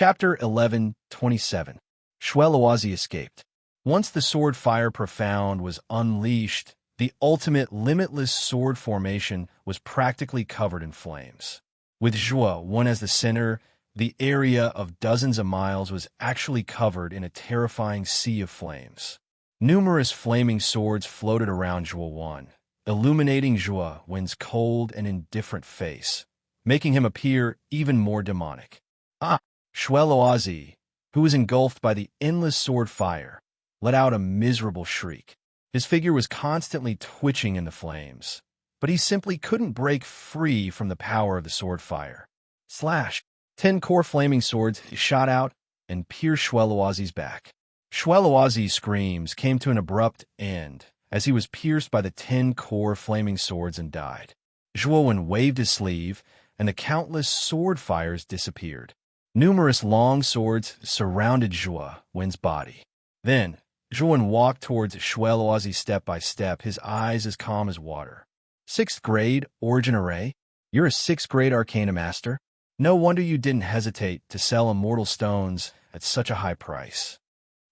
Chapter 11:27. Shweloazi escaped. Once the sword fire profound was unleashed, the ultimate limitless sword formation was practically covered in flames. With Zhuo one as the center, the area of dozens of miles was actually covered in a terrifying sea of flames. Numerous flaming swords floated around Zhuo Wan, illuminating Zhuo Wan's cold and indifferent face, making him appear even more demonic. Shweloazi, who was engulfed by the endless sword fire, let out a miserable shriek. His figure was constantly twitching in the flames, but he simply couldn't break free from the power of the sword fire. Slash! 10 core flaming swords shot out and pierced Shweloazi's back. Shweloazi's screams came to an abrupt end as he was pierced by the 10 core flaming swords and died. Zhuo Wan waved his sleeve, and the countless sword fires disappeared. Numerous long swords surrounded Zhuo Wan's body. Then, Zhuo Wan walked towards Shweloazi step by step, his eyes as calm as water. 6th grade, Origin Array? You're a 6th grade Arcana Master? No wonder you didn't hesitate to sell immortal stones at such a high price.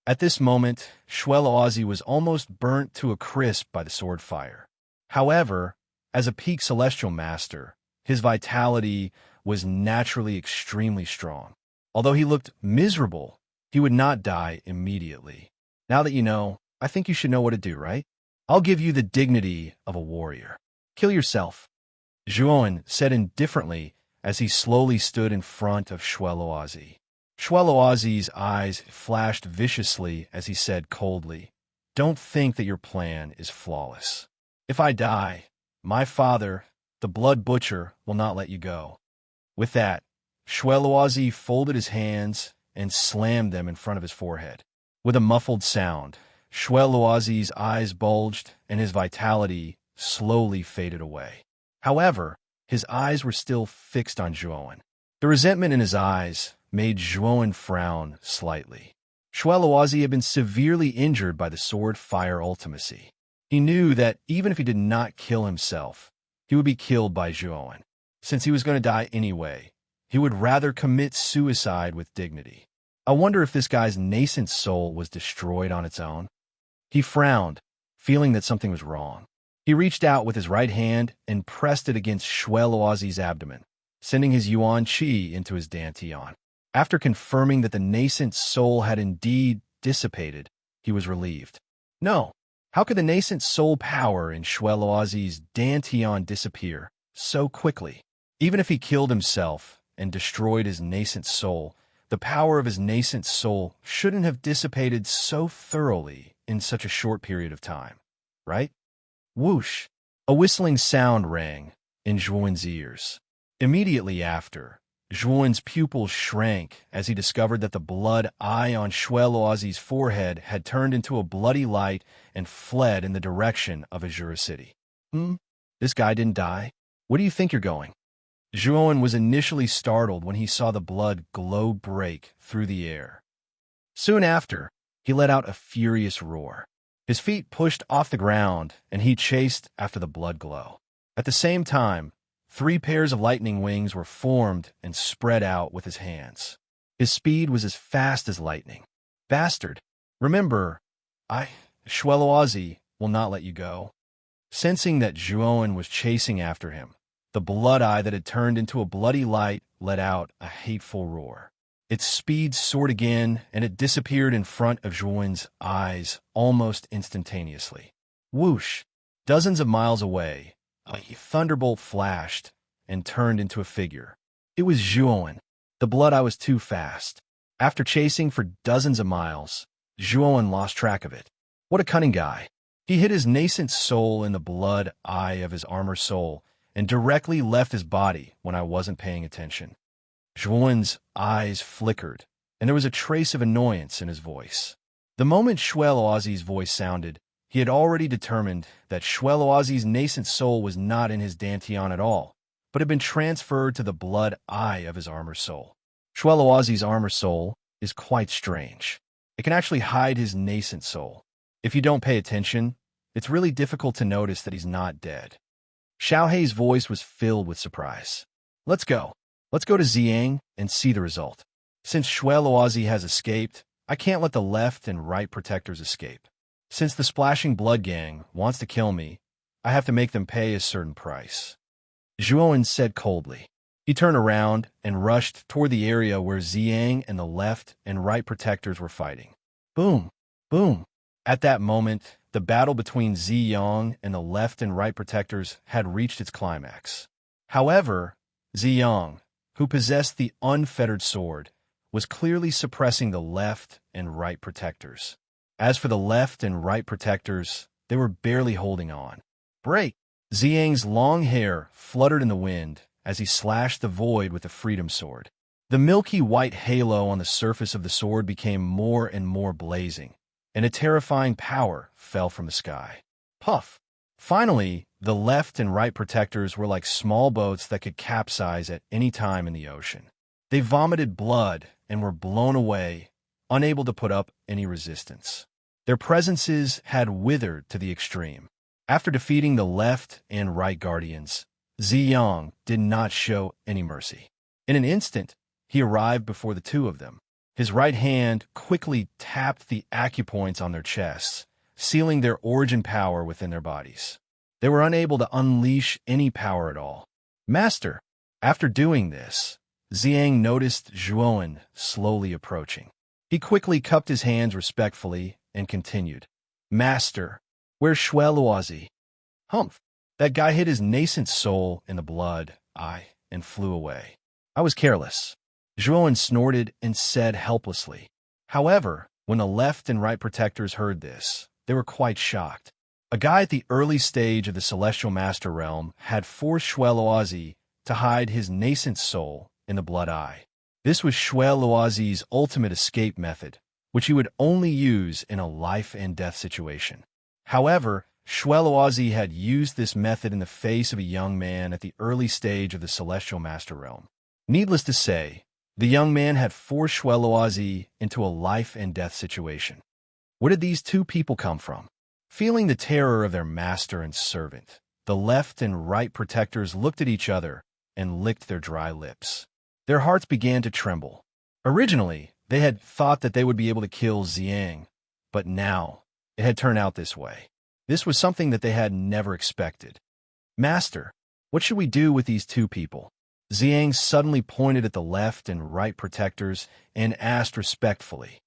At this moment, Shweloazi was almost burnt to a crisp by the sword fire. However, as a peak Celestial Master, his vitality was naturally extremely strong. Although he looked miserable, he would not die immediately. Now that you know, I think you should know what to do, right? I'll give you the dignity of a warrior. Kill yourself, Zhuo Wan said indifferently as he slowly stood in front of Shweloazi. Shweloazi's eyes flashed viciously as he said coldly, "Don't think that your plan is flawless. If I die, my father, the Blood Butcher, will not let you go." With that, Shweloazi folded his hands and slammed them in front of his forehead. With a muffled sound, Shweloazi's eyes bulged and his vitality slowly faded away. However, his eyes were still fixed on Zhuo Wan. The resentment in his eyes made Zhuo Wan frown slightly. Shweloazi had been severely injured by the sword fire ultimacy. He knew that even if he did not kill himself, he would be killed by Zhuo Wan. Since he was going to die anyway, he would rather commit suicide with dignity. I wonder if this guy's nascent soul was destroyed on its own. He frowned, feeling that something was wrong. He reached out with his right hand and pressed it against Shweloazi's abdomen, sending his yuan qi into his dantian. After confirming that the nascent soul had indeed dissipated, he was relieved. No, how could the nascent soul power in Shweloazi's dantian disappear so quickly? Even if he killed himself and destroyed his nascent soul, the power of his nascent soul shouldn't have dissipated so thoroughly in such a short period of time, right? Whoosh! A whistling sound rang in Zhuo Wan's ears. Immediately after, Zhuo Wan's pupils shrank as he discovered that the blood eye on Shweloazi's forehead had turned into a bloody light and fled in the direction of Azura City. This guy didn't die? Where do you think you're going? Zhuo Wan was initially startled when he saw the blood glow break through the air. Soon after, he let out a furious roar. His feet pushed off the ground, and he chased after the blood glow. At the same time, 3 pairs of lightning wings were formed and spread out with his hands. His speed was as fast as lightning. Bastard! Remember, Shweloazi, will not let you go. Sensing that Zhuo Wan was chasing after him, the blood eye that had turned into a bloody light let out a hateful roar. Its speed soared again, and it disappeared in front of Zhuo Wan's eyes almost instantaneously. Whoosh! Dozens of miles away, a thunderbolt flashed and turned into a figure. It was Zhuo Wan. The blood eye was too fast. After chasing for dozens of miles, Zhuo Wan lost track of it. What a cunning guy. He hid his nascent soul in the blood eye of his armor soul and directly left his body when I wasn't paying attention. Zhuo Wan's eyes flickered, and there was a trace of annoyance in his voice. The moment Shweloazi's voice sounded, he had already determined that Shweloazi's nascent soul was not in his dantian at all, but had been transferred to the blood eye of his armor soul. Shweloazi's armor soul is quite strange. It can actually hide his nascent soul. If you don't pay attention, it's really difficult to notice that he's not dead. Xiaohei's voice was filled with surprise. Let's go. Let's go to Xiang and see the result. Since Shweloazi has escaped, I can't let the left and right protectors escape. Since the Splashing Blood Gang wants to kill me, I have to make them pay a certain price. Zhuowen said coldly. He turned around and rushed toward the area where Ziyang and the left and right protectors were fighting. Boom! Boom! At that moment, the battle between Ziyang and the left and right protectors had reached its climax. However, Ziyang, who possessed the unfettered sword, was clearly suppressing the left and right protectors. As for the left and right protectors, they were barely holding on. Break! Ziyang's long hair fluttered in the wind as he slashed the void with the freedom sword. The milky white halo on the surface of the sword became more and more blazing, and a terrifying power fell from the sky. Puff! Finally, the left and right protectors were like small boats that could capsize at any time in the ocean. They vomited blood and were blown away, unable to put up any resistance. Their presences had withered to the extreme. After defeating the left and right guardians, Ziyang did not show any mercy. In an instant, he arrived before the two of them. His right hand quickly tapped the acupoints on their chests, sealing their origin power within their bodies. They were unable to unleash any power at all. Master! After doing this, Ziyang noticed Zhuowen slowly approaching. He quickly cupped his hands respectfully and continued. Master, where's Shweloazi? Humph! That guy hid his nascent soul in the blood, and flew away. I was careless. Zhuowen snorted and said helplessly. However, when the left and right protectors heard this, they were quite shocked. A guy at the early stage of the Celestial Master Realm had forced Shweloazi to hide his nascent soul in the blood eye. This was Shweloazi's ultimate escape method, which he would only use in a life-and-death situation. However, Shweloazi had used this method in the face of a young man at the early stage of the Celestial Master Realm. Needless to say, the young man had forced Shweloazi into a life-and-death situation. Where did these two people come from? Feeling the terror of their master and servant, the left and right protectors looked at each other and licked their dry lips. Their hearts began to tremble. Originally, they had thought that they would be able to kill Ziyang, but now it had turned out this way. This was something that they had never expected. Master, what should we do with these two people? Ziyang suddenly pointed at the left and right protectors and asked respectfully.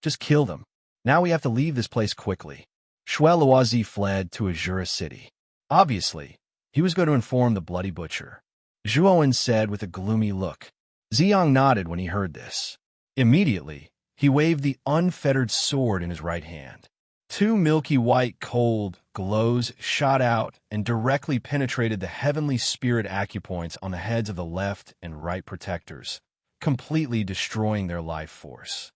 Just kill them. Now we have to leave this place quickly. Shweloazi fled to Azura City. Obviously, he was going to inform the Bloody Butcher. Zhuowen said with a gloomy look. Ziyang nodded when he heard this. Immediately, he waved the unfettered sword in his right hand. Two milky white cold glows shot out and directly penetrated the heavenly spirit acupoints on the heads of the left and right protectors, completely destroying their life force.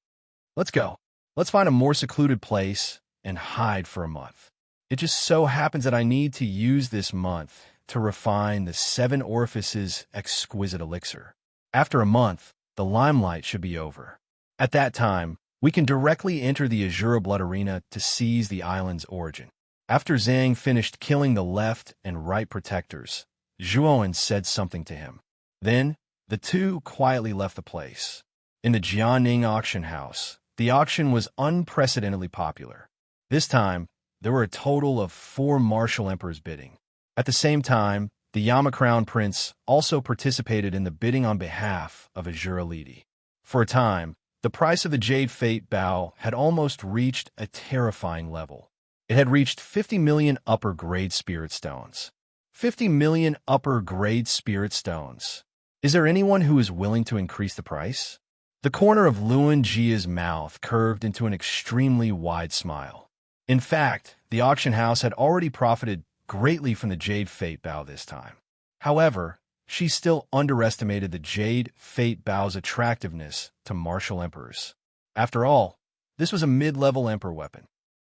Let's go. Let's find a more secluded place and hide for a month. It just so happens that I need to use this month to refine the 7 Orifices exquisite elixir. After a month, the limelight should be over. At that time, we can directly enter the Azura Blood Arena to seize the island's origin. After Zhang finished killing the left and right protectors, Zhuowen said something to him. Then, the two quietly left the place. In the Jianing auction house, the auction was unprecedentedly popular. This time, there were a total of 4 martial emperors bidding. At the same time, the Yama Crown Prince also participated in the bidding on behalf of Azura Lidi. For a time, the price of the Jade Fate Bow had almost reached a terrifying level. It had reached 50 million upper-grade spirit stones. 50 million upper-grade spirit stones. Is there anyone who is willing to increase the price? The corner of Luan Jia's mouth curved into an extremely wide smile. In fact, the auction house had already profited greatly from the Jade Fate Bow this time. However, she still underestimated the Jade Fate Bow's attractiveness to martial emperors. After all, this was a mid-level emperor weapon.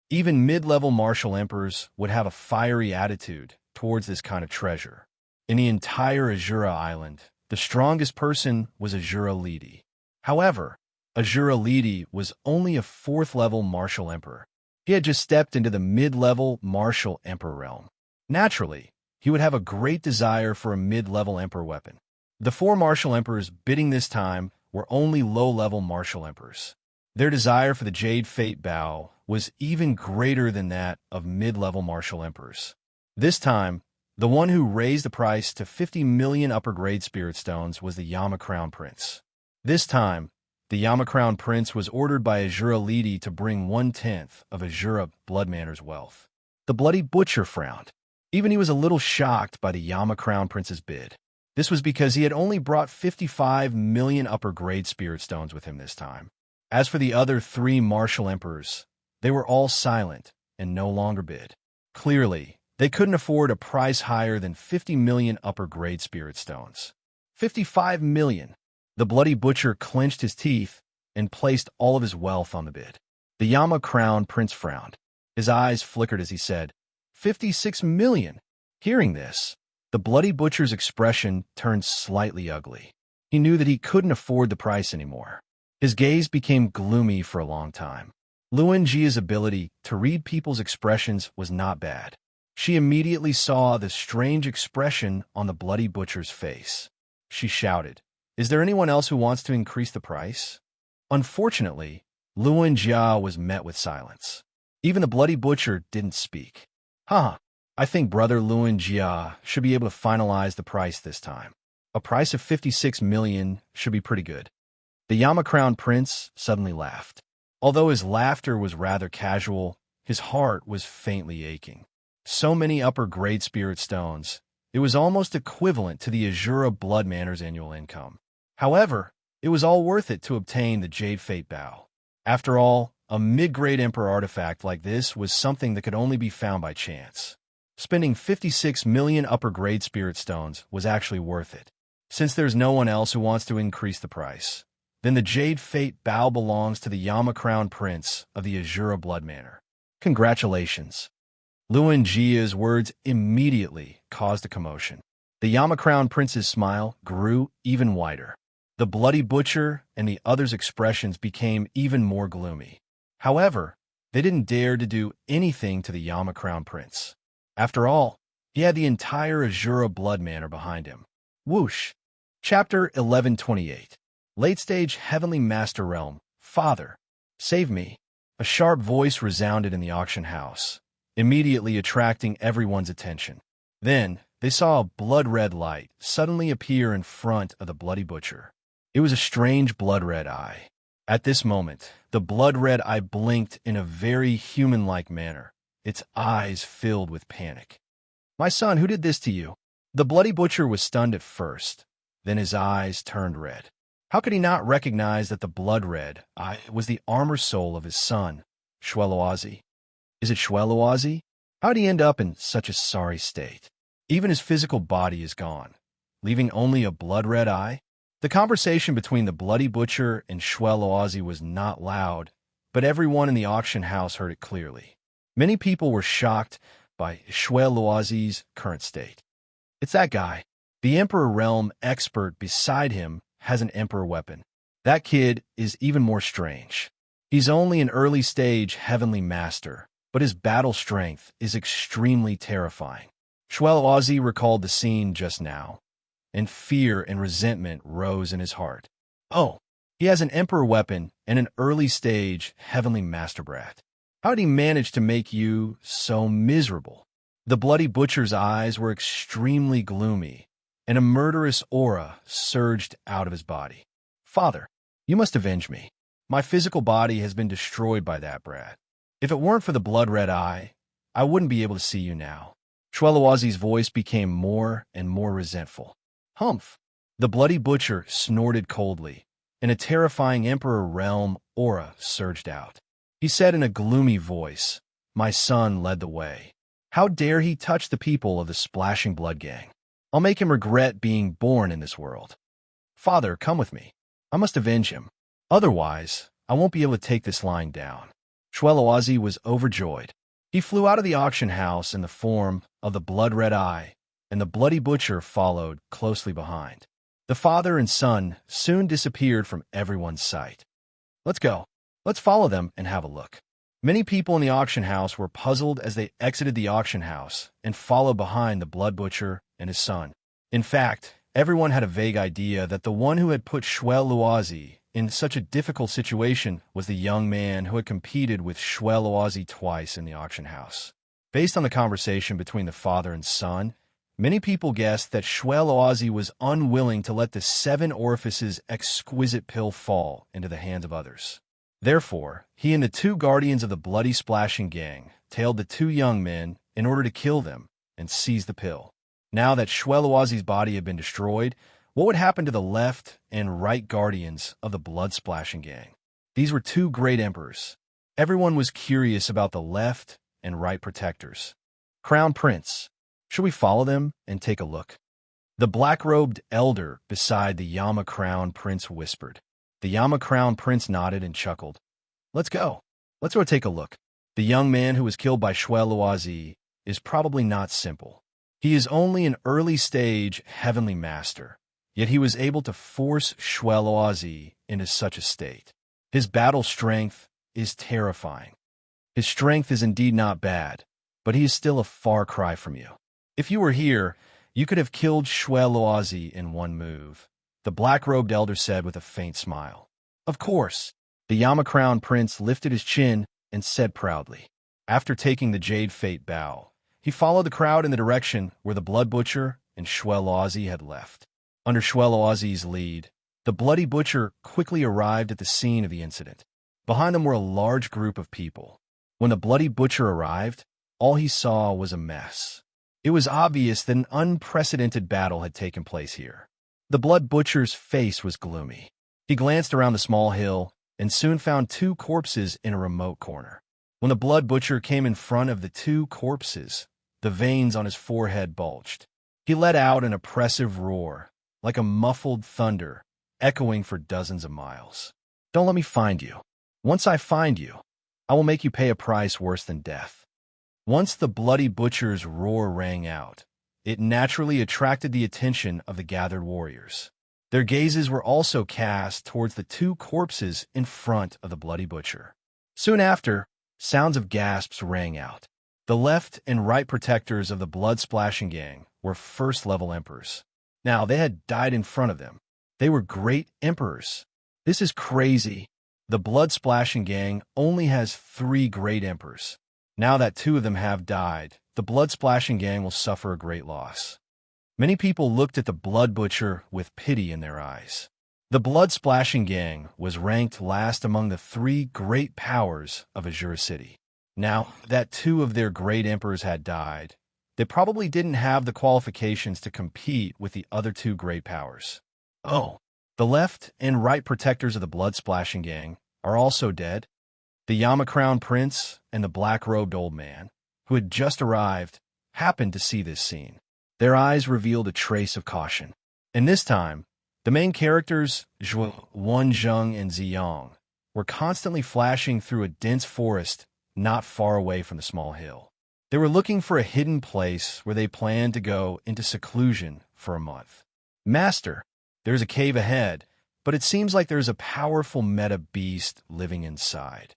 Even mid-level martial emperors would have a fiery attitude towards this kind of treasure. In the entire Azura Island, the strongest person was Azura Lidi. However, Azura Lidi was only a 4th-level martial emperor. He had just stepped into the mid-level martial emperor realm. Naturally, he would have a great desire for a mid-level emperor weapon. The 4 martial emperors bidding this time were only low-level martial emperors. Their desire for the Jade Fate Bow was even greater than that of mid-level martial emperors. This time, the one who raised the price to 50 million upper-grade spirit stones was the Yama Crown Prince. This time, the Yama Crown Prince was ordered by Azura Lidi to bring 1/10 of Azura Bloodmanor's wealth. The Bloody Butcher frowned. Even he was a little shocked by the Yama Crown Prince's bid. This was because he had only brought 55 million upper-grade spirit stones with him this time. As for the other 3 martial emperors, they were all silent and no longer bid. Clearly, they couldn't afford a price higher than 50 million upper-grade spirit stones. 55 million. The Bloody Butcher clenched his teeth and placed all of his wealth on the bid. The Yama Crown Prince frowned. His eyes flickered as he said, 56 million. Hearing this, the Bloody Butcher's expression turned slightly ugly. He knew that he couldn't afford the price anymore. His gaze became gloomy for a long time. Luan Jia's ability to read people's expressions was not bad. She immediately saw the strange expression on the Bloody Butcher's face. She shouted, "Is there anyone else who wants to increase the price?" Unfortunately, Luan Jia was met with silence. Even the Bloody Butcher didn't speak. I think Brother Luan Jia should be able to finalize the price this time. A price of 56 million should be pretty good." The Yama Crown Prince suddenly laughed. Although his laughter was rather casual, his heart was faintly aching. So many upper-grade spirit stones, it was almost equivalent to the Azura Blood Manor's annual income. However, it was all worth it to obtain the Jade Fate Bow. After all, a mid-grade Emperor artifact like this was something that could only be found by chance. Spending 56 million upper-grade spirit stones was actually worth it. Since there's no one else who wants to increase the price, then the Jade Fate Bow belongs to the Yama Crown Prince of the Azura Blood Manor. Congratulations. Luan Jia's words immediately caused a commotion. The Yama Crown Prince's smile grew even wider. The Bloody Butcher and the others' expressions became even more gloomy. However, they didn't dare to do anything to the Yama Crown Prince. After all, he had the entire Azura Blood Manor behind him. Whoosh! Chapter 1128. Late-stage Heavenly Master Realm. Father, save me. A sharp voice resounded in the auction house, immediately attracting everyone's attention. Then, they saw a blood-red light suddenly appear in front of the Bloody Butcher. It was a strange blood-red eye. At this moment, the blood-red eye blinked in a very human-like manner, its eyes filled with panic. "My son, who did this to you?" The Bloody Butcher was stunned at first, then his eyes turned red. How could he not recognize that the blood-red eye was the armor soul of his son, Shweloazi? Is it Shweloazi? How did he end up in such a sorry state? Even his physical body is gone, leaving only a blood-red eye? The conversation between the Bloody Butcher and Shweloazi was not loud, but everyone in the auction house heard it clearly. Many people were shocked by Shweloazi's current state. It's that guy. The Emperor Realm expert beside him has an Emperor weapon. That kid is even more strange. He's only an early-stage Heavenly Master, but his battle strength is extremely terrifying. Shweloazi recalled the scene just now, and fear and resentment rose in his heart. Oh, he has an Emperor weapon and an early-stage Heavenly Master brat. How did he manage to make you so miserable? The Bloody Butcher's eyes were extremely gloomy, and a murderous aura surged out of his body. "Father, you must avenge me. My physical body has been destroyed by that brat. If it weren't for the blood-red eye, I wouldn't be able to see you now." Shweloazi's voice became more and more resentful. "Humph!" The Bloody Butcher snorted coldly, and a terrifying Emperor Realm aura surged out. He said in a gloomy voice, "My son led the way. How dare he touch the people of the Splashing Blood Gang? I'll make him regret being born in this world. Father, come with me. I must avenge him. Otherwise, I won't be able to take this lying down." Shweloazi was overjoyed. He flew out of the auction house in the form of the blood-red eye, and the Bloody Butcher followed closely behind. The father and son soon disappeared from everyone's sight. "Let's go. Let's follow them and have a look." Many people in the auction house were puzzled as they exited the auction house and followed behind the Blood Butcher and his son. In fact, Everyone had a vague idea that the one who had put Shwe in such a difficult situation was the young man who had competed with Shwe twice in the auction house. Based on the conversation between the father and son, many people guessed that Shwe was unwilling to let the 7 orifices exquisite pill fall into the hands of others. Therefore, he and the 2 guardians of the bloody splashing gang tailed the 2 young men in order to kill them and seize the pill. Now that Shwe body had been destroyed, what would happen to the left and right guardians of the blood-splashing gang? These were 2 great emperors. Everyone was curious about the left and right protectors. Crown Prince. Should we follow them and take a look? The black-robed elder beside the Yama Crown Prince whispered. The Yama Crown Prince nodded and chuckled. Let's go. Let's go take a look. The young man who was killed by Shwe is probably not simple. He is only an early-stage heavenly master, yet he was able to force Shwe into such a state. His battle strength is terrifying. His strength is indeed not bad, but he is still a far cry from you. If you were here, you could have killed Shwe in one move, the black-robed elder said with a faint smile. Of course, the Yama Crown Prince lifted his chin and said proudly. After taking the Jade Fate bow, he followed the crowd in the direction where the Blood Butcher and Shwe had left. Under Shwe lead, the Bloody Butcher quickly arrived at the scene of the incident. Behind them were a large group of people. When the Bloody Butcher arrived, all he saw was a mess. It was obvious that an unprecedented battle had taken place here. The Blood Butcher's face was gloomy. He glanced around the small hill and soon found 2 corpses in a remote corner. When the Blood Butcher came in front of the 2 corpses, the veins on his forehead bulged. He let out an oppressive roar, like a muffled thunder, echoing for dozens of miles. Don't let me find you. Once I find you, I will make you pay a price worse than death. Once the Bloody Butcher's roar rang out, it naturally attracted the attention of the gathered warriors. Their gazes were also cast towards the 2 corpses in front of the Bloody Butcher. Soon after, sounds of gasps rang out. The left and right protectors of the blood-splashing gang were first-level emperors. Now, they had died in front of them. They were great emperors. This is crazy. The blood-splashing gang only has 3 great emperors. Now that 2 of them have died, the blood-splashing gang will suffer a great loss. Many people looked at the Blood Butcher with pity in their eyes. The blood-splashing gang was ranked last among the 3 great powers of Azure City. Now that 2 of their great emperors had died, they probably didn't have the qualifications to compete with the other 2 great powers. Oh, the left and right protectors of the blood-splashing gang are also dead. The Yama Crown Prince and the black-robed old man, who had just arrived, happened to see this scene. Their eyes revealed a trace of caution. And this time, the main characters, Wanzheng and Ziyang, were constantly flashing through a dense forest not far away from the small hill. They were looking for a hidden place where they planned to go into seclusion for a month. Master, there's a cave ahead, but it seems like there's a powerful meta beast living inside.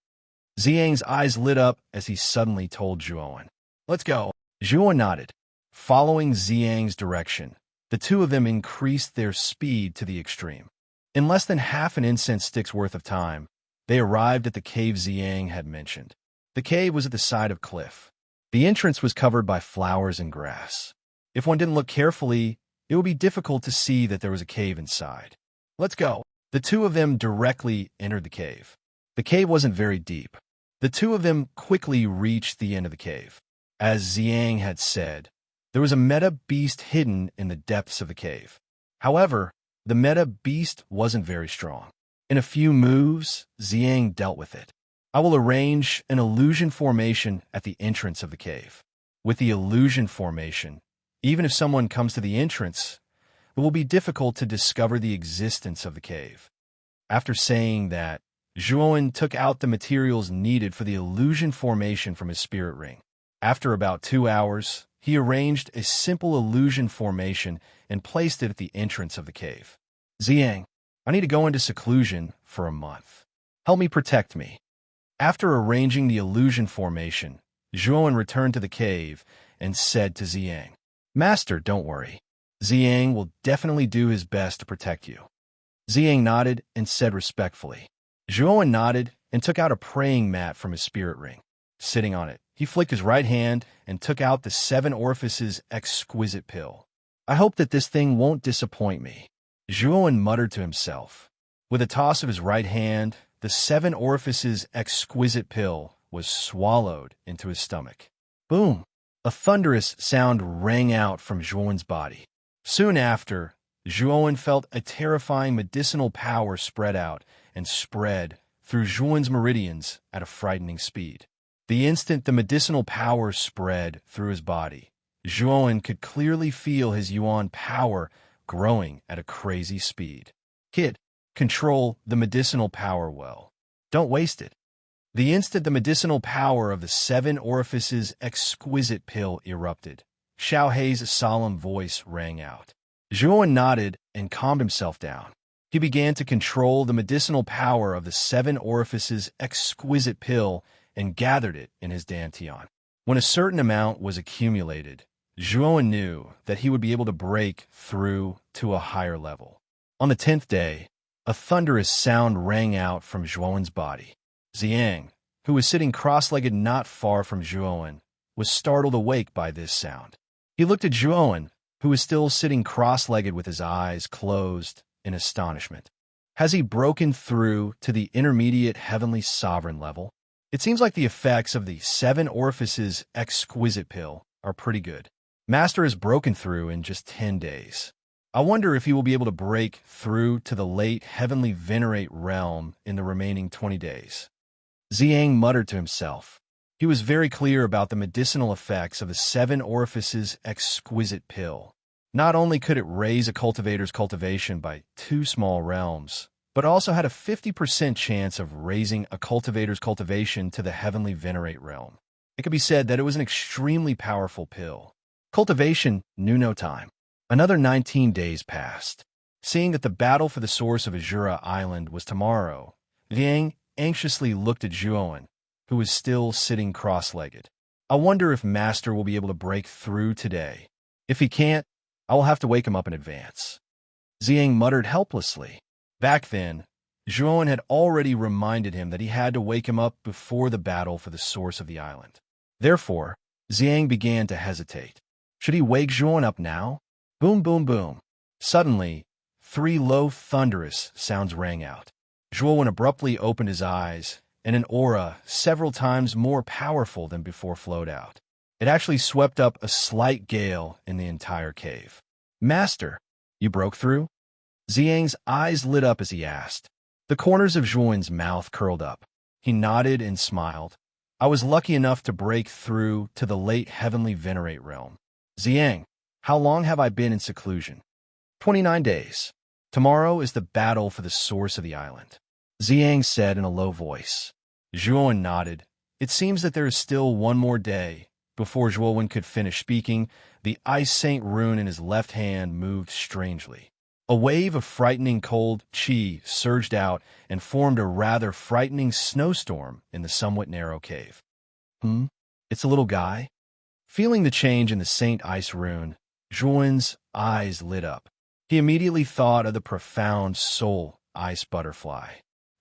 Ziyang's eyes lit up as he suddenly told Zhuowen. Let's go. Zhuowen nodded. Following Ziyang's direction, the 2 of them increased their speed to the extreme. In less than half an incense stick's worth of time, they arrived at the cave Ziyang had mentioned. The cave was at the side of a cliff. The entrance was covered by flowers and grass. If one didn't look carefully, it would be difficult to see that there was a cave inside. Let's go. The 2 of them directly entered the cave. The cave wasn't very deep. The 2 of them quickly reached the end of the cave. As Ziyang had said, there was a meta beast hidden in the depths of the cave. However, the meta beast wasn't very strong. In a few moves, Ziyang dealt with it. I will arrange an illusion formation at the entrance of the cave. With the illusion formation, even if someone comes to the entrance, it will be difficult to discover the existence of the cave. After saying that, Zhuowen took out the materials needed for the illusion formation from his spirit ring. After about 2 hours, he arranged a simple illusion formation and placed it at the entrance of the cave. Ziyang, I need to go into seclusion for a month. Help me protect me. After arranging the illusion formation, Zhuowen returned to the cave and said to Ziyang, Master, don't worry. Ziyang will definitely do his best to protect you. Ziyang nodded and said respectfully. Zhuowen nodded and took out a praying mat from his spirit ring. Sitting on it, he flicked his right hand and took out the 7 orifices exquisite pill. I hope that this thing won't disappoint me, Zhuowen muttered to himself. With a toss of his right hand, the 7 orifices exquisite pill was swallowed into his stomach. Boom! A thunderous sound rang out from Zhuowen's body. Soon after, Zhuowen felt a terrifying medicinal power spread out and spread through Zhuowen's meridians at a frightening speed. The instant the medicinal power spread through his body, Zhuowen could clearly feel his yuan power growing at a crazy speed. Kid, control the medicinal power well. Don't waste it. The instant the medicinal power of the 7 orifices exquisite pill erupted, Xiao Hei's solemn voice rang out. Zhuowen nodded and calmed himself down. He began to control the medicinal power of the 7 orifices exquisite pill and gathered it in his dantian. When a certain amount was accumulated, Zhuowen knew that he would be able to break through to a higher level. On the 10th day, a thunderous sound rang out from Zhuowen's body. Ziyang, who was sitting cross-legged not far from Zhuowen, was startled awake by this sound. He looked at Zhuowen, who was still sitting cross-legged with his eyes closed in astonishment. Has he broken through to the intermediate heavenly sovereign level? It seems like the effects of the 7 orifices exquisite pill are pretty good. Master has broken through in just 10 days. I wonder if he will be able to break through to the late heavenly venerate realm in the remaining 20 days. Ziyang muttered to himself. He was very clear about the medicinal effects of the 7 orifices exquisite pill. Not only could it raise a cultivator's cultivation by 2 small realms, but also had a 50% chance of raising a cultivator's cultivation to the heavenly venerate realm. It could be said that it was an extremely powerful pill. Cultivation knew no time. Another 19 days passed. Seeing that the battle for the source of Azura Island was tomorrow, Liang anxiously looked at Zhuowen, who was still sitting cross-legged. I wonder if Master will be able to break through today. If he can't, I will have to wake him up in advance. Ziyang muttered helplessly. Back then, Zhuowen had already reminded him that he had to wake him up before the battle for the source of the island. Therefore, Ziyang began to hesitate. Should he wake Zhuowen up now? Boom, boom, boom. Suddenly, 3 low, thunderous sounds rang out. Zhuowen abruptly opened his eyes, and an aura several times more powerful than before flowed out. It actually swept up a slight gale in the entire cave. Master, you broke through? Ziyang's eyes lit up as he asked. The corners of Zhuowen's mouth curled up. He nodded and smiled. I was lucky enough to break through to the late heavenly venerate realm. Ziyang, how long have I been in seclusion? 29 days. Tomorrow is the battle for the source of the island. Ziyang said in a low voice. Zhuowen nodded. It seems that there is still 1 more day. Before Zhuowen could finish speaking, the Ice Saint rune in his left hand moved strangely. A wave of frightening cold qi surged out and formed a rather frightening snowstorm in the somewhat narrow cave. It's a little guy? Feeling the change in the Saint Ice rune, Zhuowen's eyes lit up. He immediately thought of the profound soul ice butterfly.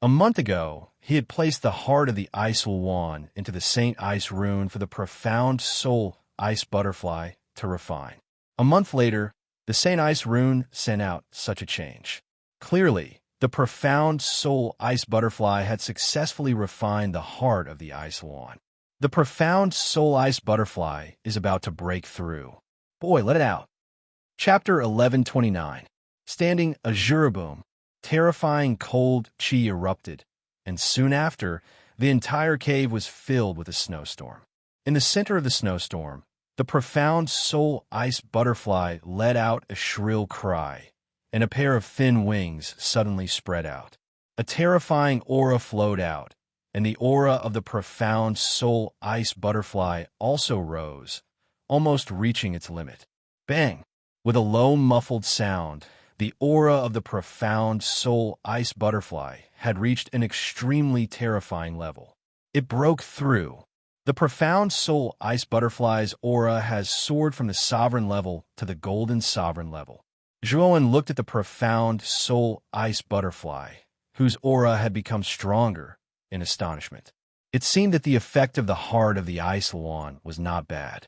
A month ago, he had placed the heart of the Ice Wand into the Saint Ice rune for the profound soul ice butterfly to refine. A month later, the Saint Ice rune sent out such a change. Clearly, the profound soul ice butterfly had successfully refined the heart of the Ice Wand. The profound soul ice butterfly is about to break through. Boy, let it out. Chapter 1129. Standing Azura boom. Terrifying cold qi erupted, and soon after, the entire cave was filled with a snowstorm. In the center of the snowstorm, the profound soul ice butterfly let out a shrill cry, and a pair of thin wings suddenly spread out. A terrifying aura flowed out, and the aura of the profound soul ice butterfly also rose, almost reaching its limit. Bang! With a low muffled sound, the aura of the profound soul ice butterfly had reached an extremely terrifying level. It broke through. The profound soul ice butterfly's aura has soared from the sovereign level to the golden sovereign level. Zhuowen looked at the profound soul ice butterfly, whose aura had become stronger, in astonishment. It seemed that the effect of the heart of the ice lawn was not bad.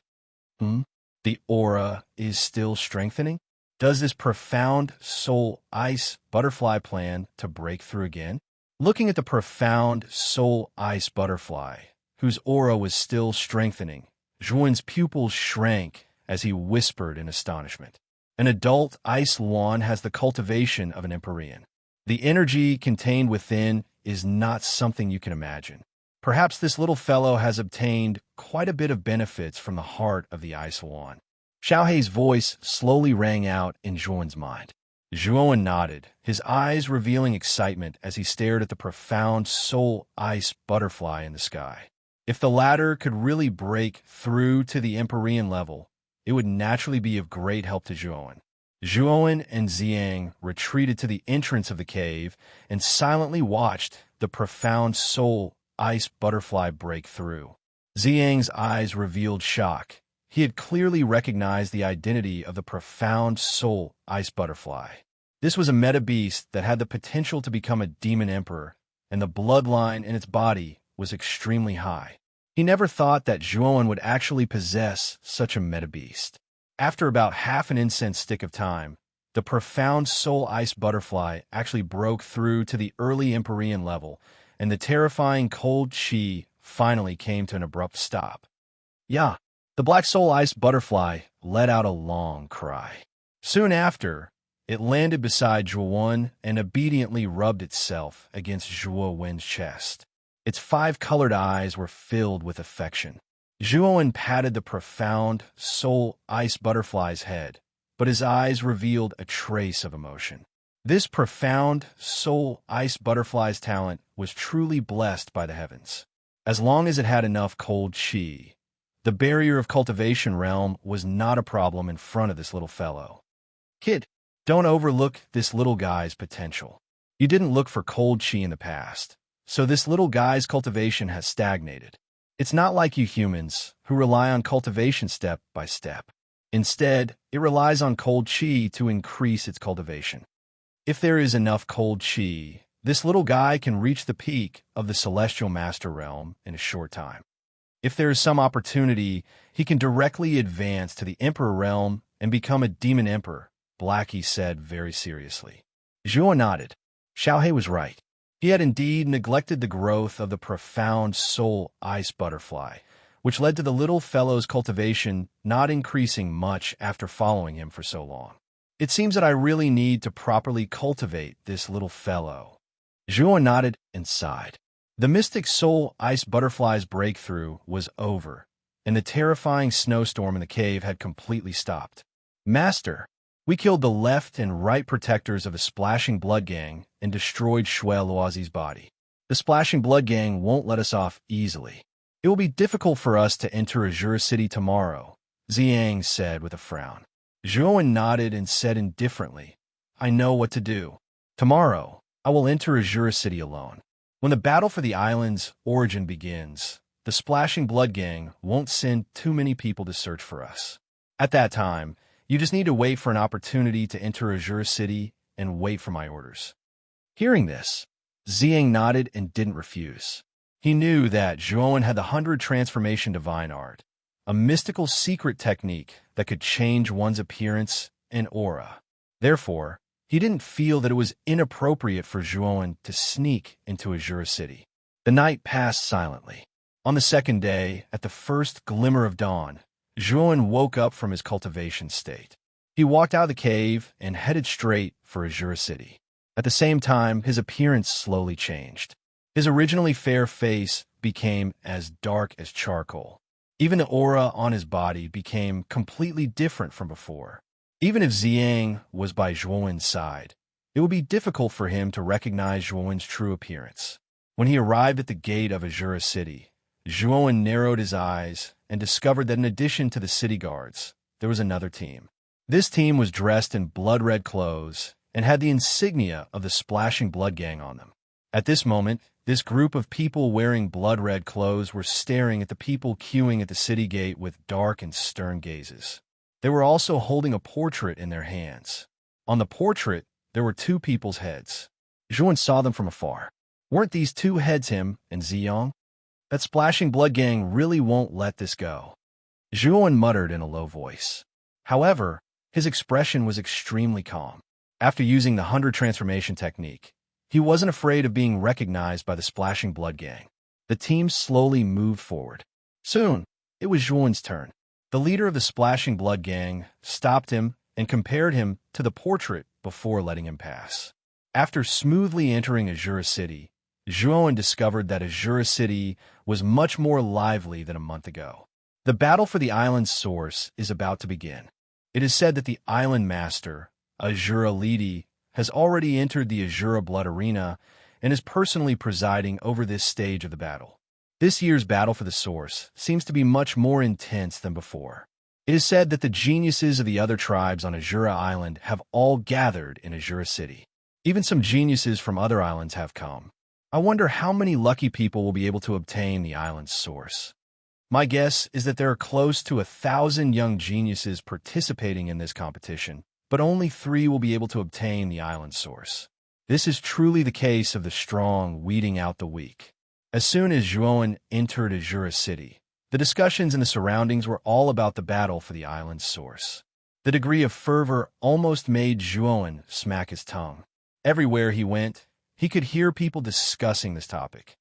The aura is still strengthening? Does this profound soul ice butterfly plan to break through again? Looking at the profound soul ice butterfly, whose aura was still strengthening, Zhuowen's pupils shrank as he whispered in astonishment. An adult ice lawn has the cultivation of an Empyrean. The energy contained within is not something you can imagine. Perhaps this little fellow has obtained quite a bit of benefits from the heart of the ice lawn. Xiaohei's voice slowly rang out in Zhuowen's mind. Zhuowen nodded, his eyes revealing excitement as he stared at the profound soul ice butterfly in the sky. If the latter could really break through to the Empyrean level, it would naturally be of great help to Zhuowen. Zhuowen and Ziyang retreated to the entrance of the cave and silently watched the profound soul ice butterfly break through. Ziyang's eyes revealed shock. He had clearly recognized the identity of the profound soul ice butterfly. This was a meta beast that had the potential to become a demon emperor, and the bloodline in its body was extremely high. He never thought that Zhuowen would actually possess such a meta beast. After about half an incense stick of time, the profound soul ice butterfly actually broke through to the early Empyrean level, and the terrifying cold chi finally came to an abrupt stop. Yeah. The black soul ice butterfly let out a long cry. Soon after, it landed beside Zhuowen and obediently rubbed itself against Zhuowen's chest. Its 5 colored eyes were filled with affection. Zhuowen patted the profound soul ice butterfly's head, but his eyes revealed a trace of emotion. This profound soul ice butterfly's talent was truly blessed by the heavens. As long as it had enough cold chi, the barrier of cultivation realm was not a problem in front of this little fellow. Kid, don't overlook this little guy's potential. You didn't look for cold chi in the past, so this little guy's cultivation has stagnated. It's not like you humans, who rely on cultivation step by step. Instead, it relies on cold chi to increase its cultivation. If there is enough cold chi, this little guy can reach the peak of the Celestial Master Realm in a short time. If there is some opportunity, he can directly advance to the Emperor Realm and become a Demon Emperor, Blackie said very seriously. Zhuo nodded. Xiaohei was right. He had indeed neglected the growth of the profound soul ice butterfly, which led to the little fellow's cultivation not increasing much after following him for so long. It seems that I really need to properly cultivate this little fellow. Zhuo nodded and sighed. The mystic soul ice butterfly's breakthrough was over, and the terrifying snowstorm in the cave had completely stopped. Master, we killed the left and right protectors of the Splashing Blood Gang and destroyed Shui Luozi's body. The Splashing Blood Gang won't let us off easily. It will be difficult for us to enter Azure City tomorrow, Ziyang said with a frown. Zhuowen nodded and said indifferently, I know what to do. Tomorrow, I will enter Azure City alone. When the battle for the island's origin begins, the Splashing Blood Gang won't send too many people to search for us. At that time, you just need to wait for an opportunity to enter Azure City and wait for my orders. Hearing this, Ziyang nodded and didn't refuse. He knew that Zhuowen had the 100 Transformation Divine Art, a mystical secret technique that could change one's appearance and aura. Therefore, he didn't feel that it was inappropriate for Zhuowen to sneak into Azure City. The night passed silently. On the second day, at the first glimmer of dawn, Zhuowen woke up from his cultivation state. He walked out of the cave and headed straight for Azure City. At the same time, his appearance slowly changed. His originally fair face became as dark as charcoal. Even the aura on his body became completely different from before. Even if Ziyang was by Zhuowen's side, it would be difficult for him to recognize Zhuowen's true appearance. When he arrived at the gate of Azure City, Zhuowen narrowed his eyes and discovered that in addition to the city guards, there was another team. This team was dressed in blood-red clothes and had the insignia of the Splashing Blood Gang on them. At this moment, This group of people wearing blood-red clothes were staring at the people queuing at the city gate with dark and stern gazes. They were also holding a portrait in their hands. On the portrait, there were two people's heads. Zhuan saw them from afar. Weren't these two heads him and Ziyang? That splashing blood gang really won't let this go. Zhuan muttered in a low voice. However, his expression was extremely calm. After using the 100 transformation technique, he wasn't afraid of being recognized by the splashing blood gang. The team slowly moved forward. Soon, it was Zhuan's turn. The leader of the splashing blood gang stopped him and compared him to the portrait before letting him pass. After smoothly entering Azura City, Zhuan discovered that Azura City was much more lively than a month ago. The battle for the island's source is about to begin. It is said that the island master, Azura Lidi, has already entered the Azura Blood Arena and is personally presiding over this stage of the battle. This year's battle for the source seems to be much more intense than before. It is said that the geniuses of the other tribes on Azura Island have all gathered in Azura City. Even some geniuses from other islands have come. I wonder how many lucky people will be able to obtain the island's source. My guess is that there are close to 1,000 young geniuses participating in this competition, but only 3 will be able to obtain the island source. This is truly the case of the strong weeding out the weak. As soon as Zhuan entered Azura City, the discussions in the surroundings were all about the battle for the island's source. The degree of fervor almost made Zhuan smack his tongue. Everywhere he went, he could hear people discussing this topic.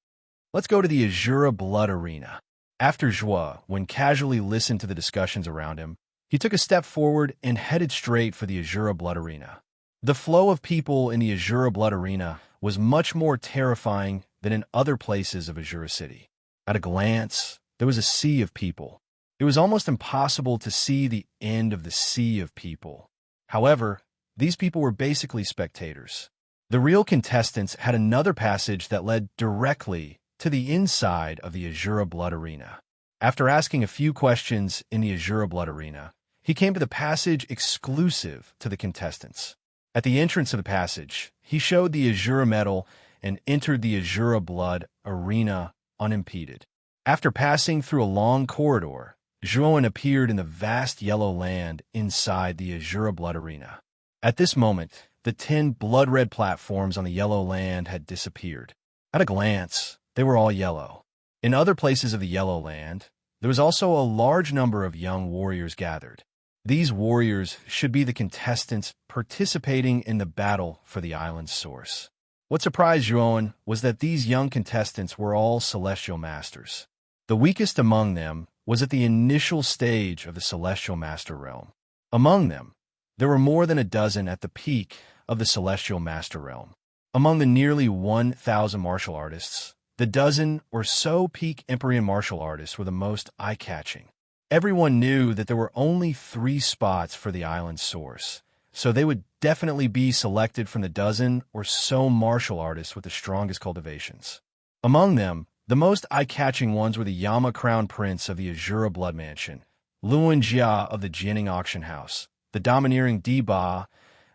Let's go to the Azura Blood Arena. After Zhuan casually listened to the discussions around him, he took a step forward and headed straight for the Azura Blood Arena. The flow of people in the Azura Blood Arena was much more terrifying than in other places of Azura City. At a glance, there was a sea of people. It was almost impossible to see the end of the sea of people. However, these people were basically spectators. The real contestants had another passage that led directly to the inside of the Azura Blood Arena. After asking a few questions in the Azura Blood Arena, he came to the passage exclusive to the contestants. At the entrance of the passage, he showed the Azura medal and entered the Azura Blood Arena unimpeded. After passing through a long corridor, Zhuan appeared in the vast yellow land inside the Azura Blood Arena. At this moment, the 10 blood-red platforms on the yellow land had disappeared. At a glance, they were all yellow. In other places of the yellow land, there was also a large number of young warriors gathered. These warriors should be the contestants participating in the battle for the island's source. What surprised Zhuan was that these young contestants were all celestial masters. The weakest among them was at the initial stage of the celestial master realm. Among them, there were more than a dozen at the peak of the celestial master realm. Among the nearly 1,000 martial artists, the dozen or so peak Empyrean martial artists were the most eye-catching. Everyone knew that there were only 3 spots for the island's source, so they would definitely be selected from the dozen or so martial artists with the strongest cultivations. Among them, the most eye-catching ones were the Yama Crown Prince of the Azura Blood Mansion, Luan Jia of the Jining Auction House, the domineering Diba,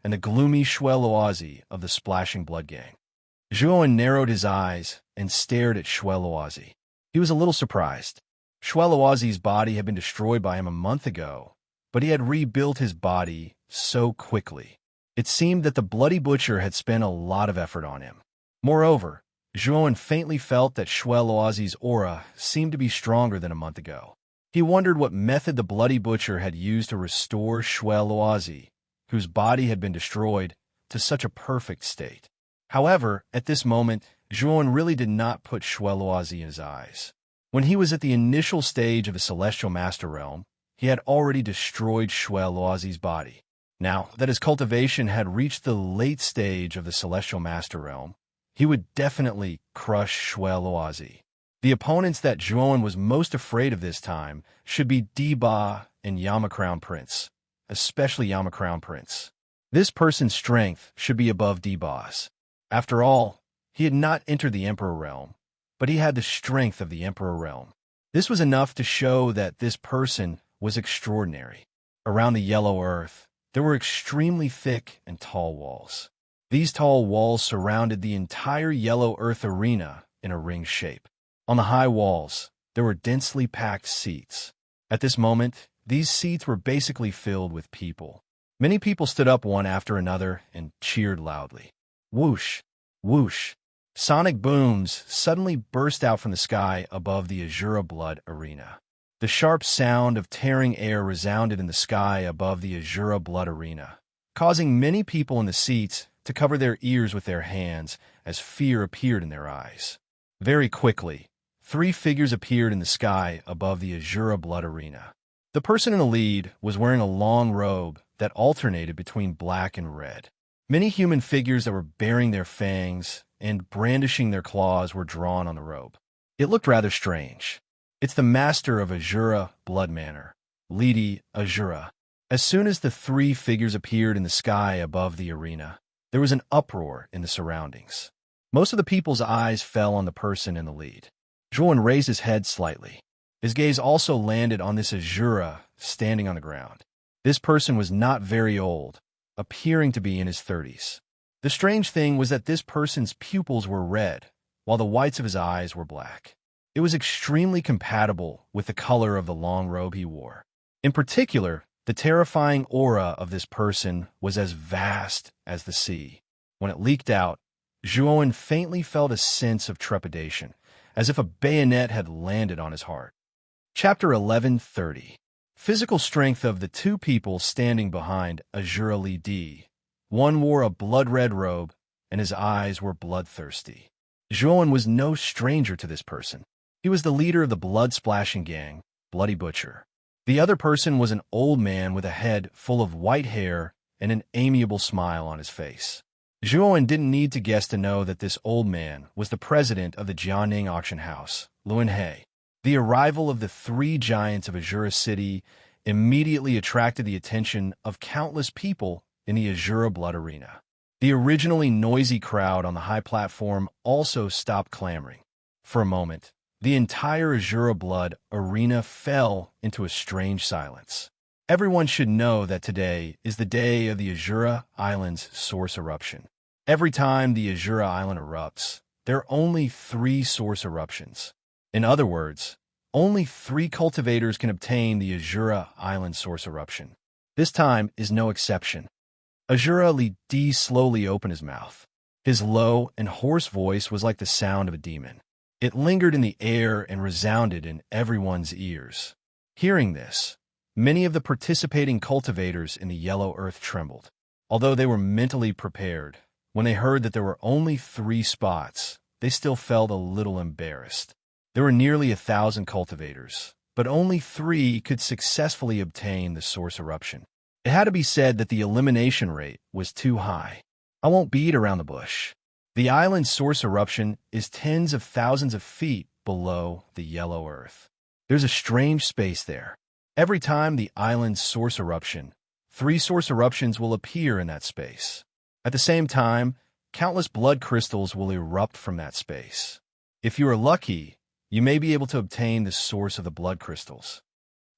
and the gloomy Shui Luozi of the Splashing Blood Gang. Zhuan narrowed his eyes and stared at Shui Luozi. He was a little surprised. Shui Luozi's body had been destroyed by him a month ago, but he had rebuilt his body so quickly. It seemed that the Bloody Butcher had spent a lot of effort on him. Moreover, Zhuan faintly felt that Shui Luozi's aura seemed to be stronger than a month ago. He wondered what method the Bloody Butcher had used to restore Shui Luozi, whose body had been destroyed, to such a perfect state. However, at this moment, Zhuan really did not put Shui Luozi in his eyes. When he was at the initial stage of the Celestial Master Realm, he had already destroyed Shui Luozi's body. Now that his cultivation had reached the late stage of the Celestial Master Realm, he would definitely crush Shui Luozi. The opponents that Zhuan was most afraid of this time should be Diba and Yama Crown Prince, especially Yama Crown Prince. This person's strength should be above Diba's. After all, he had not entered the Emperor Realm, but he had the strength of the Emperor Realm. This was enough to show that this person was extraordinary. Around the yellow earth, there were extremely thick and tall walls. These tall walls surrounded the entire yellow earth arena in a ring shape. On the high walls, there were densely packed seats. At this moment, these seats were basically filled with people. Many people stood up one after another and cheered loudly. Whoosh! Whoosh! Sonic booms suddenly burst out from the sky above the Azura Blood Arena. The sharp sound of tearing air resounded in the sky above the Azura Blood Arena, causing many people in the seats to cover their ears with their hands as fear appeared in their eyes. Very quickly, 3 figures appeared in the sky above the Azura Blood Arena. The person in the lead was wearing a long robe that alternated between black and red. Many human figures that were baring their fangs and brandishing their claws were drawn on the robe. It looked rather strange. It's the master of Azura Blood Manor, Lady Azura. As soon as the 3 figures appeared in the sky above the arena, there was an uproar in the surroundings. Most of the people's eyes fell on the person in the lead. Zhuan raised his head slightly. His gaze also landed on this Azura standing on the ground. This person was not very old, appearing to be in his 30s. The strange thing was that this person's pupils were red, while the whites of his eyes were black. It was extremely compatible with the color of the long robe he wore. In particular, the terrifying aura of this person was as vast as the sea. When it leaked out, Zhuan faintly felt a sense of trepidation, as if a bayonet had landed on his heart. Chapter 11:30. Physical strength of the 2 people standing behind Azura Li Di. One wore a blood-red robe, and his eyes were bloodthirsty. Zhuan was no stranger to this person. He was the leader of the blood-splashing gang, Bloody Butcher. The other person was an old man with a head full of white hair and an amiable smile on his face. Zhuan didn't need to guess to know that this old man was the president of the Jianing auction house, Luan He. The arrival of the 3 giants of Azura City immediately attracted the attention of countless people in the Azura Blood Arena. The originally noisy crowd on the high platform also stopped clamoring. For a moment, the entire Azura Blood Arena fell into a strange silence. Everyone should know that today is the day of the Azura Island's source eruption. Every time the Azura Island erupts, there are only 3 source eruptions. In other words, only 3 cultivators can obtain the Azura Island source eruption. This time is no exception. Azura Li Di slowly opened his mouth. His low and hoarse voice was like the sound of a demon. It lingered in the air and resounded in everyone's ears. Hearing this, many of the participating cultivators in the Yellow Earth trembled. Although they were mentally prepared, when they heard that there were only 3 spots, they still felt a little embarrassed. There were nearly 1,000 cultivators, but only 3 could successfully obtain the source eruption. It had to be said that the elimination rate was too high. I won't beat around the bush. The island's source eruption is tens of thousands of feet below the Yellow Earth. There's a strange space there. Every time the island's source eruption, 3 source eruptions will appear in that space. At the same time, countless blood crystals will erupt from that space. If you are lucky, you may be able to obtain the source of the blood crystals.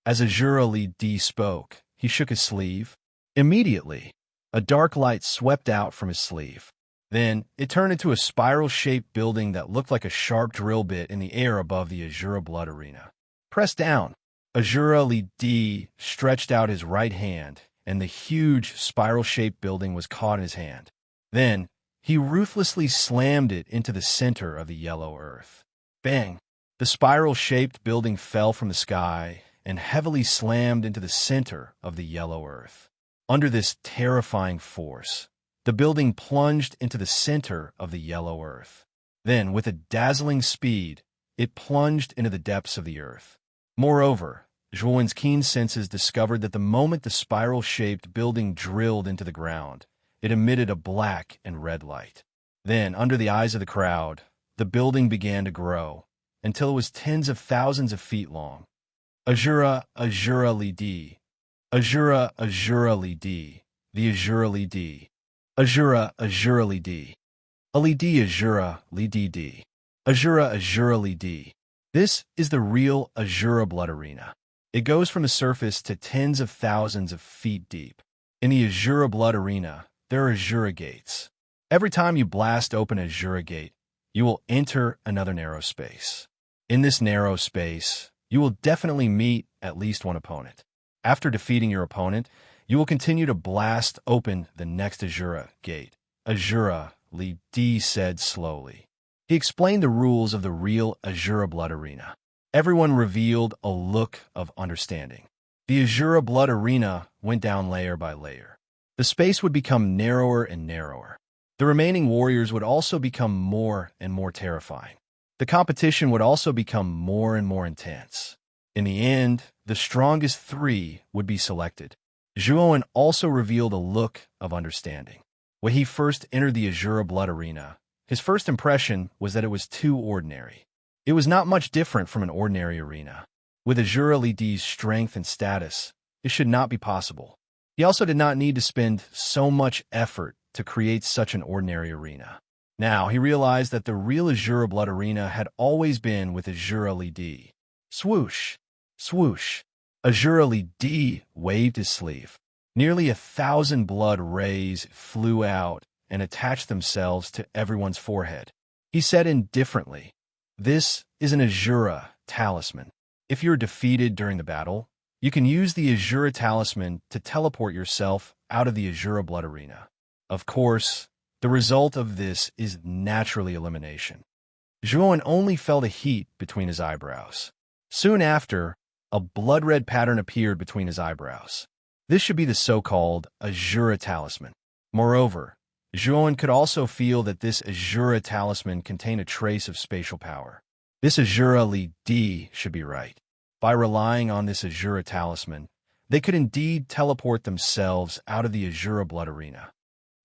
As Azura Li Di spoke, he shook his sleeve. Immediately, a dark light swept out from his sleeve. Then, it turned into a spiral-shaped building that looked like a sharp drill bit in the air above the Azura Blood Arena. Press down. Azura Li Di stretched out his right hand, and the huge spiral-shaped building was caught in his hand. Then, he ruthlessly slammed it into the center of the Yellow Earth. Bang! The spiral-shaped building fell from the sky and heavily slammed into the center of the Yellow Earth. Under this terrifying force, the building plunged into the center of the Yellow Earth. Then, with a dazzling speed, it plunged into the depths of the earth. Moreover, Zhuan's keen senses discovered that the moment the spiral-shaped building drilled into the ground, it emitted a black and red light. Then, under the eyes of the crowd, the building began to grow, until it was tens of thousands of feet long. Azura Li Di. Azura Li Di. The Azura Li Di. Azura Li Di. Ali Di Azura Li Di. Azura Li Di. This is the real Azura Blood Arena. It goes from the surface to tens of thousands of feet deep. In the Azura Blood Arena, there are Azura gates. Every time you blast open a Azura gate, you will enter another narrow space. In this narrow space, you will definitely meet at least one opponent. After defeating your opponent, you will continue to blast open the next Azura gate. Azura, Li Di said slowly. He explained the rules of the real Azura Blood Arena. Everyone revealed a look of understanding. The Azura Blood Arena went down layer by layer. The space would become narrower and narrower. The remaining warriors would also become more and more terrifying. The competition would also become more and more intense. In the end, the strongest 3 would be selected. Zhuowen also revealed a look of understanding. When he first entered the Azura Blood Arena, his first impression was that it was too ordinary. It was not much different from an ordinary arena. With Azura Li Di's strength and status, it should not be possible. He also did not need to spend so much effort to create such an ordinary arena. Now, he realized that the real Azura Blood Arena had always been with Azura Li Di. Swoosh! Swoosh! Azura Li Di waved his sleeve. Nearly 1,000 blood rays flew out and attached themselves to everyone's forehead. He said indifferently, "This is an Azura talisman. If you're defeated during the battle, you can use the Azura talisman to teleport yourself out of the Azura Blood Arena. Of course, the result of this is naturally elimination." Zhuowen only felt a heat between his eyebrows. Soon after, a blood-red pattern appeared between his eyebrows. This should be the so-called Azura talisman. Moreover, Zhuowen could also feel that this Azura talisman contained a trace of spatial power. This Azura Li Di should be right. By relying on this Azura talisman, they could indeed teleport themselves out of the Azura Blood Arena.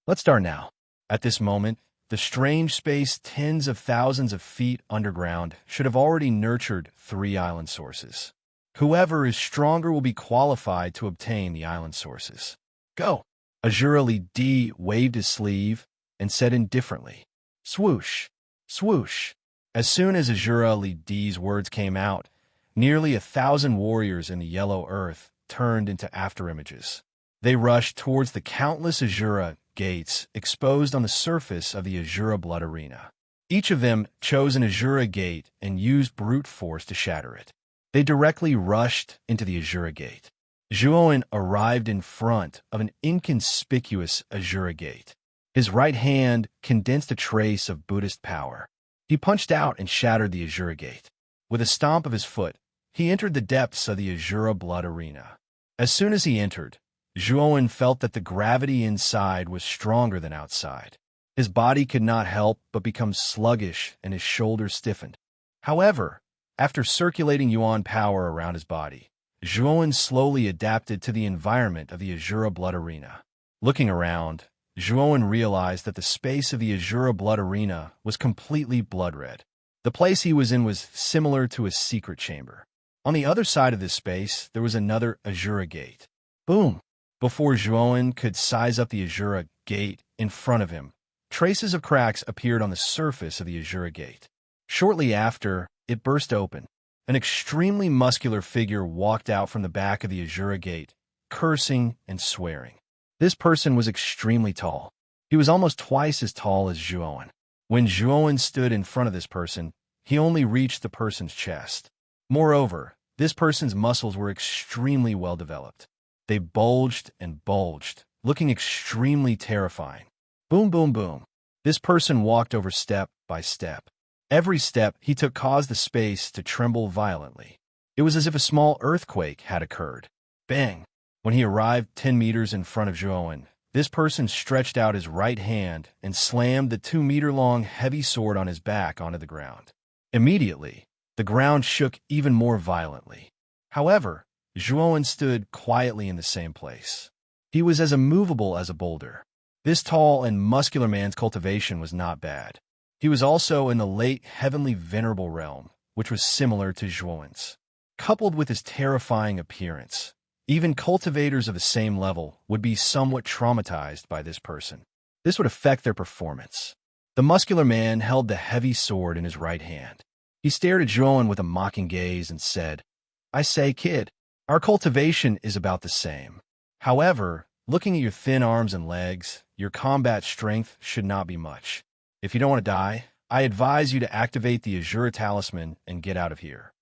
Let's start now. At this moment, the strange space tens of thousands of feet underground should have already nurtured 3 island sources. Whoever is stronger will be qualified to obtain the island sources. Go! Azura Li Di waved his sleeve and said indifferently, "Swoosh! Swoosh!" As soon as Azura Li Di's words came out, nearly 1,000 warriors in the yellow earth turned into afterimages. They rushed towards the countless Azura gates exposed on the surface of the Azura Blood Arena. Each of them chose an Azura gate and used brute force to shatter it. They directly rushed into the Azura gate. Zhuowen arrived in front of an inconspicuous Azura gate. His right hand condensed a trace of Buddhist power. He punched out and shattered the Azura gate. With a stomp of his foot, he entered the depths of the Azura Blood Arena. As soon as he entered, Zhuowen felt that the gravity inside was stronger than outside. His body could not help but become sluggish and his shoulders stiffened. However, after circulating Yuan power around his body, Zhuowen slowly adapted to the environment of the Azura Blood Arena. Looking around, Zhuowen realized that the space of the Azura Blood Arena was completely blood-red. The place he was in was similar to a secret chamber. On the other side of this space, there was another Azura gate. Boom! Before Zhuowen could size up the Azura gate in front of him, traces of cracks appeared on the surface of the Azura gate. Shortly after, it burst open. An extremely muscular figure walked out from the back of the Azura gate, cursing and swearing. This person was extremely tall. He was almost twice as tall as Zhuowen. When Zhuowen stood in front of this person, he only reached the person's chest. Moreover, this person's muscles were extremely well developed. They bulged and bulged, looking extremely terrifying. Boom, boom, boom. This person walked over step by step. Every step he took caused the space to tremble violently. It was as if a small earthquake had occurred. Bang! When he arrived 10 meters in front of Zhuowen, this person stretched out his right hand and slammed the 2-meter-long heavy sword on his back onto the ground. Immediately, the ground shook even more violently. However, Zhuowen stood quietly in the same place. He was as immovable as a boulder. This tall and muscular man's cultivation was not bad. He was also in the late heavenly venerable realm, which was similar to Zhuowen's. Coupled with his terrifying appearance, even cultivators of the same level would be somewhat traumatized by this person. This would affect their performance. The muscular man held the heavy sword in his right hand. He stared at Zhuowen with a mocking gaze and said, "I say, kid, our cultivation is about the same. However, looking at your thin arms and legs, your combat strength should not be much. If you don't want to die, I advise you to activate the Azura Talisman and get out of here.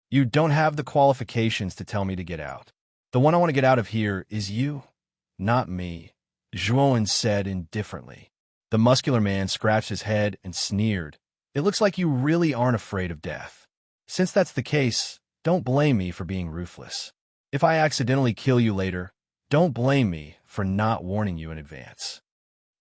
You don't have the qualifications to tell me to get out. The one I want to get out of here is you, not me, Zhuowen said indifferently. The muscular man scratched his head and sneered. It looks like you really aren't afraid of death. Since that's the case, don't blame me for being ruthless. If I accidentally kill you later, don't blame me for not warning you in advance.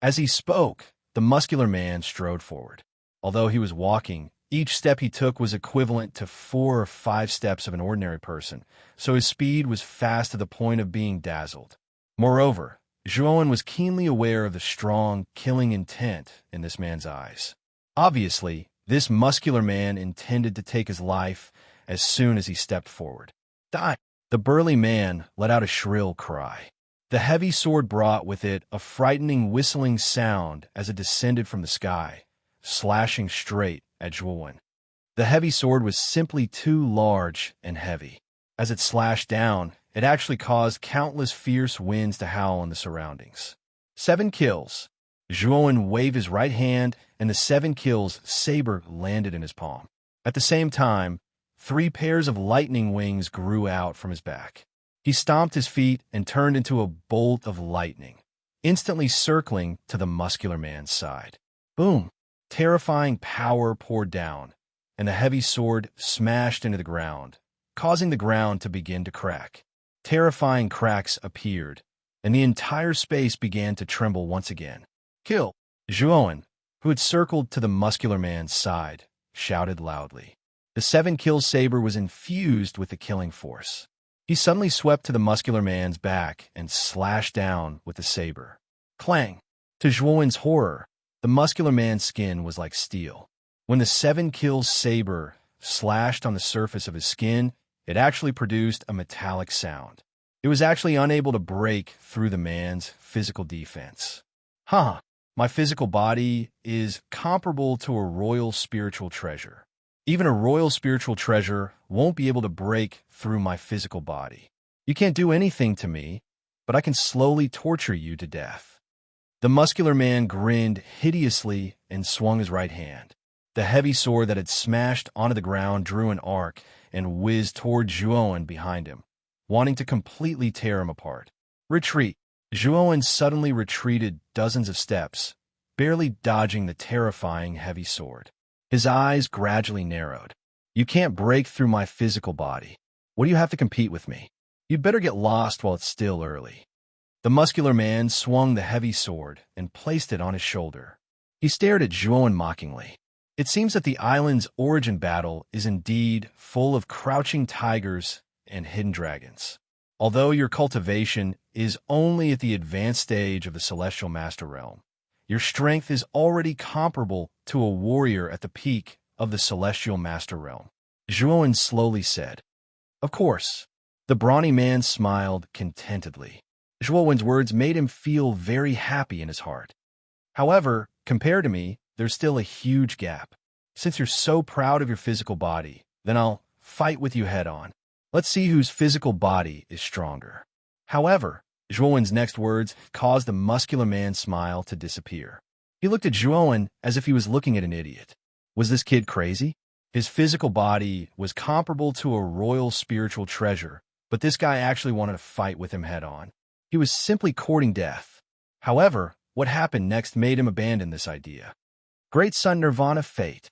As he spoke, the muscular man strode forward. Although he was walking, each step he took was equivalent to 4 or 5 steps of an ordinary person, so his speed was fast to the point of being dazzled. Moreover, Zhuowen was keenly aware of the strong, killing intent in this man's eyes. Obviously, this muscular man intended to take his life as soon as he stepped forward. Die! The burly man let out a shrill cry. The heavy sword brought with it a frightening whistling sound as it descended from the sky, slashing straight at Zhuowen. The heavy sword was simply too large and heavy. As it slashed down, it actually caused countless fierce winds to howl in the surroundings. 7 kills. Zhuowen waved his right hand, and the 7 kills saber landed in his palm. At the same time, 3 pairs of lightning wings grew out from his back. He stomped his feet and turned into a bolt of lightning, instantly circling to the muscular man's side. Boom! Terrifying power poured down, and the heavy sword smashed into the ground, causing the ground to begin to crack. Terrifying cracks appeared, and the entire space began to tremble once again. Kill! Zhuowen, who had circled to the muscular man's side, shouted loudly. The 7-kill saber was infused with the killing force. He suddenly swept to the muscular man's back and slashed down with the saber. Clang! To Zhuowen's horror, the muscular man's skin was like steel. When the 7-kill saber slashed on the surface of his skin, it actually produced a metallic sound. It was actually unable to break through the man's physical defense. Huh, my physical body is comparable to a royal spiritual treasure. Even a royal spiritual treasure won't be able to break through my physical body. You can't do anything to me, but I can slowly torture you to death. The muscular man grinned hideously and swung his right hand. The heavy sword that had smashed onto the ground drew an arc and whizzed toward Zhuowen behind him, wanting to completely tear him apart. Retreat! Zhuowen suddenly retreated dozens of steps, barely dodging the terrifying heavy sword. His eyes gradually narrowed. You can't break through my physical body. What do you have to compete with me? You'd better get lost while it's still early. The muscular man swung the heavy sword and placed it on his shoulder. He stared at Zhuowen mockingly. It seems that the island's origin battle is indeed full of crouching tigers and hidden dragons. Although your cultivation is only at the advanced stage of the Celestial Master Realm, your strength is already comparable to a warrior at the peak of the Celestial Master Realm. Zhuowen slowly said. Of course. The brawny man smiled contentedly. Zhuowen's words made him feel very happy in his heart. However, compared to me, there's still a huge gap. Since you're so proud of your physical body, then I'll fight with you head on. Let's see whose physical body is stronger. However, Zhuowen's next words caused the muscular man's smile to disappear. He looked at Zhuowen as if he was looking at an idiot. Was this kid crazy? His physical body was comparable to a royal spiritual treasure, but this guy actually wanted to fight with him head on. He was simply courting death. However, what happened next made him abandon this idea. Great Sun Nirvana Fate.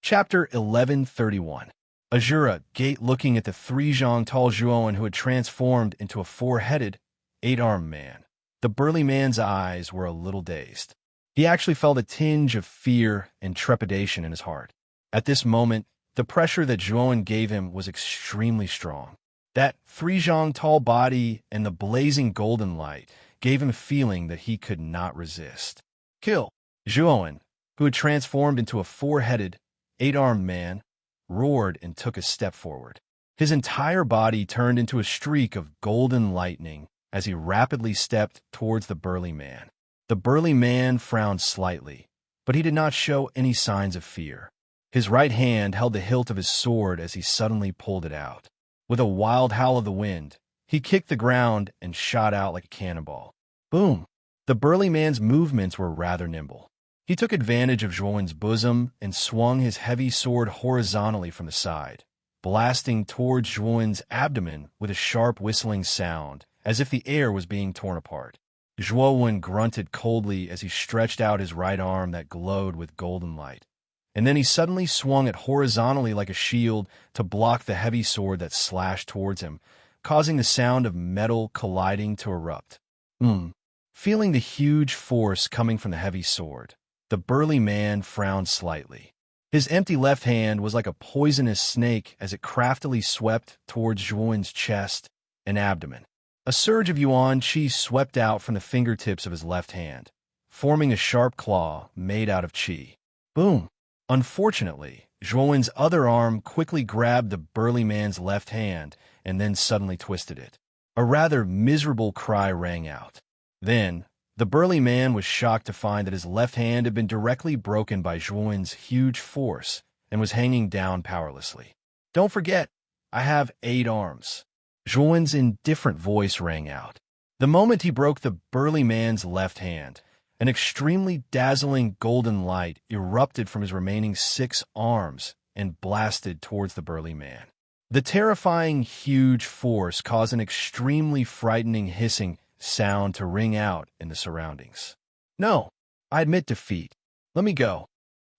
Chapter 1131. Azura Gate. Looking at the 3-zhang tall Zhuowen who had transformed into a 4-headed, 8-armed man. The burly man's eyes were a little dazed. He actually felt a tinge of fear and trepidation in his heart. At this moment, the pressure that Zhuowen gave him was extremely strong. That 3-zhang tall body and the blazing golden light gave him a feeling that he could not resist. Kill! Zhuowen, who had transformed into a 4-headed, 8-armed man, roared and took a step forward. His entire body turned into a streak of golden lightning as he rapidly stepped towards the burly man. The burly man frowned slightly, but he did not show any signs of fear. His right hand held the hilt of his sword as he suddenly pulled it out. With a wild howl of the wind, he kicked the ground and shot out like a cannonball. Boom! The burly man's movements were rather nimble. He took advantage of Zhuowen's bosom and swung his heavy sword horizontally from the side, blasting towards Zhuowen's abdomen with a sharp whistling sound, as if the air was being torn apart. Zhuowen grunted coldly as he stretched out his right arm that glowed with golden light. And then he suddenly swung it horizontally like a shield to block the heavy sword that slashed towards him, causing the sound of metal colliding to erupt. Feeling the huge force coming from the heavy sword, the burly man frowned slightly. His empty left hand was like a poisonous snake as it craftily swept towards Zhuowen's chest and abdomen. A surge of yuan qi swept out from the fingertips of his left hand, forming a sharp claw made out of qi. Boom! Unfortunately, Zhuowen's other arm quickly grabbed the burly man's left hand and then suddenly twisted it. A rather miserable cry rang out. Then, the burly man was shocked to find that his left hand had been directly broken by Zhuowen's huge force and was hanging down powerlessly. "Don't forget, I have 8 arms." Zhuowen's indifferent voice rang out. The moment he broke the burly man's left hand, an extremely dazzling golden light erupted from his remaining 6 arms and blasted towards the burly man. The terrifying huge force caused an extremely frightening hissing sound to ring out in the surroundings. "No, I admit defeat. Let me go."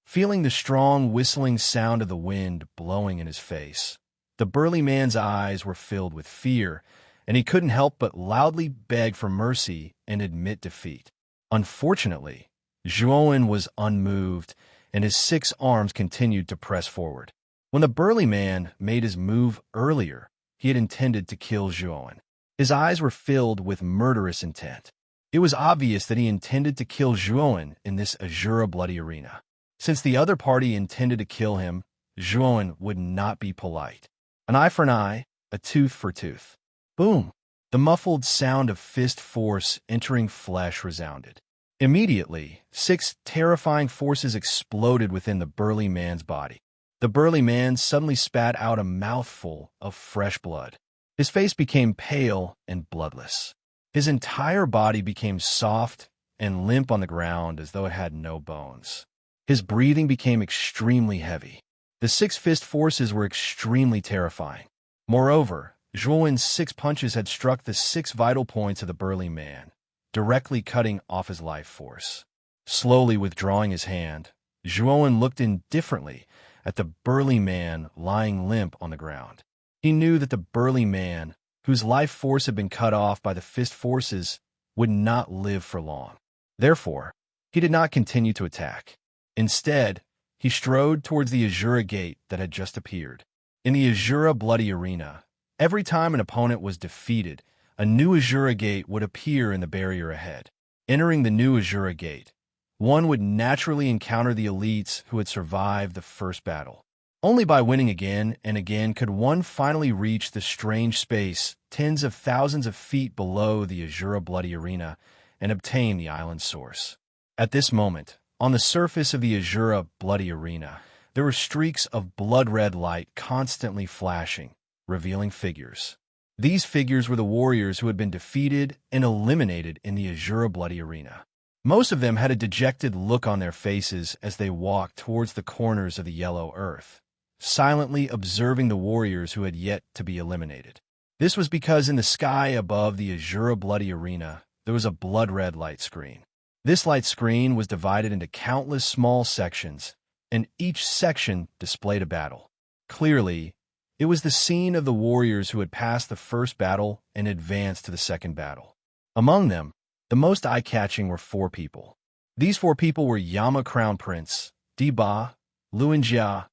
Feeling the strong whistling sound of the wind blowing in his face, the burly man's eyes were filled with fear, and he couldn't help but loudly beg for mercy and admit defeat. Unfortunately, Zhuowen was unmoved, and his 6 arms continued to press forward. When the burly man made his move earlier, he had intended to kill Zhuowen. His eyes were filled with murderous intent. It was obvious that he intended to kill Zhuowen in this Azura bloody arena. Since the other party intended to kill him, Zhuowen would not be polite. An eye for an eye, a tooth for tooth. Boom! The muffled sound of fist force entering flesh resounded. Immediately, 6 terrifying forces exploded within the burly man's body. The burly man suddenly spat out a mouthful of fresh blood. His face became pale and bloodless. His entire body became soft and limp on the ground as though it had no bones. His breathing became extremely heavy. The 6 fist forces were extremely terrifying. Moreover, Zhuowen's 6 punches had struck the 6 vital points of the burly man, directly cutting off his life force. Slowly withdrawing his hand, Zhuowen looked indifferently at the burly man lying limp on the ground. He knew that the burly man, whose life force had been cut off by the fist forces, would not live for long. Therefore, he did not continue to attack. Instead, he strode towards the Azura gate that had just appeared. In the Azura bloody arena, every time an opponent was defeated, a new Azura gate would appear in the barrier ahead. Entering the new Azura gate, one would naturally encounter the elites who had survived the first battle. Only by winning again and again could one finally reach the strange space tens of thousands of feet below the Azura bloody arena and obtain the island's source. At this moment, on the surface of the Azura bloody arena, there were streaks of blood-red light constantly flashing, revealing figures. These figures were the warriors who had been defeated and eliminated in the Azura bloody arena. Most of them had a dejected look on their faces as they walked towards the corners of the yellow earth, silently observing the warriors who had yet to be eliminated. This was because in the sky above the Azura bloody arena, there was a blood-red light screen. This light screen was divided into countless small sections, and each section displayed a battle. Clearly, it was the scene of the warriors who had passed the first battle and advanced to the second battle. Among them, the most eye-catching were 4 people. These 4 people were Yama Crown Prince, Diba, Luanjia,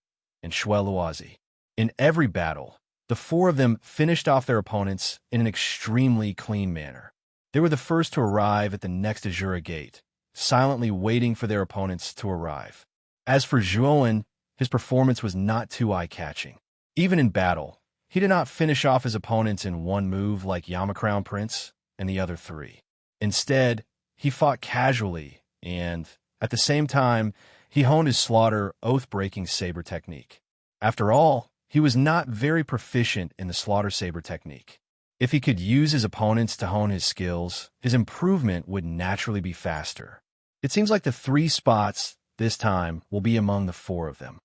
and Shueluazi. In every battle, the 4 of them finished off their opponents in an extremely clean manner. They were the first to arrive at the next Azura gate, silently waiting for their opponents to arrive. As for Zhuowen, his performance was not too eye-catching. Even in battle, he did not finish off his opponents in one move like Yama Crown Prince and the other 3. Instead, he fought casually and, at the same time, he honed his slaughter, oath-breaking saber technique. After all, he was not very proficient in the slaughter saber technique. If he could use his opponents to hone his skills, his improvement would naturally be faster. It seems like the 3 spots this time will be among the 4 of them.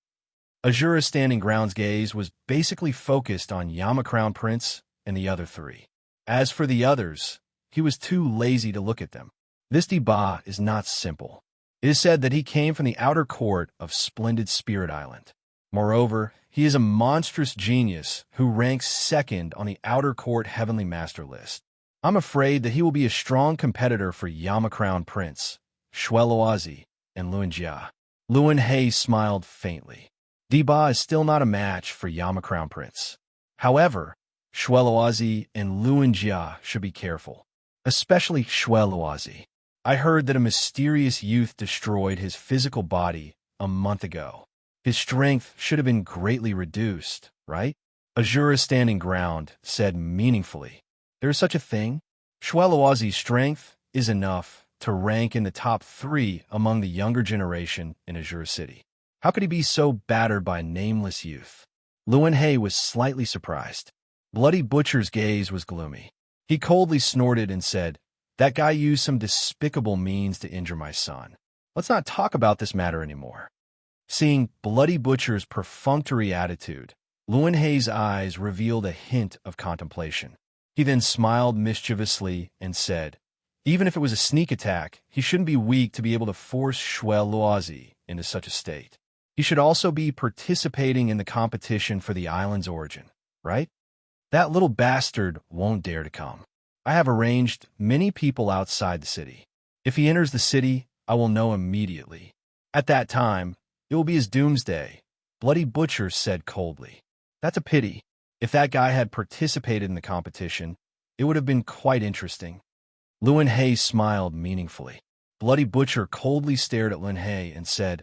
Azura's standing ground's gaze was basically focused on Crown Prince and the other 3. As for the others, he was too lazy to look at them. This Ba is not simple. It is said that he came from the outer court of splendid Spirit Island. Moreover, he is a monstrous genius who ranks 2nd on the outer court heavenly master list. I'm afraid that he will be a strong competitor for Crown Prince, Xueloazi, and Luanjia. Luanhe smiled faintly. Ba is still not a match for Crown Prince. However, Xueloazi and Luanjia should be careful, especially Xueloazi. I heard that a mysterious youth destroyed his physical body a month ago. His strength should have been greatly reduced, right? Azura's standing ground said meaningfully. There is such a thing? Xueloazi's strength is enough to rank in the top 3 among the younger generation in Azure City. How could he be so battered by a nameless youth? Luanhe was slightly surprised. Bloody Butcher's gaze was gloomy. He coldly snorted and said, "That guy used some despicable means to injure my son. Let's not talk about this matter anymore." Seeing Bloody Butcher's perfunctory attitude, Luanhe's eyes revealed a hint of contemplation. He then smiled mischievously and said, "Even if it was a sneak attack, he shouldn't be weak to be able to force Xueloazi into such a state. He should also be participating in the competition for the island's origin, right? That little bastard won't dare to come. I have arranged many people outside the city. If he enters the city, I will know immediately. At that time, it will be his doomsday," Bloody Butcher said coldly. "That's a pity. If that guy had participated in the competition, it would have been quite interesting." Luanhe smiled meaningfully. Bloody Butcher coldly stared at Luanhe and said,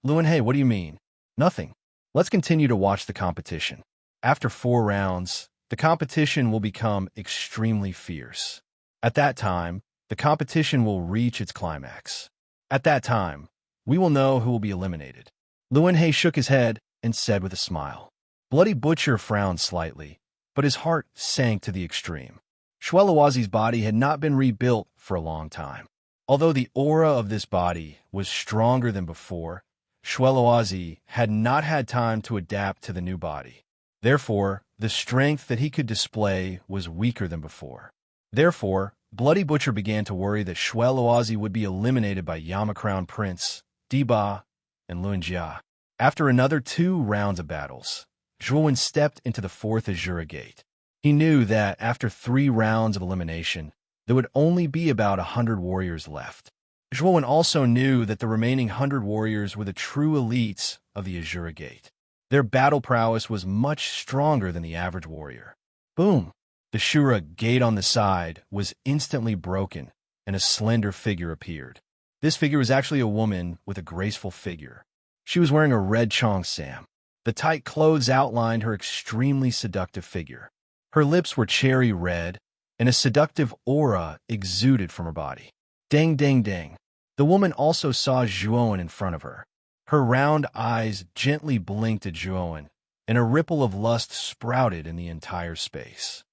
"Luanhe, what do you mean?" "Nothing. Let's continue to watch the competition. After 4 rounds, the competition will become extremely fierce. At that time, the competition will reach its climax. At that time, we will know who will be eliminated." Luanhe shook his head and said with a smile. Bloody Butcher frowned slightly, but his heart sank to the extreme. Xueloazi's body had not been rebuilt for a long time. Although the aura of this body was stronger than before, Xueloazi had not had time to adapt to the new body. Therefore, the strength that he could display was weaker than before. Therefore, Bloody Butcher began to worry that Xueloazi would be eliminated by Crown Prince, Ba, and Luanjia. After another 2 rounds of battles, Zhuowen stepped into the 4th Azura Gate. He knew that after 3 rounds of elimination, there would only be about 100 warriors left. Zhuowen also knew that the remaining 100 warriors were the true elites of the Azura Gate. Their battle prowess was much stronger than the average warrior. Boom! The Shura gate on the side was instantly broken, and a slender figure appeared. This figure was actually a woman with a graceful figure. She was wearing a red cheongsam. The tight clothes outlined her extremely seductive figure. Her lips were cherry red, and a seductive aura exuded from her body. Dang, dang, dang. The woman also saw Zhuowen in front of her. Her round eyes gently blinked at Zhuowen, and a ripple of lust sprouted in the entire space.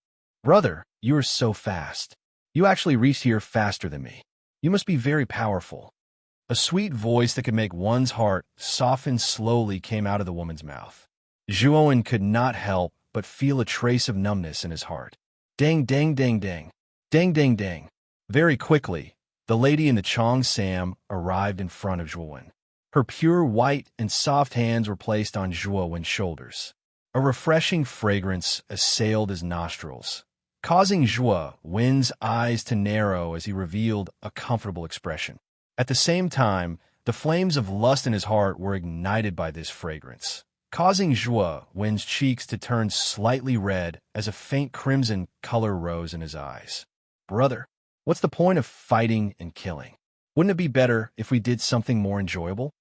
"Brother, you are so fast. You actually reached here faster than me. You must be very powerful." A sweet voice that could make one's heart soften slowly came out of the woman's mouth. Zhuowen could not help but feel a trace of numbness in his heart. Dang, dang, dang, dang. Dang, dang, dang. Very quickly, the lady in the cheongsam arrived in front of Zhuowen. Her pure white and soft hands were placed on Zhuowen's shoulders. A refreshing fragrance assailed his nostrils, causing Zhuowen's eyes to narrow as he revealed a comfortable expression. At the same time, the flames of lust in his heart were ignited by this fragrance, causing Zhuowen's cheeks to turn slightly red as a faint crimson color rose in his eyes. "Brother, what's the point of fighting and killing? Wouldn't it be better if we did something more enjoyable?"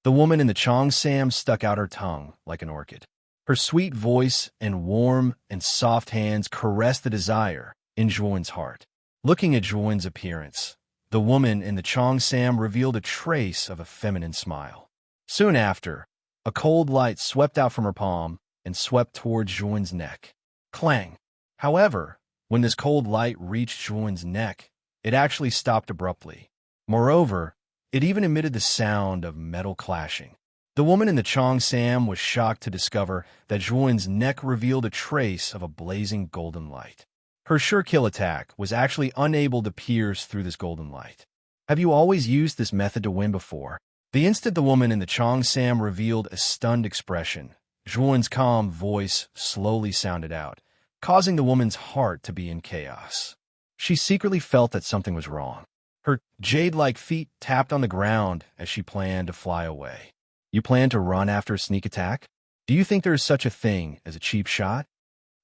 The woman in the cheongsam stuck out her tongue like an orchid. Her sweet voice and warm and soft hands caressed the desire in Zhuowen's heart. Looking at Zhuowen's appearance, the woman in the cheongsam revealed a trace of a feminine smile. Soon after, a cold light swept out from her palm and swept towards Zhuowen's neck. Clang! However, when this cold light reached Zhuowen's neck, it actually stopped abruptly. Moreover, It even emitted the sound of metal clashing. The woman in the Cheongsam was shocked to discover that Zhuan's neck revealed a trace of a blazing golden light. Her sure kill attack was actually unable to pierce through this golden light. Have you always used this method to win before? The instant the woman in the Cheongsam revealed a stunned expression, Zhuan's calm voice slowly sounded out, causing the woman's heart to be in chaos. She secretly felt that something was wrong. Her jade-like feet tapped on the ground as she planned to fly away. You plan to run after a sneak attack? Do you think there is such a thing as a cheap shot?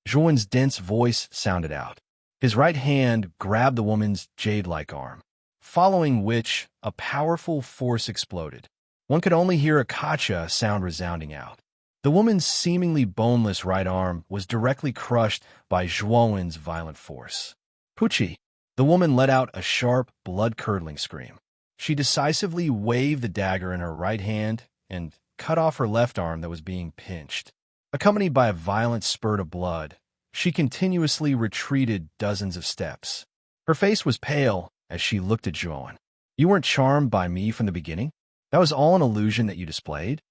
Zhuan's dense voice sounded out. His right hand grabbed the woman's jade-like arm, following which a powerful force exploded. One could only hear a kacha sound resounding out. The woman's seemingly boneless right arm was directly crushed by Zhuan's violent force. Puchi! The woman let out a sharp, blood-curdling scream. She decisively waved the dagger in her right hand and cut off her left arm that was being pinched. Accompanied by a violent spurt of blood, she continuously retreated dozens of steps. Her face was pale as she looked at Zhuan. You weren't charmed by me from the beginning? That was all an illusion that you displayed?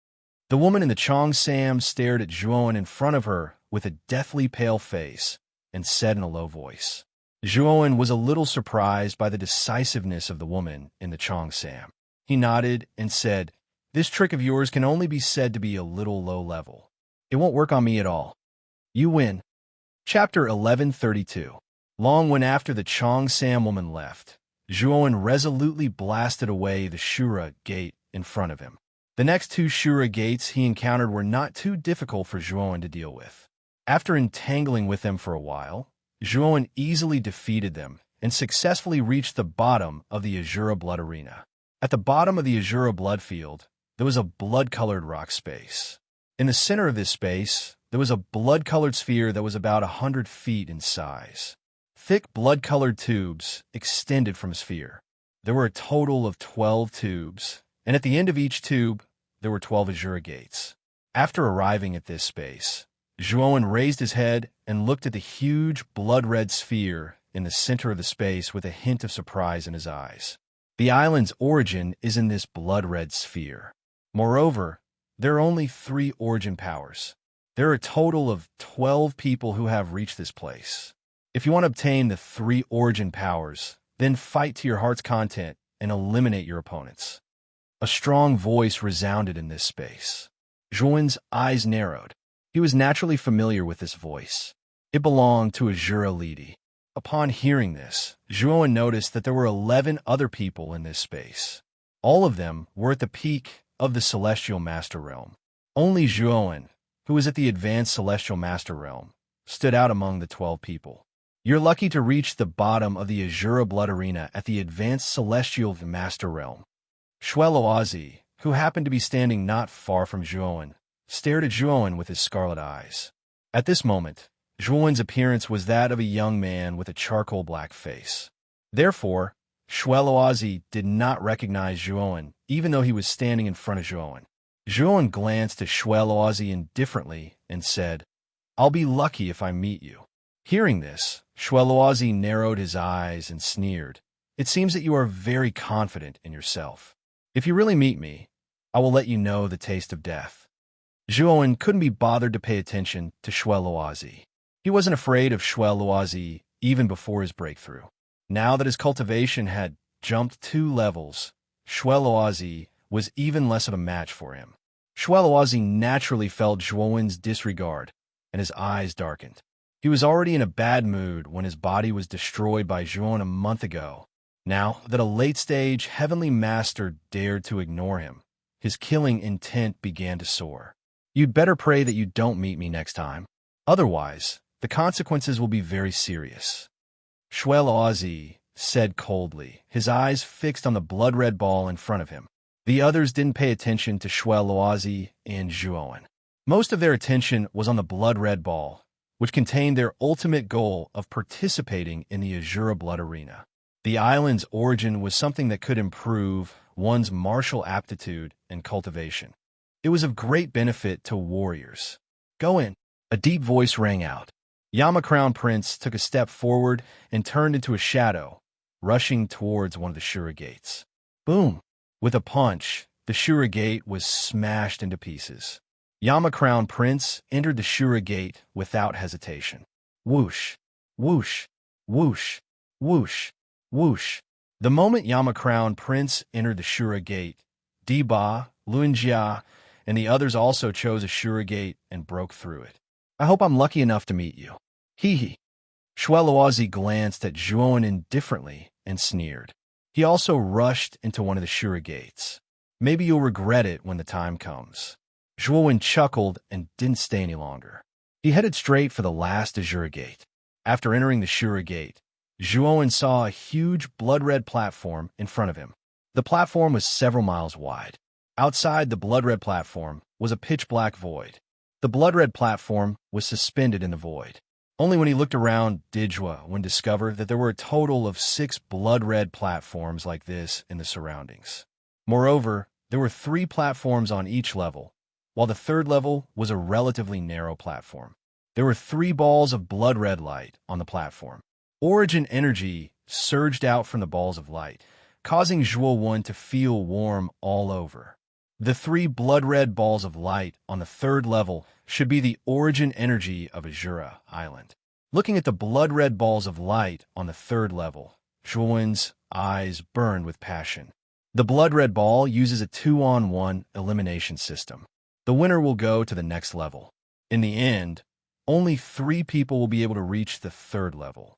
The woman in the Cheongsam stared at Zhuan in front of her with a deathly pale face and said in a low voice. Zhuan was a little surprised by the decisiveness of the woman in the Cheongsam. He nodded and said, "This trick of yours can only be said to be a little low level. It won't work on me at all. You win." Chapter 1132. Long when after the Cheongsam woman left, Zhuan resolutely blasted away the Shura gate in front of him. The next two Shura gates he encountered were not too difficult for Zhuan to deal with. After entangling with them for a while, Zhuan easily defeated them and successfully reached the bottom of the Azura Blood Arena. At the bottom of the Azura Blood Field, there was a blood-colored rock space. In the center of this space, there was a blood-colored sphere that was about 100 feet in size. Thick blood-colored tubes extended from the sphere. There were a total of 12 tubes, and at the end of each tube, there were 12 Azura gates. After arriving at this space, Zhuan raised his head and looked at the huge blood-red sphere in the center of the space with a hint of surprise in his eyes. The island's origin is in this blood-red sphere. Moreover, there are only 3 origin powers. There are a total of 12 people who have reached this place. If you want to obtain the 3 origin powers, then fight to your heart's content and eliminate your opponents. A strong voice resounded in this space. Zhuan's eyes narrowed. He was naturally familiar with this voice. It belonged to Azura Lidi. Upon hearing this, Zhuan noticed that there were 11 other people in this space. All of them were at the peak of the Celestial Master Realm. Only Zhuan, who was at the Advanced Celestial Master Realm, stood out among the 12 people. You're lucky to reach the bottom of the Azura Blood Arena at the Advanced Celestial Master Realm. Shueloazi, who happened to be standing not far from Zhuan, stared at Zhuan with his scarlet eyes. At this moment, Zhuan's appearance was that of a young man with a charcoal-black face. Therefore, Shueloazi did not recognize Zhuan, even though he was standing in front of Zhuan. Zhuan glanced at Shueloazi indifferently and said, "I'll be lucky if I meet you." Hearing this, Shueloazi narrowed his eyes and sneered. "It seems that you are very confident in yourself. If you really meet me, I will let you know the taste of death." Zhuan couldn't be bothered to pay attention to Shueloazi. He wasn't afraid of Shueloazi even before his breakthrough. Now that his cultivation had jumped 2 levels, Shueloazi was even less of a match for him. Shueloazi naturally felt Zhuan's disregard, and his eyes darkened. He was already in a bad mood when his body was destroyed by Zhuan a month ago. Now that a late-stage heavenly master dared to ignore him, his killing intent began to soar. You'd better pray that you don't meet me next time. Otherwise, the consequences will be very serious. Shueloazi said coldly, his eyes fixed on the blood-red ball in front of him. The others didn't pay attention to Shueloazi and Zhuan. Most of their attention was on the blood-red ball, which contained their ultimate goal of participating in the Azura Blood Arena. The island's origin was something that could improve one's martial aptitude and cultivation. It was of great benefit to warriors. "Go in." A deep voice rang out. Yama Crown Prince took a step forward and turned into a shadow, rushing towards one of the Shura gates. Boom! With a punch, the Shura Gate was smashed into pieces. Yama Crown Prince entered the Shura Gate without hesitation. Whoosh, whoosh, whoosh, whoosh, whoosh. The moment Yama Crown Prince entered the Shura Gate, Diba, Luanjia, and the others also chose a Shura Gate and broke through it. I hope I'm lucky enough to meet you. Hee hee. Shueluazi glanced at Zhuowen indifferently and sneered. He also rushed into one of the Shura Gates. Maybe you'll regret it when the time comes. Zhuowen chuckled and didn't stay any longer. He headed straight for the last Azure Gate. After entering the Shura Gate, Zhuowen saw a huge blood-red platform in front of him. The platform was several miles wide. Outside the blood-red platform was a pitch-black void. The blood-red platform was suspended in the void. Only when he looked around did Zhuowen discover that there were a total of 6 blood-red platforms like this in the surroundings. Moreover, there were 3 platforms on each level, while the third level was a relatively narrow platform. There were 3 balls of blood-red light on the platform. Origin energy surged out from the balls of light, causing Zhuowen to feel warm all over. The 3 blood-red balls of light on the third level should be the origin energy of Azura Island. Looking at the blood-red balls of light on the third level, Zhuowen's eyes burned with passion. The blood-red ball uses a 2-on-1 elimination system. The winner will go to the next level. In the end, only 3 people will be able to reach the third level.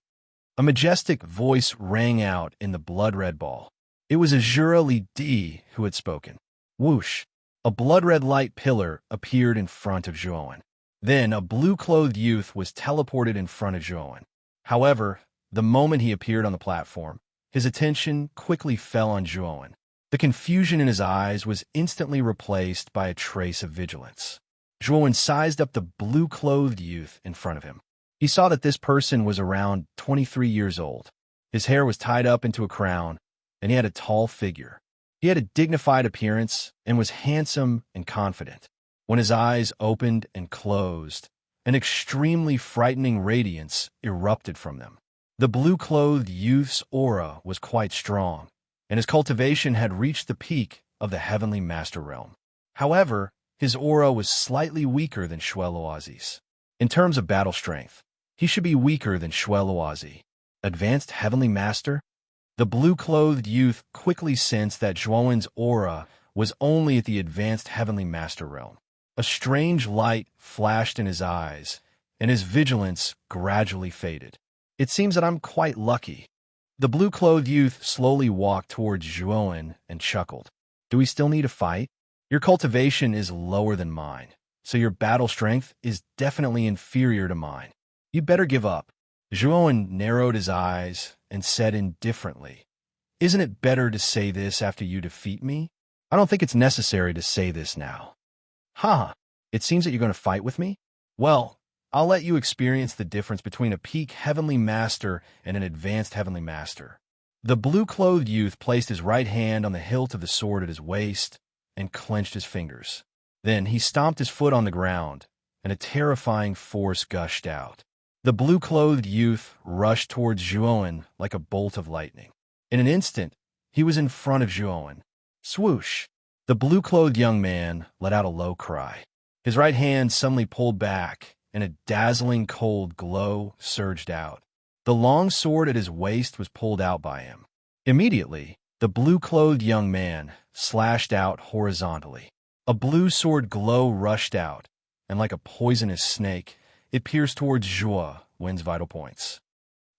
A majestic voice rang out in the blood-red ball. It was Azura Li Di who had spoken. Whoosh! A blood-red light pillar appeared in front of Zhuowen. Then a blue-clothed youth was teleported in front of Zhuowen. However, the moment he appeared on the platform, his attention quickly fell on Zhuowen. The confusion in his eyes was instantly replaced by a trace of vigilance. Zhuowen sized up the blue-clothed youth in front of him. He saw that this person was around 23 years old. His hair was tied up into a crown, and he had a tall figure. He had a dignified appearance and was handsome and confident. When his eyes opened and closed, an extremely frightening radiance erupted from them. The blue-clothed youth's aura was quite strong, and his cultivation had reached the peak of the Heavenly Master Realm. However, his aura was slightly weaker than Shueluazi's. In terms of battle strength, he should be weaker than Shueluazi. Advanced Heavenly Master? The blue-clothed youth quickly sensed that Zhuowen's aura was only at the advanced Heavenly Master Realm. A strange light flashed in his eyes, and his vigilance gradually faded. It seems that I'm quite lucky. The blue-clothed youth slowly walked towards Zhuowen and chuckled. Do we still need a fight? Your cultivation is lower than mine, so your battle strength is definitely inferior to mine. You better give up. Zhuowen narrowed his eyes and said indifferently, Isn't it better to say this after you defeat me? I don't think it's necessary to say this now. Ha! It seems that you're going to fight with me? Well, I'll let you experience the difference between a peak Heavenly Master and an advanced Heavenly Master. The blue-clothed youth placed his right hand on the hilt of the sword at his waist and clenched his fingers. Then he stomped his foot on the ground, and a terrifying force gushed out. The blue-clothed youth rushed towards Zhuowen like a bolt of lightning. In an instant, he was in front of Zhuowen. Swoosh! The blue-clothed young man let out a low cry. His right hand suddenly pulled back, and a dazzling cold glow surged out. The long sword at his waist was pulled out by him. Immediately, the blue-clothed young man slashed out horizontally. A blue sword glow rushed out, and like a poisonous snake, it pierced towards Zhuowen's vital points.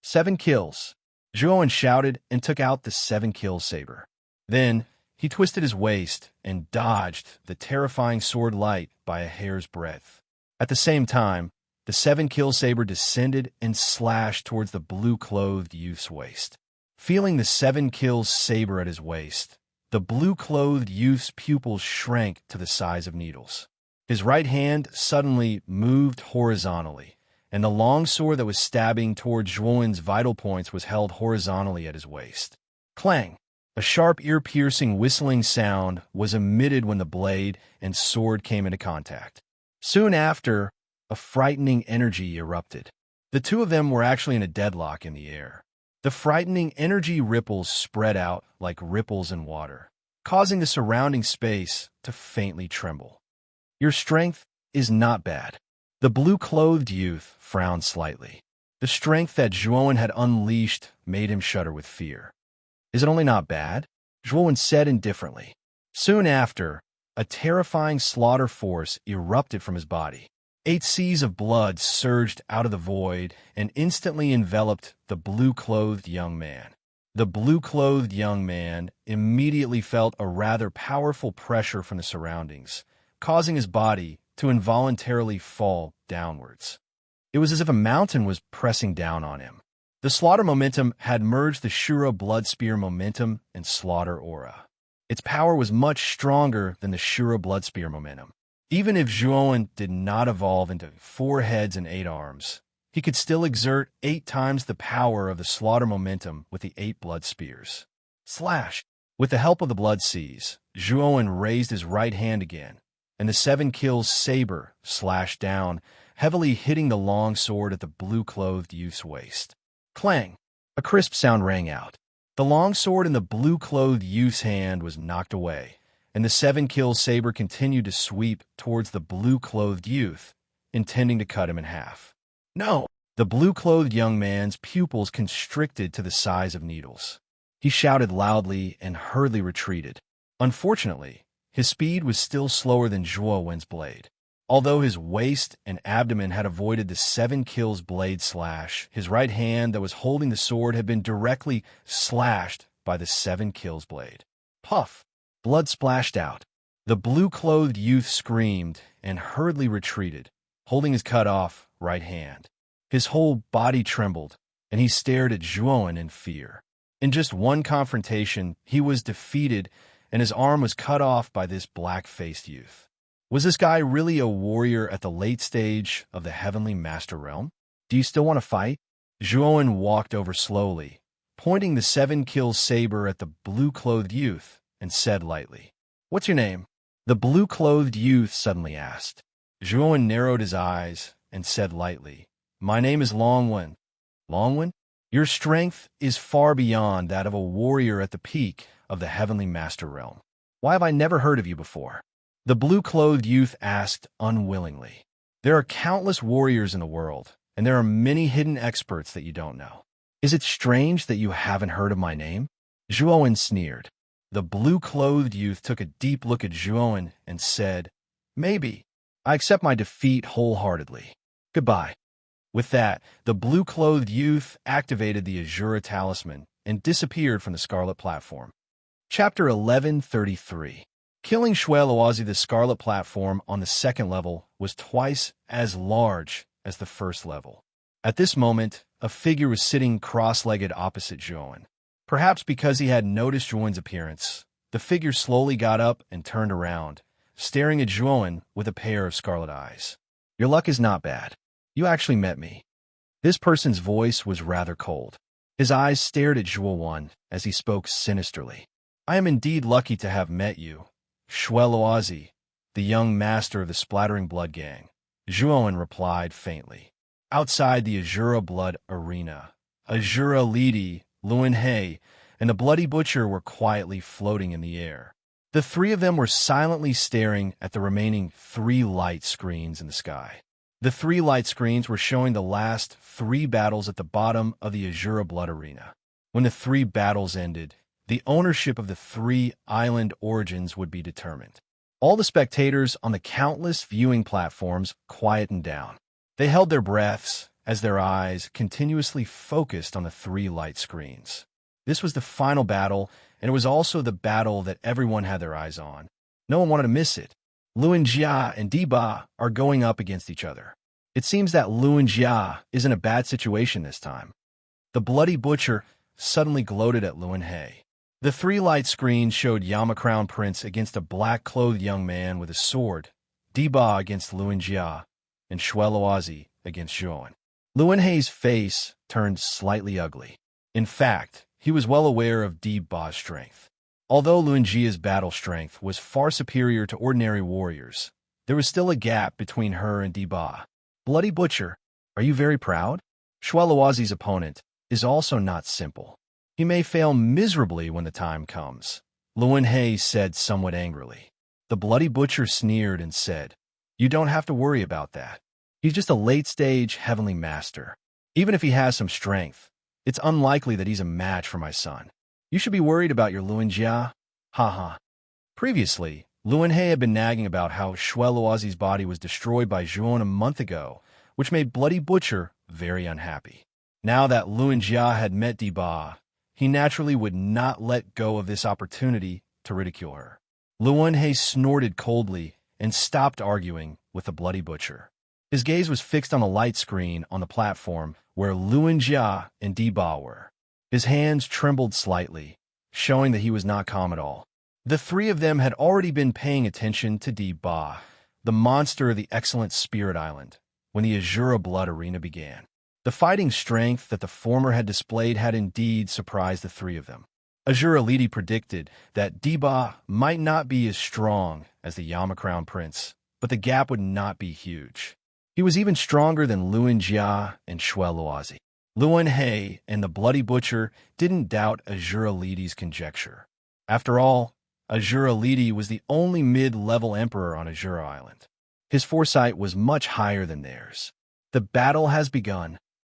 7 kills. Zhuowen shouted and took out the 7-kill saber. Then, he twisted his waist and dodged the terrifying sword light by a hair's breadth. At the same time, the 7-kill saber descended and slashed towards the blue-clothed youth's waist. Feeling the 7-kill saber at his waist, the blue-clothed youth's pupils shrank to the size of needles. His right hand suddenly moved horizontally, and the long sword that was stabbing toward Zhuowen's vital points was held horizontally at his waist. Clang! A sharp, ear-piercing whistling sound was emitted when the blade and sword came into contact. Soon after, a frightening energy erupted. The two of them were actually in a deadlock in the air. The frightening energy ripples spread out like ripples in water, causing the surrounding space to faintly tremble. Your strength is not bad. The blue-clothed youth frowned slightly. The strength that Zhuowen had unleashed made him shudder with fear. Is it only not bad? Zhuowen said indifferently. Soon after, a terrifying slaughter force erupted from his body. 8 seas of blood surged out of the void and instantly enveloped the blue-clothed young man. The blue-clothed young man immediately felt a rather powerful pressure from the surroundings, causing his body to involuntarily fall downwards. It was as if a mountain was pressing down on him. The slaughter momentum had merged the Shura blood spear momentum and slaughter aura. Its power was much stronger than the Shura blood spear momentum. Even if Zhuowen did not evolve into 4 heads and 8 arms, he could still exert 8 times the power of the slaughter momentum with the 8 blood spears. Slash! With the help of the blood seas, Zhuowen raised his right hand again, and the 7 kills saber slashed down, heavily hitting the long sword at the blue-clothed youth's waist. Clang! A crisp sound rang out. The long sword in the blue-clothed youth's hand was knocked away, and the 7 kills saber continued to sweep towards the blue-clothed youth, intending to cut him in half. No! The blue-clothed young man's pupils constricted to the size of needles. He shouted loudly and hurriedly retreated. Unfortunately, his speed was still slower than Zhuowen's blade. Although his waist and abdomen had avoided the 7 kills blade slash, his right hand that was holding the sword had been directly slashed by the 7 kills blade. Puff! Blood splashed out. The blue-clothed youth screamed and hurriedly retreated, holding his cut-off right hand. His whole body trembled, and he stared at Zhuowen in fear. In just one confrontation, he was defeated, and his arm was cut off by this black-faced youth. Was this guy really a warrior at the late stage of the Heavenly Master Realm? Do you still want to fight? Zhuowen walked over slowly, pointing the 7 kills saber at the blue-clothed youth, and said lightly, "What's your name?" The blue-clothed youth suddenly asked. Zhuowen narrowed his eyes and said lightly, "My name is Longwen." Longwen? Your strength is far beyond that of a warrior at the peak of the Heavenly Master Realm. Why have I never heard of you before? The blue-clothed youth asked unwillingly. There are countless warriors in the world, and there are many hidden experts that you don't know. Is it strange that you haven't heard of my name? Zhuowen sneered. The blue-clothed youth took a deep look at Zhuowen and said, "Maybe. I accept my defeat wholeheartedly. Goodbye." With that, the blue-clothed youth activated the Azura talisman and disappeared from the Scarlet Platform. Chapter 1133. Killing Shue the Scarlet Platform on the 2nd level was twice as large as the 1st level. At this moment, a figure was sitting cross-legged opposite Zhuowen. Perhaps because he had noticed Zhuowen's appearance, the figure slowly got up and turned around, staring at Zhuowen with a pair of scarlet eyes. "Your luck is not bad. You actually met me." This person's voice was rather cold. His eyes stared at Zhuowen as he spoke sinisterly. "I am indeed lucky to have met you, Shue, the young master of the Splattering Blood Gang," Zhuowen replied faintly. Outside the Azura Blood Arena, Azura Lidi, Luanhe, and the Bloody Butcher were quietly floating in the air. The 3 of them were silently staring at the remaining 3 light screens in the sky. The 3 light screens were showing the last 3 battles at the bottom of the Azura Blood Arena. When the 3 battles ended, the ownership of the 3 island origins would be determined. All the spectators on the countless viewing platforms quietened down. They held their breaths as their eyes continuously focused on the 3 light screens. This was the final battle, and it was also the battle that everyone had their eyes on. No one wanted to miss it. Luanjia and Diba are going up against each other. It seems that Luanjia is in a bad situation this time. The Bloody Butcher suddenly gloated at Luanhe. The 3 light screens showed Yama-Crown Prince against a black-clothed young man with a sword, Diba against Luanjia, and Shue against Zhuowen. Luanhe's face turned slightly ugly. In fact, he was well aware of Diba's strength. Although Luanjia's battle strength was far superior to ordinary warriors, there was still a gap between her and Diba. "Bloody Butcher, are you very proud?" Shue's opponent is also not simple. He may fail miserably when the time comes. Luanhe said somewhat angrily. The Bloody Butcher sneered and said, "You don't have to worry about that. He's just a late-stage heavenly master. Even if he has some strength, it's unlikely that he's a match for my son. You should be worried about your Luanjia. Ha ha." Previously, Luanhe had been nagging about how Shweluazi's body was destroyed by Zhuon a month ago, which made Bloody Butcher very unhappy. Now that Luanjia had met Diba, he naturally would not let go of this opportunity to ridicule her. Luanhe snorted coldly and stopped arguing with the Bloody Butcher. His gaze was fixed on the light screen on the platform where Luanjia and Diba were. His hands trembled slightly, showing that he was not calm at all. The three of them had already been paying attention to Diba, the monster of the excellent Spirit Island, when the Azura Blood Arena began. The fighting strength that the former had displayed had indeed surprised the three of them. Azura Lidi predicted that Diba might not be as strong as the Yama-Crown Prince, but the gap would not be huge. He was even stronger than Luanjia and Shweluazi. Luanhe and the Bloody Butcher didn't doubt Azura Lidi's conjecture. After all, Azura Lidi was the only mid-level emperor on Azura Island. His foresight was much higher than theirs. "The battle has begun,"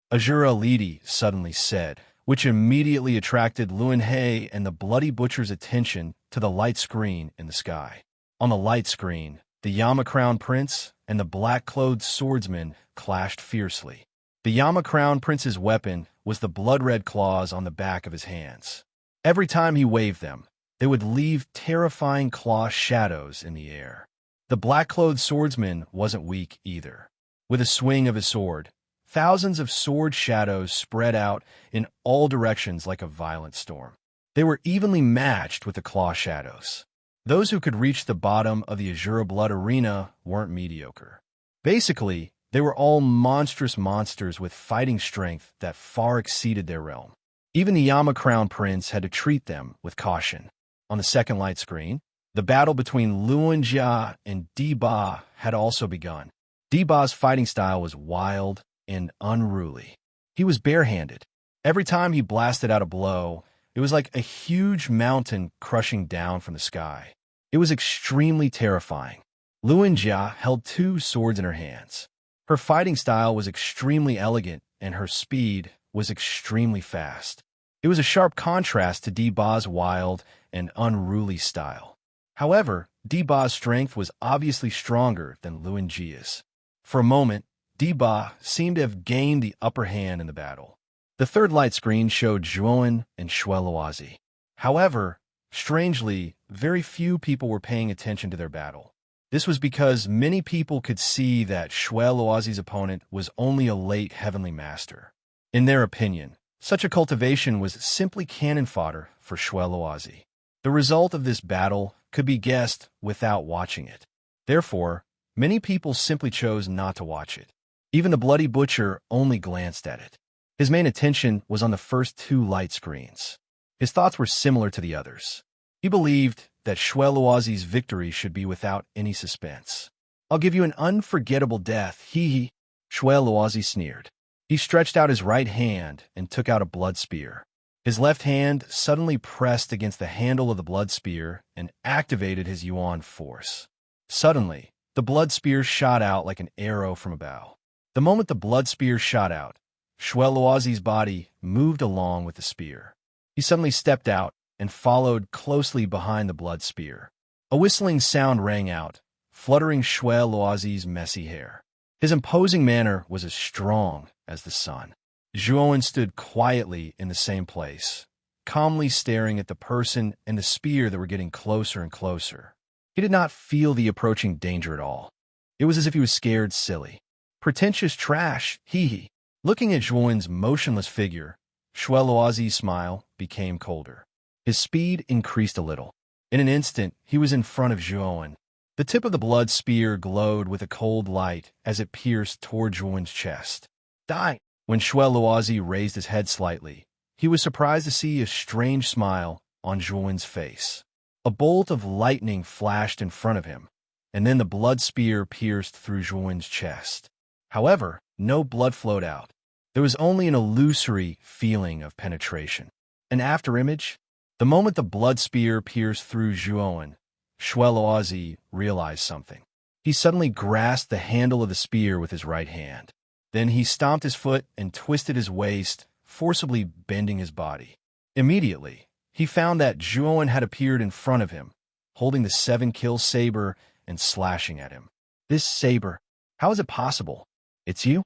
Azura Lidi suddenly said, which immediately attracted Luanhe and the Bloody Butcher's attention to the light screen in the sky. On the light screen, the Yama-Crown Prince and the black-clothed swordsman clashed fiercely. The Yama-Crown Prince's weapon was the blood-red claws on the back of his hands. Every time he waved them, they would leave terrifying claw shadows in the air. The black-clothed swordsman wasn't weak either. With a swing of his sword, thousands of sword shadows spread out in all directions like a violent storm. They were evenly matched with the claw shadows. Those who could reach the bottom of the Azura Blood Arena weren't mediocre. Basically, they were all monstrous monsters with fighting strength that far exceeded their realm. Even the Yama-Crown Prince had to treat them with caution. On the second light screen, the battle between Luanjia and Diba had also begun. Diba's fighting style was wild and unruly. He was barehanded. Every time he blasted out a blow, it was like a huge mountain crushing down from the sky. It was extremely terrifying. Luanjia held two swords in her hands. Her fighting style was extremely elegant, and her speed was extremely fast. It was a sharp contrast to Diba's wild and unruly style. However, Diba's strength was obviously stronger than Luanjia's. For a moment, Diba seemed to have gained the upper hand in the battle. The third light screen showed Zhuon and Shweluazi. However, strangely, very few people were paying attention to their battle. This was because many people could see that Shweluazi's opponent was only a late heavenly master. In their opinion, such a cultivation was simply cannon fodder for Shweluazi. The result of this battle could be guessed without watching it. Therefore, many people simply chose not to watch it. Even the Bloody Butcher only glanced at it. His main attention was on the first two light screens. His thoughts were similar to the others. He believed that Shweluazi's victory should be without any suspense. "I'll give you an unforgettable death, hee." Shweluazi sneered. He stretched out his right hand and took out a blood spear. His left hand suddenly pressed against the handle of the blood spear and activated his Yuan force. Suddenly, the blood spear shot out like an arrow from a bow. The moment the blood spear shot out, Shweluazi's body moved along with the spear. He suddenly stepped out and followed closely behind the blood spear. A whistling sound rang out, fluttering Shweluazi's messy hair. His imposing manner was as strong as the sun. Zhuon stood quietly in the same place, calmly staring at the person and the spear that were getting closer and closer. He did not feel the approaching danger at all. It was as if he was scared silly. "Pretentious trash, hee." Looking at Zhuon's motionless figure, Shweluazi's smile became colder. His speed increased a little. In an instant, he was in front of Zhuon. The tip of the blood spear glowed with a cold light as it pierced toward Zhuon's chest. "Die!" When Shweluazi raised his head slightly, he was surprised to see a strange smile on Zhuon's face. A bolt of lightning flashed in front of him, and then the blood spear pierced through Zhuon's chest. However, no blood flowed out. There was only an illusory feeling of penetration. An afterimage? The moment the blood spear pierced through Zhuowen, Shueloazi realized something. He suddenly grasped the handle of the spear with his right hand. Then he stomped his foot and twisted his waist, forcibly bending his body. Immediately, he found that Zhuowen had appeared in front of him, holding the 7-kill saber and slashing at him. This saber, how is it possible? It's you?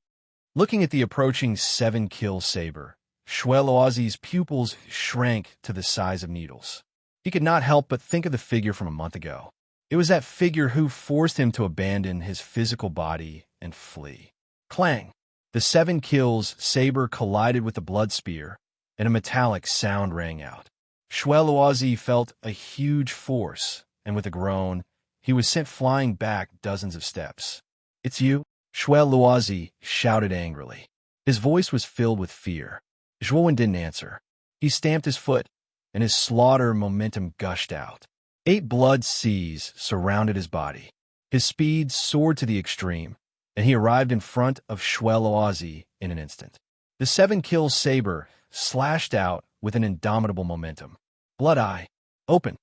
Looking at the approaching 7-kill saber, Shueloazi's pupils shrank to the size of needles. He could not help but think of the figure from a month ago. It was that figure who forced him to abandon his physical body and flee. Clang! The 7 kills saber collided with the blood spear, and a metallic sound rang out. Shueloazi felt a huge force, and with a groan, he was sent flying back dozens of steps. It's you? Shueloazi shouted angrily. His voice was filled with fear. Zhuowen didn't answer. He stamped his foot, and his slaughter momentum gushed out. 8 blood seas surrounded his body. His speed soared to the extreme, and he arrived in front of Shueloazi in an instant. The 7-kill saber slashed out with an indomitable momentum. Blood eye, open.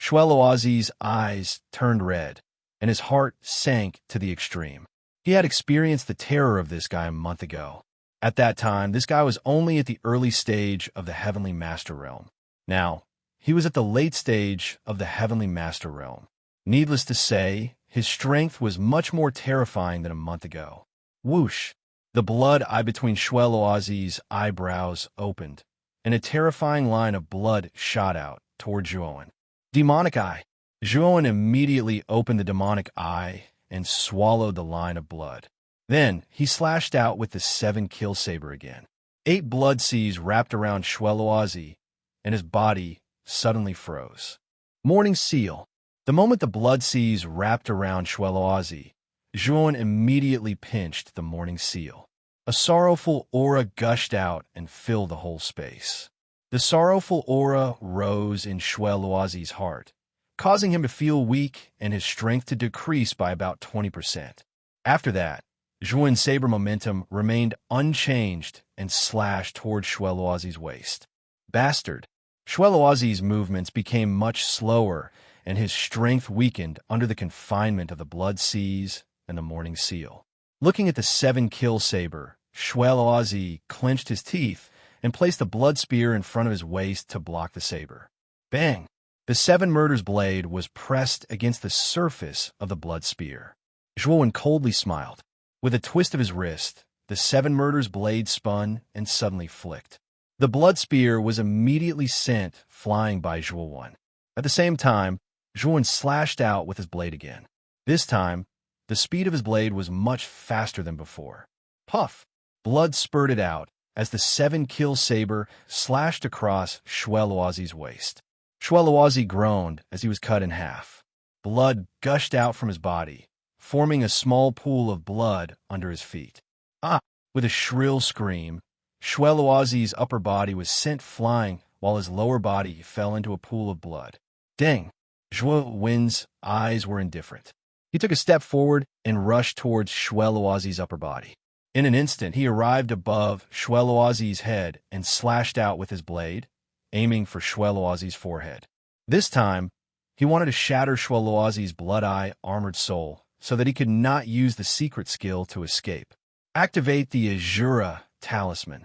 Shueloazi's eyes turned red, and his heart sank to the extreme. He had experienced the terror of this guy a month ago. At that time, this guy was only at the early stage of the Heavenly Master Realm. Now, he was at the late stage of the Heavenly Master Realm. Needless to say, his strength was much more terrifying than a month ago. Whoosh! The blood eye between Shueloazi's eyebrows opened, and a terrifying line of blood shot out toward Zhuowen. Demonic eye! Zhuowen immediately opened the demonic eye and swallowed the line of blood. Then he slashed out with the 7-kill saber again. 8 blood seas wrapped around Shueloazi, and his body suddenly froze. Morning seal. The moment the blood seas wrapped around Shueloazi, Zhuowen immediately pinched the morning seal. A sorrowful aura gushed out and filled the whole space. The sorrowful aura rose in Shueloazi's heart, causing him to feel weak and his strength to decrease by about 20%. After that, Zhuowen's saber momentum remained unchanged and slashed toward Shueloazi's waist. Bastard! Shueloazi's movements became much slower, and his strength weakened under the confinement of the blood seas and the morning seal. Looking at the 7-kill saber, Shueloazi clenched his teeth and placed the blood spear in front of his waist to block the saber. Bang! The 7 murders blade was pressed against the surface of the blood spear. Zhuowen coldly smiled. With a twist of his wrist, the 7 murders blade spun and suddenly flicked. The blood spear was immediately sent flying by Zhuowen. At the same time, Zhuowen slashed out with his blade again. This time, the speed of his blade was much faster than before. Puff! Blood spurted out as the 7-kill saber slashed across Shueloazi's waist. Shueloazi groaned as he was cut in half. Blood gushed out from his body, forming a small pool of blood under his feet. Ah! With a shrill scream, Shueloazi's upper body was sent flying while his lower body fell into a pool of blood. Dang! Zhuowen's eyes were indifferent. He took a step forward and rushed towards Shueloazi's upper body. In an instant, he arrived above Shueloazi's head and slashed out with his blade, aiming for Shueloazi's forehead. This time, he wanted to shatter Shueloazi's blood-eye armored soul so that he could not use the secret skill to escape. Activate the Azura talisman.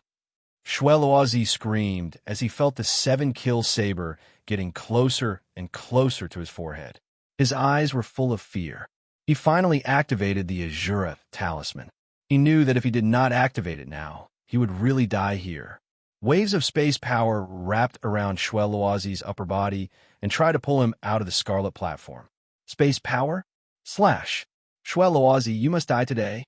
Shueloazi screamed as he felt the 7-kill saber getting closer and closer to his forehead. His eyes were full of fear. He finally activated the Azura talisman. He knew that if he did not activate it now, he would really die here. Waves of space power wrapped around Shueloazi's upper body and tried to pull him out of the scarlet platform. Space power? Slash. Shueloazi, you must die today.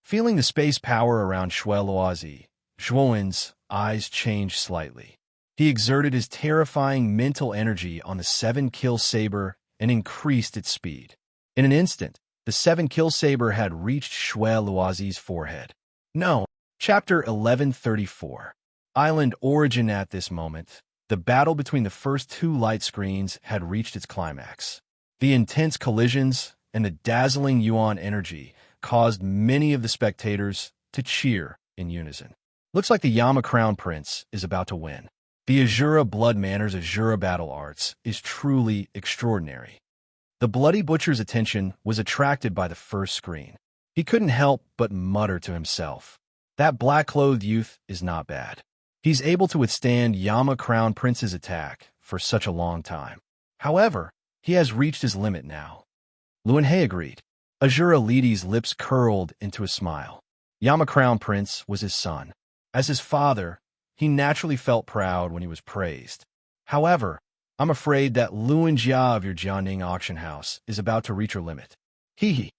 Feeling the space power around Shueloazi, Zhuowen's eyes changed slightly. He exerted his terrifying mental energy on the 7-kill saber and increased its speed. In an instant, the 7-kill saber had reached Shueloazi's forehead. No. Chapter 1134. Island Origin. At this moment, the battle between the first 2 light screens had reached its climax. The intense collisions and the dazzling yuan energy caused many of the spectators to cheer in unison. Looks like the Yama Crown Prince is about to win. The Azura Blood Manor's Azura battle arts is truly extraordinary. The Bloody Butcher's attention was attracted by the first screen. He couldn't help but mutter to himself, "That black-clothed youth is not bad. He's able to withstand Yama Crown Prince's attack for such a long time. However, he has reached his limit now." Luanhe agreed. Azura Lidi's lips curled into a smile. Yama Crown Prince was his son. As his father, he naturally felt proud when he was praised. However, I'm afraid that Luanjia of your Jianing auction house is about to reach her limit. Hee.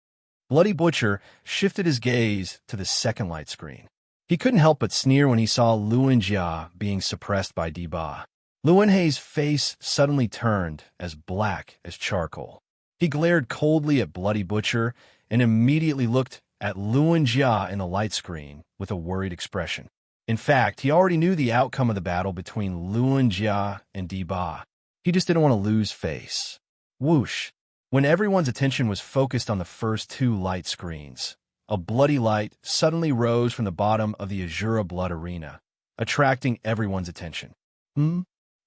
Bloody Butcher shifted his gaze to the second light screen. He couldn't help but sneer when he saw Luanjia being suppressed by Diba. Luanhe's face suddenly turned as black as charcoal. He glared coldly at Bloody Butcher and immediately looked at Luanjia in the light screen with a worried expression. In fact, he already knew the outcome of the battle between Luanjia and Diba. He just didn't want to lose face. Whoosh! When everyone's attention was focused on the first two light screens, a bloody light suddenly rose from the bottom of the Azura Blood Arena, attracting everyone's attention.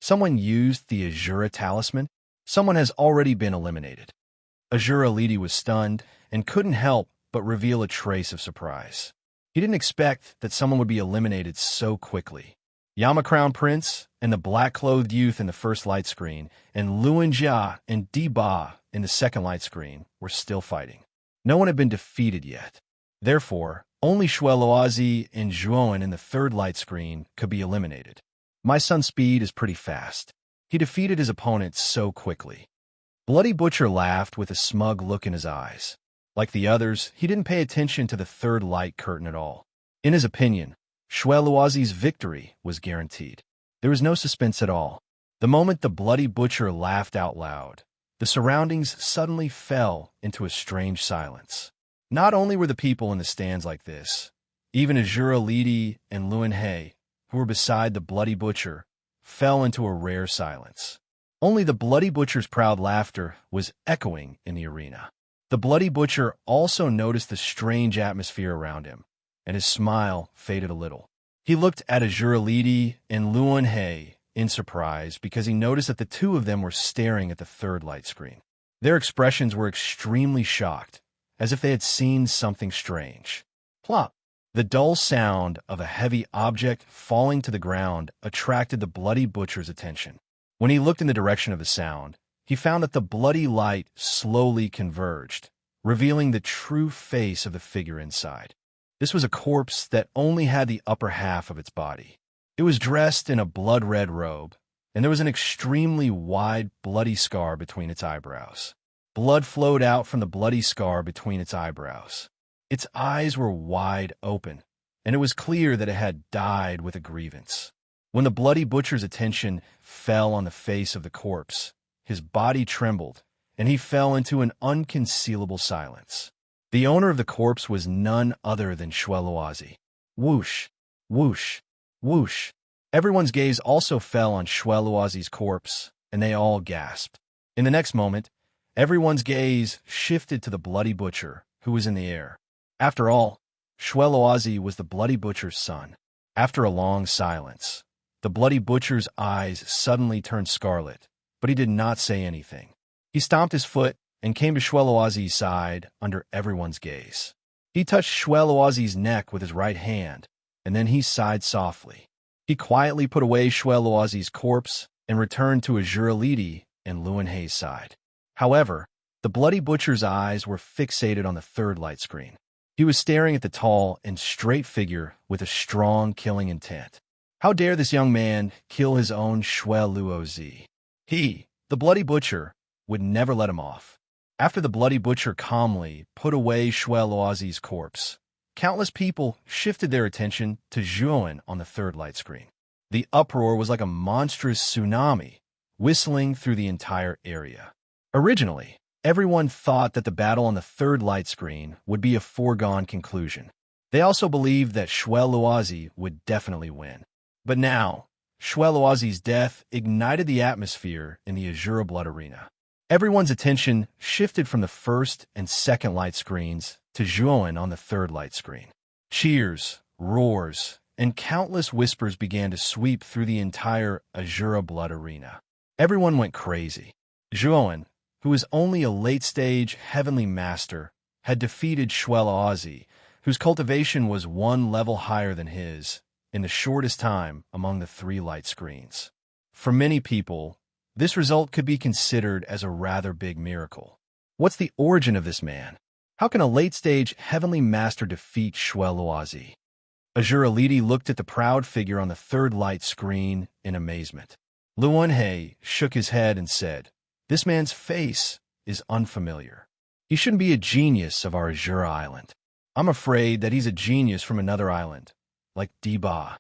Someone used the Azura Talisman? Someone has already been eliminated. Azura Lidi was stunned and couldn't help but reveal a trace of surprise. He didn't expect that someone would be eliminated so quickly. Yama Crown Prince and the black-clothed youth in the first light screen, and Luanjia and Diba in the second light screen were still fighting. No one had been defeated yet. Therefore, only Shueloazi and Zhuoan in the third light screen could be eliminated. My son's speed is pretty fast. He defeated his opponent so quickly. Bloody Butcher laughed with a smug look in his eyes. Like the others, he didn't pay attention to the third light curtain at all. In his opinion, Shueloazi's victory was guaranteed. There was no suspense at all. The moment the Bloody Butcher laughed out loud, the surroundings suddenly fell into a strange silence. Not only were the people in the stands like this, even Azura Lidi and Luanhe, who were beside the Bloody Butcher, fell into a rare silence. Only the Bloody Butcher's proud laughter was echoing in the arena. The Bloody Butcher also noticed the strange atmosphere around him, and his smile faded a little. He looked at Azura Lidi and Luanhe in surprise because he noticed that the two of them were staring at the third light screen. Their expressions were extremely shocked, as if they had seen something strange. Plop! The dull sound of a heavy object falling to the ground attracted the Bloody Butcher's attention. When he looked in the direction of the sound, he found that the bloody light slowly converged, revealing the true face of the figure inside. This was a corpse that only had the upper half of its body. It was dressed in a blood-red robe, and there was an extremely wide, bloody scar between its eyebrows. Blood flowed out from the bloody scar between its eyebrows. Its eyes were wide open, and it was clear that it had died with a grievance. When the Bloody Butcher's attention fell on the face of the corpse, his body trembled, and he fell into an unconcealable silence. The owner of the corpse was none other than Shueloazi. Whoosh, whoosh, whoosh. Everyone's gaze also fell on Shueloazi's corpse, and they all gasped. In the next moment, everyone's gaze shifted to the Bloody Butcher, who was in the air. After all, Shueloazi was the Bloody Butcher's son. After a long silence, the Bloody Butcher's eyes suddenly turned scarlet, but he did not say anything. He stomped his foot and came to Shueloazi's side under everyone's gaze. He touched Shueloazi's neck with his right hand, and then he sighed softly. He quietly put away Shueloazi's corpse and returned to Azura Lidi and Luanhe's side. However, the Bloody Butcher's eyes were fixated on the third light screen. He was staring at the tall and straight figure with a strong killing intent. How dare this young man kill his own Shueloazi? He, the Bloody Butcher, would never let him off. After the Bloody Butcher calmly put away Shueloazi's corpse, countless people shifted their attention to Zhuoan on the third light screen. The uproar was like a monstrous tsunami, whistling through the entire area. Originally, everyone thought that the battle on the third light screen would be a foregone conclusion. They also believed that Shueloazi would definitely win. But now, Shueloazi's death ignited the atmosphere in the Azura Blood Arena. Everyone's attention shifted from the first and second light screens to Zhuoan on the third light screen. Cheers, roars, and countless whispers began to sweep through the entire Azura Blood Arena. Everyone went crazy. Zhuowen, who was only a late-stage heavenly master, had defeated Shweloazi, whose cultivation was one level higher than his, in the shortest time among the three light screens. For many people, this result could be considered as a rather big miracle. What's the origin of this man? How can a late-stage heavenly master defeat Shweloazi? Azura Lidi looked at the proud figure on the third light screen in amazement. Luanhe shook his head and said, "This man's face is unfamiliar. He shouldn't be a genius of our Azura Island. I'm afraid that he's a genius from another island, like Deba."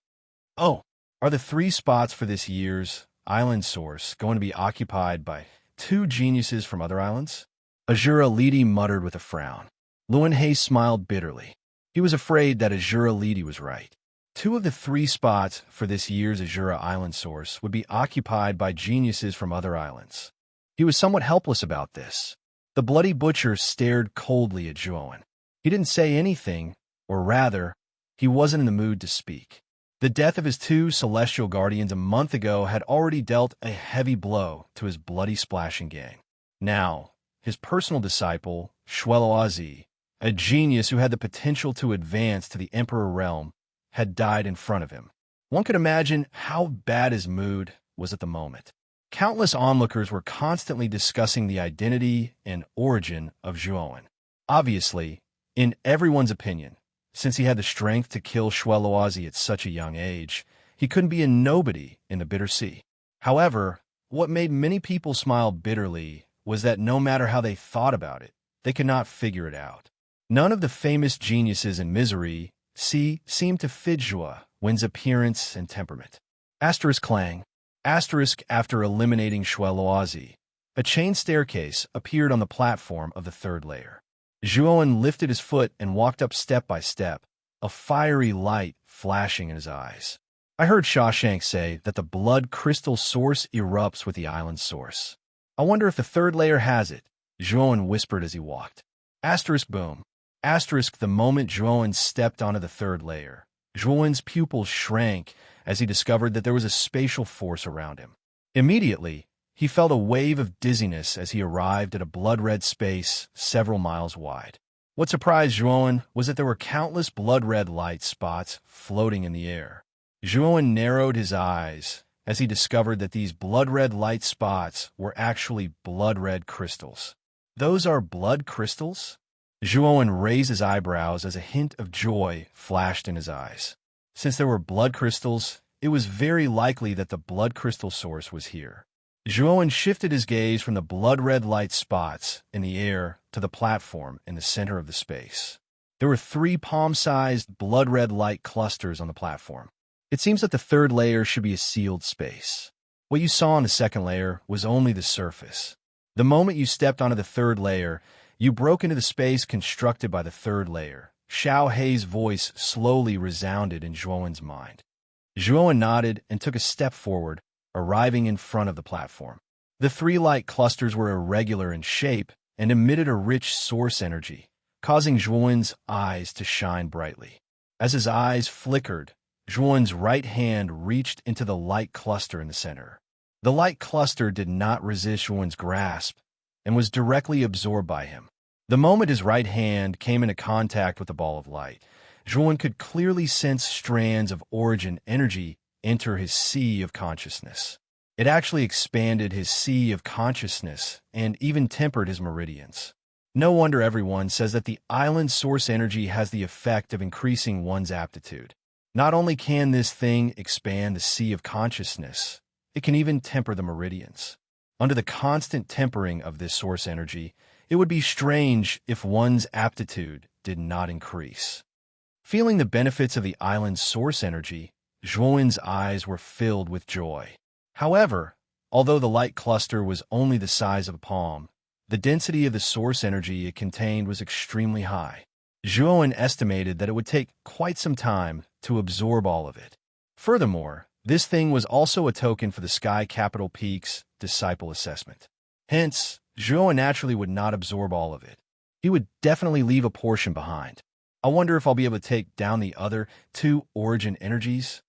"Oh, are the 3 spots for this year's island source going to be occupied by 2 geniuses from other islands?" Azura Lidi muttered with a frown. Luanhe smiled bitterly. He was afraid that Azura Lidi was right. 2 of the 3 spots for this year's Azura Island source would be occupied by geniuses from other islands. He was somewhat helpless about this. The Bloody Butcher stared coldly at Zhuowen. He didn't say anything, or rather, he wasn't in the mood to speak. The death of his 2 celestial guardians a month ago had already dealt a heavy blow to his bloody splashing gang. Now, his personal disciple, Shweloazi, a genius who had the potential to advance to the Emperor realm, had died in front of him. One could imagine how bad his mood was at the moment. Countless onlookers were constantly discussing the identity and origin of Zhuowen. Obviously, in everyone's opinion, since he had the strength to kill Shweloazi at such a young age, he couldn't be a nobody in the Bitter Sea. However, what made many people smile bitterly was that no matter how they thought about it, they could not figure it out. None of the famous geniuses in Misery seemed to fit Zhuowen's appearance and temperament. Asterisk clang. Asterisk after eliminating Shweloazi, a chain staircase appeared on the platform of the 3rd layer. Zhuowen lifted his foot and walked up step by step, a fiery light flashing in his eyes. I heard Shawshank say that the blood crystal source erupts with the island source. I wonder if the 3rd layer has it, Zhuowen whispered as he walked. Asterisk boom. Asterisk the moment Zhuowen stepped onto the 3rd layer. Zhuowen's pupils shrank as he discovered that there was a spatial force around him. Immediately, he felt a wave of dizziness as he arrived at a blood-red space several miles wide. What surprised Zhuowen was that there were countless blood-red light spots floating in the air. Zhuowen narrowed his eyes as he discovered that these blood-red light spots were actually blood-red crystals. "Those are blood crystals?" Zhuowen raised his eyebrows as a hint of joy flashed in his eyes. Since there were blood crystals, it was very likely that the blood crystal source was here. Zhuowen shifted his gaze from the blood-red light spots in the air to the platform in the center of the space. There were 3 palm-sized blood-red light clusters on the platform. It seems that the 3rd layer should be a sealed space. What you saw on the 2nd layer was only the surface. The moment you stepped onto the 3rd layer, you broke into the space constructed by the 3rd layer. Xiao Hei's voice slowly resounded in Zhuowen's mind. Zhuowen nodded and took a step forward, arriving in front of the platform. The 3 light clusters were irregular in shape and emitted a rich source energy, causing Zhuowen's eyes to shine brightly. As his eyes flickered, Zhuowen's right hand reached into the light cluster in the center. The light cluster did not resist Zhuowen's grasp and was directly absorbed by him. The moment his right hand came into contact with the ball of light, Zhuowen could clearly sense strands of origin energy enter his sea of consciousness. It actually expanded his sea of consciousness and even tempered his meridians. No wonder everyone says that the island source energy has the effect of increasing one's aptitude. Not only can this thing expand the sea of consciousness, it can even temper the meridians. Under the constant tempering of this source energy, it would be strange if one's aptitude did not increase. Feeling the benefits of the island's source energy, Zhuowen's eyes were filled with joy. However, although the light cluster was only the size of a palm, the density of the source energy it contained was extremely high. Zhuowen estimated that it would take quite some time to absorb all of it. Furthermore, this thing was also a token for the Sky Capital Peak's disciple assessment. Hence, Zhuowen naturally would not absorb all of it. He would definitely leave a portion behind. I wonder if I'll be able to take down the other two origin energies.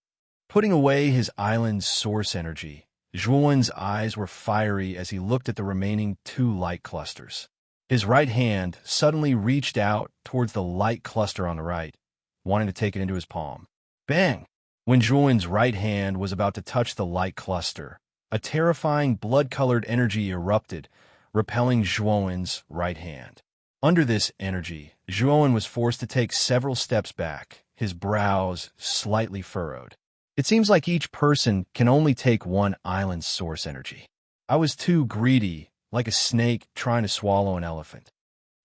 Putting away his island's source energy, Zhuowen's eyes were fiery as he looked at the remaining two light clusters. His right hand suddenly reached out towards the light cluster on the right, wanting to take it into his palm. Bang! When Zhuowen's right hand was about to touch the light cluster, a terrifying blood-colored energy erupted, repelling Zhuowen's right hand. Under this energy, Zhuowen was forced to take several steps back, his brows slightly furrowed. It seems like each person can only take one island's source energy. I was too greedy, like a snake trying to swallow an elephant.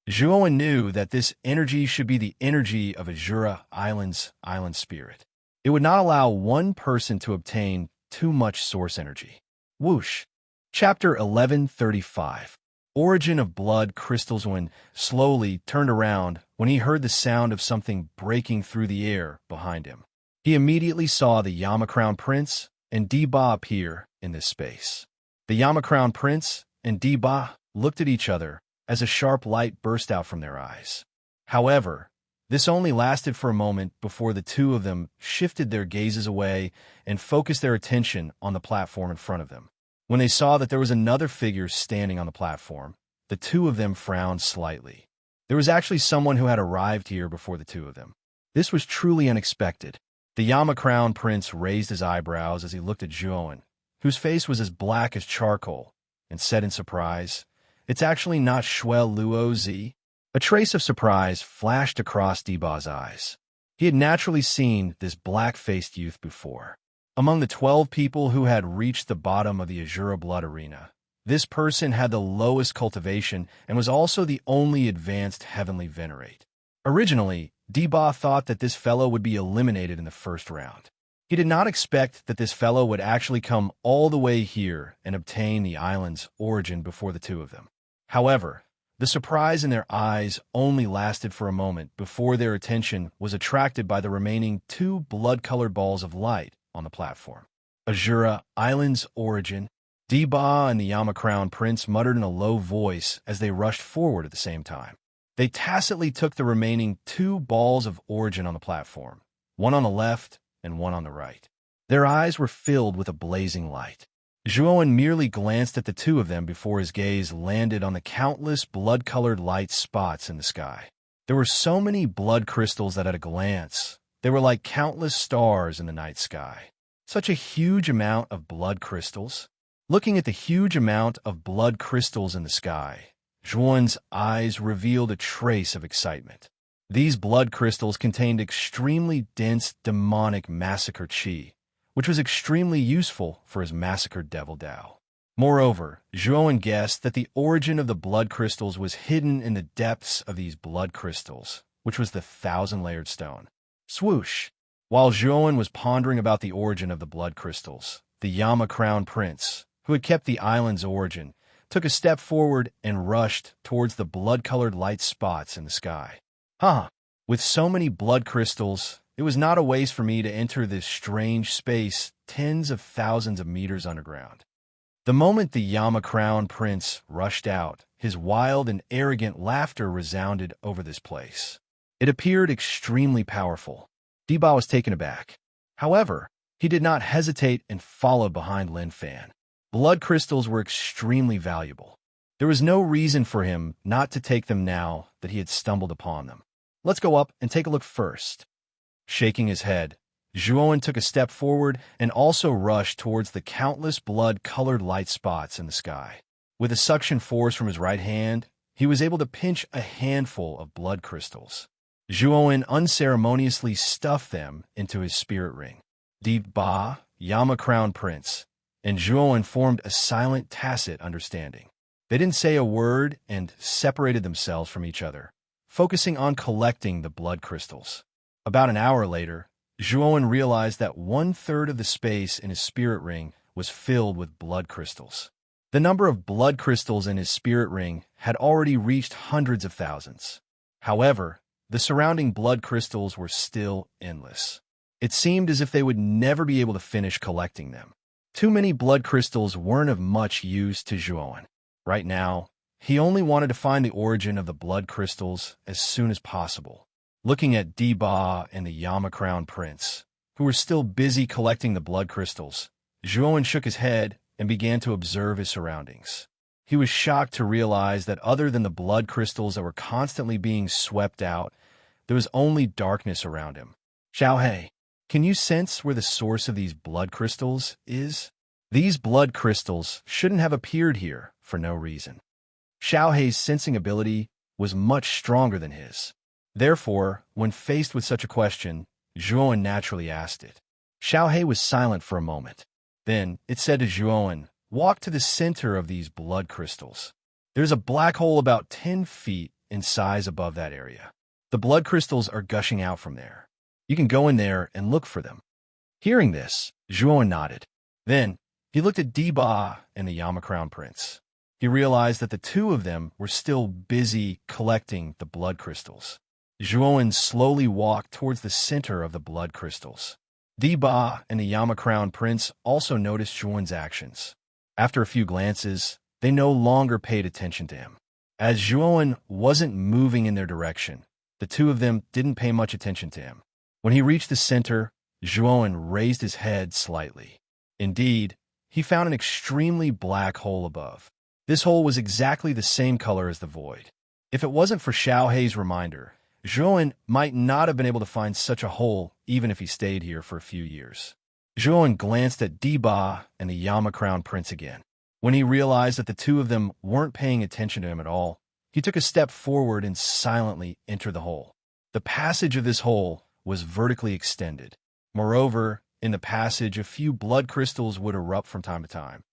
Zhuowen knew that this energy should be the energy of Azura Island's island spirit. It would not allow one person to obtain too much source energy. Whoosh! Chapter 1135. Origin of Blood Crystals. When slowly turned around when he heard the sound of something breaking through the air behind him. He immediately saw the Yama-Crown Prince and Deba appear in this space. The Yama-Crown Prince and Deba looked at each other as a sharp light burst out from their eyes. However, this only lasted for a moment before the two of them shifted their gazes away and focused their attention on the platform in front of them. When they saw that there was another figure standing on the platform, the two of them frowned slightly. There was actually someone who had arrived here before the two of them. This was truly unexpected. The Yama-Crown Prince raised his eyebrows as he looked at Zhuowen, whose face was as black as charcoal, and said in surprise, "It's actually not Shuel Luo Zi." A trace of surprise flashed across Deba's eyes. He had naturally seen this black-faced youth before. Among the 12 people who had reached the bottom of the Azura Blood Arena, this person had the lowest cultivation and was also the only advanced heavenly venerate. Originally, Deba thought that this fellow would be eliminated in the first round. He did not expect that this fellow would actually come all the way here and obtain the island's origin before the two of them. However, the surprise in their eyes only lasted for a moment before their attention was attracted by the remaining two blood-colored balls of light on the platform. Azura Island's origin. Deba and the Yama-Crown Prince muttered in a low voice as they rushed forward at the same time. They tacitly took the remaining two balls of origin on the platform, one on the left and one on the right. Their eyes were filled with a blazing light. Zhuowen merely glanced at the two of them before his gaze landed on the countless blood-colored light spots in the sky. There were so many blood crystals that at a glance, they were like countless stars in the night sky. Such a huge amount of blood crystals. Looking at the huge amount of blood crystals in the sky, Zhuowen's eyes revealed a trace of excitement. These blood crystals contained extremely dense demonic massacre chi, which was extremely useful for his massacred devil Dao. Moreover, Zhuowen guessed that the origin of the blood crystals was hidden in the depths of these blood crystals, which was the thousand-layered stone. Swoosh! While Zhuowen was pondering about the origin of the blood crystals, the Yama-Crown Prince, who had kept the island's origin, took a step forward and rushed towards the blood-colored light spots in the sky. With so many blood crystals, it was not a waste for me to enter this strange space tens of thousands of meters underground. The moment the Yama-Crown Prince rushed out, his wild and arrogant laughter resounded over this place. It appeared extremely powerful. Deba was taken aback. However, he did not hesitate and followed behind Lin Fan. Blood crystals were extremely valuable. There was no reason for him not to take them now that he had stumbled upon them. Let's go up and take a look first. Shaking his head, Zhuowen took a step forward and also rushed towards the countless blood-colored light spots in the sky. With a suction force from his right hand, he was able to pinch a handful of blood crystals. Zhuowen unceremoniously stuffed them into his spirit ring. Deba, Yama-Crown Prince, and Zhuowen formed a silent, tacit understanding. They didn't say a word and separated themselves from each other, focusing on collecting the blood crystals. About an hour later, Zhuowen realized that 1/3 of the space in his spirit ring was filled with blood crystals. The number of blood crystals in his spirit ring had already reached hundreds of thousands. However, the surrounding blood crystals were still endless. It seemed as if they would never be able to finish collecting them. Too many blood crystals weren't of much use to Zhuowen. Right now, he only wanted to find the origin of the blood crystals as soon as possible. looking at Deba and the Yama Crown Prince, who were still busy collecting the blood crystals. Zhuan shook his head and began to observe his surroundings. He was shocked to realize that other than the blood crystals that were constantly being swept out, there was only darkness around him. Xiaohei, can you sense where the source of these blood crystals is? These blood crystals shouldn't have appeared here for no reason. Xiaohei's sensing ability was much stronger than his. Therefore, when faced with such a question, Zhuan naturally asked it. Xiaohei was silent for a moment. Then it said to Zhuan, "Walk to the center of these blood crystals. There's a black hole about 10 feet in size above that area. The blood crystals are gushing out from there. You can go in there and look for them." Hearing this, Zhuan nodded. Then he looked at Deba and the Yama Crown Prince. He realized that the two of them were still busy collecting the blood crystals. Zhuan slowly walked towards the center of the blood crystals. Deba and the Yama Crown Prince also noticed Zhuan's actions. After a few glances, they no longer paid attention to him. As Zhuan wasn't moving in their direction, the two of them didn't pay much attention to him. When he reached the center, Zhuan raised his head slightly. Indeed, he found an extremely black hole above. This hole was exactly the same color as the void. If it wasn't for Xiaohei's reminder, Zhuan might not have been able to find such a hole even if he stayed here for a few years. Zhuan glanced at Deba and the Yama Crown Prince again. When he realized that the two of them weren't paying attention to him at all, he took a step forward and silently entered the hole. The passage of this hole was vertically extended. Moreover, in the passage, a few blood crystals would erupt from time to time.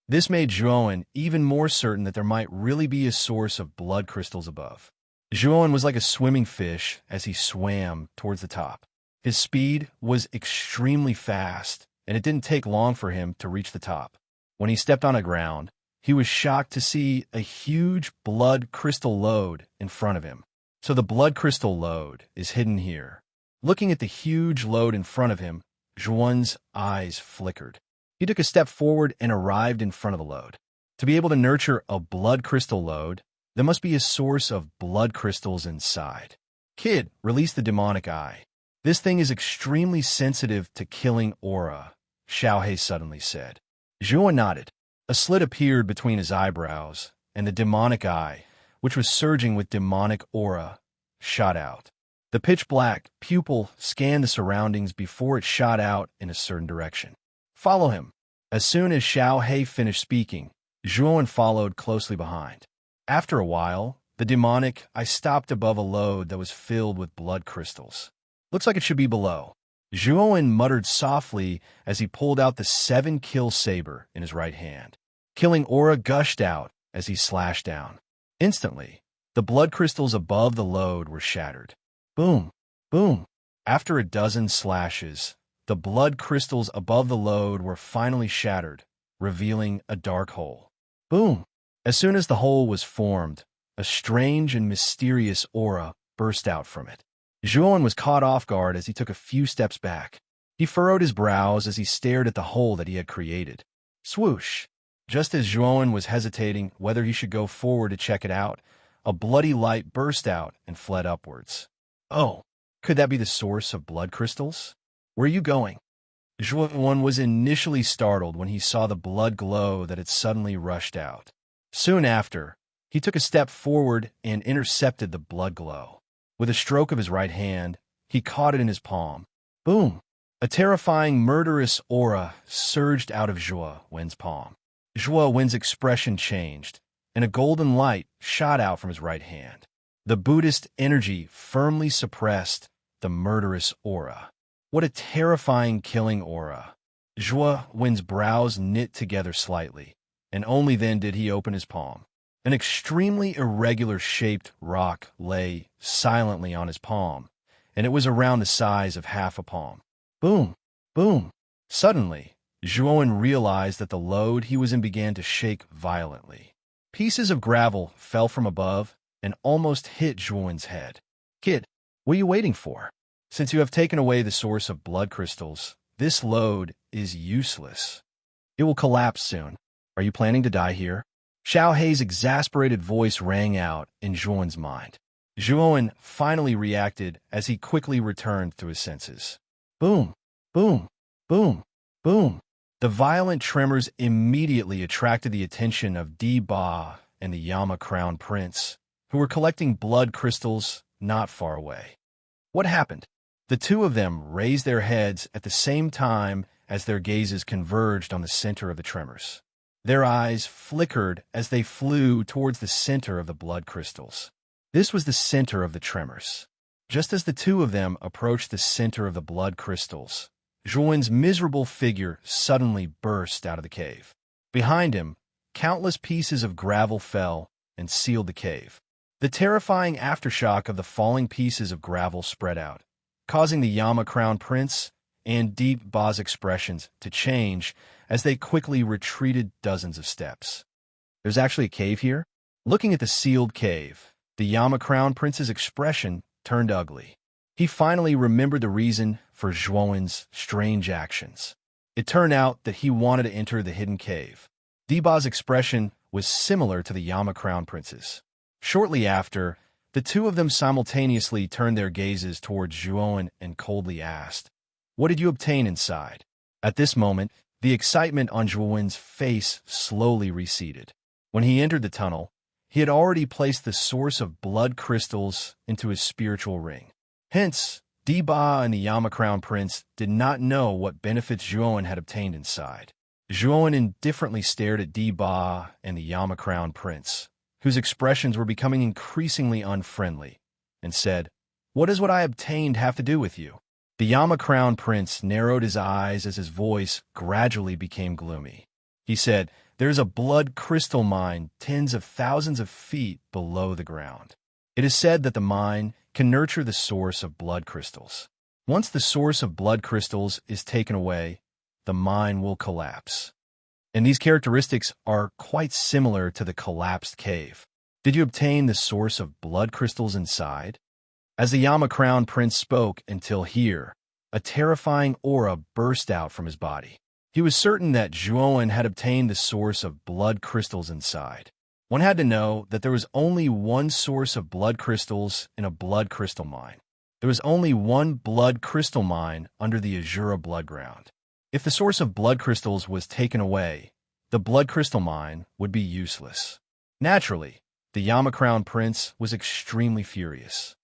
This made Zhuan even more certain that there might really be a source of blood crystals above. Zhuan was like a swimming fish as he swam towards the top. His speed was extremely fast, and it didn't take long for him to reach the top. When he stepped on the ground, he was shocked to see a huge blood crystal lode in front of him. So the blood crystal lode is hidden here. Looking at the huge lode in front of him, Zhuan's eyes flickered. He took a step forward and arrived in front of the lode. To be able to nurture a blood crystal lode, there must be a source of blood crystals inside. Kid, release the demonic eye. This thing is extremely sensitive to killing aura, Xiaohei suddenly said. Zhuan nodded. A slit appeared between his eyebrows, and the demonic eye, which was surging with demonic aura, shot out. The pitch-black pupil scanned the surroundings before it shot out in a certain direction. Follow him. As soon as Xiaohei finished speaking, Zhuan followed closely behind. After a while, the demonic eye stopped above a lode that was filled with blood crystals. Looks like it should be below. Zhuan muttered softly as he pulled out the 7-kill saber in his right hand. Killing aura gushed out as he slashed down. Instantly, the blood crystals above the lode were shattered. Boom, boom. After a dozen slashes, the blood crystals above the lode were finally shattered, revealing a dark hole. Boom. As soon as the hole was formed, a strange and mysterious aura burst out from it. Zhuan was caught off guard as he took a few steps back. He furrowed his brows as he stared at the hole that he had created. Swoosh! Just as Zhuan was hesitating whether he should go forward to check it out, a bloody light burst out and fled upwards. Oh, could that be the source of blood crystals? Where are you going? Zhuan was initially startled when he saw the blood glow that had suddenly rushed out. Soon after, he took a step forward and intercepted the blood glow. With a stroke of his right hand, he caught it in his palm. Boom! A terrifying, murderous aura surged out of Zhuan's palm. Zhuan's expression changed, and a golden light shot out from his right hand. The Buddhist energy firmly suppressed the murderous aura. What a terrifying killing aura. Zhuan's brows knit together slightly, and only then did he open his palm. An extremely irregular-shaped rock lay silently on his palm, and it was around the size of half a palm. Boom! Boom! Suddenly, Zhuan realized that the lode he was in began to shake violently. Pieces of gravel fell from above and almost hit Zhuan's head. Kid, what are you waiting for? Since you have taken away the source of blood crystals, this lode is useless. It will collapse soon. Are you planning to die here? Xiaohei's exasperated voice rang out in Zhuan's mind. Zhuowen finally reacted as he quickly returned to his senses. Boom, boom, boom, boom. The violent tremors immediately attracted the attention of Di Ba and the Yama Crown Prince, who were collecting blood crystals not far away. What happened? The two of them raised their heads at the same time as their gazes converged on the center of the tremors. Their eyes flickered as they flew towards the center of the blood crystals. This was the center of the tremors. Just as the two of them approached the center of the blood crystals, Zhuowen's miserable figure suddenly burst out of the cave. Behind him, countless pieces of gravel fell and sealed the cave. The terrifying aftershock of the falling pieces of gravel spread out, causing the Yama Crown Prince and Di Ba's expressions to change as they quickly retreated dozens of steps. There's actually a cave here? Looking at the sealed cave, the Yama Crown Prince's expression turned ugly. He finally remembered the reason for Zhuowen's strange actions. It turned out that he wanted to enter the hidden cave. Di Ba's expression was similar to the Yama Crown Prince's. Shortly after, the two of them simultaneously turned their gazes towards Zhuowen and coldly asked, "What did you obtain inside?" At this moment, the excitement on Zhuowen's face slowly receded. When he entered the tunnel, he had already placed the source of blood crystals into his spiritual ring. Hence, Di Ba and the Yama Crown Prince did not know what benefits Zhuowen had obtained inside. Zhuowen indifferently stared at Di Ba and the Yama Crown Prince, whose expressions were becoming increasingly unfriendly, and said, "What does what I obtained have to do with you?" The Yama Crown Prince narrowed his eyes as his voice gradually became gloomy. He said, "There's a blood crystal mine tens of thousands of feet below the ground. It is said that the mine can nurture the source of blood crystals. Once the source of blood crystals is taken away, the mine will collapse. And these characteristics are quite similar to the collapsed cave. Did you obtain the source of blood crystals inside?" As the Yama Crown Prince spoke until here, a terrifying aura burst out from his body. He was certain that Zhuowen had obtained the source of blood crystals inside. One had to know that there was only one source of blood crystals in a blood crystal mine. There was only one blood crystal mine under the Azura blood ground. If the source of blood crystals was taken away, the blood crystal mine would be useless. Naturally, the Yama Crown Prince was extremely furious.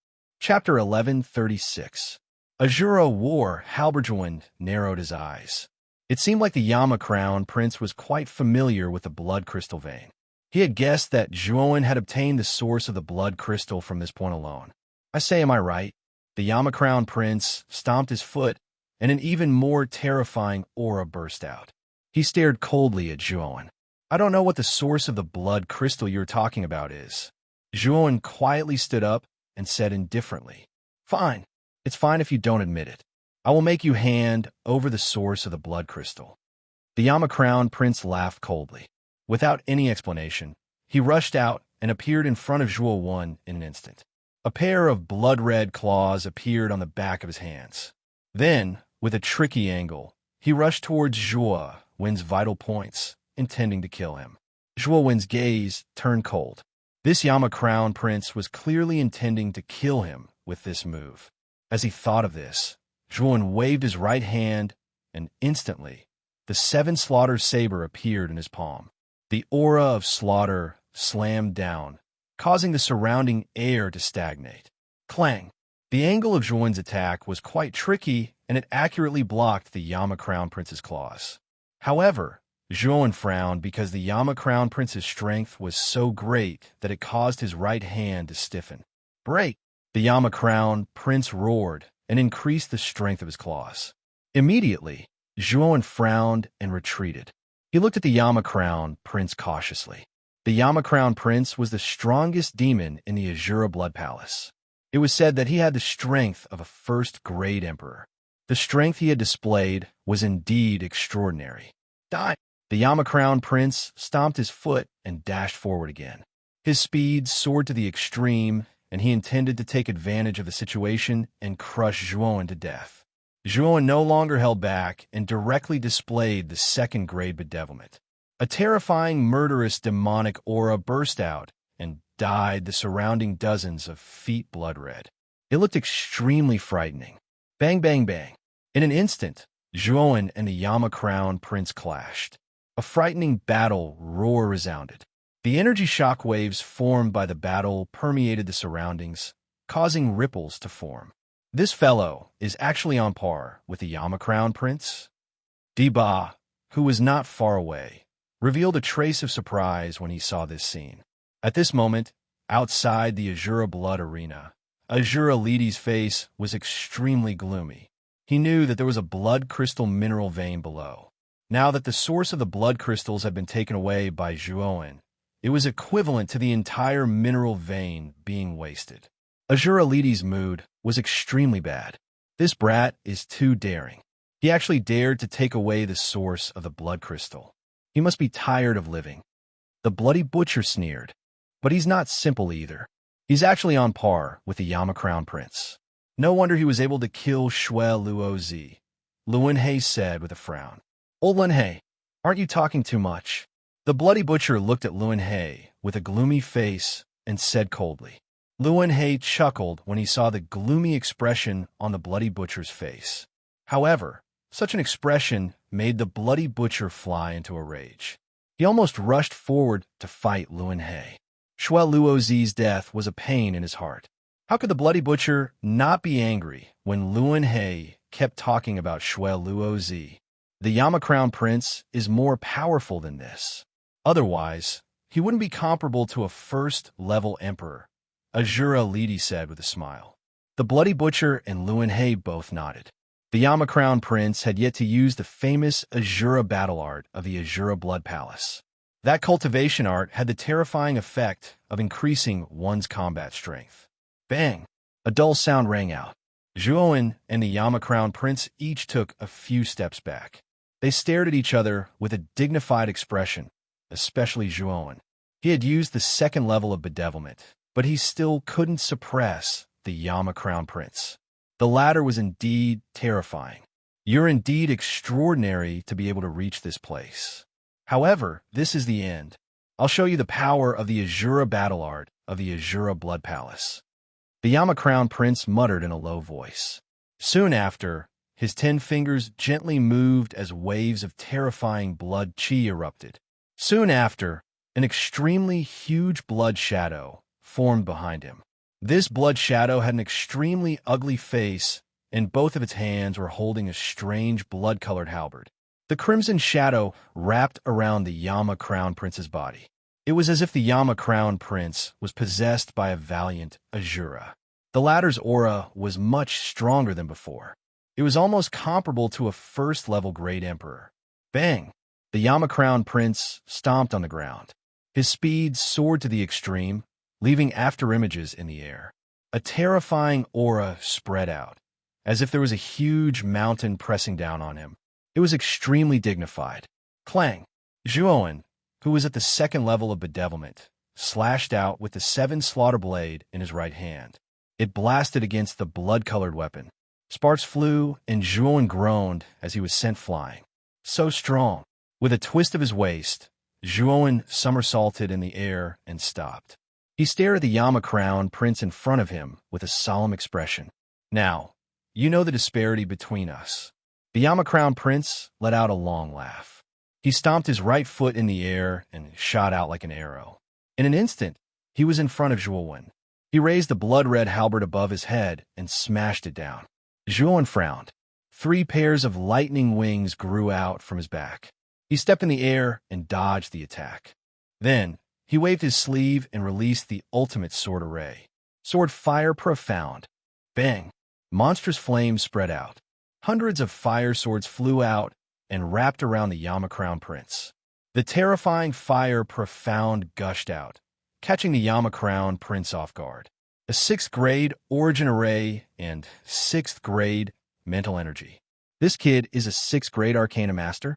Chapter 1136. Azura War. Halberjwin narrowed his eyes. It seemed like the Yama Crown Prince was quite familiar with the blood crystal vein. He had guessed that Zhuowen had obtained the source of the blood crystal from this point alone. I say, am I right? The Yama Crown Prince stomped his foot, and an even more terrifying aura burst out. He stared coldly at Zhuowen. "I don't know what the source of the blood crystal you're talking about is." Zhuowen quietly stood up and said indifferently, "Fine. It's fine if you don't admit it. I will make you hand over the source of the blood crystal." The Yama Crown Prince laughed coldly. Without any explanation, he rushed out and appeared in front of Zhuowen in an instant. A pair of blood-red claws appeared on the back of his hands. Then, with a tricky angle, he rushed towards Zhuowen's vital points, intending to kill him. Zhuowen's gaze turned cold. This Yama Crown Prince was clearly intending to kill him with this move. As he thought of this, Zhuowen waved his right hand, and instantly, the seven slaughter saber appeared in his palm. The aura of slaughter slammed down, causing the surrounding air to stagnate. Clang! The angle of Zhuowen's attack was quite tricky, and it accurately blocked the Yama Crown Prince's claws. However, Zhuowen frowned because the Yama Crown Prince's strength was so great that it caused his right hand to stiffen. "Break!" The Yama Crown Prince roared and increased the strength of his claws. Immediately, Zhuowen frowned and retreated. He looked at the Yama Crown Prince cautiously. The Yama Crown Prince was the strongest demon in the Azura Blood Palace. It was said that he had the strength of a first-grade emperor. The strength he had displayed was indeed extraordinary. "Die!" The Yama Crown Prince stomped his foot and dashed forward again. His speed soared to the extreme, and he intended to take advantage of the situation and crush Zhuowen to death. Zhuowen no longer held back and directly displayed the second-grade bedevilment. A terrifying, murderous, demonic aura burst out, and dyed the surrounding dozens of feet blood red. It looked extremely frightening. Bang, bang, bang. In an instant, Zhuowen and the Yama Crown Prince clashed. A frightening battle roar resounded. The energy shock waves formed by the battle permeated the surroundings, causing ripples to form. This fellow is actually on par with the Yama Crown Prince. Diba, who was not far away, revealed a trace of surprise when he saw this scene. At this moment, outside the Azura Blood Arena, Azura Lidi's face was extremely gloomy. He knew that there was a blood crystal mineral vein below. Now that the source of the blood crystals had been taken away by Zhuowen, it was equivalent to the entire mineral vein being wasted. Azura Lidi's mood was extremely bad. This brat is too daring. He actually dared to take away the source of the blood crystal. He must be tired of living. The Bloody Butcher sneered. But he's not simple either. He's actually on par with the Yama Crown Prince. No wonder he was able to kill Shui Luozi, Luanhe said with a frown. Old Luanhe, aren't you talking too much? The Bloody Butcher looked at Luanhe with a gloomy face and said coldly. Luanhe chuckled when he saw the gloomy expression on the Bloody Butcher's face. However, such an expression made the Bloody Butcher fly into a rage. He almost rushed forward to fight Luanhe. Shui Luozi's death was a pain in his heart. How could the Bloody Butcher not be angry when Luanhe kept talking about Shui Luozi? The Yama Crown Prince is more powerful than this. Otherwise, he wouldn't be comparable to a first-level emperor, Azura Lidi said with a smile. The Bloody Butcher and Luanhe both nodded. The Yama Crown Prince had yet to use the famous Azura battle art of the Azura Blood Palace. That cultivation art had the terrifying effect of increasing one's combat strength. Bang! A dull sound rang out. Zhuowen and the Yama Crown Prince each took a few steps back. They stared at each other with a dignified expression, especially Zhuowen. He had used the second level of bedevilment, but he still couldn't suppress the Yama Crown Prince. The latter was indeed terrifying. You're indeed extraordinary to be able to reach this place. However, this is the end. I'll show you the power of the Azura battle art of the Azura Blood Palace. The Yama Crown Prince muttered in a low voice. Soon after, his 10 fingers gently moved as waves of terrifying blood chi erupted. Soon after, an extremely huge blood shadow formed behind him. This blood shadow had an extremely ugly face, and both of its hands were holding a strange blood-colored halberd. The crimson shadow wrapped around the Yama Crown Prince's body. It was as if the Yama Crown Prince was possessed by a valiant Azura. The latter's aura was much stronger than before. It was almost comparable to a first-level Great Emperor. Bang! The Yama Crown Prince stomped on the ground. His speed soared to the extreme, leaving afterimages in the air. A terrifying aura spread out, as if there was a huge mountain pressing down on him. It was extremely dignified. Clang! Zhuowen, who was at the second level of bedevilment, slashed out with the 7 slaughter blade in his right hand. It blasted against the blood-colored weapon. Sparks flew, and Zhuowen groaned as he was sent flying. So strong. With a twist of his waist, Zhuowen somersaulted in the air and stopped. He stared at the Yama Crown Prince in front of him with a solemn expression. Now, you know the disparity between us. The Yama Crown Prince let out a long laugh. He stomped his right foot in the air and shot out like an arrow. In an instant, he was in front of Zhuowen. He raised the blood-red halberd above his head and smashed it down. Zhuowen frowned. 3 pairs of lightning wings grew out from his back. He stepped in the air and dodged the attack. Then, he waved his sleeve and released the ultimate sword array. Sword Fire Profound. Bang! Monstrous flames spread out. Hundreds of fire swords flew out and wrapped around the Yama Crown Prince. The terrifying Fire Profound gushed out, catching the Yama Crown Prince off guard. A 6th grade Origin Array and 6th grade Mental Energy. This kid is a 6th grade Arcana Master?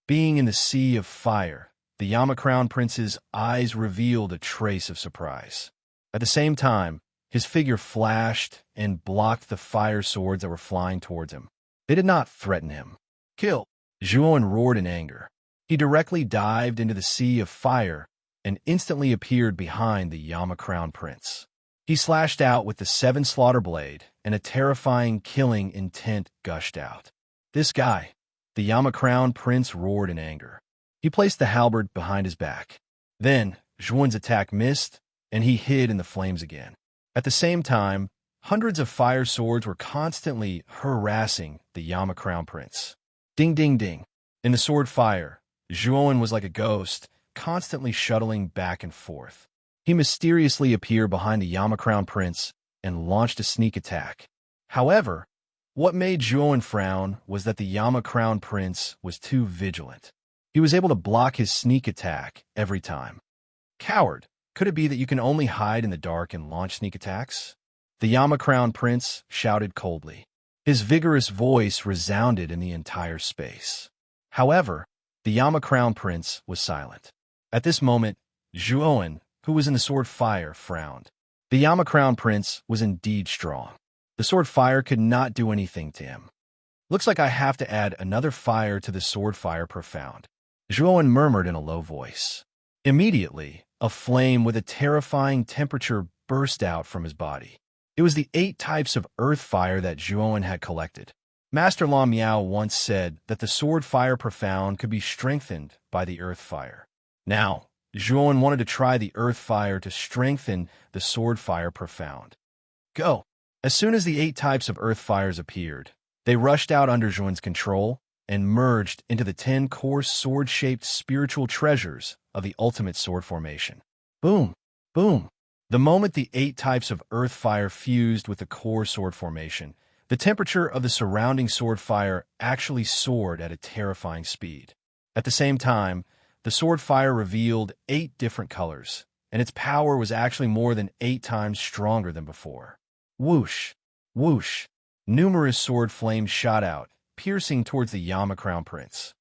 Being in the sea of fire, the Yama Crown Prince's eyes revealed a trace of surprise. At the same time, his figure flashed and blocked the fire swords that were flying towards him. They did not threaten him. Kill! Zhuowen roared in anger. He directly dived into the sea of fire and instantly appeared behind the Yama Crown Prince. He slashed out with the 7 slaughter blade, and a terrifying killing intent gushed out. This guy, the Yama Crown Prince roared in anger. He placed the halberd behind his back. Then, Zhuan's attack missed, and he hid in the flames again. At the same time, hundreds of fire swords were constantly harassing the Yama Crown Prince. Ding, ding, ding. In the sword fire, Zhuan was like a ghost, constantly shuttling back and forth. He mysteriously appeared behind the Yama Crown Prince and launched a sneak attack. However, what made Zhuan frown was that the Yama Crown Prince was too vigilant. He was able to block his sneak attack every time. Coward, could it be that you can only hide in the dark and launch sneak attacks? The Yama Crown Prince shouted coldly. His vigorous voice resounded in the entire space. However, the Yama Crown Prince was silent. At this moment, Zhuan, who was in the sword fire, frowned. The Yama Crown Prince was indeed strong. The sword fire could not do anything to him. Looks like I have to add another fire to the sword fire profound. Zhuan murmured in a low voice. Immediately, a flame with a terrifying temperature burst out from his body. It was the 8 types of earth fire that Zhuan had collected. Master Lao Miao once said that the sword fire profound could be strengthened by the earth fire. Now, Zhuan wanted to try the earth fire to strengthen the sword fire profound. Go! As soon as the 8 types of earth fires appeared, they rushed out under Zhuan's control and merged into the 10 core sword-shaped spiritual treasures of the ultimate sword formation. Boom! Boom! The moment the 8 types of earth fire fused with the core sword formation, the temperature of the surrounding sword fire actually soared at a terrifying speed. At the same time, the sword fire revealed 8 different colors, and its power was actually more than 8 times stronger than before. Whoosh! Whoosh! Numerous sword flames shot out, piercing towards the Yama Crown Prince.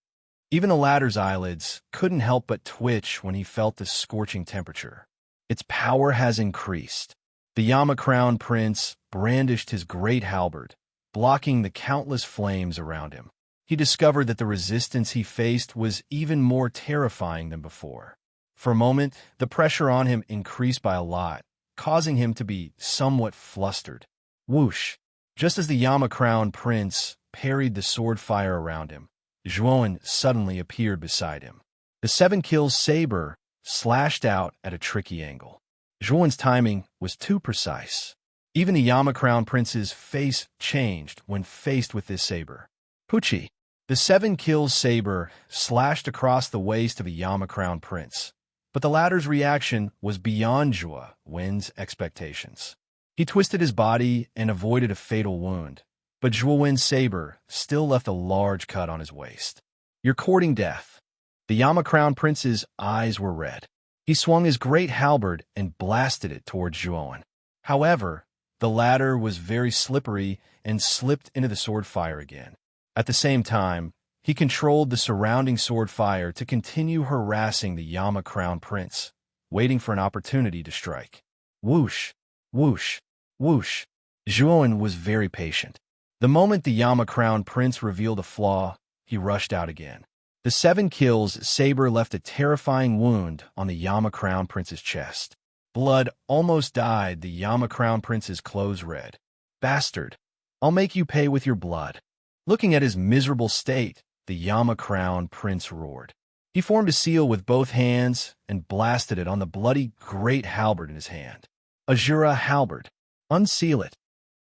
Even the latter's eyelids couldn't help but twitch when he felt the scorching temperature. Its power has increased. The Yama Crown Prince brandished his great halberd, blocking the countless flames around him. He discovered that the resistance he faced was even more terrifying than before. For a moment, the pressure on him increased by a lot, causing him to be somewhat flustered. Whoosh! Just as the Yama Crown Prince parried the sword fire around him, Zhuan suddenly appeared beside him. The 7 kills saber slashed out at a tricky angle. Zhuan's timing was too precise. Even the Yama Crown Prince's face changed when faced with this saber. Pucci! The 7 kills saber slashed across the waist of the Yama Crown Prince, but the latter's reaction was beyond Zhuan's expectations. He twisted his body and avoided a fatal wound, but Zhuan's saber still left a large cut on his waist. You're courting death. The Yama Crown Prince's eyes were red. He swung his great halberd and blasted it towards Zhuan. However, the latter was very slippery and slipped into the sword fire again. At the same time, he controlled the surrounding sword fire to continue harassing the Yama Crown Prince, waiting for an opportunity to strike. Whoosh! Whoosh! Whoosh! Zhuan was very patient. The moment the Yama Crown Prince revealed a flaw, he rushed out again. The 7 kills saber left a terrifying wound on the Yama Crown Prince's chest. Blood almost dyed the Yama Crown Prince's clothes red. Bastard! I'll make you pay with your blood. Looking at his miserable state, the Yama Crown Prince roared. He formed a seal with both hands and blasted it on the bloody great halberd in his hand. Azura halberd! Unseal it!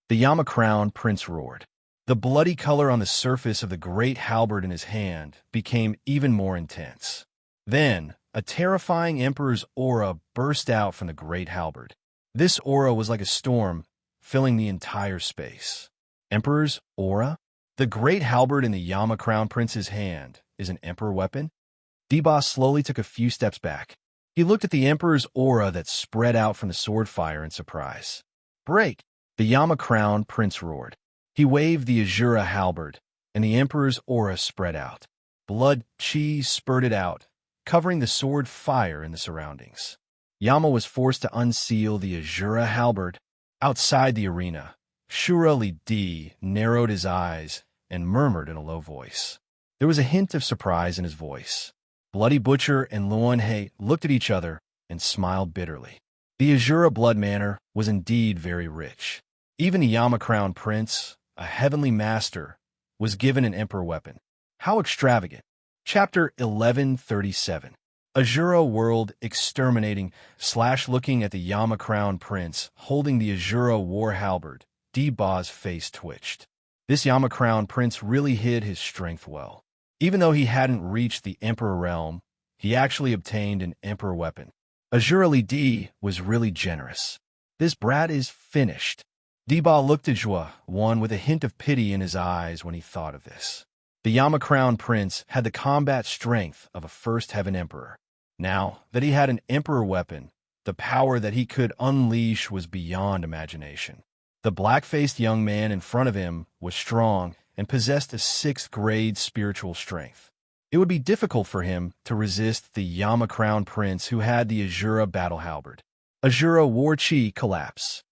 The Yama Crown Prince roared. The bloody color on the surface of the great halberd in his hand became even more intense. Then, a terrifying Emperor's aura burst out from the great halberd. This aura was like a storm, filling the entire space. Emperor's aura? The great halberd in the Yama Crown Prince's hand is an Emperor weapon? D-Boss slowly took a few steps back. He looked at the Emperor's aura that spread out from the sword fire in surprise. Break! The Yama Crown Prince roared. He waved the Azura halberd, and the Emperor's aura spread out. Blood chi spurted out, covering the sword fire in the surroundings. Yama was forced to unseal the Azura halberd. Outside the arena, Shura Li Di narrowed his eyes and murmured in a low voice. There was a hint of surprise in his voice. Bloody Butcher and Luan He looked at each other, and smiled bitterly. The Azura blood manor was indeed very rich. Even the Yama Crown Prince, a heavenly master, was given an emperor weapon. How extravagant! Chapter 1137. Azura World Exterminating / looking at the Yama Crown Prince holding the Azura war halberd, D-Ba's face twitched. This Yama Crown Prince really hid his strength well. Even though he hadn't reached the Emperor realm, he actually obtained an Emperor weapon. Azura D was really generous. This brat is finished. D-Ba looked at Zhua, one with a hint of pity in his eyes when he thought of this. The Yama Crown Prince had the combat strength of a First Heaven Emperor. Now that he had an Emperor weapon, the power that he could unleash was beyond imagination. The black-faced young man in front of him was strong and possessed a 6th-grade spiritual strength. It would be difficult for him to resist the Yama Crown Prince who had the Azura battle halberd. Azura War Chi collapse.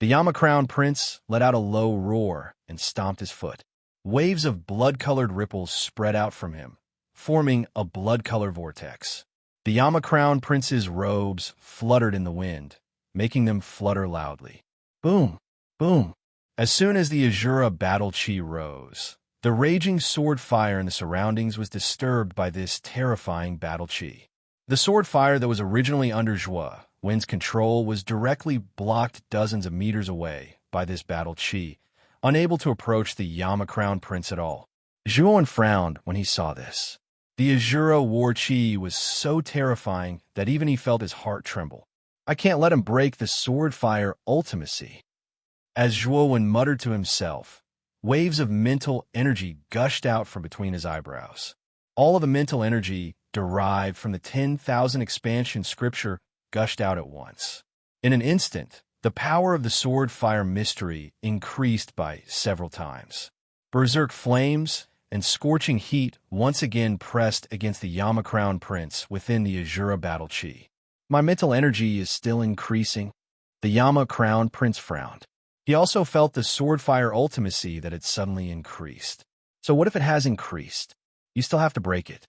The Yama Crown Prince let out a low roar and stomped his foot. Waves of blood-colored ripples spread out from him, forming a blood-colored vortex. The Yama Crown Prince's robes fluttered in the wind, making them flutter loudly. Boom! Boom! As soon as the Azura battle chi rose, the raging sword fire in the surroundings was disturbed by this terrifying battle chi. The sword fire that was originally under Zhua Wen's control was directly blocked dozens of meters away by this battle chi, unable to approach the Yama Crown Prince at all. Zhua Wen frowned when he saw this. The Azura war chi was so terrifying that even he felt his heart tremble. I can't let him break the sword fire ultimacy. As Zhua Wen muttered to himself, waves of mental energy gushed out from between his eyebrows. All of the mental energy derived from the 10,000 expansion scripture gushed out at once. In an instant, the power of the sword fire mystery increased by several times. Berserk flames and scorching heat once again pressed against the Yama Crown Prince within the Azura battle chi. My mental energy is still increasing. The Yama Crown Prince frowned. He also felt the sword fire ultimacy that had suddenly increased. So what if it has increased? You still have to break it.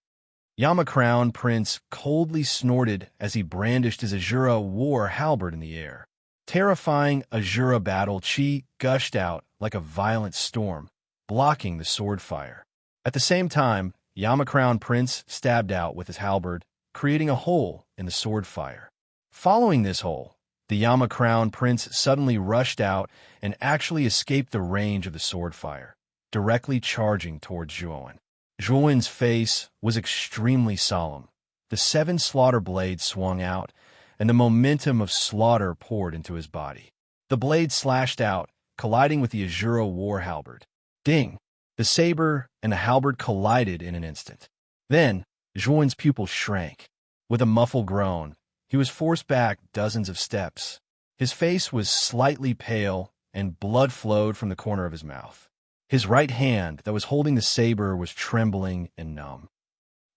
Yama Crown Prince coldly snorted as he brandished his Azura war halberd in the air. Terrifying Azura battle chi gushed out like a violent storm, blocking the sword fire. At the same time, Yama Crown Prince stabbed out with his halberd, creating a hole in the sword fire. Following this hole, the Yama Crown Prince suddenly rushed out and actually escaped the range of the sword fire, directly charging towards Zhua Wen. Zhua Wen's face was extremely solemn. The 7 slaughter blades swung out, and the momentum of slaughter poured into his body. The blade slashed out, colliding with the Azura war halberd. Ding! The saber and the halberd collided in an instant. Then, Zhua Wen's pupil shrank. With a muffled groan, he was forced back dozens of steps. His face was slightly pale, and blood flowed from the corner of his mouth. His right hand that was holding the saber was trembling and numb.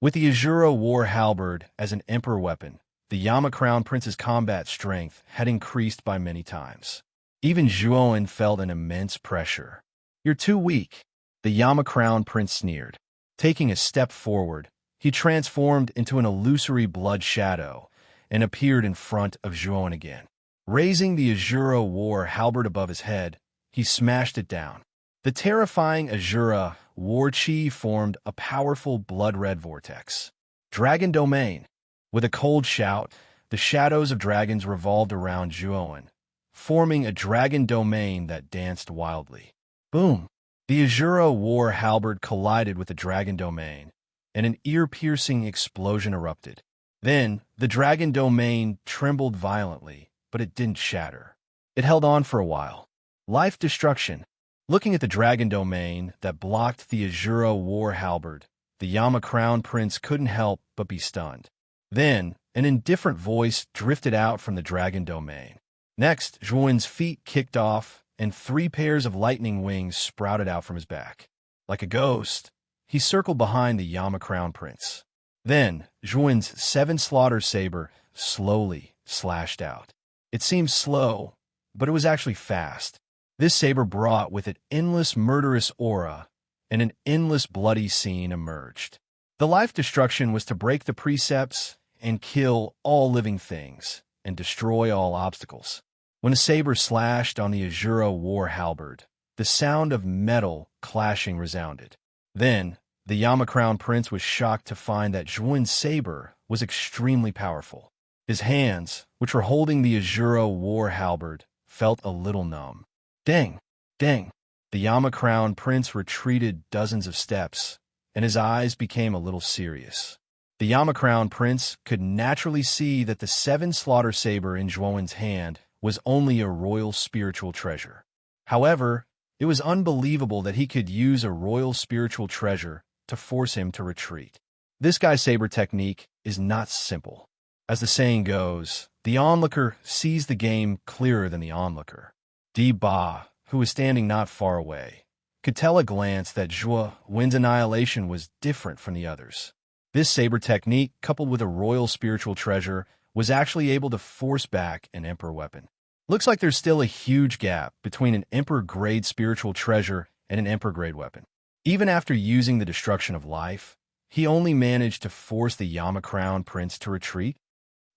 With the Azura war halberd as an emperor weapon, the Yama Crown Prince's combat strength had increased by many times. Even Zhua Wen felt an immense pressure. You're too weak, the Yama Crown Prince sneered. Taking a step forward, he transformed into an illusory blood shadow and appeared in front of Zhua Wen again. Raising the Azura war halberd above his head, he smashed it down. The terrifying Azura war chi formed a powerful blood-red vortex. Dragon Domain. With a cold shout, the shadows of dragons revolved around Zhua Wen, forming a dragon domain that danced wildly. Boom! The Azura war halberd collided with the dragon domain, and an ear-piercing explosion erupted. Then, the dragon domain trembled violently, but it didn't shatter. It held on for a while. Life destruction. Looking at the dragon domain that blocked the Azura war halberd, the Yama Crown Prince couldn't help but be stunned. Then, an indifferent voice drifted out from the dragon domain. Next, Zhua Wen's feet kicked off, and 3 pairs of lightning wings sprouted out from his back. Like a ghost, he circled behind the Yama Crown Prince. Then, Zhua Wen's 7 slaughter saber slowly slashed out. It seemed slow, but it was actually fast. This saber brought with it endless murderous aura, and an endless bloody scene emerged. The life destruction was to break the precepts and kill all living things and destroy all obstacles. When a saber slashed on the Azura war halberd, the sound of metal clashing resounded. Then, the Yama-crowned prince was shocked to find that Zhuan's saber was extremely powerful. His hands, which were holding the Azura war halberd, felt a little numb. Dang! Dang! The Yama-crowned prince retreated dozens of steps, and his eyes became a little serious. The Yama-crowned prince could naturally see that the 7 slaughter saber in Zhuan's hand was only a royal spiritual treasure. However, it was unbelievable that he could use a royal spiritual treasure to force him to retreat. This guy's saber technique is not simple. As the saying goes, the onlooker sees the game clearer than the onlooker. Di Ba, who was standing not far away, could tell at a glance that Zhuan's annihilation was different from the others. This saber technique, coupled with a royal spiritual treasure, was actually able to force back an emperor weapon. Looks like there's still a huge gap between an emperor-grade spiritual treasure and an emperor-grade weapon. Even after using the destruction of life, he only managed to force the Yama-crowned prince to retreat.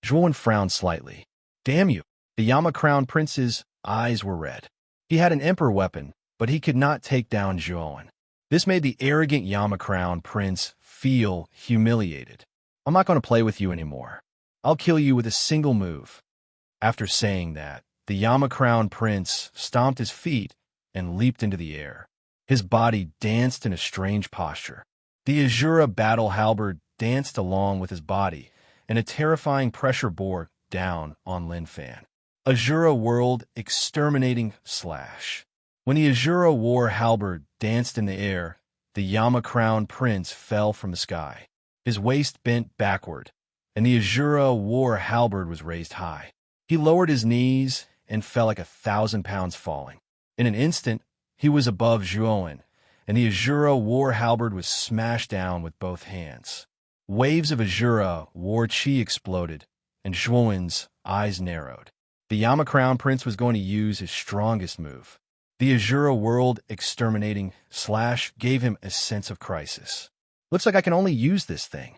Zhuan frowned slightly. Damn you! The Yama-crowned prince's eyes were red. He had an emperor weapon, but he could not take down Zhuan. This made the arrogant Yama-crowned prince feel humiliated. I'm not going to play with you anymore. I'll kill you with a single move. After saying that, the Yama-crowned prince stomped his feet and leaped into the air. His body danced in a strange posture. The Azura battle halberd danced along with his body, and a terrifying pressure bore down on Lin Fan. Azura world exterminating slash. When the Azura war halberd danced in the air, the Yama-crowned prince fell from the sky. His waist bent backward, and the Azura war halberd was raised high. He lowered his knees and fell like 1,000 pounds falling. In an instant, he was above Zhuan, and the Azura war halberd was smashed down with both hands. Waves of Azura war chi exploded, and Zhuan's eyes narrowed. The Yama-crowned prince was going to use his strongest move. The Azura world exterminating slash gave him a sense of crisis. Looks like I can only use this thing.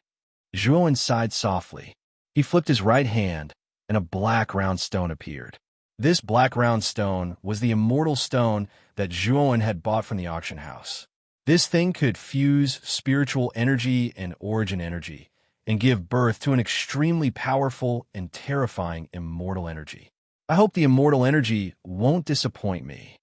Zhuan sighed softly. He flipped his right hand, and a black round stone appeared. This black round stone was the immortal stone that Zhuan had bought from the auction house. This thing could fuse spiritual energy and origin energy, and give birth to an extremely powerful and terrifying immortal energy. I hope the immortal energy won't disappoint me.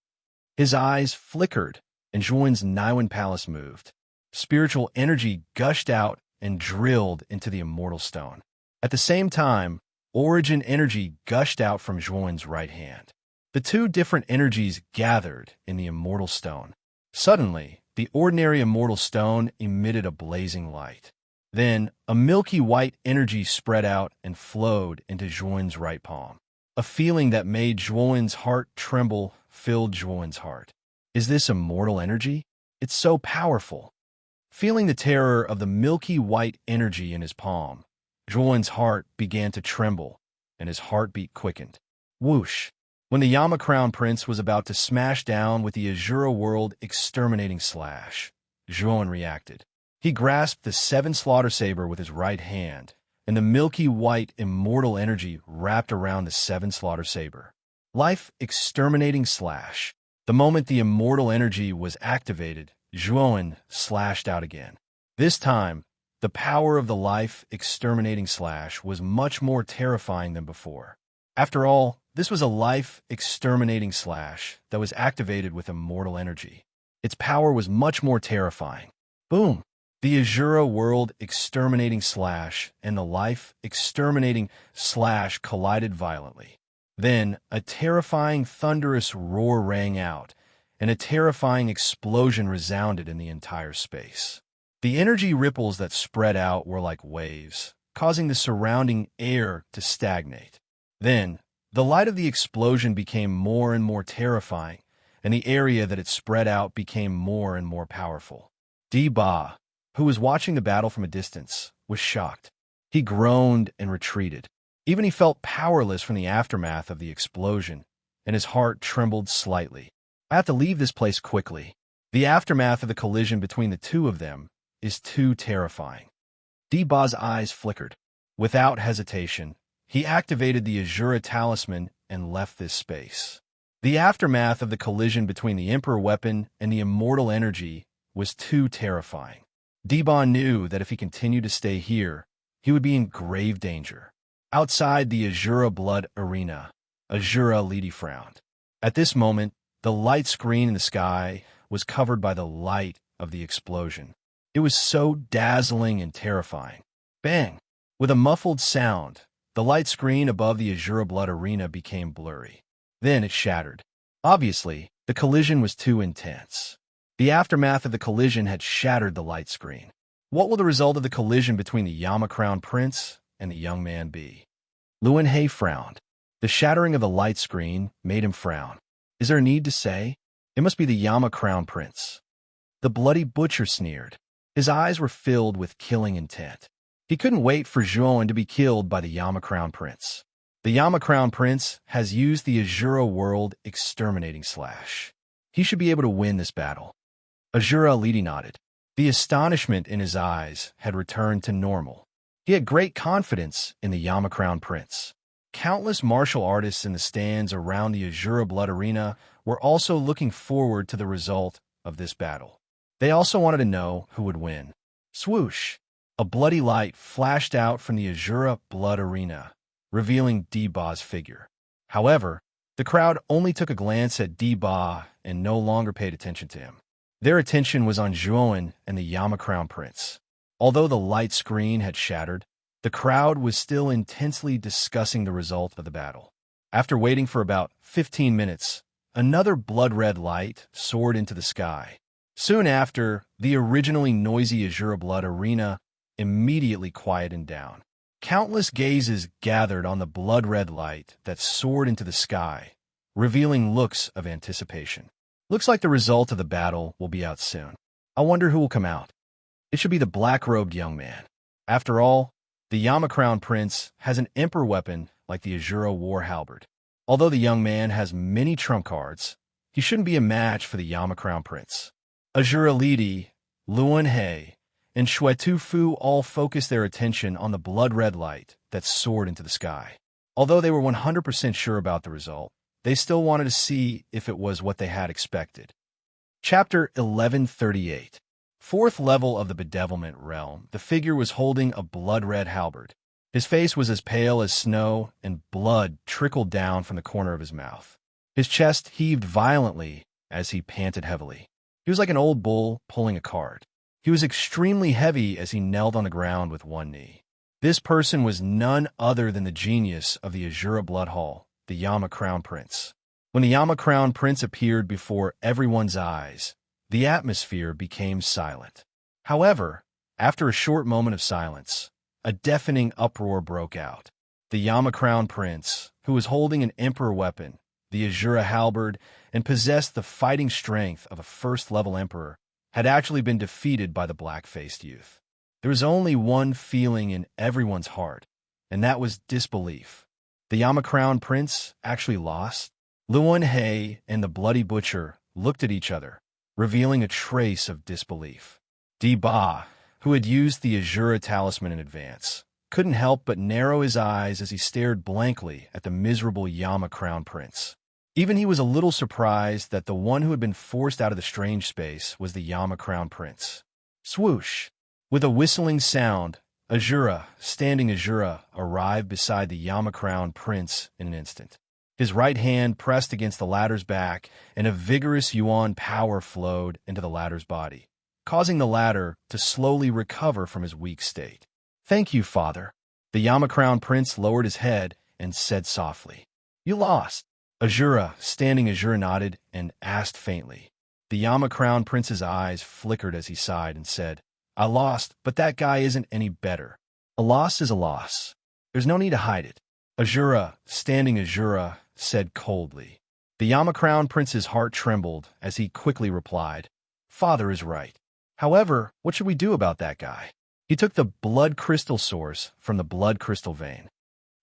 His eyes flickered, and Zhuan's Niwen Palace moved. Spiritual energy gushed out and drilled into the immortal stone. At the same time, origin energy gushed out from Zhuan's right hand. The two different energies gathered in the immortal stone. Suddenly, the ordinary immortal stone emitted a blazing light. Then, a milky white energy spread out and flowed into Zhuan's right palm. A feeling that made Zhuan's heart tremble filled Zhuan's heart. Is this immortal energy? It's so powerful. Feeling the terror of the milky white energy in his palm, Zhuan's heart began to tremble, and his heartbeat quickened. Whoosh! When the Yama-crowned prince was about to smash down with the Azura world exterminating slash, Zhuan reacted. He grasped the 7 slaughter saber with his right hand, and the milky white immortal energy wrapped around the 7 slaughter saber. Life exterminating slash. The moment the immortal energy was activated, Zhuan slashed out again. This time, the power of the life exterminating slash was much more terrifying than before. After all, this was a life exterminating slash that was activated with immortal energy. Its power was much more terrifying. Boom! The Azura world exterminating slash and the life exterminating slash collided violently. Then, a terrifying thunderous roar rang out, and a terrifying explosion resounded in the entire space. The energy ripples that spread out were like waves, causing the surrounding air to stagnate. Then, the light of the explosion became more and more terrifying, and the area that it spread out became more and more powerful. Di Ba, who was watching the battle from a distance, was shocked. He groaned and retreated. Even he felt powerless from the aftermath of the explosion, and his heart trembled slightly. I have to leave this place quickly. The aftermath of the collision between the two of them is too terrifying. Di Ba's eyes flickered. Without hesitation, he activated the Azura talisman and left this space. The aftermath of the collision between the Emperor weapon and the immortal energy was too terrifying. Deba knew that if he continued to stay here, he would be in grave danger. Outside the Azura blood arena, Azura Lady frowned. At this moment, the light screen in the sky was covered by the light of the explosion. It was so dazzling and terrifying. Bang! With a muffled sound, the light screen above the Azura blood arena became blurry. Then it shattered. Obviously, the collision was too intense. The aftermath of the collision had shattered the light screen. What will the result of the collision between the Yama Crown Prince and the young man be? Luan He frowned. The shattering of the light screen made him frown. Is there a need to say? It must be the Yama Crown Prince. The bloody butcher sneered. His eyes were filled with killing intent. He couldn't wait for Zhuan to be killed by the Yama Crown Prince. The Yama Crown Prince has used the Azura World Exterminating Slash. He should be able to win this battle. Azura Lady nodded. The astonishment in his eyes had returned to normal. He had great confidence in the Yama Crown Prince. Countless martial artists in the stands around the Azura Blood Arena were also looking forward to the result of this battle. They also wanted to know who would win. Swoosh! A bloody light flashed out from the Azura Blood Arena, revealing Deba's figure. However, the crowd only took a glance at Deba and no longer paid attention to him. Their attention was on Zhuan and the Yama Crown Prince. Although the light screen had shattered, the crowd was still intensely discussing the result of the battle. After waiting for about 15 minutes, another blood-red light soared into the sky. Soon after, the originally noisy Azura Blood Arena immediately quieted down. Countless gazes gathered on the blood-red light that soared into the sky, revealing looks of anticipation. Looks like the result of the battle will be out soon. I wonder who will come out. It should be the black-robed young man. After all, the Yama Crown Prince has an emperor weapon like the Azura War Halberd. Although the young man has many trump cards, he shouldn't be a match for the Yama Crown Prince. Azura Lady, Luan He, and Shui Fu all focused their attention on the blood-red light that soared into the sky. Although they were 100% sure about the result, they still wanted to see if it was what they had expected. Chapter 1138. Fourth level of the Bedevilment Realm, the figure was holding a blood-red halberd. His face was as pale as snow, and blood trickled down from the corner of his mouth. His chest heaved violently as he panted heavily. He was like an old bull pulling a cart. He was extremely heavy as he knelt on the ground with one knee. This person was none other than the genius of the Azura Blood Hall, the Yama Crown Prince. When the Yama Crown Prince appeared before everyone's eyes, the atmosphere became silent. However, after a short moment of silence, a deafening uproar broke out. The Yama Crown Prince, who was holding an emperor weapon, the Azura Halberd, and possessed the fighting strength of a first-level emperor, had actually been defeated by the black-faced youth. There was only one feeling in everyone's heart, and that was disbelief. The Yama Crown Prince actually lost? Luan He and the Bloody Butcher looked at each other, revealing a trace of disbelief. Deba, who had used the Azura talisman in advance, couldn't help but narrow his eyes as he stared blankly at the miserable Yama Crown Prince. Even he was a little surprised that the one who had been forced out of the strange space was the Yama Crown Prince. Swoosh! With a whistling sound, Azura, standing Azura, arrived beside the Yama Crown Prince in an instant. His right hand pressed against the latter's back, and a vigorous yuan power flowed into the latter's body, causing the latter to slowly recover from his weak state. "Thank you, father." The Yama Crown Prince lowered his head and said softly, "You lost." Azura, standing Azura, nodded and asked faintly. The Yama Crown Prince's eyes flickered as he sighed and said, "I lost, but that guy isn't any better. A loss is a loss. There's no need to hide it." Azura, standing Azura, said coldly. The Yama Crown Prince's heart trembled as he quickly replied, "Father is right. However, what should we do about that guy? He took the blood crystal source from the blood crystal vein."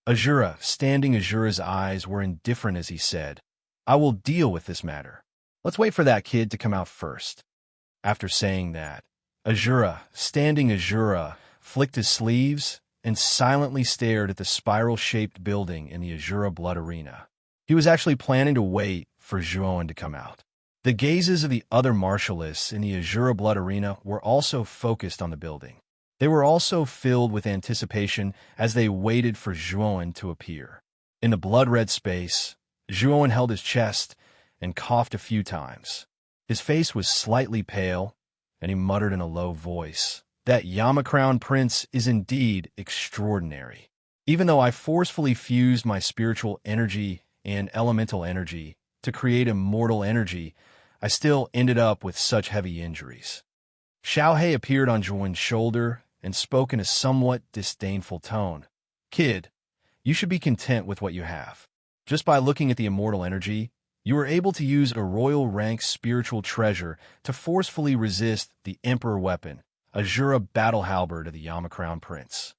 Azura, standing Azura's eyes were indifferent as he said, "I will deal with this matter. Let's wait for that kid to come out first." After saying that, Azura, standing Azura, flicked his sleeves and silently stared at the spiral-shaped building in the Azura Blood Arena. He was actually planning to wait for Zhuowen to come out. The gazes of the other martialists in the Azura Blood Arena were also focused on the building. They were also filled with anticipation as they waited for Zhuowen to appear. In the blood-red space, Zhuowen held his chest and coughed a few times. His face was slightly pale, and he muttered in a low voice, "That Yama-crown prince is indeed extraordinary. Even though I forcefully fused my spiritual energy and elemental energy to create immortal energy, I still ended up with such heavy injuries." Xiaohei appeared on Zhuowen's shoulder and spoke in a somewhat disdainful tone. "Kid, you should be content with what you have. Just by looking at the immortal energy, you were able to use a royal rank spiritual treasure to forcefully resist the Emperor weapon, Azura battle halberd of the Yama-crown prince.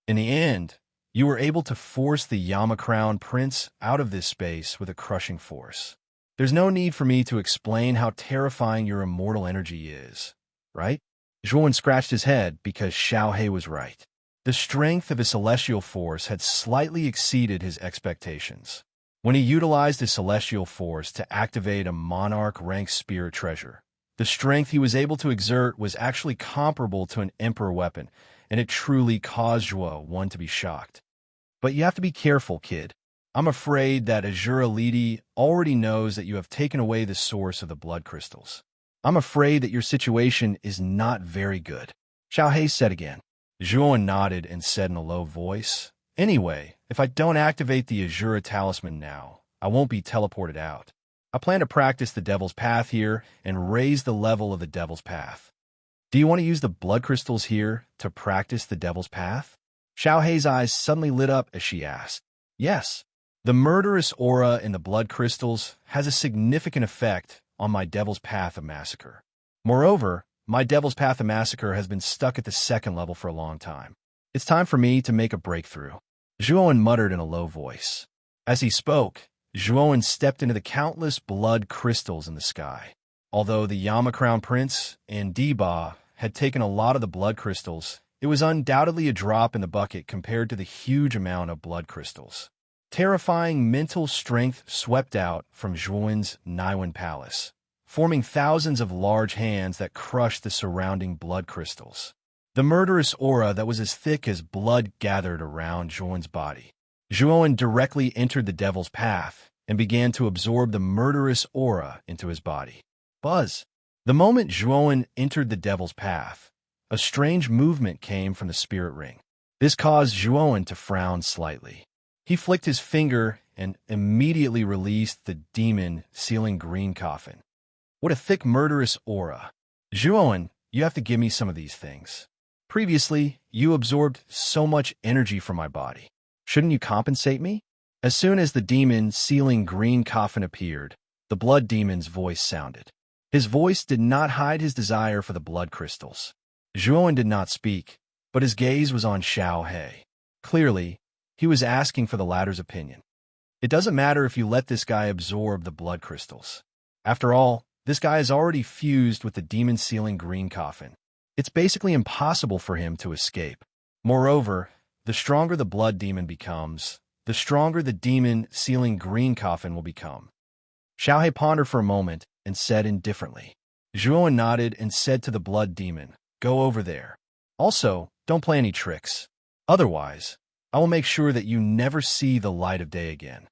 In the end, you were able to force the Yama-crown prince out of this space with a crushing force. There's no need for me to explain how terrifying your immortal energy is, right?" Zhuowen scratched his head because Xiaohei was right. The strength of his celestial force had slightly exceeded his expectations. When he utilized his celestial force to activate a monarch-ranked spirit treasure, the strength he was able to exert was actually comparable to an emperor weapon, and it truly caused Zhuowen to be shocked. "But you have to be careful, kid. I'm afraid that Azura Lidi already knows that you have taken away the source of the blood crystals. I'm afraid that your situation is not very good," Xiaohei said again. Zhuowen nodded and said in a low voice, "Anyway, if I don't activate the Azura talisman now, I won't be teleported out. I plan to practice the Devil's Path here and raise the level of the Devil's Path." "Do you want to use the blood crystals here to practice the Devil's Path?" Xiaohei's eyes suddenly lit up as she asked. "Yes. The murderous aura in the blood crystals has a significant effect on my Devil's Path of Massacre. Moreover, my Devil's Path of Massacre has been stuck at the second level for a long time. It's time for me to make a breakthrough," Zhuowen muttered in a low voice. As he spoke, Zhuowen stepped into the countless blood crystals in the sky. Although the Yama-crown prince and Deba had taken a lot of the blood crystals, it was undoubtedly a drop in the bucket compared to the huge amount of blood crystals. Terrifying mental strength swept out from Zhuowen's Naiwen Palace, forming thousands of large hands that crushed the surrounding blood crystals. The murderous aura that was as thick as blood gathered around Zhuowen's body. Zhuowen directly entered the Devil's Path and began to absorb the murderous aura into his body. Buzz! The moment Zhuowen entered the Devil's Path, a strange movement came from the spirit ring. This caused Zhuowen to frown slightly. He flicked his finger and immediately released the demon sealing green coffin. "What a thick murderous aura. Zhuowen, you have to give me some of these things. Previously, you absorbed so much energy from my body. Shouldn't you compensate me?" As soon as the demon sealing green coffin appeared, the blood demon's voice sounded. His voice did not hide his desire for the blood crystals. Zhuowen did not speak, but his gaze was on Xiaohei. Clearly, he was asking for the latter's opinion. "It doesn't matter if you let this guy absorb the blood crystals. After all, this guy is already fused with the demon-sealing green coffin. It's basically impossible for him to escape. Moreover, the stronger the blood demon becomes, the stronger the demon-sealing green coffin will become." Xiaohei pondered for a moment and said indifferently. Zhuowen nodded and said to the blood demon, "Go over there. Also, don't play any tricks. Otherwise, I will make sure that you never see the light of day again."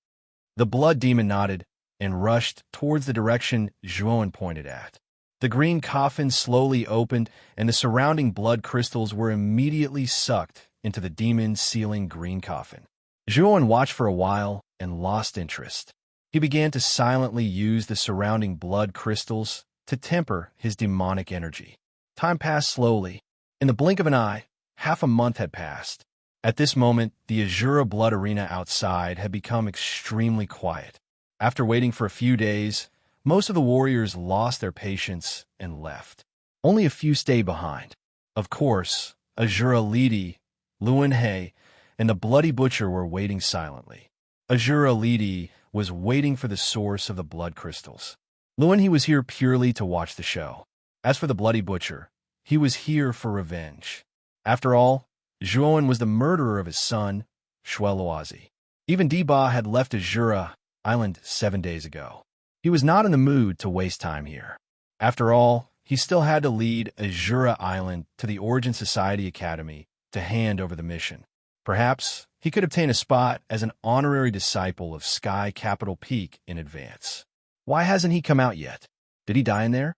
The blood demon nodded and rushed towards the direction Zhuowen pointed at. The green coffin slowly opened, and the surrounding blood crystals were immediately sucked into the demon-sealing green coffin. Zhuowen watched for a while and lost interest. He began to silently use the surrounding blood crystals to temper his demonic energy. Time passed slowly. In the blink of an eye, half a month had passed. At this moment, the Azura Blood Arena outside had become extremely quiet. After waiting for a few days, most of the warriors lost their patience and left. Only a few stayed behind. Of course, Azura Lidi, Luanhei, and the Bloody Butcher were waiting silently. Azura Lidi was waiting for the source of the blood crystals. Luanhei was here purely to watch the show. As for the Bloody Butcher, he was here for revenge. After all, Zhuowen was the murderer of his son, Shueluozi. Even Deba had left Azura Island 7 days ago. He was not in the mood to waste time here. After all, he still had to lead Azura Island to the Origin Society Academy to hand over the mission. Perhaps he could obtain a spot as an honorary disciple of Sky Capital Peak in advance. Why hasn't he come out yet? Did he die in there?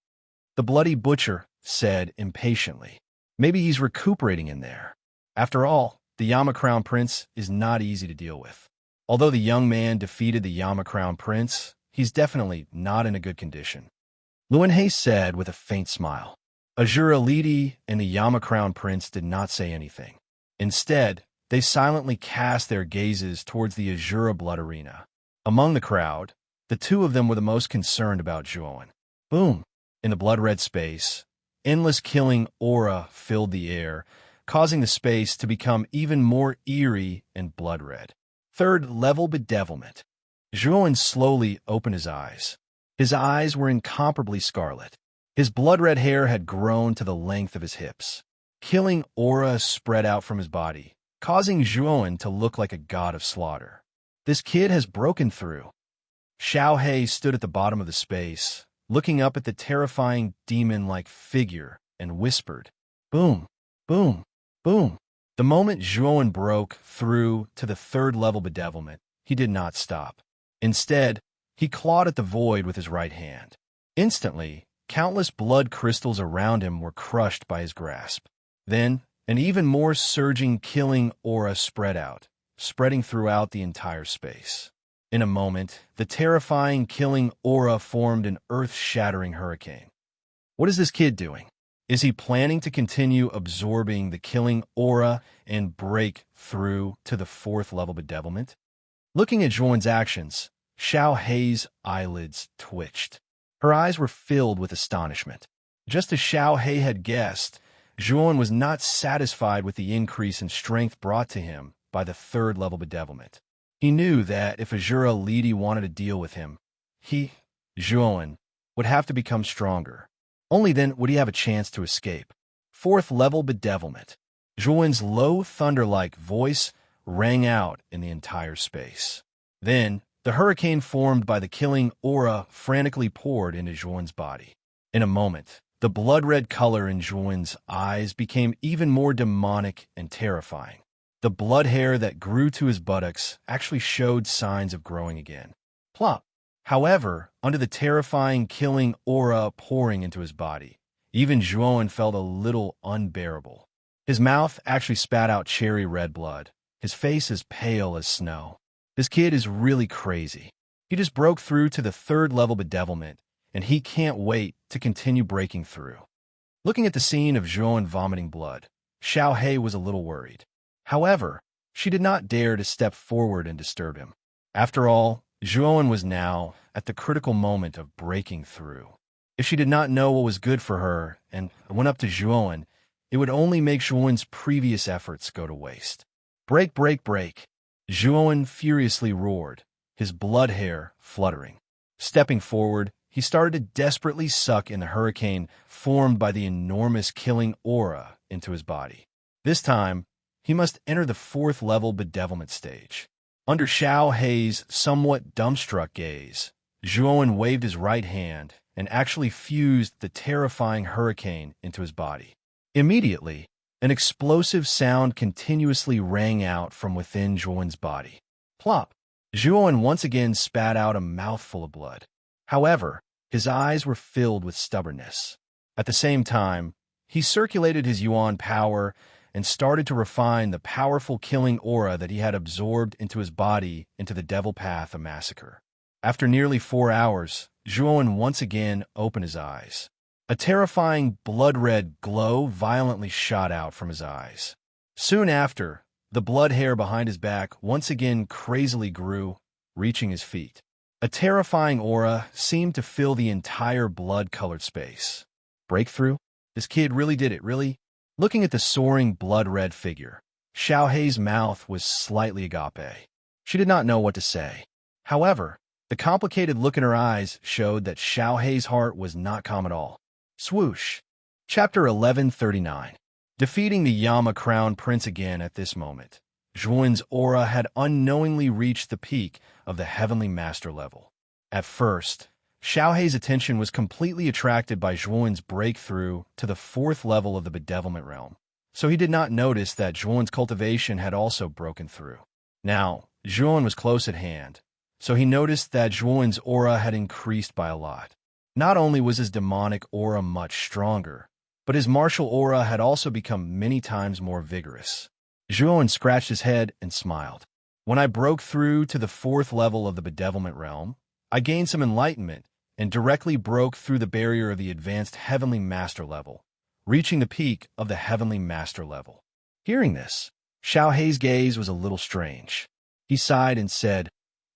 The Bloody Butcher said impatiently. Maybe he's recuperating in there. After all, the Yama Crown Prince is not easy to deal with. Although the young man defeated the Yama Crown Prince, he's definitely not in a good condition. Luanhe said with a faint smile. Azura Lidi and the Yama Crown Prince did not say anything. Instead, they silently cast their gazes towards the Azura Blood Arena. Among the crowd, the two of them were the most concerned about Zhuowen. Boom! In the blood-red space, endless killing aura filled the air, causing the space to become even more eerie and blood-red. Third-level bedevilment. Zhuowen slowly opened his eyes. His eyes were incomparably scarlet. His blood-red hair had grown to the length of his hips. Killing aura spread out from his body, causing Zhuowen to look like a god of slaughter. This kid has broken through. Xiao He stood at the bottom of the space, looking up at the terrifying demon-like figure, and whispered, "Boom, boom, boom." The moment Zhuowen broke through to the third-level bedevilment, he did not stop. Instead, he clawed at the void with his right hand. Instantly, countless blood crystals around him were crushed by his grasp. Then, an even more surging killing aura spread out, spreading throughout the entire space. In a moment, the terrifying killing aura formed an earth-shattering hurricane. What is this kid doing? Is he planning to continue absorbing the killing aura and break through to the fourth-level bedevilment? Looking at Zhuowen's actions, Xiao Hei's eyelids twitched. Her eyes were filled with astonishment. Just as Xiao Hei had guessed, Zhuowen was not satisfied with the increase in strength brought to him by the third-level bedevilment. He knew that if Azura Lidi wanted to deal with him, he, Zhuowen, would have to become stronger. Only then would he have a chance to escape. Fourth-level bedevilment. Zhuowen's low thunder-like voice rang out in the entire space. Then, the hurricane formed by the killing aura frantically poured into Zhuowen's body. In a moment, the blood-red color in Zhuowen's eyes became even more demonic and terrifying. The blood hair that grew to his buttocks actually showed signs of growing again. Plop! However, under the terrifying killing aura pouring into his body, even Zhuowen felt a little unbearable. His mouth actually spat out cherry red blood, his face as pale as snow. This kid is really crazy. He just broke through to the third-level bedevilment, and he can't wait to continue breaking through. Looking at the scene of Zhuowen vomiting blood, Xiao Hei was a little worried. However, she did not dare to step forward and disturb him. After all, Zhuowen was now at the critical moment of breaking through. If she did not know what was good for her and went up to Zhuowen, it would only make Zhuowen's previous efforts go to waste. Break, break, break. Zhuowen furiously roared, his blood hair fluttering. Stepping forward, he started to desperately suck in the hurricane formed by the enormous killing aura into his body. This time, he must enter the fourth-level bedevilment stage. Under Xiao Hei's somewhat dumbstruck gaze, Zhuowen waved his right hand and actually fused the terrifying hurricane into his body. Immediately, an explosive sound continuously rang out from within Zhuowen's body. Plop! Zhuowen once again spat out a mouthful of blood. However, his eyes were filled with stubbornness. At the same time, he circulated his yuan power and started to refine the powerful killing aura that he had absorbed into his body into the devil path of massacre. After nearly 4 hours, Zhuowen once again opened his eyes. A terrifying blood-red glow violently shot out from his eyes. Soon after, the blood hair behind his back once again crazily grew, reaching his feet. A terrifying aura seemed to fill the entire blood-colored space. Breakthrough? This kid really did it, really? Looking at the soaring blood-red figure, Xiao Hei's mouth was slightly agape. She did not know what to say. However, the complicated look in her eyes showed that Xiao Hei's heart was not calm at all. Swoosh. Chapter 1139. Defeating the Yama Crown Prince again at this moment, Zhuan's aura had unknowingly reached the peak of the Heavenly Master level. At first, Xiaohei's attention was completely attracted by Zhuan's breakthrough to the 4th level of the Bedevilment Realm, so he did not notice that Zhuan's cultivation had also broken through. Now, Zhuan was close at hand, so he noticed that Zhuan's aura had increased by a lot. Not only was his demonic aura much stronger, but his martial aura had also become many times more vigorous. Zhuan scratched his head and smiled. When I broke through to the 4th level of the Bedevilment Realm, I gained some enlightenment and directly broke through the barrier of the advanced Heavenly Master level, reaching the peak of the Heavenly Master level. Hearing this, Xiaohei's gaze was a little strange. He sighed and said,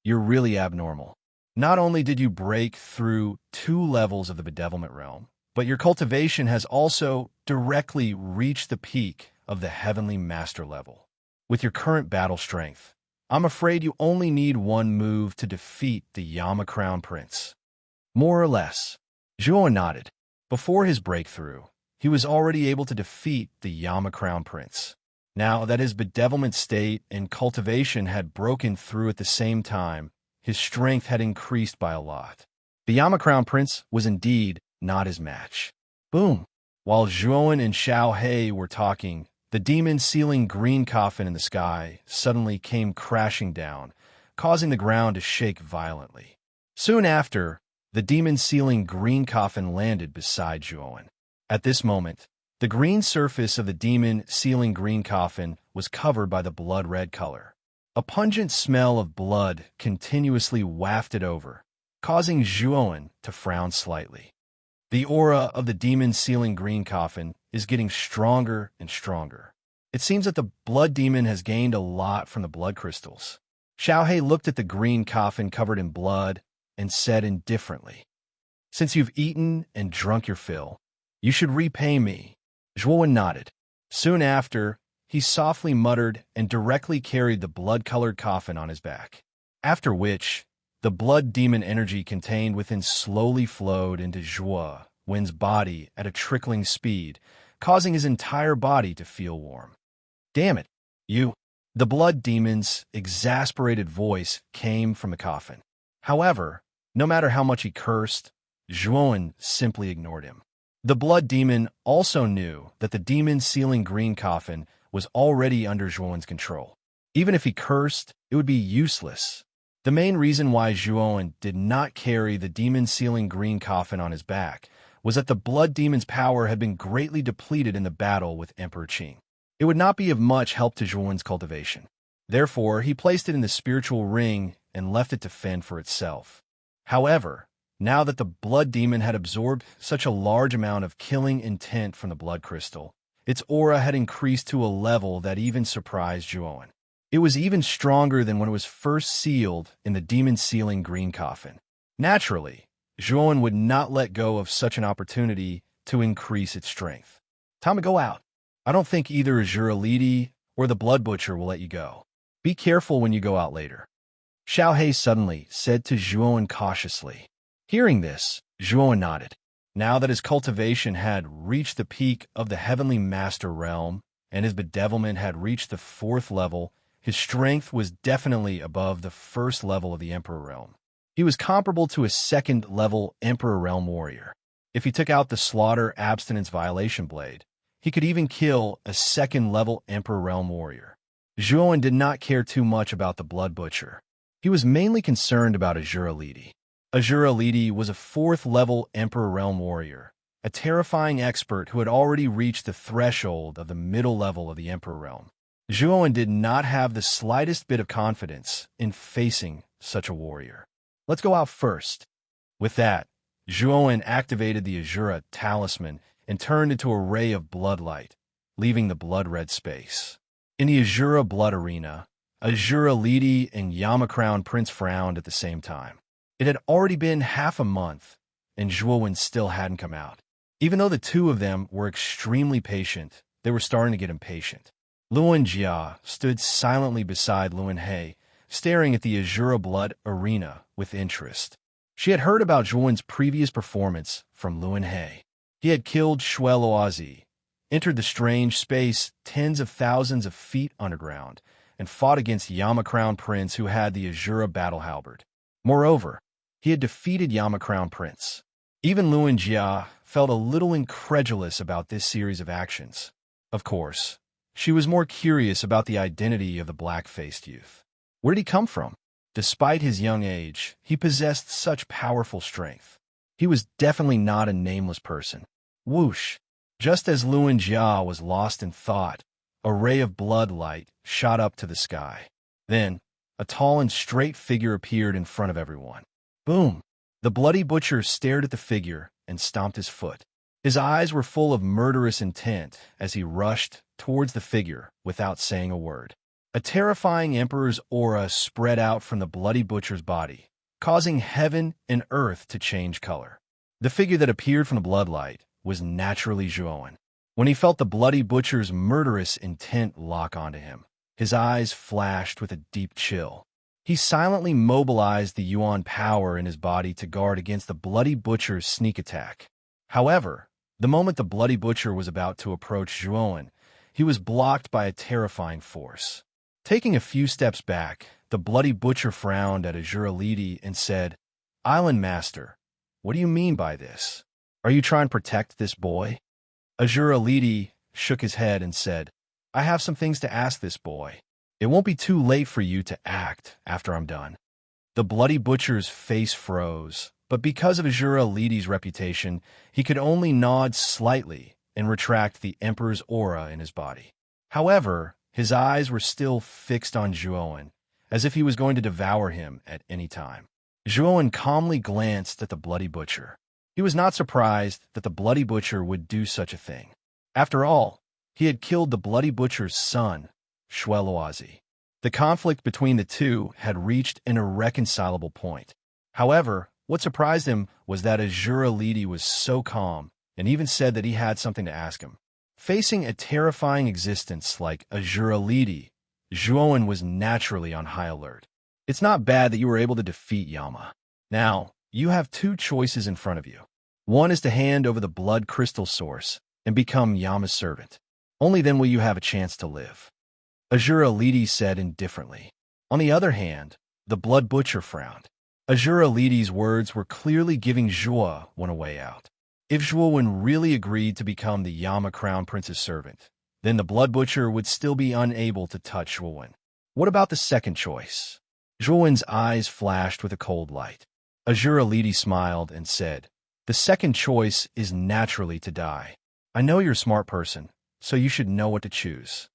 "You're really abnormal. Not only did you break through 2 levels of the Bedevilment Realm, but your cultivation has also directly reached the peak of the Heavenly Master level. With your current battle strength, I'm afraid you only need one move to defeat the Yama Crown Prince." More or less. Zhuan nodded. Before his breakthrough, he was already able to defeat the Yama Crown Prince. Now that his bedevilment state and cultivation had broken through at the same time, his strength had increased by a lot. The Yama Crown Prince was indeed not his match. Boom! While Zhuan and Xiaohei were talking, the demon-sealing green coffin in the sky suddenly came crashing down, causing the ground to shake violently. Soon after, the demon-sealing green coffin landed beside Zhuan. At this moment, the green surface of the demon-sealing green coffin was covered by the blood-red color. A pungent smell of blood continuously wafted over, causing Zhuan to frown slightly. The aura of the demon-sealing green coffin is getting stronger and stronger. It seems that the blood demon has gained a lot from the blood crystals. Xiaohei looked at the green coffin covered in blood and said indifferently, "Since you've eaten and drunk your fill, you should repay me." Zhuan nodded. Soon after, he softly muttered and directly carried the blood-colored coffin on his back. After which, the blood demon energy contained within slowly flowed into Zhuan's body at a trickling speed, causing his entire body to feel warm. "Damn it, you!" The blood demon's exasperated voice came from the coffin. However, no matter how much he cursed, Zhuan simply ignored him. The blood demon also knew that the demon-sealing green coffin was already under Zhuan's control. Even if he cursed, it would be useless. The main reason why Zhuan did not carry the demon-sealing green coffin on his back was that the blood demon's power had been greatly depleted in the battle with Emperor Qing. It would not be of much help to Zhuan's cultivation. Therefore, he placed it in the spiritual ring and left it to fend for itself. However, now that the blood demon had absorbed such a large amount of killing intent from the blood crystal, its aura had increased to a level that even surprised Zhuan. It was even stronger than when it was first sealed in the demon-sealing green coffin. Naturally, Zhuan would not let go of such an opportunity to increase its strength. "Time to go out. I don't think either Azura Lidi or the Blood Butcher will let you go. Be careful when you go out later." Xiaohei suddenly said to Zhuan cautiously. Hearing this, Zhuan nodded. Now that his cultivation had reached the peak of the Heavenly Master realm and his bedevilment had reached the 4th level, his strength was definitely above the 1st level of the Emperor realm. He was comparable to a 2nd-level Emperor realm warrior. If he took out the Slaughter Abstinence Violation Blade, he could even kill a 2nd-level Emperor realm warrior. Zhuan did not care too much about the Blood Butcher. He was mainly concerned about Azura Lidi. Azura Lidi was a 4th-level Emperor realm warrior, a terrifying expert who had already reached the threshold of the middle level of the Emperor realm. Zhuan did not have the slightest bit of confidence in facing such a warrior. "Let's go out first." With that, Zhuan activated the Azura talisman and turned into a ray of bloodlight, leaving the blood-red space. In the Azura blood arena, Azura Lidi and Yama Crown Prince frowned at the same time. It had already been half a month, and Zhuan still hadn't come out. Even though the two of them were extremely patient, they were starting to get impatient. Luan Jia stood silently beside Luan He, staring at the Azura blood arena with interest. She had heard about Zhuan's previous performance from Luan He. He had killed Shueloazi, entered the strange space tens of thousands of feet underground, and fought against Yama Crown Prince, who had the Azura battle halberd. Moreover, he had defeated Yama Crown Prince. Even Luan Jia felt a little incredulous about this series of actions. Of course, she was more curious about the identity of the black-faced youth. Where did he come from? Despite his young age, he possessed such powerful strength. He was definitely not a nameless person. Whoosh! Just as Luan Jia was lost in thought, a ray of blood light shot up to the sky. Then, a tall and straight figure appeared in front of everyone. Boom! The bloody butcher stared at the figure and stomped his foot. His eyes were full of murderous intent as he rushed towards the figure without saying a word. A terrifying emperor's aura spread out from the bloody butcher's body, causing heaven and earth to change color. The figure that appeared from the bloodlight was naturally Zhuowen. When he felt the bloody butcher's murderous intent lock onto him, his eyes flashed with a deep chill. He silently mobilized the Yuan power in his body to guard against the bloody butcher's sneak attack. However, the moment the bloody butcher was about to approach Zhuowen, he was blocked by a terrifying force. Taking a few steps back, the bloody butcher frowned at Azura Lidi and said, "Island Master, what do you mean by this? Are you trying to protect this boy?" Azura Lidi shook his head and said, "I have some things to ask this boy. It won't be too late for you to act after I'm done." The bloody butcher's face froze, but because of Azura Lidi's reputation, he could only nod slightly and retract the Emperor's aura in his body. However, his eyes were still fixed on Zhuowen, as if he was going to devour him at any time. Zhuowen calmly glanced at the bloody butcher. He was not surprised that the bloody butcher would do such a thing. After all, he had killed the bloody butcher's son, Shweloazi. The conflict between the two had reached an irreconcilable point. However, what surprised him was that Azura Lidi was so calm and even said that he had something to ask him. Facing a terrifying existence like Azura Lidi, Zhuowen was naturally on high alert. It's not bad that you were able to defeat Yama. Now, you have two choices in front of you. One is to hand over the blood crystal source and become Yama's servant. Only then will you have a chance to live. Azura Lidi said indifferently. On the other hand, the blood butcher frowned. Azura Lidi's words were clearly giving Zhuowen a way out. If Zhuowen really agreed to become the Yama Crown Prince's servant, then the blood butcher would still be unable to touch Zhuowen. What about the second choice? Zhuowen's eyes flashed with a cold light. Azura Lidi smiled and said, "The second choice is naturally to die. I know you're a smart person, so you should know what to choose.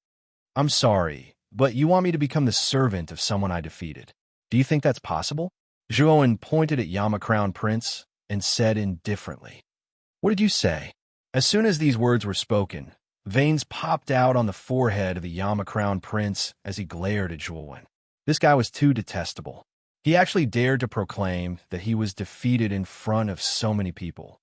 I'm sorry, but you want me to become the servant of someone I defeated. Do you think that's possible?" Zhuowen pointed at Yama Crown Prince and said indifferently, "What did you say?" As soon as these words were spoken, veins popped out on the forehead of the Yama Crown Prince as he glared at Zhuowen. This guy was too detestable. He actually dared to proclaim that he was defeated in front of so many people.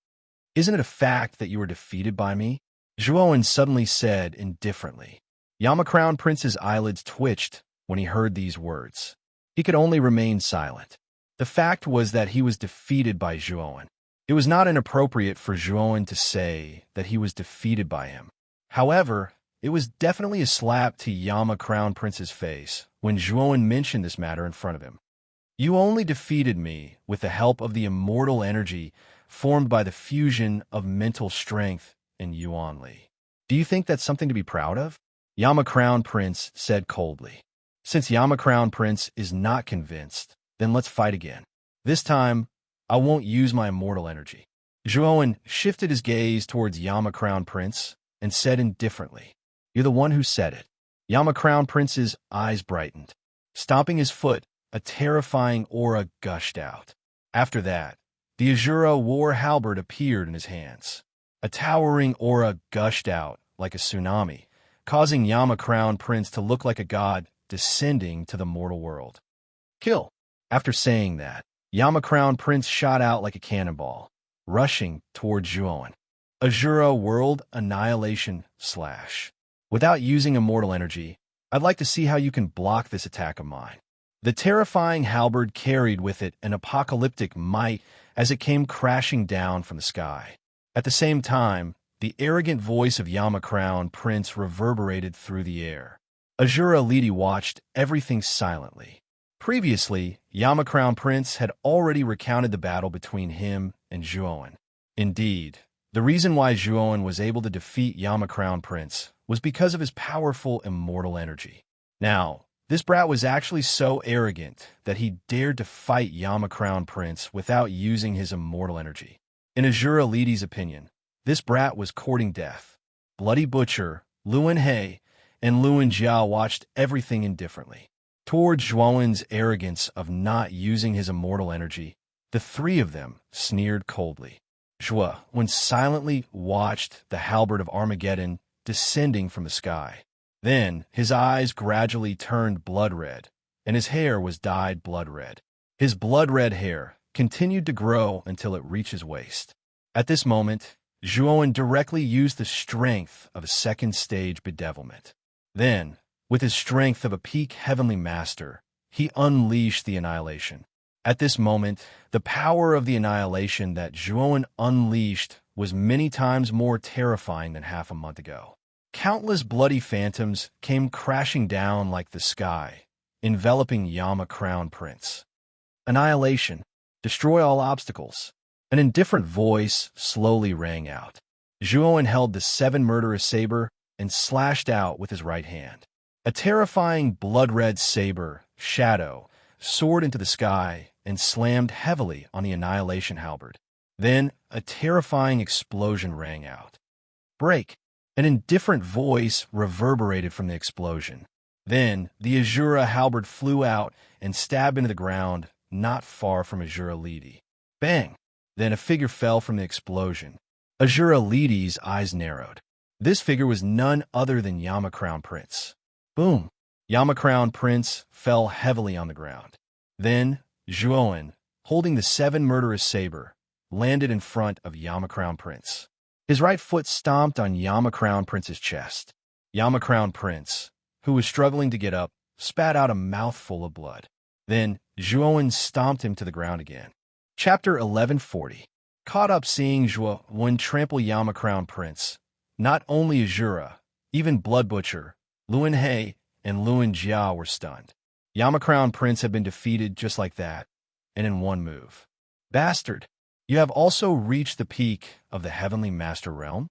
"Isn't it a fact that you were defeated by me?" Zhuowen suddenly said indifferently. Yama Crown Prince's eyelids twitched when he heard these words. He could only remain silent. The fact was that he was defeated by Zhuowen. It was not inappropriate for Zhuowen to say that he was defeated by him. However, it was definitely a slap to Yama Crown Prince's face when Zhuowen mentioned this matter in front of him. "You only defeated me with the help of the immortal energy formed by the fusion of mental strength and Yuan Li. Do you think that's something to be proud of?" Yama Crown Prince said coldly. "Since Yama Crown Prince is not convinced, then let's fight again. This time, I won't use my immortal energy." Zhuowen shifted his gaze towards Yama Crown Prince and said indifferently, "You're the one who said it." Yama Crown Prince's eyes brightened. Stomping his foot, a terrifying aura gushed out. After that, the Azura war halberd appeared in his hands. A towering aura gushed out like a tsunami, causing Yama Crown Prince to look like a god descending to the mortal world. "Kill!" After saying that, Yama Crown Prince shot out like a cannonball, rushing toward Zhuowen. Azura World Annihilation / Without using immortal energy, I'd like to see how you can block this attack of mine. The terrifying halberd carried with it an apocalyptic might as it came crashing down from the sky. At the same time, the arrogant voice of Yamakrown Prince reverberated through the air. Azura Lidi watched everything silently. Previously, Yamakrown Prince had already recounted the battle between him and Zhuowen. Indeed, the reason why Zhuowen was able to defeat Yamakrown Prince was because of his powerful immortal energy. Now, this brat was actually so arrogant that he dared to fight Yamakrown Prince without using his immortal energy. In Azura Lidi's opinion, this brat was courting death. Bloody Butcher, Luan He, and Luan Jiao watched everything indifferently. Towards Zhuowen's arrogance of not using his immortal energy, the three of them sneered coldly. Zhuowen silently watched the halberd of Armageddon descending from the sky. Then his eyes gradually turned blood red, and his hair was dyed blood red. His blood red hair continued to grow until it reached his waist. At this moment, Zhuowen directly used the strength of a second stage bedevilment. Then, with his strength of a peak heavenly master, he unleashed the annihilation. At this moment, the power of the annihilation that Zhuowen unleashed was many times more terrifying than half a month ago. Countless bloody phantoms came crashing down like the sky, enveloping Yamakrown Prince. Annihilation. Destroy all obstacles. An indifferent voice slowly rang out. Zhuowen held the seven murderous saber and slashed out with his right hand. A terrifying blood-red saber, shadow, soared into the sky and slammed heavily on the annihilation halberd. Then a terrifying explosion rang out. Break! An indifferent voice reverberated from the explosion. Then the Azura halberd flew out and stabbed into the ground not far from Azura Lidi. Bang! Then a figure fell from the explosion. Azura Lidi's eyes narrowed. This figure was none other than Yamakrown Prince. Boom! Yamakrown Prince fell heavily on the ground. Then Zhuowen, holding the seven murderous saber, landed in front of Yamakrown Prince. His right foot stomped on Yamakrown Prince's chest. Yamakrown Prince, who was struggling to get up, spat out a mouthful of blood. Then Zhuowen stomped him to the ground again. Chapter 1140. Caught up seeing Zhuowen trample Yamakrown Prince, not only Azura, even Blood Butcher, Luan He, and Luan Jiao were stunned. Yamakrown Prince had been defeated just like that, and in one move. Bastard! You have also reached the peak of the Heavenly Master Realm?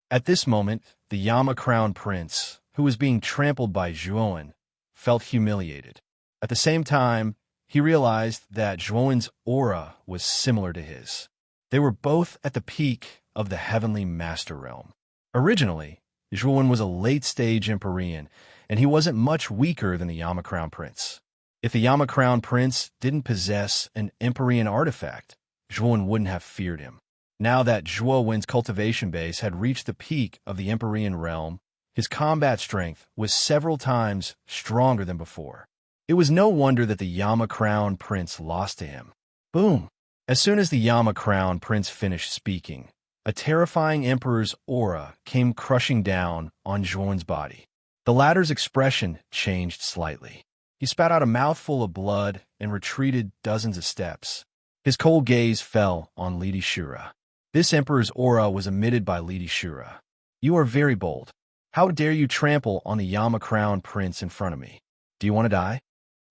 At this moment, the Yamakrown Prince, who was being trampled by Zhuowen, felt humiliated. At the same time, he realized that Zhuowen's aura was similar to his. They were both at the peak of the Heavenly Master Realm. Originally, Zhuowen was a late-stage Empyrean, and he wasn't much weaker than the Yamakrown Prince. If the Yamakrown Prince didn't possess an Empyrean artifact, Zhuowen wouldn't have feared him. Now that Zhuowen's cultivation base had reached the peak of the Empyrean realm, his combat strength was several times stronger than before. It was no wonder that the Yamakrown Prince lost to him. Boom! As soon as the Yamakrown Prince finished speaking, a terrifying emperor's aura came crushing down on Zhuowen's body. The latter's expression changed slightly. He spat out a mouthful of blood and retreated dozens of steps. His cold gaze fell on Lady Shura. This emperor's aura was emitted by Lady Shura. You are very bold. How dare you trample on the Yamakrown Prince in front of me? Do you want to die?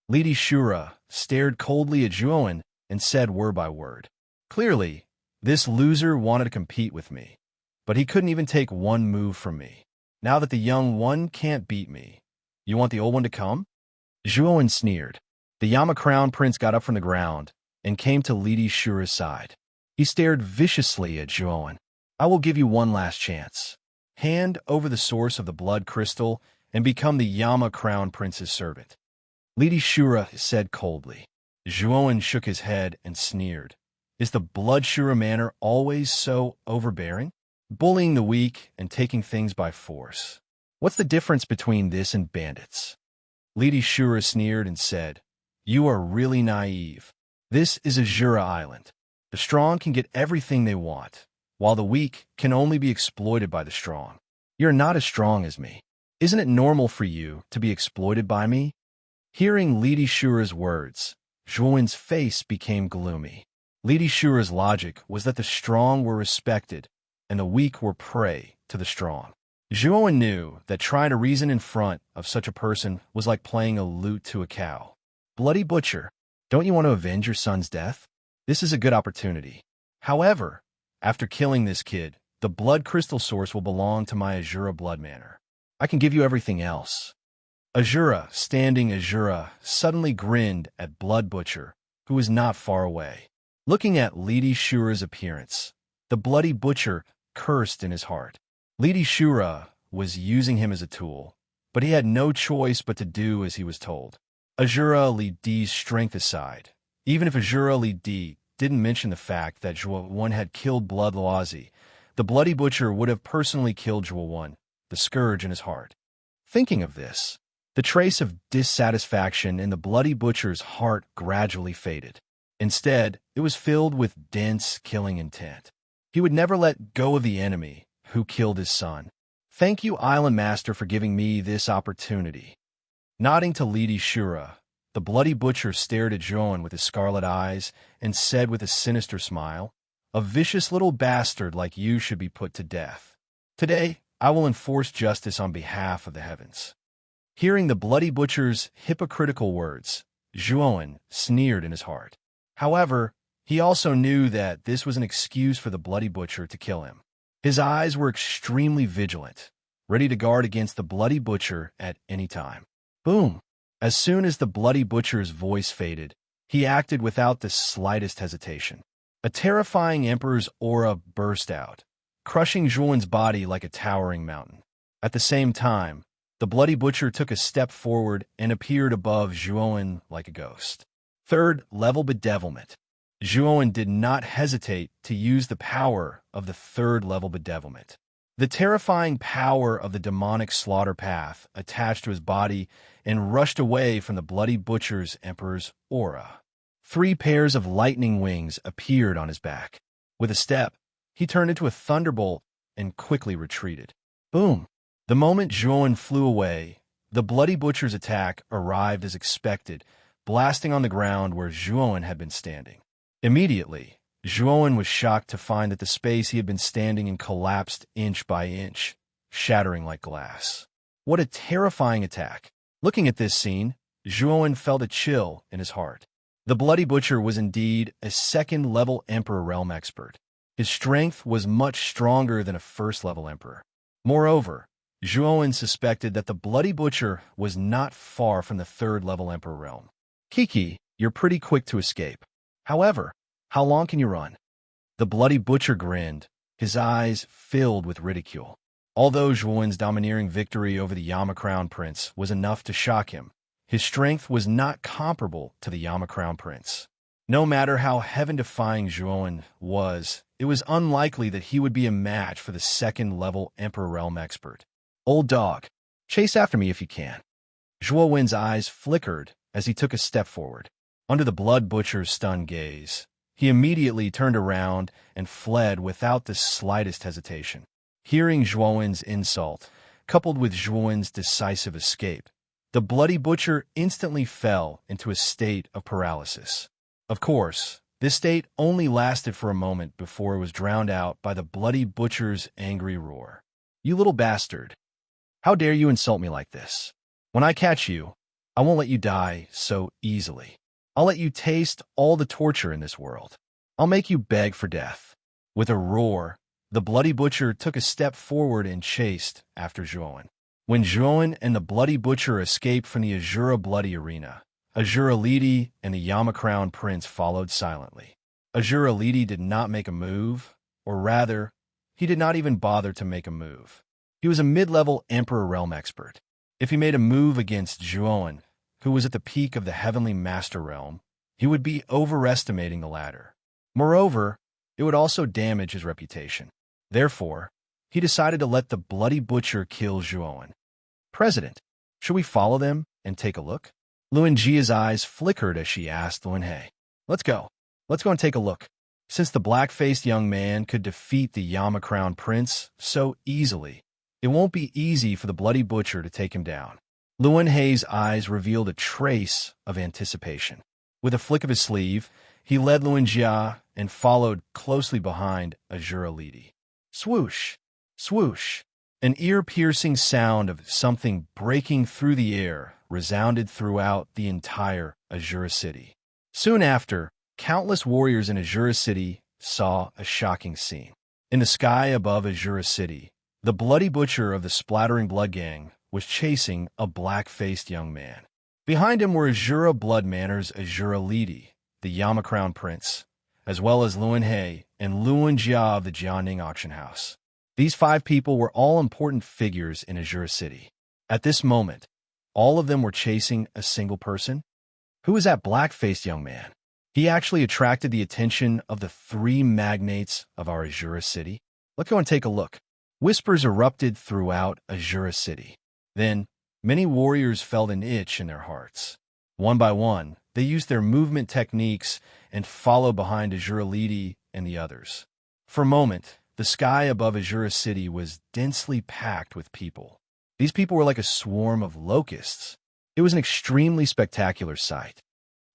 Lady Shura stared coldly at Zhuowen and said word by word. Clearly, this loser wanted to compete with me, but he couldn't even take one move from me. Now that the young one can't beat me, you want the old one to come? Zhuowen sneered. The Yamakrown Prince got up from the ground and came to Lady Shura's side. He stared viciously at Zhuowen. I will give you one last chance. Hand over the source of the blood crystal and become the Yamakrown Prince's servant. Lady Shura said coldly. Zhuowen shook his head and sneered. Is the Blood Shura manner always so overbearing? Bullying the weak and taking things by force. What's the difference between this and bandits? Lady Shura sneered and said, You are really naive. This is Azura Island. The strong can get everything they want, while the weak can only be exploited by the strong. You're not as strong as me. Isn't it normal for you to be exploited by me? Hearing Lady Shura's words, Zhuowen's face became gloomy. Lady Shura's logic was that the strong were respected, and the weak were prey to the strong. Zhuowen knew that trying to reason in front of such a person was like playing a lute to a cow. Bloody Butcher, don't you want to avenge your son's death? This is a good opportunity. However, after killing this kid, the blood crystal source will belong to my Azura blood manor. I can give you everything else. Azura suddenly grinned at Blood Butcher, who was not far away. Looking at Lady Shura's appearance, the Bloody Butcher cursed in his heart. Lady Shura was using him as a tool, but he had no choice but to do as he was told. Azura Li Di's strength aside, even if Azura Li Di didn't mention the fact that Zhuowen had killed Blood Laozi, the Bloody Butcher would have personally killed Zhuowen, the scourge in his heart. Thinking of this, the trace of dissatisfaction in the Bloody Butcher's heart gradually faded. Instead, it was filled with dense killing intent. He would never let go of the enemy who killed his son. Thank you, Island Master, for giving me this opportunity. Nodding to Lady Shura, the Bloody Butcher stared at Zhuowen with his scarlet eyes and said with a sinister smile, "A vicious little bastard like you should be put to death. Today, I will enforce justice on behalf of the heavens." Hearing the Bloody Butcher's hypocritical words, Zhuowen sneered in his heart. However, he also knew that this was an excuse for the Bloody Butcher to kill him. His eyes were extremely vigilant, ready to guard against the Bloody Butcher at any time. Boom! As soon as the Bloody Butcher's voice faded, he acted without the slightest hesitation. A terrifying Emperor's aura burst out, crushing Zhuowen's body like a towering mountain. At the same time, the Bloody Butcher took a step forward and appeared above Zhuowen like a ghost. Third level bedevilment. Zhuowen did not hesitate to use the power of the third level bedevilment. The terrifying power of the demonic slaughter path attached to his body and rushed away from the Bloody Butcher's Emperor's aura. 3 pairs of lightning wings appeared on his back. With a step, he turned into a thunderbolt and quickly retreated. Boom! The moment Zhuowen flew away, the Bloody Butcher's attack arrived as expected, blasting on the ground where Zhuowen had been standing. Immediately, Zhuowen was shocked to find that the space he had been standing in collapsed inch by inch, shattering like glass. What a terrifying attack! Looking at this scene, Zhuowen felt a chill in his heart. The Bloody Butcher was indeed a second-level Emperor realm expert. His strength was much stronger than a first-level Emperor. Moreover, Zhuowen suspected that the Bloody Butcher was not far from the third-level Emperor realm. Kiki, you're pretty quick to escape. However, how long can you run? The Bloody Butcher grinned, his eyes filled with ridicule. Although Zhuowen's domineering victory over the Yama Crown Prince was enough to shock him, his strength was not comparable to the Yama Crown Prince. No matter how heaven-defying Zhuowen was, it was unlikely that he would be a match for the second-level Emperor Realm expert. Old dog, chase after me if you can. Zhuowen's eyes flickered as he took a step forward. Under the Blood Butcher's stunned gaze, he immediately turned around and fled without the slightest hesitation. Hearing Zhuowen's insult, coupled with Zhuowen's decisive escape, the Bloody Butcher instantly fell into a state of paralysis. Of course, this state only lasted for a moment before it was drowned out by the Bloody Butcher's angry roar. "You little bastard! How dare you insult me like this? When I catch you, I won't let you die so easily. I'll let you taste all the torture in this world. I'll make you beg for death." With a roar, the Bloody Butcher took a step forward and chased after Zhuowen. When Zhuowen and the Bloody Butcher escaped from the Azura Bloody Arena, Azura Li and the Yama Crown Prince followed silently. Azura Li did not make a move, or rather, he did not even bother to make a move. He was a mid-level Emperor Realm expert. If he made a move against Zhuowen, who was at the peak of the Heavenly Master Realm, he would be overestimating the latter. Moreover, it would also damage his reputation. Therefore, he decided to let the Bloody Butcher kill Zhuowen. "President, should we follow them and take a look?" Luan Jia's eyes flickered as she asked Luan He. Let's go and take a look." Since the black-faced young man could defeat the Yama Crown Prince so easily, it won't be easy for the Bloody Butcher to take him down. Luan He's eyes revealed a trace of anticipation. With a flick of his sleeve, he led Luan Jia and followed closely behind Azura Li. Swoosh! Swoosh! An ear-piercing sound of something breaking through the air resounded throughout the entire Azura city. Soon after, countless warriors in Azura city saw a shocking scene. In the sky above Azura city, the bloody butcher of the Splattering Blood Gang was chasing a black-faced young man. Behind him were Azura Blood Manor's Azura Lidi, the Yama Crown Prince, as well as Luan He and Luan Jia of the Jianing Auction House. These 5 people were all important figures in Azura City. At this moment, all of them were chasing a single person. Who was that black-faced young man? He actually attracted the attention of the 3 magnates of our Azura City. Let's go and take a look. Whispers erupted throughout Azura City. Then, many warriors felt an itch in their hearts. One by one, they used their movement techniques and followed behind Azura Lidi and the others. For a moment, the sky above Azura City was densely packed with people. These people were like a swarm of locusts. It was an extremely spectacular sight.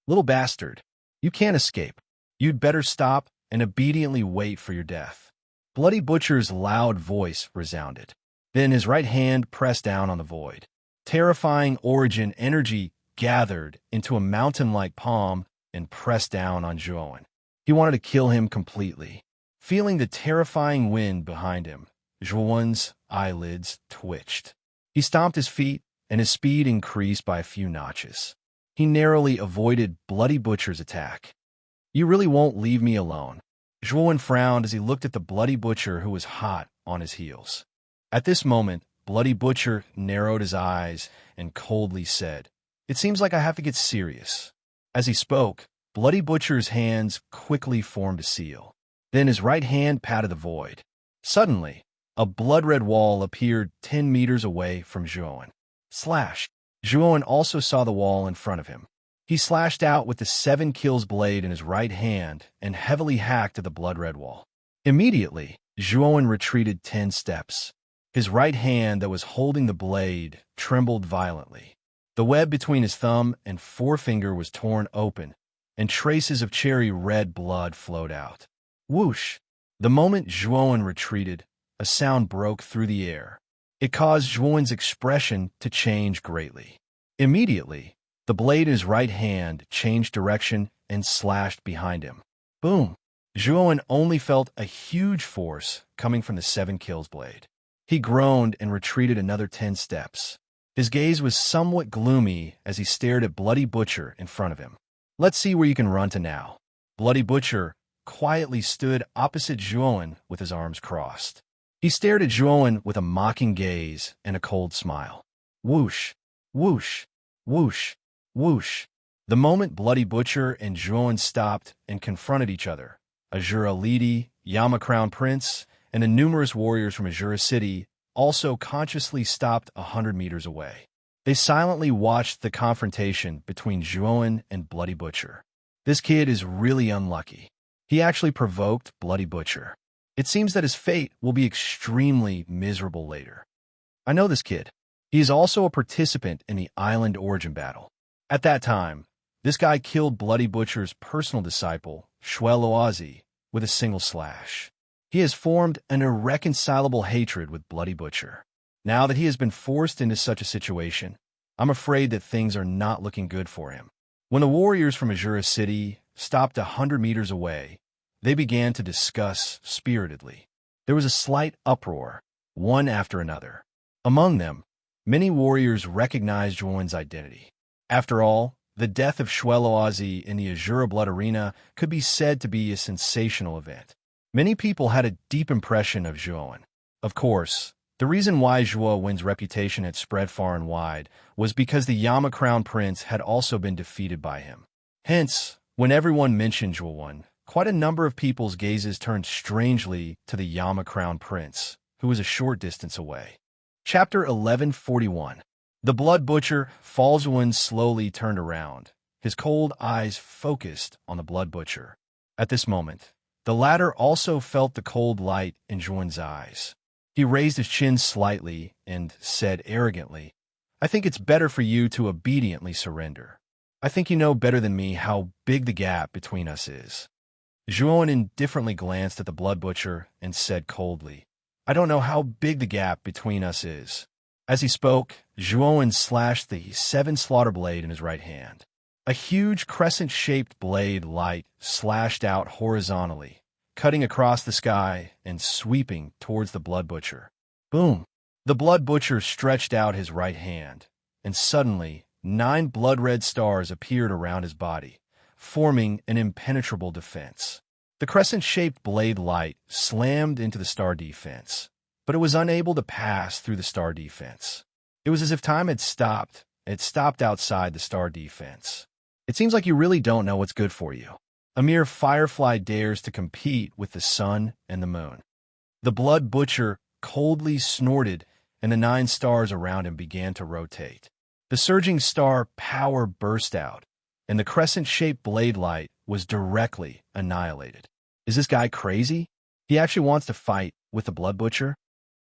Little bastard, you can't escape. You'd better stop and obediently wait for your death. Bloody Butcher's loud voice resounded. Then his right hand pressed down on the void. Terrifying origin energy gathered into a mountain-like palm and pressed down on Zhuowen. He wanted to kill him completely. Feeling the terrifying wind behind him, Zhuowen's eyelids twitched. He stomped his feet, and his speed increased by a few notches. He narrowly avoided Bloody Butcher's attack. You really won't leave me alone. Zhuowen frowned as he looked at the Bloody Butcher who was hot on his heels. At this moment, Bloody Butcher narrowed his eyes and coldly said, "It seems like I have to get serious." As he spoke, Bloody Butcher's hands quickly formed a seal. Then his right hand patted the void. Suddenly, a blood-red wall appeared 10 meters away from Zhuowen. Slash! Zhuowen also saw the wall in front of him. He slashed out with the 7 kills blade in his right hand and heavily hacked at the blood-red wall. Immediately, Zhuowen retreated 10 steps. His right hand that was holding the blade trembled violently. The web between his thumb and forefinger was torn open, and traces of cherry red blood flowed out. Whoosh! The moment Zhuowen retreated, a sound broke through the air. It caused Zhuowen's expression to change greatly. Immediately, the blade in his right hand changed direction and slashed behind him. Boom! Zhuowen only felt a huge force coming from the 7 kills blade. He groaned and retreated another 10 steps. His gaze was somewhat gloomy as he stared at Bloody Butcher in front of him. Let's see where you can run to now. Bloody Butcher quietly stood opposite Zhuowen with his arms crossed. He stared at Zhuowen with a mocking gaze and a cold smile. Whoosh! Whoosh! Whoosh! Whoosh! The moment Bloody Butcher and Zhuowen stopped and confronted each other, Azura Lidi, Yama Crown Prince, and the numerous warriors from Azura City also consciously stopped 100 meters away. They silently watched the confrontation between Zhuowen and Bloody Butcher. This kid is really unlucky. He actually provoked Bloody Butcher. It seems that his fate will be extremely miserable later. I know this kid. He is also a participant in the Island Origin Battle. At that time, this guy killed Bloody Butcher's personal disciple, Shueloazi, with a single slash. He has formed an irreconcilable hatred with Bloody Butcher. Now that he has been forced into such a situation, I'm afraid that things are not looking good for him. When the warriors from Azura City stopped 100 meters away, they began to discuss spiritedly. There was a slight uproar, one after another. Among them, many warriors recognized Zhuowen's identity. After all, the death of Shueloazi in the Azura Blood Arena could be said to be a sensational event. Many people had a deep impression of Zhuowen. Of course, the reason why Zhuowen's reputation had spread far and wide was because the Yama Crown Prince had also been defeated by him. Hence, when everyone mentioned Zhuowen, quite a number of people's gazes turned strangely to the Yama Crown Prince, who was a short distance away. Chapter 1141. The Blood Butcher, Falzuan slowly turned around, his cold eyes focused on the Blood Butcher. At this moment, the latter also felt the cold light in Zhuowen's eyes. He raised his chin slightly and said arrogantly, "I think it's better for you to obediently surrender. I think you know better than me how big the gap between us is." Zhuowen indifferently glanced at the Blood Butcher and said coldly, I don't know how big the gap between us is." As he spoke, Zhuowen slashed the 7 slaughter blade in his right hand. A huge crescent-shaped blade light slashed out horizontally, cutting across the sky and sweeping towards the Blood Butcher. Boom! The Blood Butcher stretched out his right hand, and suddenly 9 blood-red stars appeared around his body, forming an impenetrable defense. The crescent-shaped blade light slammed into the star defense, but it was unable to pass through the star defense. It was as if time had stopped. It stopped outside the star defense. It seems like you really don't know what's good for you. A mere firefly dares to compete with the sun and the moon. The Blood Butcher coldly snorted, and the 9 stars around him began to rotate. The surging star power burst out, and the crescent-shaped blade light was directly annihilated. Is this guy crazy? He actually wants to fight with the Blood Butcher?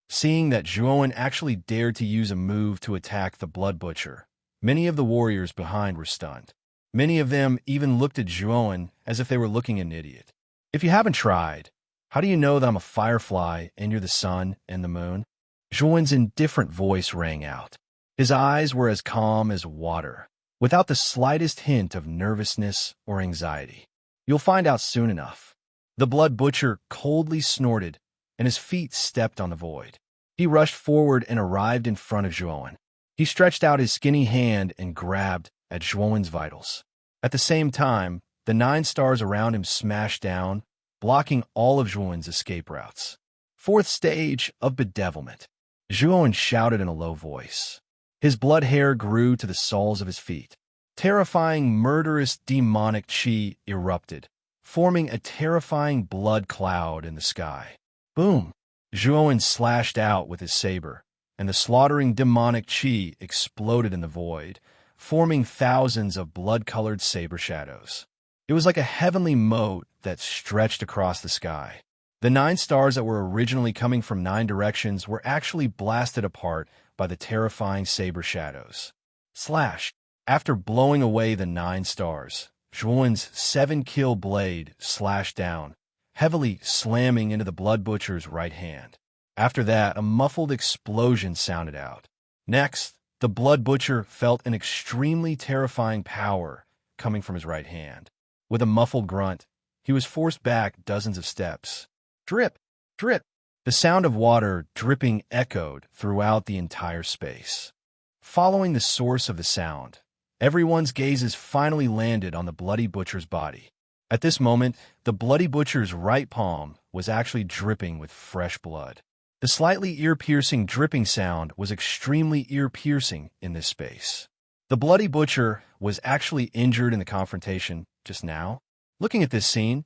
Seeing that Zhuowen actually dared to use a move to attack the Blood Butcher, many of the warriors behind were stunned. Many of them even looked at Zhuowen as if they were looking at an idiot. If you haven't tried, how do you know that I'm a firefly and you're the sun and the moon? Zhuowen's indifferent voice rang out. His eyes were as calm as water, without the slightest hint of nervousness or anxiety. You'll find out soon enough. The Blood Butcher coldly snorted, and his feet stepped on the void. He rushed forward and arrived in front of Zhuowen. He stretched out his skinny hand and grabbed at Zhuowen's vitals. At the same time, the 9 stars around him smashed down, blocking all of Zhuowen's escape routes. 4th stage of bedevilment. Zhuowen shouted in a low voice. His blood hair grew to the soles of his feet. Terrifying, murderous, demonic chi erupted, forming a terrifying blood cloud in the sky. Boom! Zhuowen slashed out with his saber, and the slaughtering demonic chi exploded in the void, forming thousands of blood-colored saber shadows. It was like a heavenly moat that stretched across the sky. The 9 stars that were originally coming from 9 directions were actually blasted apart by the terrifying saber shadows. Slash! After blowing away the 9 stars, Zhuowen's 7-kill blade slashed down, heavily slamming into the Blood Butcher's right hand. After that, a muffled explosion sounded out. Next, the Blood Butcher felt an extremely terrifying power coming from his right hand. With a muffled grunt, he was forced back dozens of steps. Drip! Drip! The sound of water dripping echoed throughout the entire space. Following the source of the sound, everyone's gazes finally landed on the Bloody Butcher's body. At this moment, the Bloody Butcher's right palm was actually dripping with fresh blood. The slightly ear-piercing dripping sound was extremely ear-piercing in this space. The Bloody Butcher was actually injured in the confrontation just now. Looking at this scene,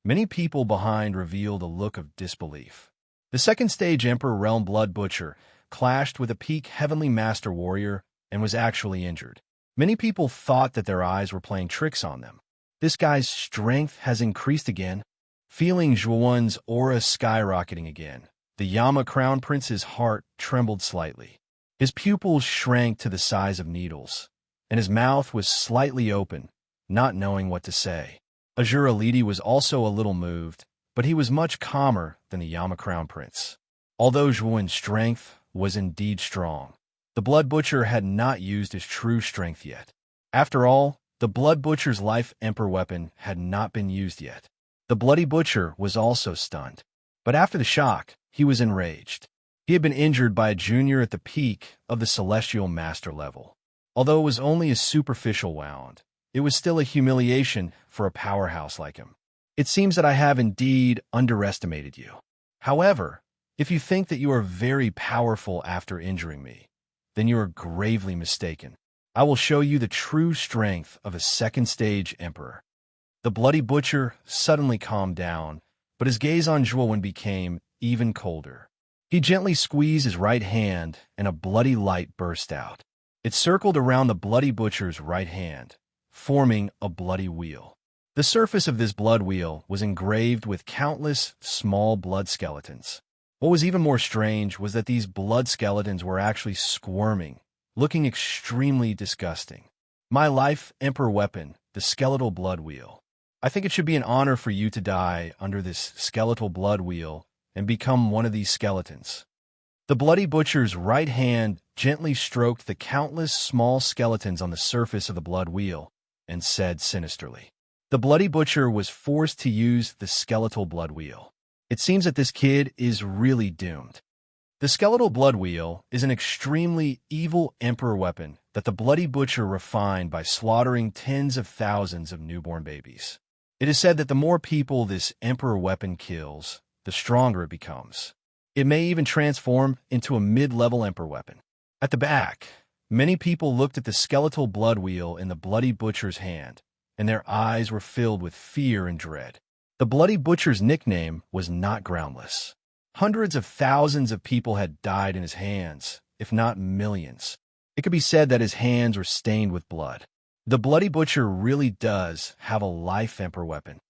many people behind revealed a look of disbelief. The 2nd stage Emperor Realm Blood Butcher clashed with a peak Heavenly Master Warrior and was actually injured. Many people thought that their eyes were playing tricks on them. This guy's strength has increased again. Feeling Zhuowen's aura skyrocketing again, the Yama Crown Prince's heart trembled slightly. His pupils shrank to the size of needles, and his mouth was slightly open, not knowing what to say. Azure Elite was also a little moved, but he was much calmer than the Yama Crown Prince. Although Zhuowen's strength was indeed strong, the Blood Butcher had not used his true strength yet. After all, the Blood Butcher's life Emperor weapon had not been used yet. The Bloody Butcher was also stunned, but after the shock, he was enraged. He had been injured by a junior at the peak of the Celestial Master level. Although it was only a superficial wound, it was still a humiliation for a powerhouse like him. It seems that I have indeed underestimated you. However, if you think that you are very powerful after injuring me, then you are gravely mistaken. I will show you the true strength of a 2nd stage Emperor. The Bloody Butcher suddenly calmed down, but his gaze on Zhuowen became even colder. He gently squeezed his right hand, and a bloody light burst out. It circled around the Bloody Butcher's right hand, forming a bloody wheel. The surface of this blood wheel was engraved with countless small blood skeletons. What was even more strange was that these blood skeletons were actually squirming, looking extremely disgusting. My life Emperor weapon, the skeletal blood wheel. I think it should be an honor for you to die under this skeletal blood wheel and become one of these skeletons. The Bloody Butcher's right hand gently stroked the countless small skeletons on the surface of the blood wheel and said sinisterly. The Bloody Butcher was forced to use the skeletal blood wheel. It seems that this kid is really doomed. The skeletal blood wheel is an extremely evil emperor weapon that the Bloody Butcher refined by slaughtering tens of thousands of newborn babies. It is said that the more people this emperor weapon kills, the stronger it becomes. It may even transform into a mid-level emperor weapon. At the back, many people looked at the skeletal blood wheel in the Bloody Butcher's hand, and their eyes were filled with fear and dread. The Bloody Butcher's nickname was not groundless. Hundreds of thousands of people had died in his hands, if not millions. It could be said that his hands were stained with blood. The Bloody Butcher really does have a life emperor weapon.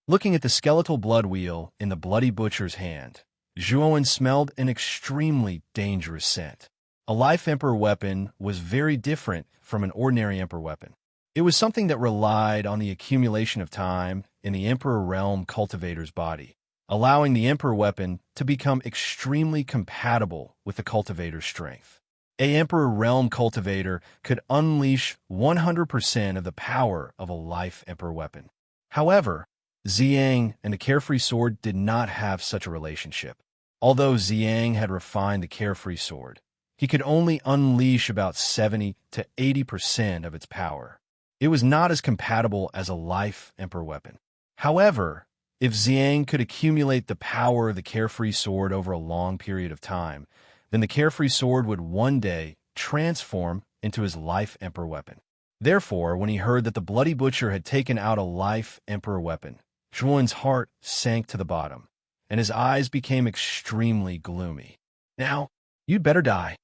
Looking at the skeletal blood wheel in the Bloody Butcher's hand, Zhuowen smelled an extremely dangerous scent. A life emperor weapon was very different from an ordinary emperor weapon. It was something that relied on the accumulation of time in the Emperor Realm cultivator's body, allowing the Emperor weapon to become extremely compatible with the cultivator's strength. A Emperor Realm cultivator could unleash 100% of the power of a life Emperor weapon. However, Ziyang and the Carefree Sword did not have such a relationship. Although Ziyang had refined the Carefree Sword, he could only unleash about 70 to 80% of its power. It was not as compatible as a life Emperor weapon. However, if Ziyang could accumulate the power of the Carefree Sword over a long period of time, then the Carefree Sword would one day transform into his life Emperor weapon. Therefore, when he heard that the Bloody Butcher had taken out a life Emperor weapon, Zhuowen's heart sank to the bottom, and his eyes became extremely gloomy. Now, you'd better die.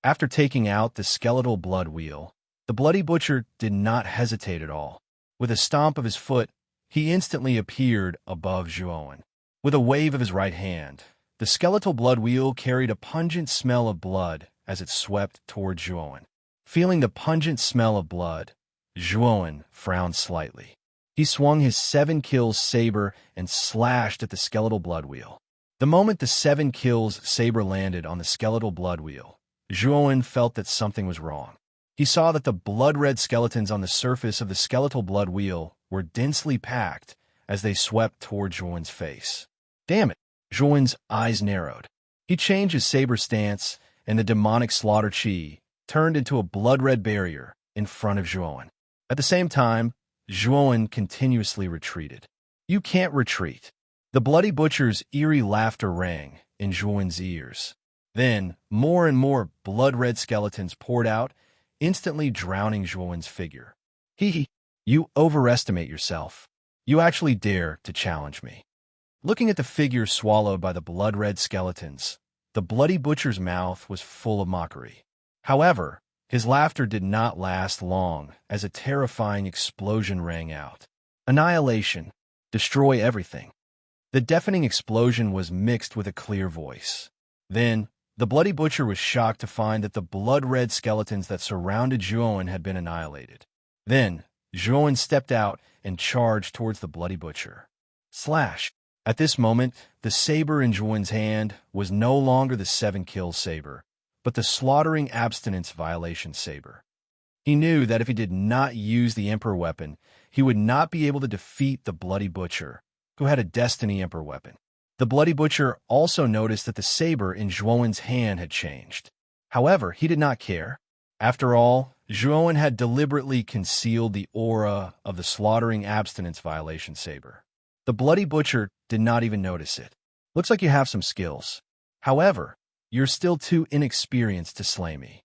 After taking out the skeletal blood wheel, the Bloody Butcher did not hesitate at all. With a stomp of his foot, he instantly appeared above Zhuowen. With a wave of his right hand, the skeletal blood wheel carried a pungent smell of blood as it swept toward Zhuowen. Feeling the pungent smell of blood, Zhuowen frowned slightly. He swung his 7 kills saber and slashed at the skeletal blood wheel. The moment the 7 kills saber landed on the skeletal blood wheel, Zhuowen felt that something was wrong. He saw that the blood-red skeletons on the surface of the skeletal blood wheel were densely packed as they swept toward Zhuowen's face. Damn it! Zhuowen's eyes narrowed. He changed his saber stance, and the demonic slaughter chi turned into a blood-red barrier in front of Zhuowen. At the same time, Zhuowen continuously retreated. You can't retreat. The Bloody Butcher's eerie laughter rang in Zhuowen's ears. Then, more and more blood-red skeletons poured out, instantly drowning Zhuowen's figure. Hee, you overestimate yourself. You actually dare to challenge me. Looking at the figure swallowed by the blood-red skeletons, the Bloody Butcher's mouth was full of mockery. However, his laughter did not last long as a terrifying explosion rang out. Annihilation. Destroy everything. The deafening explosion was mixed with a clear voice. Then, the Bloody Butcher was shocked to find that the blood-red skeletons that surrounded Zhuowen had been annihilated. Then, Zhuowen stepped out and charged towards the Bloody Butcher. Slash! At this moment, the saber in Zhuowen's hand was no longer the 7-kill saber, but the slaughtering abstinence violation saber. He knew that if he did not use the Emperor weapon, he would not be able to defeat the Bloody Butcher, who had a Destiny Emperor weapon. The Bloody Butcher also noticed that the saber in Zhuowen's hand had changed. However, he did not care. After all, Zhuowen had deliberately concealed the aura of the slaughtering abstinence violation saber. The Bloody Butcher did not even notice it. Looks like you have some skills. However, you're still too inexperienced to slay me.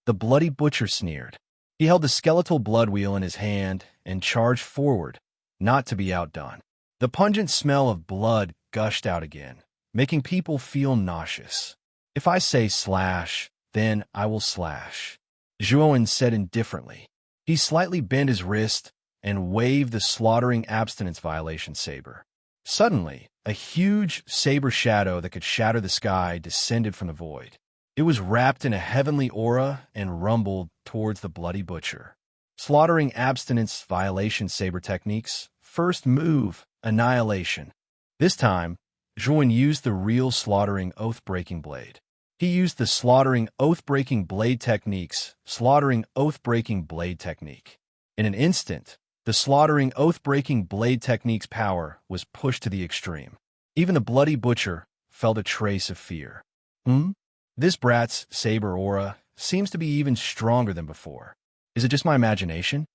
The Bloody Butcher sneered. He held the skeletal blood wheel in his hand and charged forward, not to be outdone. The pungent smell of blood gushed out again, making people feel nauseous. If I say slash, then I will slash, Zhuowen said indifferently. He slightly bent his wrist and waved the slaughtering abstinence violation saber. Suddenly, a huge saber shadow that could shatter the sky descended from the void. It was wrapped in a heavenly aura and rumbled towards the Bloody Butcher. Slaughtering abstinence violation saber techniques. First move, annihilation. This time, Zhuan used the real slaughtering oath-breaking blade. He used the slaughtering oath-breaking blade techniques, slaughtering oath-breaking blade technique. In an instant, the slaughtering oath-breaking blade technique's power was pushed to the extreme. Even the bloody butcher felt a trace of fear. This brat's saber aura seems to be even stronger than before. Is it just my imagination?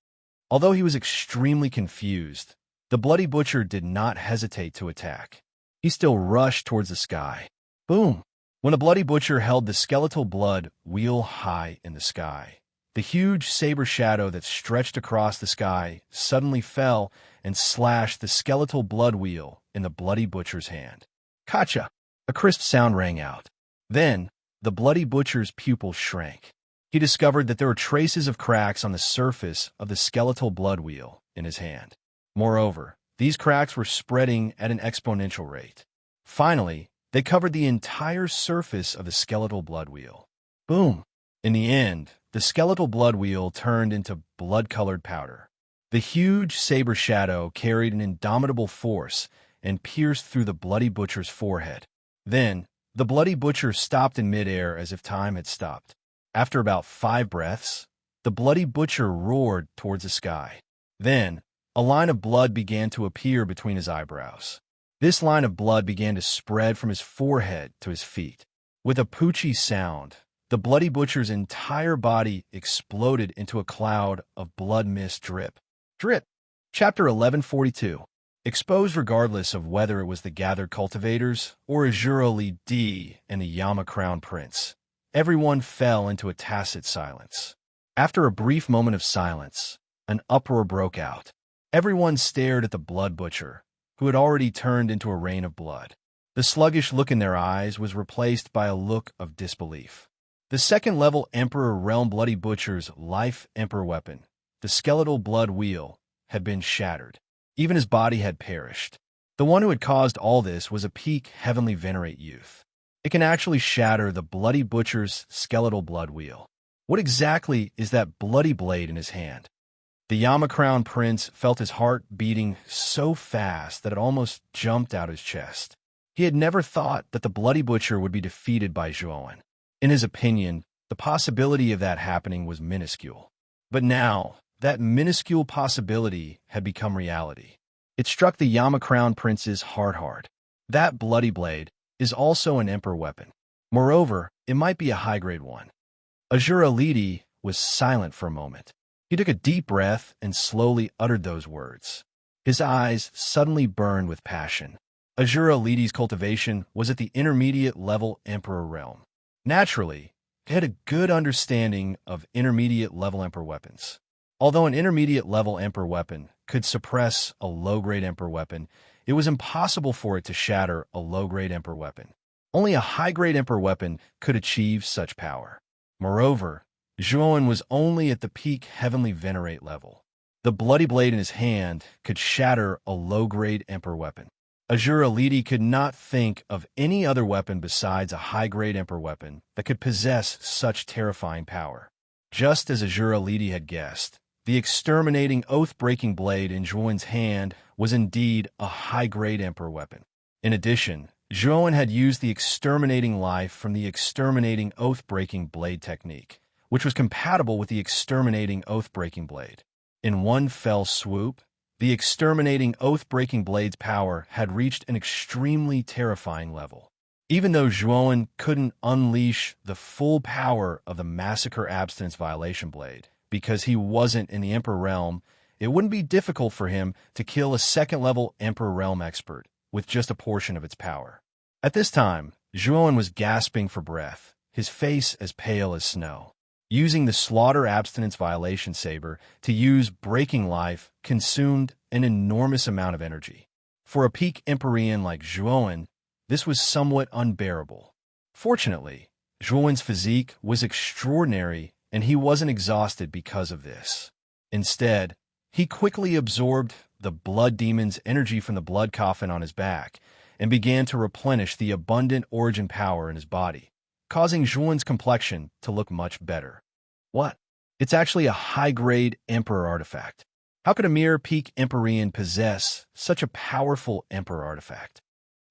Although he was extremely confused, the bloody butcher did not hesitate to attack. He still rushed towards the sky. Boom! When the bloody butcher held the skeletal blood wheel high in the sky, the huge saber shadow that stretched across the sky suddenly fell and slashed the skeletal blood wheel in the bloody butcher's hand. Kacha! A crisp sound rang out. Then, the bloody butcher's pupil shrank. He discovered that there were traces of cracks on the surface of the skeletal blood wheel in his hand. Moreover, these cracks were spreading at an exponential rate. Finally, they covered the entire surface of the skeletal blood wheel. Boom! In the end, the skeletal blood wheel turned into blood-colored powder. The huge saber shadow carried an indomitable force and pierced through the bloody butcher's forehead. Then, the bloody butcher stopped in midair as if time had stopped. After about 5 breaths, the bloody butcher roared towards the sky. Then, a line of blood began to appear between his eyebrows. This line of blood began to spread from his forehead to his feet. With a poochie sound, the bloody butcher's entire body exploded into a cloud of blood mist drip. Drip! Chapter 1142. Exposed regardless of whether it was the gathered cultivators or Azura Li Di and the Yama Crown Prince. Everyone fell into a tacit silence. After a brief moment of silence, an uproar broke out. Everyone stared at the blood butcher, who had already turned into a rain of blood. The sluggish look in their eyes was replaced by a look of disbelief. The second-level Emperor Realm Bloody Butcher's life Emperor weapon, the skeletal blood wheel, had been shattered. Even his body had perished. The one who had caused all this was a peak heavenly venerate youth. It can actually shatter the bloody butcher's skeletal blood wheel. What exactly is that bloody blade in his hand? The Yama Crown Prince felt his heart beating so fast that it almost jumped out his chest. He had never thought that the bloody butcher would be defeated by Zhuan. In his opinion, the possibility of that happening was minuscule. But now, that minuscule possibility had become reality. It struck the Yama Crown Prince's heart hard. That bloody blade is also an Emperor weapon. Moreover, it might be a high-grade one. Azura Li Di was silent for a moment. He took a deep breath and slowly uttered those words. His eyes suddenly burned with passion. Azura Li Di's cultivation was at the intermediate-level Emperor realm. Naturally, he had a good understanding of intermediate-level Emperor weapons. Although an intermediate-level Emperor weapon could suppress a low-grade Emperor weapon, it was impossible for it to shatter a low-grade Emperor weapon. Only a high-grade Emperor weapon could achieve such power. Moreover, Zhuan was only at the peak heavenly venerate level. The bloody blade in his hand could shatter a low-grade Emperor weapon. Azura Li Di could not think of any other weapon besides a high-grade Emperor weapon that could possess such terrifying power. Just as Azura Li Di had guessed, the exterminating oath-breaking blade in Zhuan's hand was indeed a high-grade Emperor weapon. In addition, Zhuan had used the exterminating life from the exterminating oath-breaking blade technique, which was compatible with the exterminating oath-breaking blade. In one fell swoop, the exterminating oath-breaking blade's power had reached an extremely terrifying level. Even though Zhuan couldn't unleash the full power of the massacre abstinence violation blade, because he wasn't in the Emperor realm, it wouldn't be difficult for him to kill a second-level Emperor realm expert with just a portion of its power. At this time, Zhuan was gasping for breath, his face as pale as snow. Using the slaughter abstinence violation saber to use breaking life consumed an enormous amount of energy. For a peak Empyrean like Zhuan, this was somewhat unbearable. Fortunately, Zhuan's physique was extraordinary and he wasn't exhausted because of this. Instead, he quickly absorbed the blood demon's energy from the blood coffin on his back and began to replenish the abundant origin power in his body, causing Zhuan's complexion to look much better. What? It's actually a high-grade Emperor artifact. How could a mere peak Empyrean possess such a powerful Emperor artifact?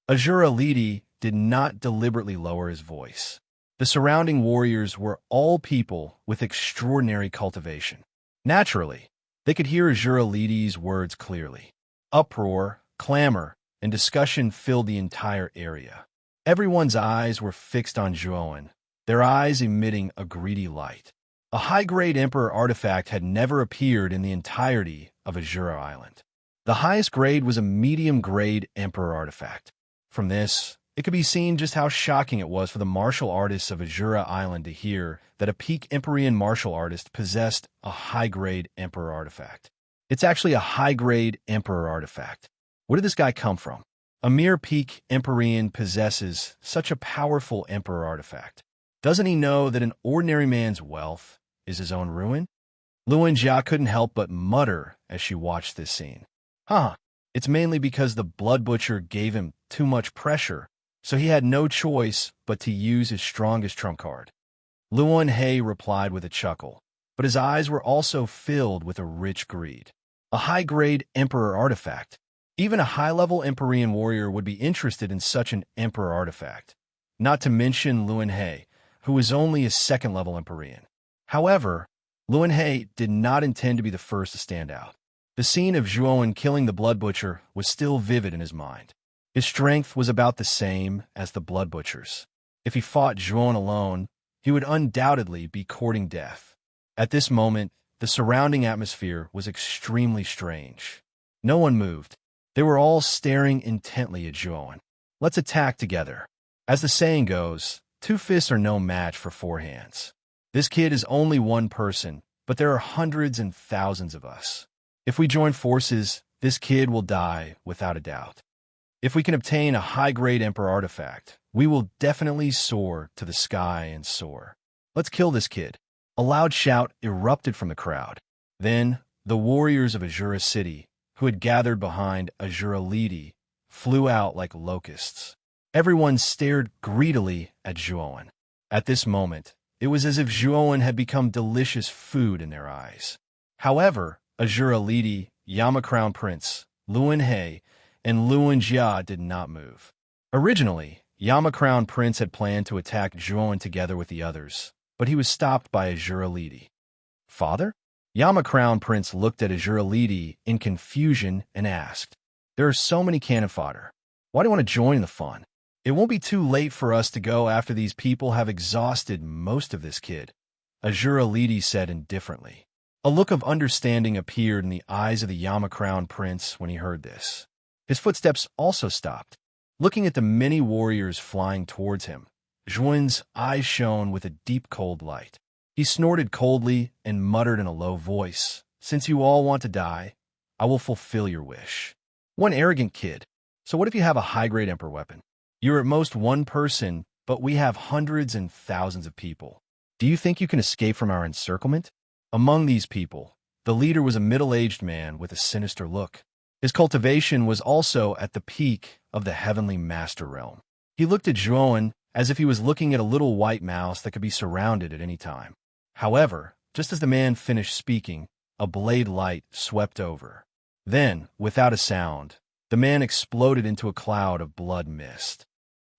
Azura Lidi did not deliberately lower his voice. The surrounding warriors were all people with extraordinary cultivation. Naturally, they could hear Azura Lidi's words clearly. Uproar, clamor, and discussion filled the entire area. Everyone's eyes were fixed on Zhuowen, their eyes emitting a greedy light. A high-grade Emperor artifact had never appeared in the entirety of Azura Island. The highest grade was a medium-grade Emperor artifact. From this, it could be seen just how shocking it was for the martial artists of Azura Island to hear that a peak Empyrean martial artist possessed a high-grade Emperor artifact. It's actually a high-grade Emperor artifact. Where did this guy come from? A mere peak Empyrean possesses such a powerful Emperor artifact. Doesn't he know that an ordinary man's wealth is his own ruin? Luan Jia couldn't help but mutter as she watched this scene. It's mainly because the Blood Butcher gave him too much pressure, so he had no choice but to use his strongest trump card. Luan He replied with a chuckle, but his eyes were also filled with a rich greed. A high-grade Emperor artifact. Even a high-level Empyrean warrior would be interested in such an Emperor artifact, not to mention Luan He, who was only a second-level Empyrean. However, Luan He did not intend to be the first to stand out. The scene of Zhuowen killing the Blood Butcher was still vivid in his mind. His strength was about the same as the Blood Butcher's. If he fought Zhuowen alone, he would undoubtedly be courting death. At this moment, the surrounding atmosphere was extremely strange. No one moved. They were all staring intently at Zhuowen. Let's attack together. As the saying goes, 2 fists are no match for 4 hands. This kid is only one person, but there are hundreds and thousands of us. If we join forces, this kid will die without a doubt. If we can obtain a high-grade Emperor artifact, we will definitely soar to the sky and soar. Let's kill this kid. A loud shout erupted from the crowd. Then, the warriors of Azura City, who had gathered behind Azura Lidi, flew out like locusts. Everyone stared greedily at Zhuowen. At this moment, it was as if Zhuowen had become delicious food in their eyes. However, Azura Lidi, Yama Crown Prince, Luan He, and Luan Jia did not move. Originally, Yama Crown Prince had planned to attack Zhuowen together with the others, but he was stopped by Azura Lidi. Father? Yama Crown Prince looked at Azura Lidi in confusion and asked, "There are so many cannon fodder. Why do you want to join the fun? It won't be too late for us to go after these people have exhausted most of this kid," Azura Lidi said indifferently. A look of understanding appeared in the eyes of the Yama Crown Prince when he heard this. His footsteps also stopped. Looking at the many warriors flying towards him, Zhuowen's eyes shone with a deep cold light. He snorted coldly and muttered in a low voice, "Since you all want to die, I will fulfill your wish." One arrogant kid. So what if you have a high-grade Emperor weapon? You're at most one person, but we have hundreds and thousands of people. Do you think you can escape from our encirclement? Among these people, the leader was a middle-aged man with a sinister look. His cultivation was also at the peak of the heavenly master realm. He looked at Zhuowen as if he was looking at a little white mouse that could be surrounded at any time. However, just as the man finished speaking, a blade light swept over. Then, without a sound, the man exploded into a cloud of blood mist.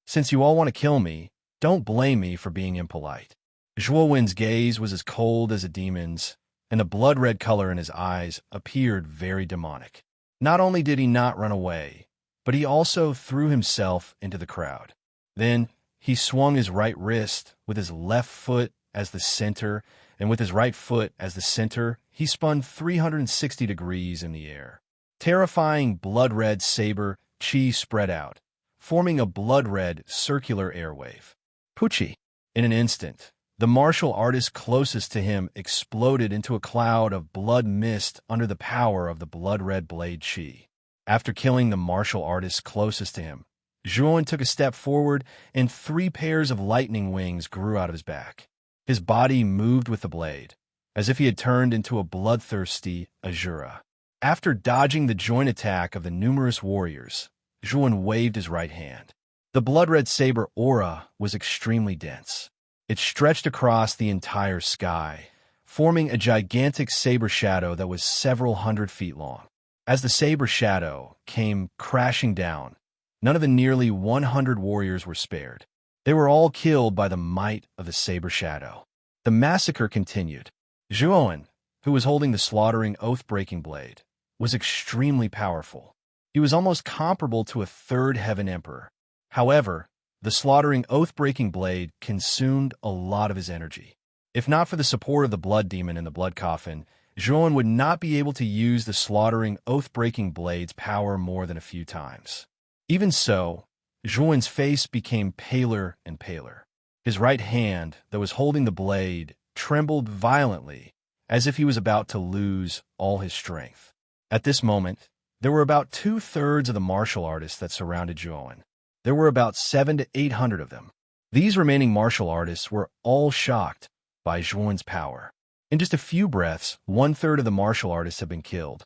"Since you all want to kill me, don't blame me for being impolite." Zhuowen's gaze was as cold as a demon's, and the blood-red color in his eyes appeared very demonic. Not only did he not run away, but he also threw himself into the crowd. Then, he swung his right wrist with his left foot as the center, and with his right foot as the center, he spun 360 degrees in the air. Terrifying blood-red saber chi spread out, forming a blood-red circular airwave. Pucci! In an instant, the martial artist closest to him exploded into a cloud of blood mist under the power of the blood-red blade chi. After killing the martial artist closest to him, Zhuowen took a step forward, and 3 pairs of lightning wings grew out of his back. His body moved with the blade, as if he had turned into a bloodthirsty Azura. After dodging the joint attack of the numerous warriors, Zhuowen waved his right hand. The blood-red saber aura was extremely dense. It stretched across the entire sky, forming a gigantic saber shadow that was several hundred feet long. As the saber shadow came crashing down, None of the nearly 100 warriors were spared. They were all killed by the might of the saber shadow. The massacre continued. Zhuowen, who was holding the slaughtering oath-breaking blade, was extremely powerful. He was almost comparable to a third heaven emperor. However, the slaughtering oath-breaking blade consumed a lot of his energy. If not for the support of the blood demon in the blood coffin, Zhuowen would not be able to use the slaughtering oath-breaking blade's power more than a few times. Even so, Zhuowen's face became paler and paler. His right hand, that was holding the blade, trembled violently, as if he was about to lose all his strength. At this moment, there were about 2/3 of the martial artists that surrounded Zhuowen. There were about 700 to 800 of them. These remaining martial artists were all shocked by Zhuowen's power. In just a few breaths, 1/3 of the martial artists had been killed.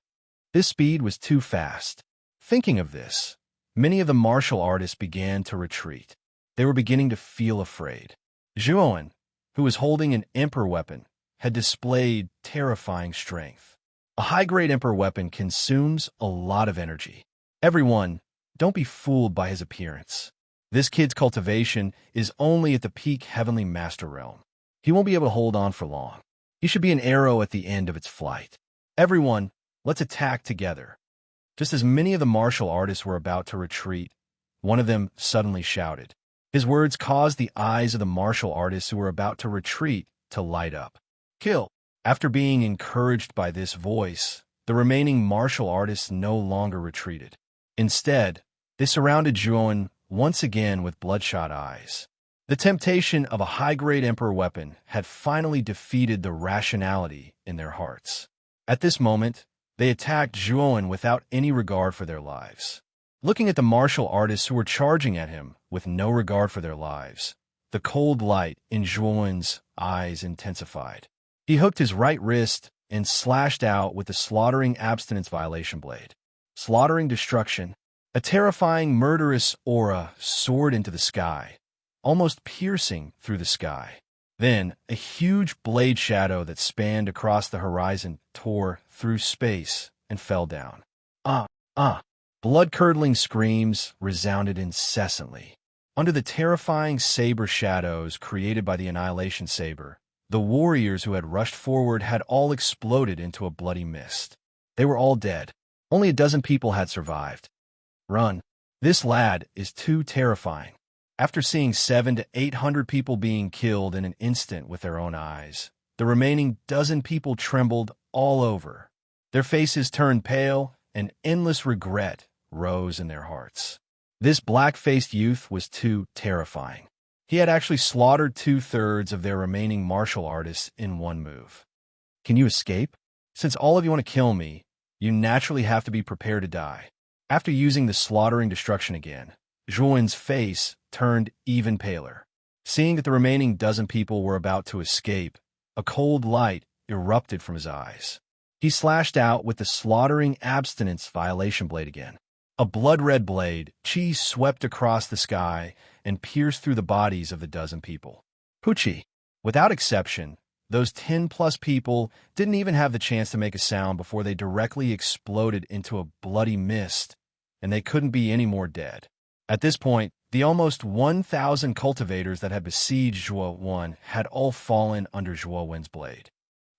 This speed was too fast. Thinking of this, many of the martial artists began to retreat. They were beginning to feel afraid. Zhuowen, who was holding an emperor weapon, had displayed terrifying strength. A high-grade emperor weapon consumes a lot of energy. Everyone, don't be fooled by his appearance. This kid's cultivation is only at the peak heavenly master realm. He won't be able to hold on for long. He should be an arrow at the end of its flight. Everyone, let's attack together. Just as many of the martial artists were about to retreat, one of them suddenly shouted. His words caused the eyes of the martial artists who were about to retreat to light up. Kill! After being encouraged by this voice, the remaining martial artists no longer retreated. Instead, they surrounded Zhuowen once again with bloodshot eyes. The temptation of a high-grade emperor weapon had finally defeated the rationality in their hearts. At this moment, they attacked Zhuowen without any regard for their lives. Looking at the martial artists who were charging at him with no regard for their lives, the cold light in Zhuowen's eyes intensified. He hooked his right wrist and slashed out with the slaughtering abstinence violation blade. Slaughtering destruction, a terrifying murderous aura soared into the sky, almost piercing through the sky. Then, a huge blade shadow that spanned across the horizon tore through space and fell down. Blood-curdling screams resounded incessantly. Under the terrifying saber shadows created by the annihilation saber, the warriors who had rushed forward had all exploded into a bloody mist. They were all dead. Only a dozen people had survived. Run. This lad is too terrifying. After seeing 700 to 800 people being killed in an instant with their own eyes, the remaining dozen people trembled all over. Their faces turned pale, and endless regret rose in their hearts. This black-faced youth was too terrifying. He had actually slaughtered 2/3 of their remaining martial artists in one move. Can you escape? Since all of you want to kill me, you naturally have to be prepared to die. After using the slaughtering destruction again, Zhuowen's face turned even paler. Seeing that the remaining dozen people were about to escape, a cold light erupted from his eyes. He slashed out with the slaughtering abstinence violation blade again. A blood-red blade, chi swept across the sky and pierced through the bodies of the dozen people. Pucci. Without exception, those 10+ people didn't even have the chance to make a sound before they directly exploded into a bloody mist, and they couldn't be any more dead. At this point, the almost 1,000 cultivators that had besieged Zhuowen had all fallen under Zhuowen's blade.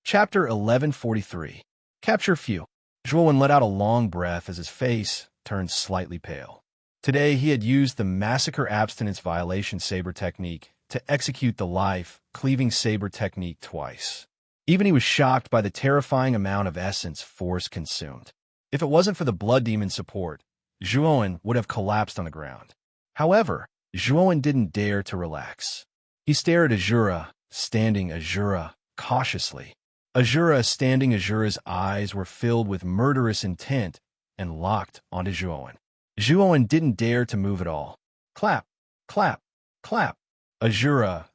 Chapter 1143. Capture Few. Zhuowen let out a long breath as his face turned slightly pale. Today, he had used the Massacre Abstinence Violation Saber technique to execute the life-cleaving saber technique twice. Even he was shocked by the terrifying amount of essence Force consumed. If it wasn't for the blood demon support, Zhuowen would have collapsed on the ground. However, Zhuowen didn't dare to relax. He stared at Azura, standing Azura, cautiously. Azura's eyes were filled with murderous intent and locked onto Zhuowen. Zhuowen didn't dare to move at all. Clap, clap, clap. Azura,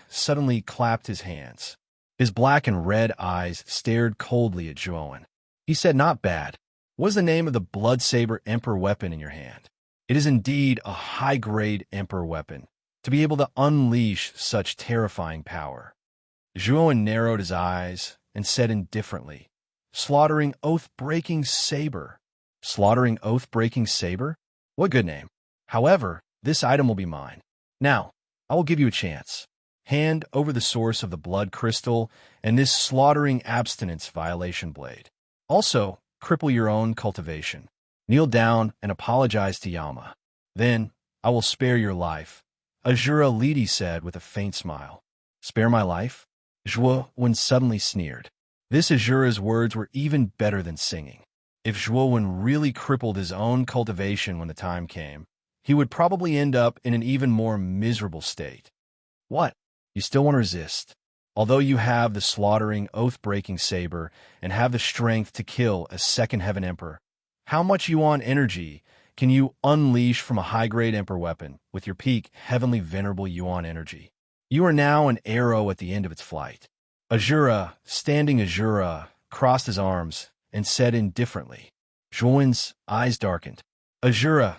suddenly clapped his hands. His black and red eyes stared coldly at Zhuowen. He said, "Not bad. What is the name of the blood saber emperor weapon in your hand?" It is indeed a high-grade emperor weapon, to be able to unleash such terrifying power. Zhuowen narrowed his eyes and said indifferently, "Slaughtering oath-breaking saber." Slaughtering oath-breaking saber? What good name? However, this item will be mine. Now, I will give you a chance. Hand over the source of the blood crystal and this slaughtering abstinence violation blade. Also, cripple your own cultivation. Kneel down and apologize to Yama. Then, I will spare your life, Azura Lidi said with a faint smile. Spare my life? Zhuo suddenly sneered. This Azura's words were even better than singing. If Zhuo really crippled his own cultivation when the time came, he would probably end up in an even more miserable state. What? You still want to resist? Although you have the slaughtering, oath-breaking saber and have the strength to kill a second heaven emperor, how much Yuan energy can you unleash from a high-grade emperor weapon with your peak heavenly venerable Yuan energy? You are now an arrow at the end of its flight. Azura, crossed his arms and said indifferently. Zhuowen's eyes darkened. Azura,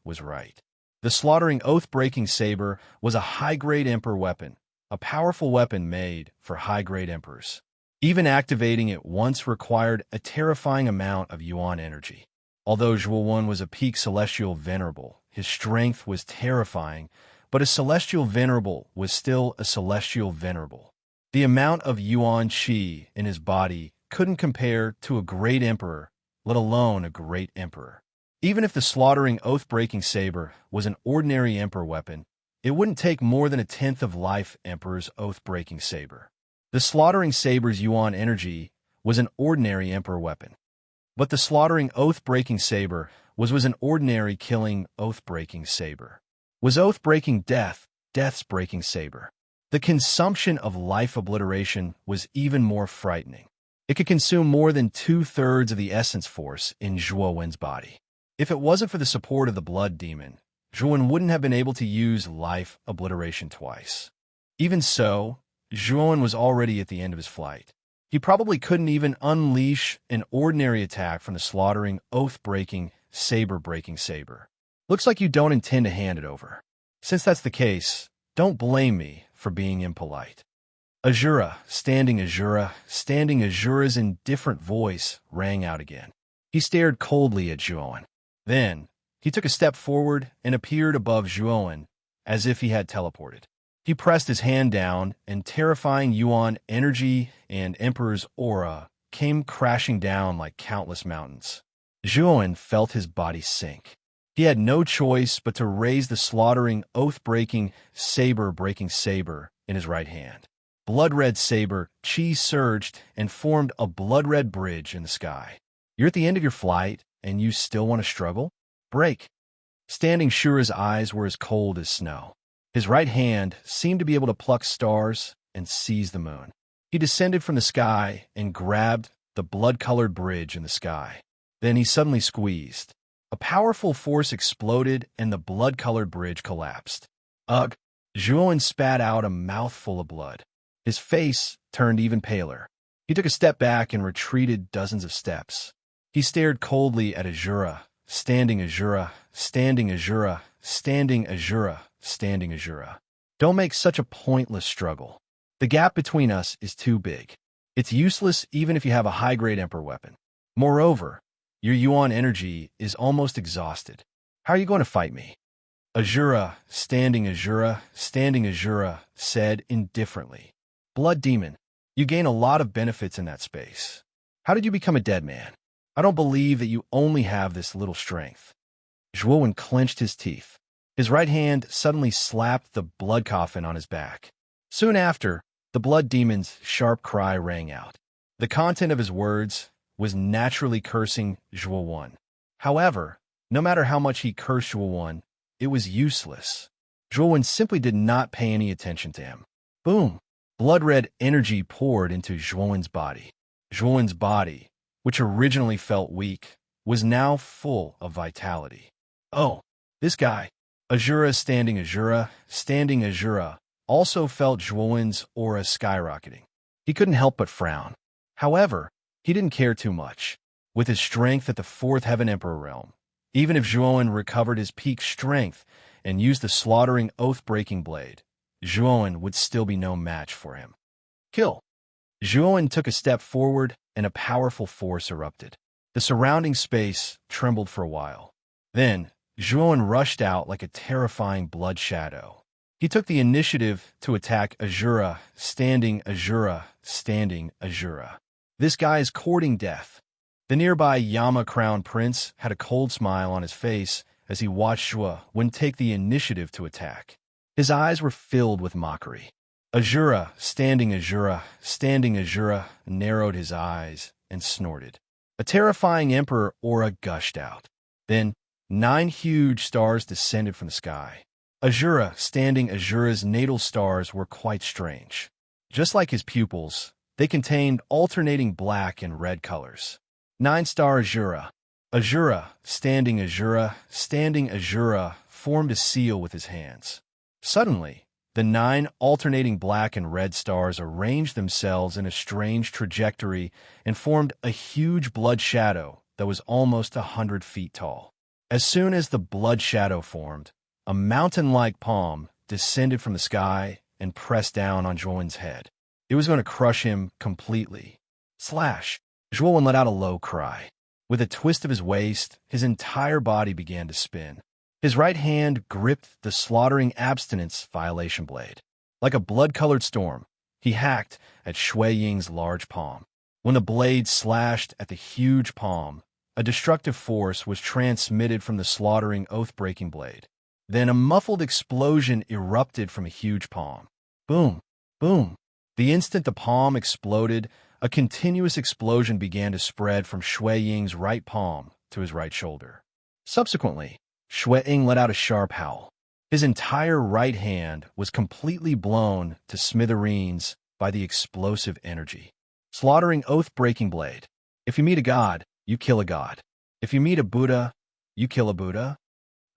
was right. The slaughtering oath-breaking saber was a high-grade emperor weapon, a powerful weapon made for high-grade emperors. Even activating it once required a terrifying amount of Yuan energy. Although Zhuo was a peak celestial venerable, his strength was terrifying, but a celestial venerable was still a celestial venerable. The amount of Yuan Qi in his body couldn't compare to a great emperor, let alone a great emperor. Even if the slaughtering oath-breaking saber was an ordinary emperor weapon, it wouldn't take more than a tenth of life emperor's oath-breaking saber. The slaughtering saber's Yuan energy was an ordinary emperor weapon. But the slaughtering oath-breaking saber was an ordinary killing oath-breaking saber. Was oath-breaking death's breaking saber. The consumption of life obliteration was even more frightening. It could consume more than 2/3 of the essence force in Zhuowen's body. If it wasn't for the support of the blood demon, Zhuowen wouldn't have been able to use life obliteration twice. Even so, Zhuowen was already at the end of his flight. He probably couldn't even unleash an ordinary attack from the slaughtering, oath-breaking, saber-breaking saber. Looks like you don't intend to hand it over. Since that's the case, don't blame me for being impolite. Azura's indifferent voice rang out again. He stared coldly at Zhuowen. Then, he took a step forward and appeared above Zhuowen, as if he had teleported. He pressed his hand down, and terrifying Yuan energy and Emperor's aura came crashing down like countless mountains. Zhuowen felt his body sink. He had no choice but to raise the slaughtering, oath-breaking, saber-breaking saber in his right hand. Blood-red saber, Qi surged and formed a blood-red bridge in the sky. You're at the end of your flight, and you still want to struggle? Break. Standing Shura's eyes were as cold as snow. His right hand seemed to be able to pluck stars and seize the moon. He descended from the sky and grabbed the blood-colored bridge in the sky. Then he suddenly squeezed. A powerful force exploded and the blood-colored bridge collapsed. Ugh! Zhuowen spat out a mouthful of blood. His face turned even paler. He took a step back and retreated dozens of steps. He stared coldly at Azura, standing Azura. Don't make such a pointless struggle. The gap between us is too big. It's useless even if you have a high-grade emperor weapon. Moreover, your Yuan energy is almost exhausted. How are you going to fight me? Azura, said indifferently. Blood demon, you gain a lot of benefits in that space. How did you become a dead man? I don't believe that you only have this little strength. Zhuowen clenched his teeth. His right hand suddenly slapped the blood coffin on his back. Soon after, the blood demon's sharp cry rang out. The content of his words was naturally cursing Zhuowen. However, no matter how much he cursed Zhuowen, it was useless. Zhuowen simply did not pay any attention to him. Boom! Blood-red energy poured into Zhuowen's body. Zhuowen's body, which originally felt weak, was now full of vitality. Oh, this guy, Azura, also felt Zhuowen's aura skyrocketing. He couldn't help but frown. However, he didn't care too much. With his strength at the fourth Heaven Emperor realm, even if Zhuowen recovered his peak strength and used the slaughtering oath-breaking blade, Zhuowen would still be no match for him. Kill! Zhuowen took a step forward and a powerful force erupted. The surrounding space trembled for a while. Then, Zhuan rushed out like a terrifying blood shadow. He took the initiative to attack Azura, standing Azura, standing Azura. This guy is courting death. The nearby Yama Crown Prince had a cold smile on his face as he watched Zhuan take the initiative to attack. His eyes were filled with mockery. Azura, standing Azura, narrowed his eyes and snorted. A terrifying emperor aura gushed out. Then, 9 huge stars descended from the sky. Azura, standing Azura's natal stars were quite strange. Just like his pupils, they contained alternating black and red colors. 9-star Azura. Azura, standing Azura, formed a seal with his hands. Suddenly, the 9 alternating black and red stars arranged themselves in a strange trajectory and formed a huge blood shadow that was almost 100 feet tall. As soon as the blood shadow formed, a mountain-like palm descended from the sky and pressed down on Zhuan's head. It was going to crush him completely. Slash! Zhuan let out a low cry. With a twist of his waist, his entire body began to spin. His right hand gripped the slaughtering abstinence violation blade. Like a blood-colored storm, he hacked at Shui Ying's large palm. When the blade slashed at the huge palm, a destructive force was transmitted from the slaughtering oath-breaking blade. Then a muffled explosion erupted from a huge palm. Boom! Boom! The instant the palm exploded, a continuous explosion began to spread from Shui Ying's right palm to his right shoulder. Subsequently, Shui Ying let out a sharp howl. His entire right hand was completely blown to smithereens by the explosive energy. Slaughtering oath-breaking blade. If you meet a god, you kill a god. If you meet a Buddha, you kill a Buddha.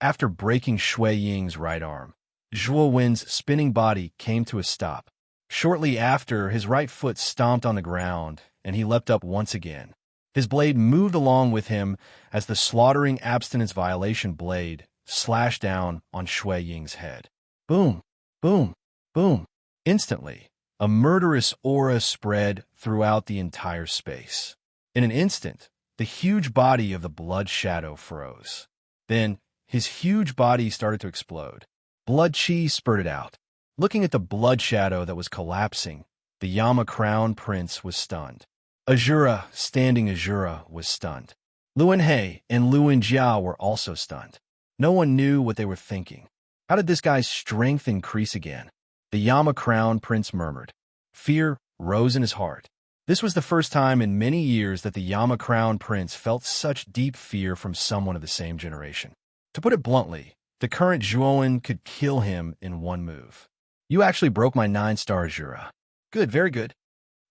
After breaking Shui Ying's right arm, Zhuo Wen's spinning body came to a stop. Shortly after, his right foot stomped on the ground, and he leapt up once again. His blade moved along with him as the slaughtering abstinence violation blade slashed down on Shui Ying's head. Boom! Boom! Boom! Instantly, a murderous aura spread throughout the entire space. In an instant, the huge body of the blood shadow froze. Then, his huge body started to explode. Blood chi spurted out. Looking at the blood shadow that was collapsing, the Yama Crown Prince was stunned. Azura, standing Azura, was stunned. Luan He and Luan Jiao were also stunned. No one knew what they were thinking. How did this guy's strength increase again? The Yama Crown Prince murmured. Fear rose in his heart. This was the first time in many years that the Yama Crown Prince felt such deep fear from someone of the same generation. To put it bluntly, the current Zhuowen could kill him in one move. You actually broke my 9-star Azura. Good, very good.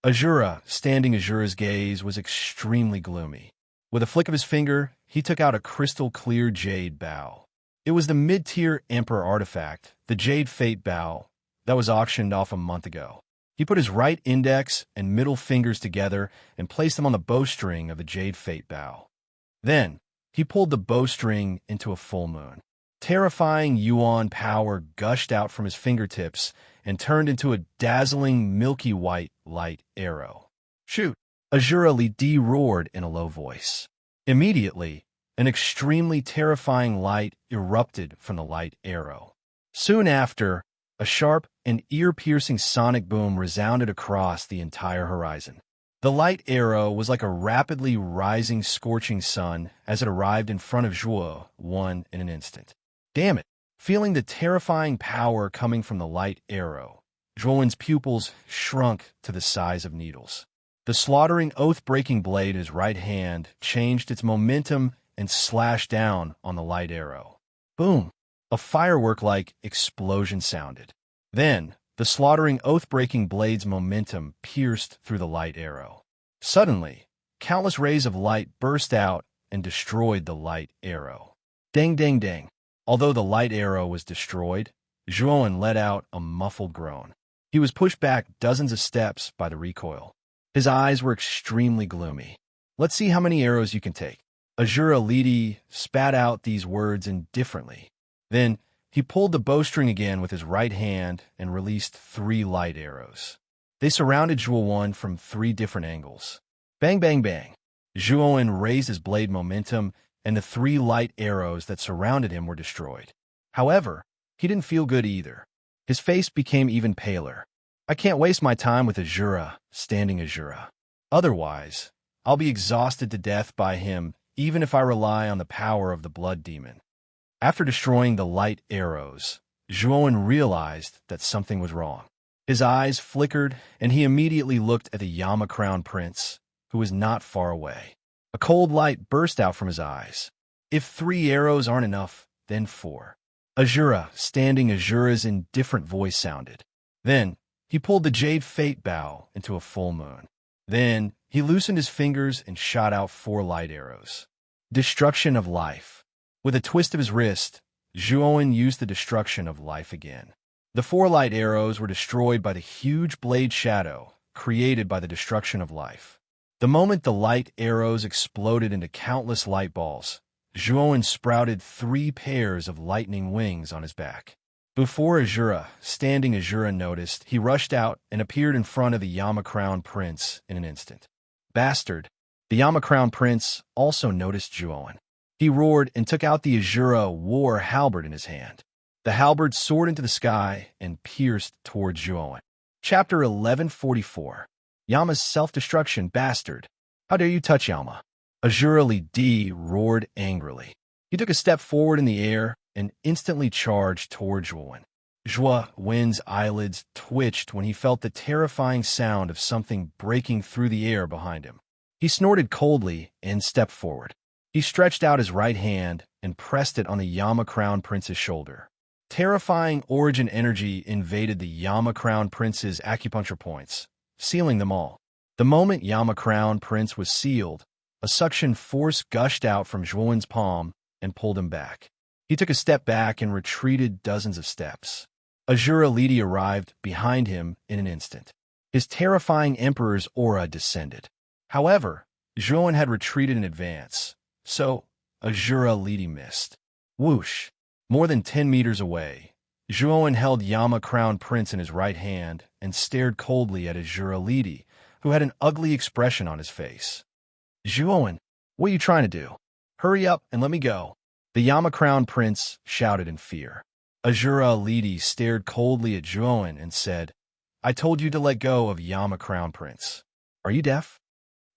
Azura, standing Azura's gaze, was extremely gloomy. With a flick of his finger, he took out a crystal-clear jade bow. It was the mid-tier Emperor artifact, the Jade Fate Bow, that was auctioned off a month ago. He put his right index and middle fingers together and placed them on the bowstring of the Jade Fate Bow. Then, he pulled the bowstring into a full moon. Terrifying Yuan power gushed out from his fingertips and turned into a dazzling milky white light arrow. Shoot! Azura Li Di roared in a low voice. Immediately, an extremely terrifying light erupted from the light arrow. Soon after, a sharp and ear-piercing sonic boom resounded across the entire horizon. The light arrow was like a rapidly rising scorching sun as it arrived in front of Zhuo Wen in an instant. Damn it! Feeling the terrifying power coming from the light arrow, Zhuo Wen's pupils shrunk to the size of needles. The slaughtering oath-breaking blade in his right hand changed its momentum and slashed down on the light arrow. Boom! A firework-like explosion sounded. Then, the slaughtering oath-breaking blade's momentum pierced through the light arrow. Suddenly, countless rays of light burst out and destroyed the light arrow. Dang, dang, dang. Although the light arrow was destroyed, Zhuowen let out a muffled groan. He was pushed back dozens of steps by the recoil. His eyes were extremely gloomy. Let's see how many arrows you can take. Azura Li Di spat out these words indifferently. Then, he pulled the bowstring again with his right hand and released 3 light arrows. They surrounded Zhuo Wen from 3 different angles. Bang, bang, bang. Zhuowen raised his blade momentum, and the 3 light arrows that surrounded him were destroyed. However, he didn't feel good either. His face became even paler. I can't waste my time with Azura, standing Azura. Otherwise, I'll be exhausted to death by him, even if I rely on the power of the blood demon. After destroying the light arrows, Zhuowen realized that something was wrong. His eyes flickered, and he immediately looked at the Yama Crown Prince, who was not far away. A cold light burst out from his eyes. If 3 arrows aren't enough, then 4. Azura, standing Azura's indifferent voice sounded. Then, he pulled the Jade Fate Bow into a full moon. Then, he loosened his fingers and shot out 4 light arrows. Destruction of life. With a twist of his wrist, Zhuowen used the destruction of life again. The 4 light arrows were destroyed by the huge blade shadow created by the destruction of life. The moment the light arrows exploded into countless light balls, Zhuowen sprouted 3 pairs of lightning wings on his back. Before Azura, standing Azura noticed, he rushed out and appeared in front of the Yama Crown Prince in an instant. Bastard! The Yama Crown Prince also noticed Zhuowen. He roared and took out the Azura war halberd in his hand. The halberd soared into the sky and pierced toward Zhuowen. Chapter 1144. Yama's self-destruction, bastard. How dare you touch Yama? Azura Li Di roared angrily. He took a step forward in the air and instantly charged toward Zhuowen. Zhuowen's eyelids twitched when he felt the terrifying sound of something breaking through the air behind him. He snorted coldly and stepped forward. He stretched out his right hand and pressed it on the Yama Crown Prince's shoulder. Terrifying origin energy invaded the Yama Crown Prince's acupuncture points, sealing them all. The moment Yama Crown Prince was sealed, a suction force gushed out from Zhuowen's palm and pulled him back. He took a step back and retreated dozens of steps. Azura Li Di arrived behind him in an instant. His terrifying emperor's aura descended. However, Zhuowen had retreated in advance, so Azura Li Di missed. Whoosh! More than 10 meters away, Zhuowen held Yama Crown Prince in his right hand and stared coldly at Azura Li Di, who had an ugly expression on his face. Zhuowen, what are you trying to do? Hurry up and let me go. The Yama Crown Prince shouted in fear. Azura Li Di stared coldly at Zhuowen and said, I told you to let go of Yama Crown Prince. Are you deaf?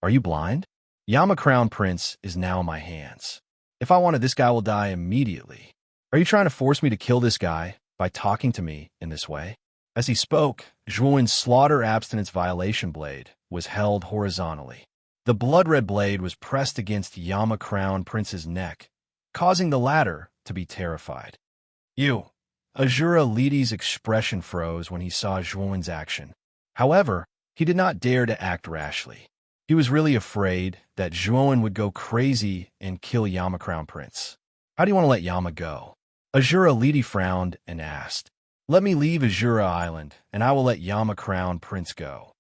Are you blind? Yama Crown Prince is now in my hands. If I want it, this guy will die immediately. Are you trying to force me to kill this guy by talking to me in this way? As he spoke, Zhuowen's slaughter abstinence violation blade was held horizontally. The blood-red blade was pressed against Yama Crown Prince's neck, causing the latter to be terrified. You! Azura Li Di's expression froze when he saw Zhuowen's action. However, he did not dare to act rashly. He was really afraid that Zhuowen would go crazy and kill Yama Crown Prince. How do you want to let Yama go? Azura Li Di frowned and asked. Let me leave Azura Island, and I will let Yama Crown Prince go.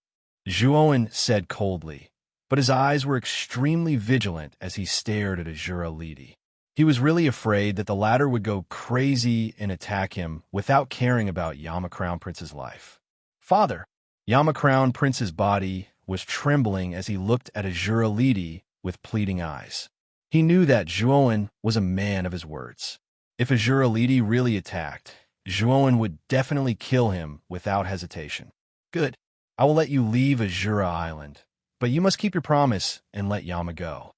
Zhuowen said coldly, but his eyes were extremely vigilant as he stared at Azura Li Di. He was really afraid that the latter would go crazy and attack him without caring about Yama Crown Prince's life. Father! Yama Crown Prince's body was trembling as he looked at Azura Li Di with pleading eyes. He knew that Zhuowen was a man of his words. If Azura Li Di really attacked, Zhuowen would definitely kill him without hesitation. Good. I will let you leave Azura Island, but you must keep your promise and let Yama go.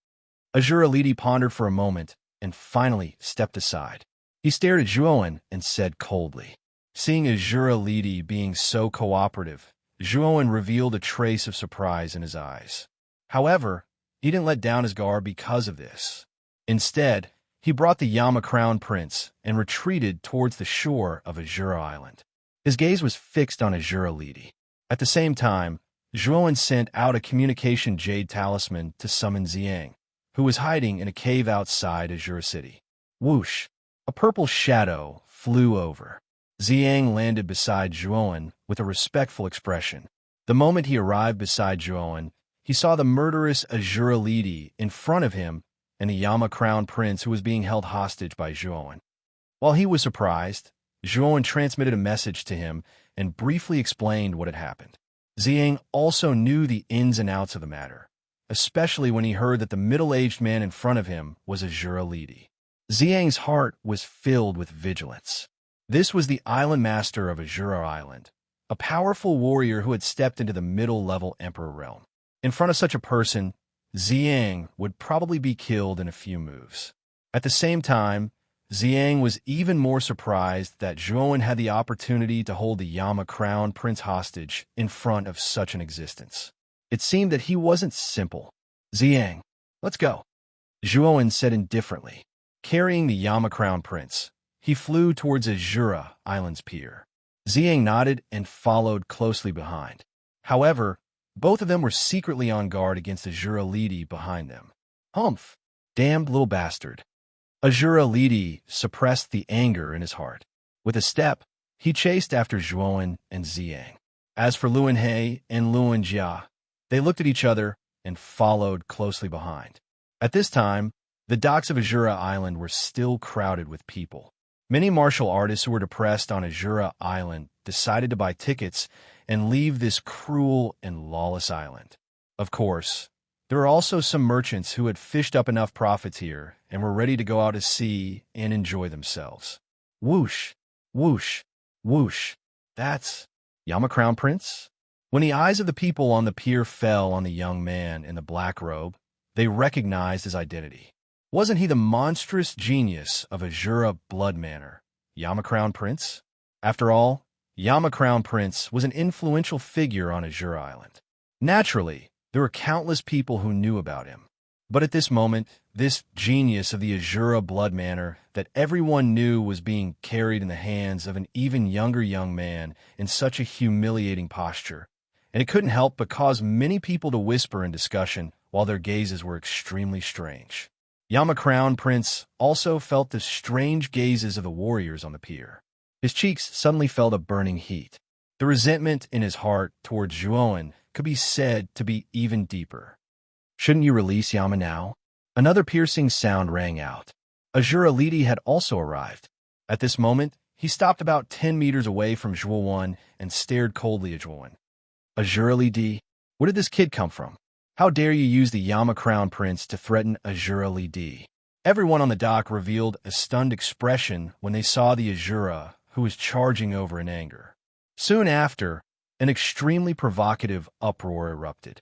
Azura Li Di pondered for a moment and finally stepped aside. He stared at Zhuowen and said coldly. Seeing Azura Li Di being so cooperative, Zhuowen revealed a trace of surprise in his eyes. However, he didn't let down his guard because of this. Instead, he brought the Yama Crown Prince and retreated towards the shore of Azura Island. His gaze was fixed on Azura Li Di. At the same time, Zhuowen sent out a communication jade talisman to summon Xiang, who was hiding in a cave outside Azura City. Whoosh! A purple shadow flew over. Xiang landed beside Zhuowen with a respectful expression. The moment he arrived beside Zhuowen, he saw the murderous Azura Li Di in front of him and the Yama Crown Prince who was being held hostage by Zhuowen. While he was surprised, Zhuowen transmitted a message to him and briefly explained what had happened. Xiang also knew the ins and outs of the matter, especially when he heard that the middle-aged man in front of him was Azura Lidi. Xiang's heart was filled with vigilance. This was the island master of Azura Island, a powerful warrior who had stepped into the middle-level Emperor realm. In front of such a person, Xiang would probably be killed in a few moves. At the same time, Xiang was even more surprised that Zhuowen had the opportunity to hold the Yama Crown Prince hostage in front of such an existence. It seemed that he wasn't simple. "Xiang, let's go," Zhuowen said indifferently. Carrying the Yama Crown Prince, he flew towards Azura Island's pier. Xiang nodded and followed closely behind. However, both of them were secretly on guard against Azura Lidi behind them. "Humph! Damned little bastard." Azura Lidi suppressed the anger in his heart. With a step, he chased after Zhuowen and Xiang. As for Luan He and Luan Jia, they looked at each other and followed closely behind. At this time, the docks of Azura Island were still crowded with people. Many martial artists who were depressed on Azura Island decided to buy tickets and leave this cruel and lawless island. Of course, there were also some merchants who had fished up enough profits here and were ready to go out to sea and enjoy themselves. Whoosh, whoosh, whoosh. That's Yama Crown Prince? When the eyes of the people on the pier fell on the young man in the black robe, they recognized his identity. Wasn't he the monstrous genius of Azura Blood Manor, Yama Crown Prince? After all, Yama Crown Prince was an influential figure on Azura Island. Naturally, there were countless people who knew about him. But at this moment, this genius of the Azura Blood Manor that everyone knew was being carried in the hands of an even younger young man in such a humiliating posture, and it couldn't help but cause many people to whisper in discussion while their gazes were extremely strange. Yama Crown Prince also felt the strange gazes of the warriors on the pier. His cheeks suddenly felt a burning heat. The resentment in his heart towards Zhuowen could be said to be even deeper. "Shouldn't you release Yama now?" Another piercing sound rang out. Azura Lidi had also arrived. At this moment, he stopped about 10 meters away from Zhuowen and stared coldly at Zhuowen. "Azura Lidi, where did this kid come from? How dare you use the Yama Crown Prince to threaten Azura Lidi?" Everyone on the dock revealed a stunned expression when they saw the Azura, who was charging over in anger. Soon after, an extremely provocative uproar erupted.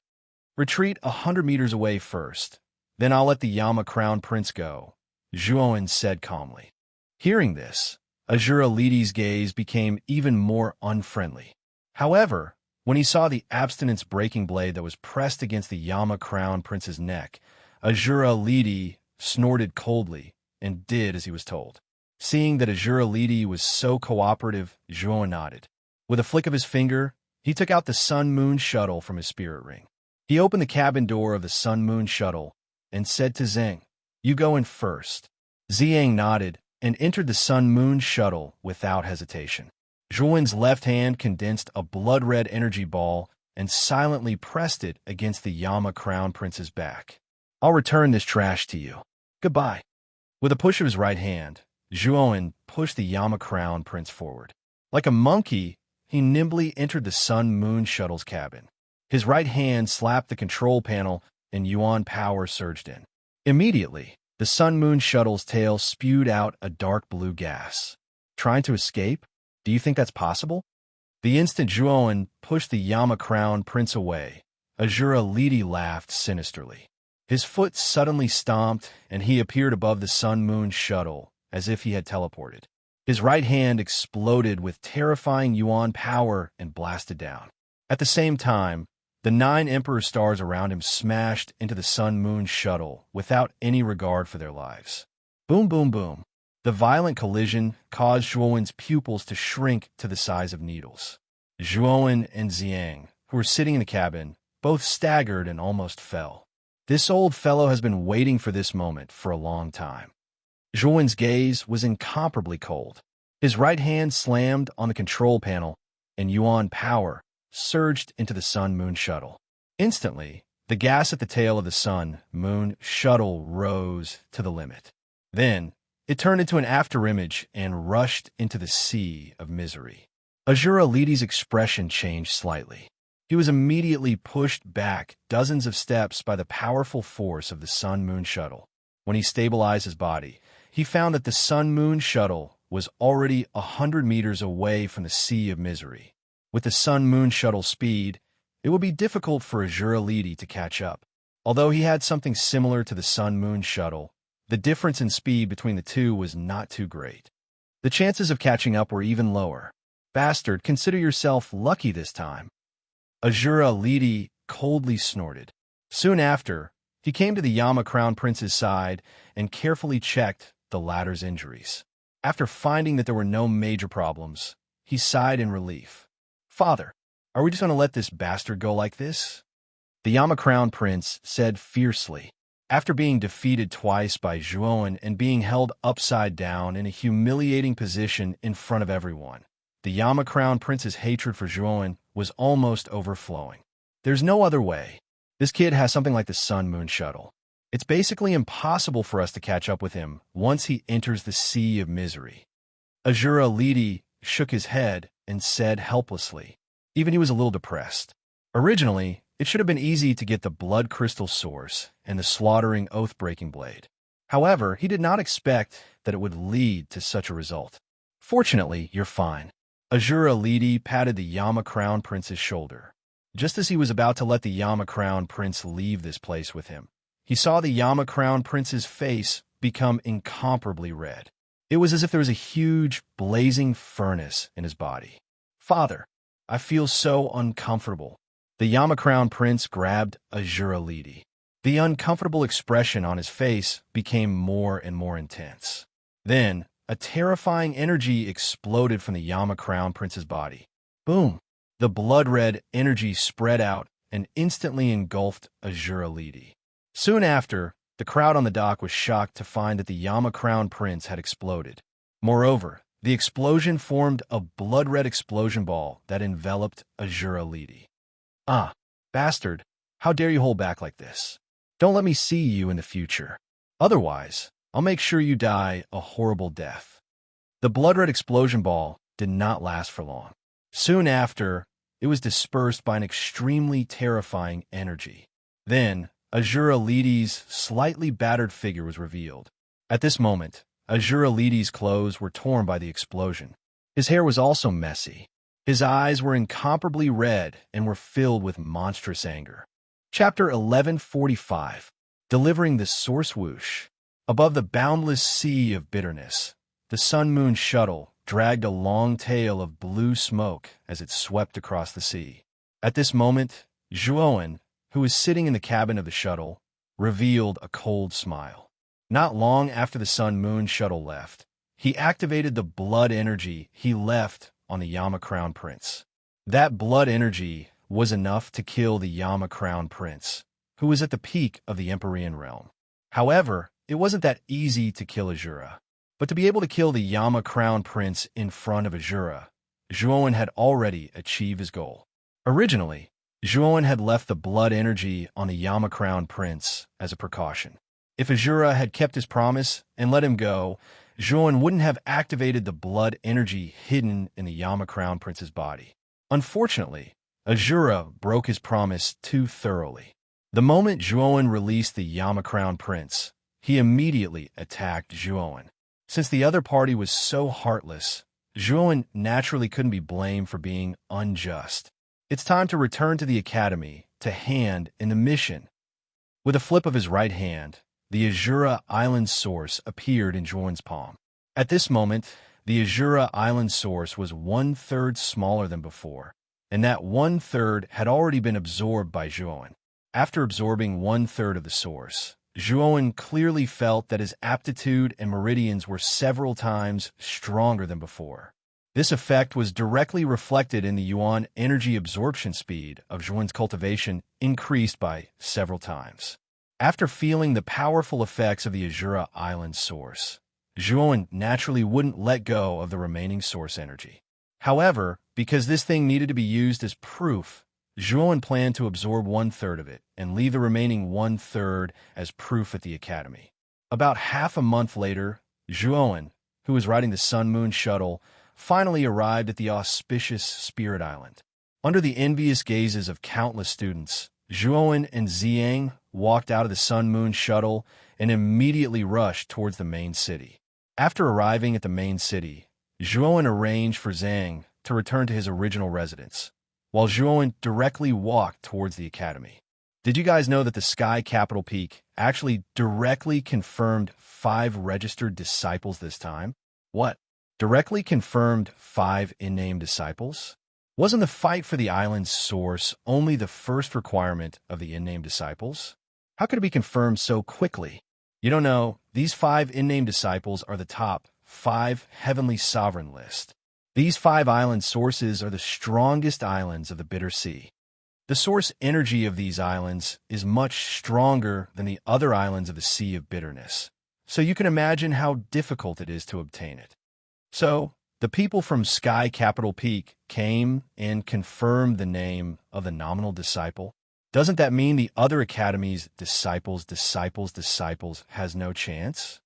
"Retreat 100 meters away first, then I'll let the Yama Crown Prince go," Zhuowen said calmly. Hearing this, Azura Lidi's gaze became even more unfriendly. However, when he saw the abstinence-breaking blade that was pressed against the Yama Crown Prince's neck, Azura Lidi snorted coldly and did as he was told. Seeing that Azura Lidi was so cooperative, Zhuowen nodded. With a flick of his finger, he took out the Sun-Moon shuttle from his spirit ring. He opened the cabin door of the Sun-Moon shuttle and said to Zhang, "You go in first." Xiang nodded and entered the Sun-Moon shuttle without hesitation. Zhuowen's left hand condensed a blood-red energy ball and silently pressed it against the Yama Crown Prince's back. "I'll return this trash to you. Goodbye." With a push of his right hand, Zhuowen pushed the Yama Crown Prince forward. Like a monkey, he nimbly entered the Sun-Moon shuttle's cabin. His right hand slapped the control panel and Yuan power surged in. Immediately, the Sun-Moon shuttle's tail spewed out a dark blue gas. "Trying to escape? Do you think that's possible?" The instant Zhuowen pushed the Yama Crown Prince away, Azura Lidi laughed sinisterly. His foot suddenly stomped and he appeared above the Sun-Moon shuttle as if he had teleported. His right hand exploded with terrifying Yuan power and blasted down. At the same time, the 9 Emperor stars around him smashed into the Sun-Moon shuttle without any regard for their lives. Boom, boom, boom. The violent collision caused Zhuowen's pupils to shrink to the size of needles. Zhuowen and Xiang, who were sitting in the cabin, both staggered and almost fell. This old fellow has been waiting for this moment for a long time. Zhuowen's gaze was incomparably cold. His right hand slammed on the control panel, and Yuan power surged into the Sun-Moon shuttle. Instantly, the gas at the tail of the Sun-Moon shuttle rose to the limit. Then, it turned into an afterimage and rushed into the sea of misery. Azura Lidi's expression changed slightly. He was immediately pushed back dozens of steps by the powerful force of the Sun-Moon shuttle. When he stabilized his body, he found that the Sun-Moon shuttle was already 100 meters away from the Sea of Misery. With the Sun-Moon shuttle's speed, it would be difficult for Azura Lidi to catch up. Although he had something similar to the Sun-Moon shuttle, the difference in speed between the two was not too great. The chances of catching up were even lower. Bastard, consider yourself lucky this time. Azura Lidi coldly snorted. Soon after, he came to the Yama Crown Prince's side and carefully checked the latter's injuries. After finding that there were no major problems, he sighed in relief. Father, are we just going to let this bastard go like this? The Yama Crown Prince said fiercely. After being defeated twice by Zhuoan and being held upside down in a humiliating position in front of everyone, the Yama Crown Prince's hatred for Zhuoan was almost overflowing. There's no other way. This kid has something like the Sun-Moon shuttle. It's basically impossible for us to catch up with him once he enters the Sea of Misery. Azura Lidi shook his head and said helplessly. Even he was a little depressed. Originally, it should have been easy to get the blood crystal source and the slaughtering oath-breaking blade. However, he did not expect that it would lead to such a result. Fortunately, you're fine. Azura Lidi patted the Yama Crown Prince's shoulder. Just as he was about to let the Yama Crown Prince leave this place with him, he saw the Yama Crown Prince's face become incomparably red. It was as if there was a huge, blazing furnace in his body. Father, I feel so uncomfortable. The Yama Crown Prince grabbed Azura Lidi. The uncomfortable expression on his face became more and more intense. Then, a terrifying energy exploded from the Yama Crown Prince's body. Boom! The blood-red energy spread out and instantly engulfed Azura Lidi. Soon after, the crowd on the dock was shocked to find that the Yama Crown Prince had exploded. Moreover, the explosion formed a blood-red explosion ball that enveloped Azura Lidi. Ah, bastard, how dare you hold back like this? Don't let me see you in the future. Otherwise, I'll make sure you die a horrible death. The blood-red explosion ball did not last for long. Soon after, it was dispersed by an extremely terrifying energy. Then, Azura Lidi's slightly battered figure was revealed. At this moment, Azura Lidi's clothes were torn by the explosion. His hair was also messy. His eyes were incomparably red and were filled with monstrous anger. Chapter 1145. Delivering the Source Whoosh. Above the boundless sea of bitterness, the Sun-Moon shuttle dragged a long tail of blue smoke as it swept across the sea. At this moment, Zhuoan, who was sitting in the cabin of the shuttle, revealed a cold smile. Not long after the Sun-Moon shuttle left, he activated the blood energy he left on the Yama Crown Prince. That blood energy was enough to kill the Yama Crown Prince, who was at the peak of the Empyrean realm. However, it wasn't that easy to kill Azura. But to be able to kill the Yama Crown Prince in front of Azura, Zhuoan had already achieved his goal. Originally, Zhuoan had left the blood energy on the Yama Crown Prince as a precaution. If Azura had kept his promise and let him go, Zhuoan wouldn't have activated the blood energy hidden in the Yama Crown Prince's body. Unfortunately, Azura broke his promise too thoroughly. The moment Zhuoan released the Yama Crown Prince, he immediately attacked Zhuoan. Since the other party was so heartless, Zhuoan naturally couldn't be blamed for being unjust. It's time to return to the academy to hand in the mission. With a flip of his right hand, the Azura Island source appeared in Zhuoan's palm. At this moment, the Azura Island source was 1/3 smaller than before, and that 1/3 had already been absorbed by Zhuoan. After absorbing 1/3 of the source, Zhuoan clearly felt that his aptitude and meridians were several times stronger than before. This effect was directly reflected in the Yuan energy absorption speed of Zhuoan's cultivation increased by several times. After feeling the powerful effects of the Azura Island source, Zhuoan naturally wouldn't let go of the remaining source energy. However, because this thing needed to be used as proof, Zhuoan planned to absorb 1/3 of it and leave the remaining 1/3 as proof at the academy. About half a month later, Zhuoan, who was riding the Sun-Moon shuttle, finally arrived at the auspicious Spirit Island. Under the envious gazes of countless students, Zhuowen and Ziyang walked out of the Sun Moon shuttle and immediately rushed towards the main city. After arriving at the main city, Zhuowen arranged for Zhang to return to his original residence, while Zhuowen directly walked towards the academy. Did you guys know that the Sky Capital Peak actually directly confirmed 5 registered disciples this time? What? Directly confirmed 5 in-name disciples? Wasn't the fight for the island's source only the first requirement of the in-name disciples? How could it be confirmed so quickly? You don't know, these 5 in-name disciples are the top 5 heavenly sovereign list. These 5 island sources are the strongest islands of the Bitter Sea. The source energy of these islands is much stronger than the other islands of the Sea of Bitterness, so you can imagine how difficult it is to obtain it. So, the people from Sky Capital Peak came and confirmed the name of the nominal disciple. Doesn't that mean the other academies' disciples has no chance?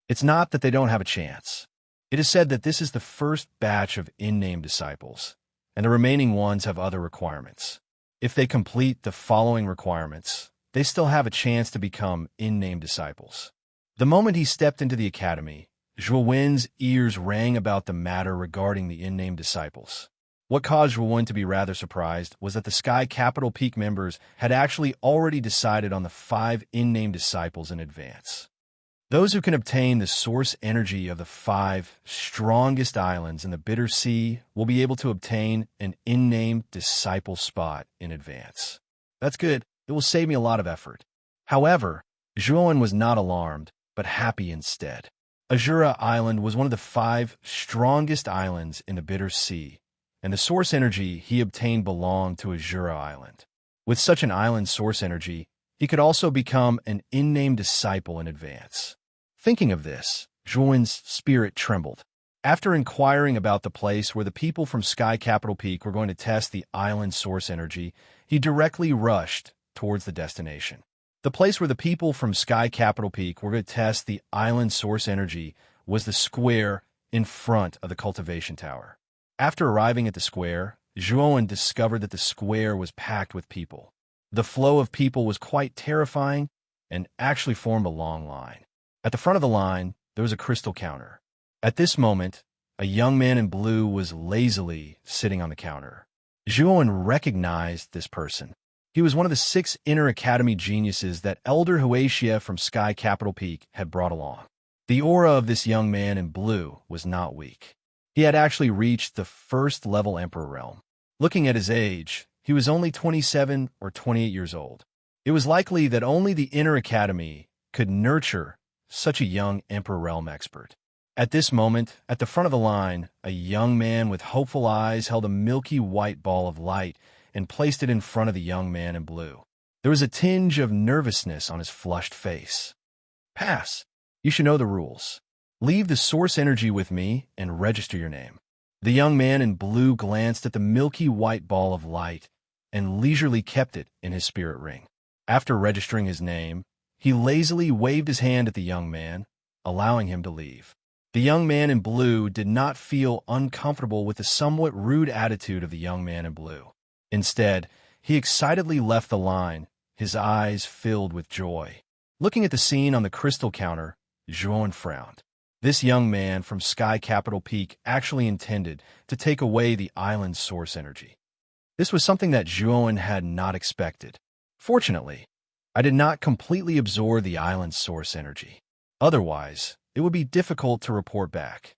It's not that they don't have a chance. It is said that this is the first batch of in-name disciples, and the remaining ones have other requirements. If they complete the following requirements, they still have a chance to become in-name disciples. The moment he stepped into the academy, Zhuowen's ears rang about the matter regarding the in-name disciples. What caused Zhuowen to be rather surprised was that the Sky Capital Peak members had actually already decided on the 5 in-name disciples in advance. Those who can obtain the source energy of the 5 strongest islands in the Bitter Sea will be able to obtain an in-name disciple spot in advance. That's good. It will save me a lot of effort. However, Zhuowen was not alarmed, but happy instead. Azura Island was one of the 5 strongest islands in the Bitter Sea, and the source energy he obtained belonged to Azura Island. With such an island source energy, he could also become an in-name disciple in advance. Thinking of this, Zhuowen's spirit trembled. After inquiring about the place where the people from Sky Capital Peak were going to test the island source energy, he directly rushed towards the destination. The place where the people from Sky Capital Peak were going to test the island source energy was the square in front of the cultivation tower. After arriving at the square, Zhuowen discovered that the square was packed with people. The flow of people was quite terrifying and actually formed a long line. At the front of the line, there was a crystal counter. At this moment, a young man in blue was lazily sitting on the counter. Zhuowen recognized this person. He was one of the 6 inner academy geniuses that Elder Huaxia from Sky Capital Peak had brought along. The aura of this young man in blue was not weak. He had actually reached the 1st level Emperor realm. Looking at his age, he was only 27 or 28 years old. It was likely that only the inner academy could nurture such a young Emperor realm expert. At this moment, at the front of the line, a young man with hopeful eyes held a milky white ball of light and placed it in front of the young man in blue. There was a tinge of nervousness on his flushed face. Pass. You should know the rules. Leave the source energy with me and register your name. The young man in blue glanced at the milky white ball of light and leisurely kept it in his spirit ring. After registering his name, he lazily waved his hand at the young man, allowing him to leave. The young man in blue did not feel uncomfortable with the somewhat rude attitude of the young man in blue. Instead, he excitedly left the line, his eyes filled with joy. Looking at the scene on the crystal counter, Zhuowen frowned. This young man from Sky Capital Peak actually intended to take away the island's source energy. This was something that Zhuowen had not expected. Fortunately, I did not completely absorb the island's source energy. Otherwise, it would be difficult to report back.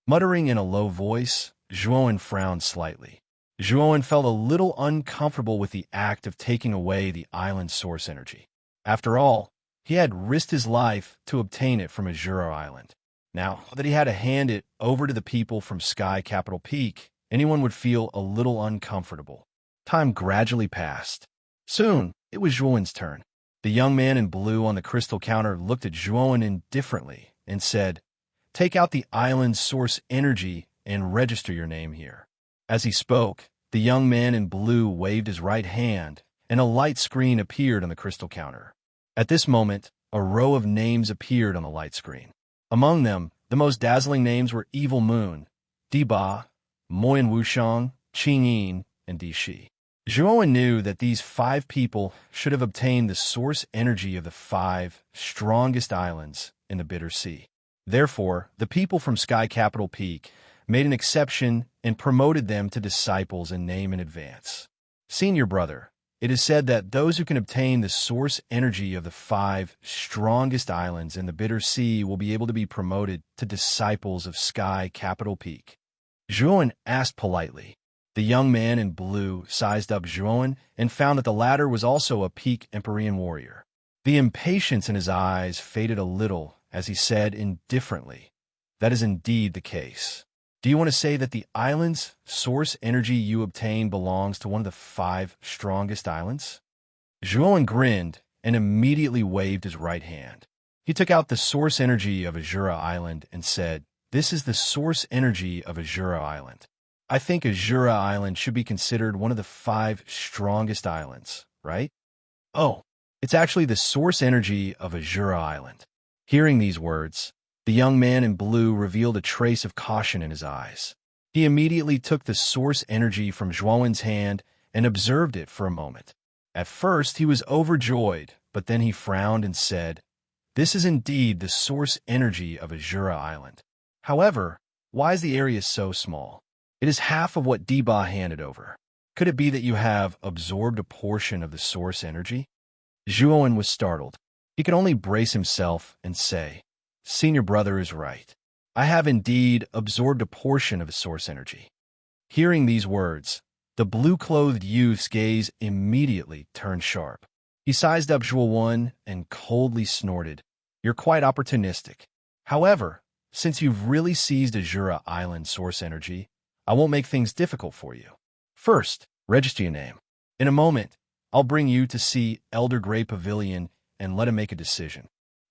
Muttering in a low voice, Zhuowen frowned slightly. Zhuowen felt a little uncomfortable with the act of taking away the island's source energy. After all, he had risked his life to obtain it from Azura Island. Now that he had to hand it over to the people from Sky Capital Peak, anyone would feel a little uncomfortable. Time gradually passed. Soon, it was Zhuowen's turn. The young man in blue on the crystal counter looked at Zhuowen indifferently and said, "Take out the island's source energy and register your name here." As he spoke, the young man in blue waved his right hand, and a light screen appeared on the crystal counter. At this moment, a row of names appeared on the light screen. Among them, the most dazzling names were Evil Moon, Diba, Moyan Wushang, Qingyin, and Dishi. Zhuowen knew that these 5 people should have obtained the source energy of the 5 strongest islands in the Bitter Sea. Therefore, the people from Sky Capital Peak made an exception and promoted them to disciples in name in advance. Senior brother, it is said that those who can obtain the source energy of the 5 strongest islands in the Bitter Sea will be able to be promoted to disciples of Sky Capital Peak. Zhuowen asked politely. The young man in blue sized up Zhuowen and found that the latter was also a peak Empyrean warrior. The impatience in his eyes faded a little as he said indifferently, "That is indeed the case. Do you want to say that the island's source energy you obtain belongs to one of the 5 strongest islands?" Zhuowen grinned and immediately waved his right hand. He took out the source energy of Azura Island and said, "This is the source energy of Azura Island. I think Azura Island should be considered one of the 5 strongest islands, right?" "Oh, it's actually the source energy of Azura Island." Hearing these words, the young man in blue revealed a trace of caution in his eyes. He immediately took the source energy from Zhuowen's hand and observed it for a moment. At first, he was overjoyed, but then he frowned and said, "This is indeed the source energy of Azura Island. However, why is the area so small? It is half of what Deba handed over. Could it be that you have absorbed a portion of the source energy?" Zhuowen was startled. He could only brace himself and say, "Senior brother is right. I have indeed absorbed a portion of the source energy." Hearing these words, the blue-clothed youth's gaze immediately turned sharp. He sized up Zhuowen and coldly snorted, "You're quite opportunistic. However, since you've really seized Azura Island source energy, I won't make things difficult for you. First, register your name. In a moment, I'll bring you to see Elder Grey Pavilion and let him make a decision."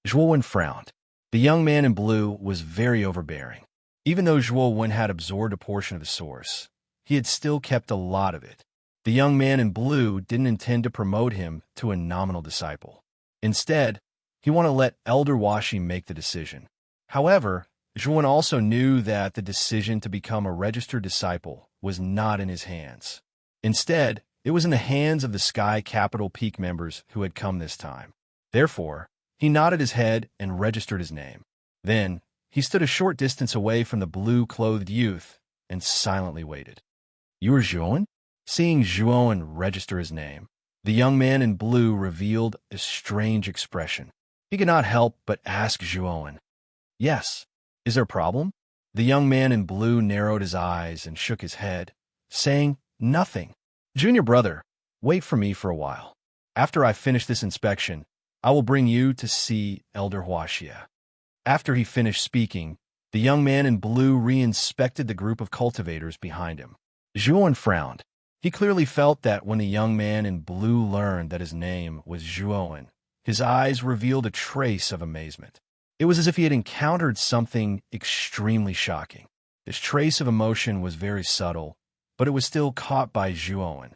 Zhuowen frowned. The young man in blue was very overbearing. Even though Zhuowen had absorbed a portion of the source, he had still kept a lot of it. The young man in blue didn't intend to promote him to a nominal disciple. Instead, he wanted to let Elder Washi make the decision. However, Zhuowen also knew that the decision to become a registered disciple was not in his hands. Instead, it was in the hands of the Sky Capital Peak members who had come this time. Therefore, he nodded his head and registered his name. Then, he stood a short distance away from the blue-clothed youth and silently waited. "You are Zhuowen?" Seeing Zhuowen register his name, the young man in blue revealed a strange expression. He could not help but ask Zhuowen, "Yes. Is there a problem?" The young man in blue narrowed his eyes and shook his head, saying, "Nothing. Junior brother, wait for me for a while. After I finish this inspection, I will bring you to see Elder Huaxia." After he finished speaking, the young man in blue re-inspected the group of cultivators behind him. Zhuowen frowned. He clearly felt that when the young man in blue learned that his name was Zhuowen, his eyes revealed a trace of amazement. It was as if he had encountered something extremely shocking. This trace of emotion was very subtle, but it was still caught by Zhuowen.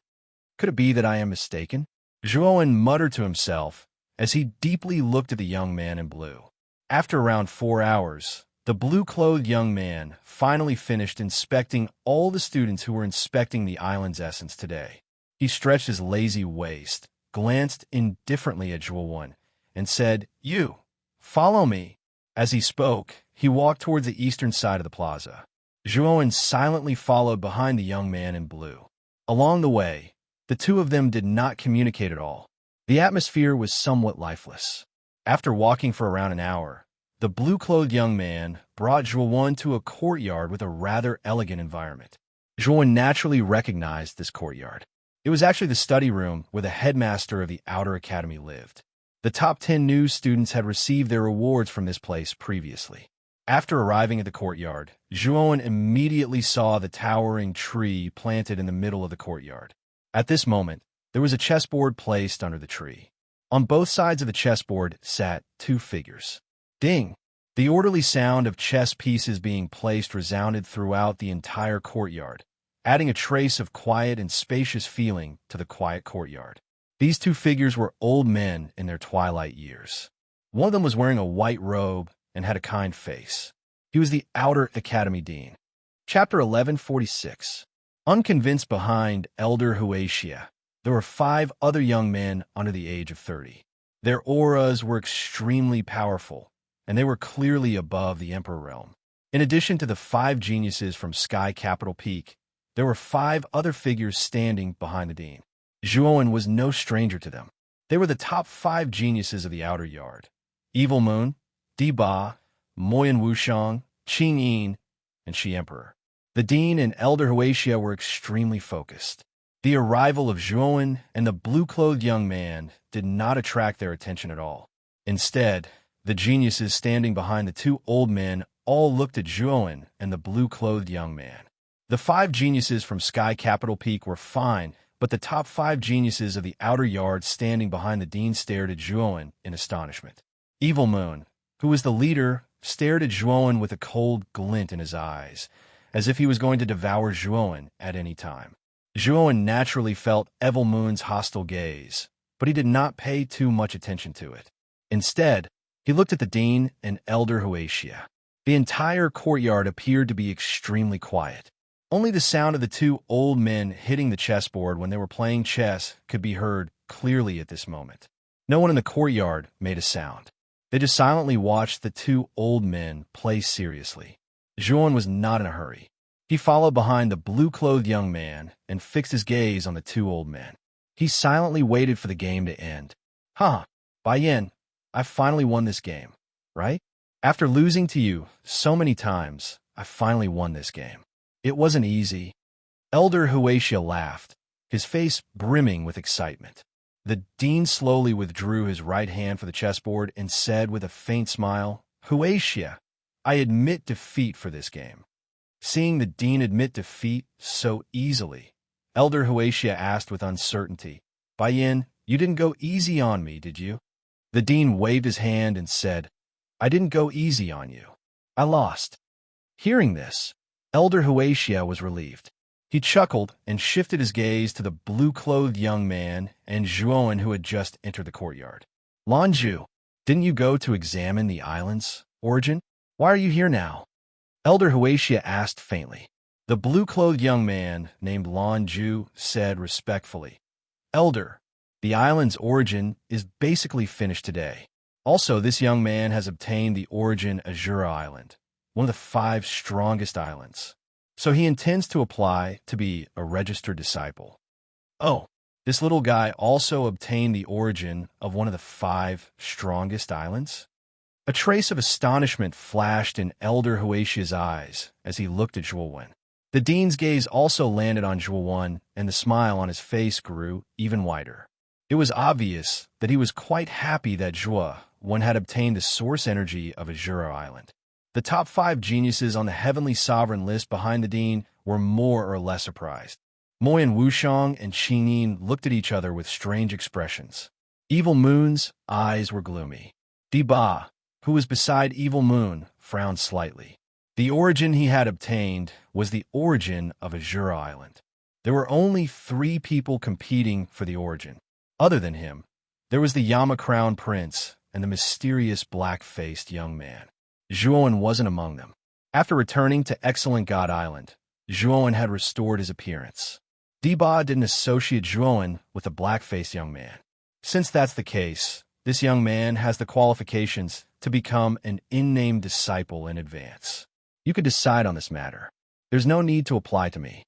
"Could it be that I am mistaken?" Zhuowen muttered to himself as he deeply looked at the young man in blue. After around 4 hours, the blue-clothed young man finally finished inspecting all the students who were inspecting the island's essence today. He stretched his lazy waist, glanced indifferently at Zhuowen, and said, "You, follow me." As he spoke, he walked towards the eastern side of the plaza. Zhuowen silently followed behind the young man in blue. Along the way, the two of them did not communicate at all. The atmosphere was somewhat lifeless. After walking for around an hour, the blue-clothed young man brought Zhuowen to a courtyard with a rather elegant environment. Zhuowen naturally recognized this courtyard. It was actually the study room where the headmaster of the Outer Academy lived. The top 10 new students had received their rewards from this place previously. After arriving at the courtyard, Zhuowen immediately saw the towering tree planted in the middle of the courtyard. At this moment, there was a chessboard placed under the tree. On both sides of the chessboard sat 2 figures. Ding! The orderly sound of chess pieces being placed resounded throughout the entire courtyard, adding a trace of quiet and spacious feeling to the quiet courtyard. These 2 figures were old men in their twilight years. One of them was wearing a white robe and had a kind face. He was the Outer Academy Dean. Chapter 1146. Unconvinced behind Elder Huatia, there were 5 other young men under the age of 30. Their auras were extremely powerful, and they were clearly above the Emperor realm. In addition to the 5 geniuses from Sky Capital Peak, there were 5 other figures standing behind the dean. Zhuowen was no stranger to them. They were the top 5 geniuses of the Outer Yard: Evil Moon, Di Ba, Moyan Wushang, Qing Yin, and Shi Emperor. The dean and Elder Huatia were extremely focused. The arrival of Zhuowen and the blue-clothed young man did not attract their attention at all. Instead, the geniuses standing behind the 2 old men all looked at Zhuowen and the blue-clothed young man. The 5 geniuses from Sky Capital Peak were fine, but the top 5 geniuses of the Outer Yard standing behind the dean stared at Zhuowen in astonishment. Evil Moon, who was the leader, stared at Zhuowen with a cold glint in his eyes, as if he was going to devour Zhuowen at any time. Zhuowen naturally felt Evil Moon's hostile gaze, but he did not pay too much attention to it. Instead, he looked at the dean and Elder Huatia. The entire courtyard appeared to be extremely quiet. Only the sound of the 2 old men hitting the chessboard when they were playing chess could be heard clearly at this moment. No one in the courtyard made a sound. They just silently watched the 2 old men play seriously. Zhuowen was not in a hurry. He followed behind the blue-clothed young man and fixed his gaze on the 2 old men. He silently waited for the game to end. Bai Yin, I finally won this game, right? After losing to you so many times, I finally won this game. It wasn't easy. Elder Huatia laughed, his face brimming with excitement. The dean slowly withdrew his right hand from the chessboard and said with a faint smile, "Huatia, I admit defeat for this game." Seeing the dean admit defeat so easily, Elder Huatia asked with uncertainty, "Bai Yin, you didn't go easy on me, did you?" The dean waved his hand and said, "I didn't go easy on you. I lost." Hearing this, Elder Huatia was relieved. He chuckled and shifted his gaze to the blue-clothed young man and Zhuowen who had just entered the courtyard. "Lanju, didn't you go to examine the island's origin? Why are you here now?" Elder Huatia asked faintly. The blue-clothed young man, named Lanju, said respectfully, "Elder, the island's origin is basically finished today. Also, this young man has obtained the origin Azura Island, one of the 5 strongest islands. So he intends to apply to be a registered disciple." "Oh, this little guy also obtained the origin of one of the 5 strongest islands?" A trace of astonishment flashed in Elder Huatia's eyes as he looked at Zhuowen. The dean's gaze also landed on Zhuowen, and the smile on his face grew even wider. It was obvious that he was quite happy that Zhuowen had obtained the source energy of Azura Island. The top 5 geniuses on the Heavenly Sovereign list behind the dean were more or less surprised. Moyan Wushang and Qing Yin looked at each other with strange expressions. Evil Moon's eyes were gloomy. Di Ba, who was beside Evil Moon, frowned slightly. The origin he had obtained was the origin of Azura Island. There were only 3 people competing for the origin. Other than him, there was the Yama Crown Prince and the mysterious black-faced young man. Zhuowen wasn't among them. After returning to Excellent God Island, Zhuowen had restored his appearance. Di Ba didn't associate Zhuowen with the black-faced young man. Since that's the case, this young man has the qualifications to become an in-name disciple in advance. You could decide on this matter. There's no need to apply to me.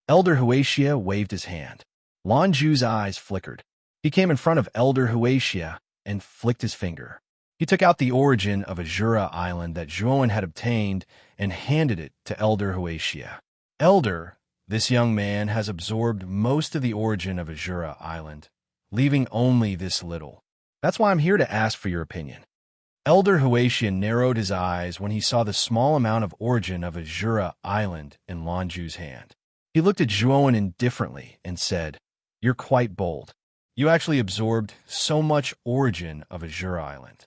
Elder Huatia waved his hand. Lanju's eyes flickered. He came in front of Elder Huatia and flicked his finger. He took out the origin of Azura Island that Zhuowen had obtained and handed it to Elder Huatia. "Elder, this young man has absorbed most of the origin of Azura Island, leaving only this little. That's why I'm here to ask for your opinion." Elder Huatia narrowed his eyes when he saw the small amount of origin of Azura Island in Lanju's hand. He looked at Zhuowen indifferently and said, "You're quite bold. You actually absorbed so much origin of Azura Island.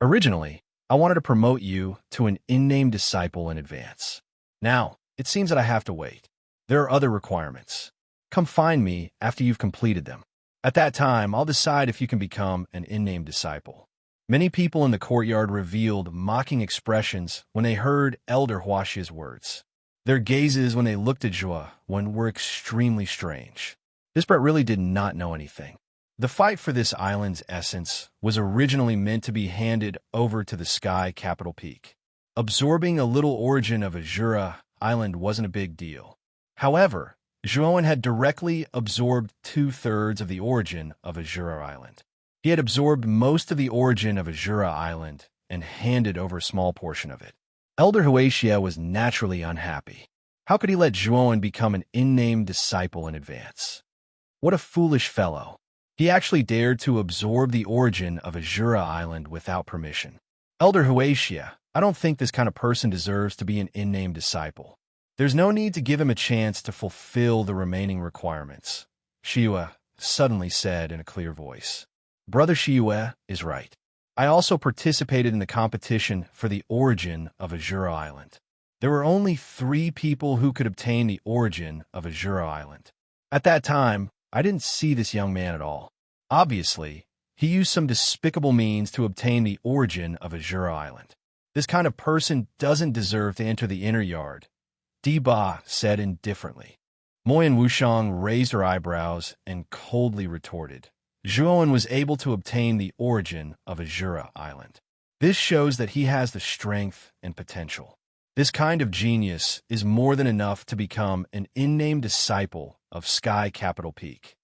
Originally, I wanted to promote you to an in-name disciple in advance. Now, it seems that I have to wait. There are other requirements. Come find me after you've completed them. At that time, I'll decide if you can become an in-name disciple." Many people in the courtyard revealed mocking expressions when they heard Elder Huaxia's words. Their gazes when they looked at Zhuowen were extremely strange. This Brett really did not know anything. The fight for this island's essence was originally meant to be handed over to the sky capital peak. Absorbing a little origin of Azura Island wasn't a big deal. However, Zhuowen had directly absorbed 2/3 of the origin of Azura Island. He had absorbed most of the origin of Azura Island and handed over a small portion of it. Elder Huaxia was naturally unhappy. How could he let Zhuowen become an unnamed disciple in advance? What a foolish fellow. He actually dared to absorb the origin of Azura Island without permission. Elder Huaxia, I don't think this kind of person deserves to be an unnamed disciple. There's no need to give him a chance to fulfill the remaining requirements, Shiyue suddenly said in a clear voice. Brother Shiyue is right. I also participated in the competition for the origin of Azura Island. There were only 3 people who could obtain the origin of Azura Island. At that time, I didn't see this young man at all. Obviously, he used some despicable means to obtain the origin of Azura Island. This kind of person doesn't deserve to enter the inner yard, Ba said indifferently. Moyan Wushang raised her eyebrows and coldly retorted. Zhuowen was able to obtain the origin of Azura Island. This shows that he has the strength and potential. This kind of genius is more than enough to become an unnamed disciple of Sky Capital Peak.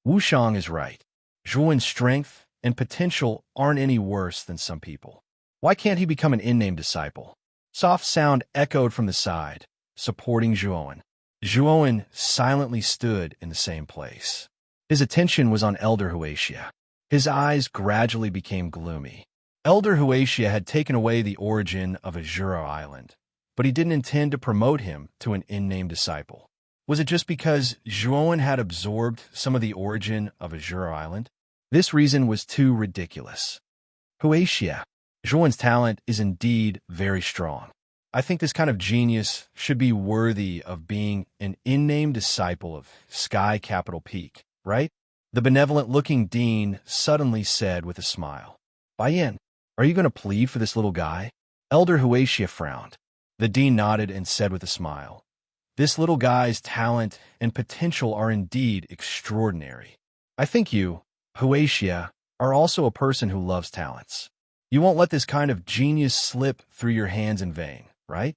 Wushang is right. Zhuowen's strength and potential aren't any worse than some people. Why can't he become an unnamed disciple? Soft sound echoed from the side, supporting Zhuowen. Zhuowen silently stood in the same place. His attention was on Elder Huaxia. His eyes gradually became gloomy. Elder Huaxia had taken away the origin of Azura Island, but he didn't intend to promote him to an unnamed disciple. Was it just because Zhuowen had absorbed some of the origin of Azura Island? This reason was too ridiculous. Huaxia, Zhuowen's talent is indeed very strong. I think this kind of genius should be worthy of being an unnamed disciple of Sky Capital Peak, right? The benevolent-looking dean suddenly said with a smile. Baiyan, are you going to plead for this little guy? Elder Huaxia frowned. The dean nodded and said with a smile. This little guy's talent and potential are indeed extraordinary. I think you, Huaxia, are also a person who loves talents. You won't let this kind of genius slip through your hands in vain, right?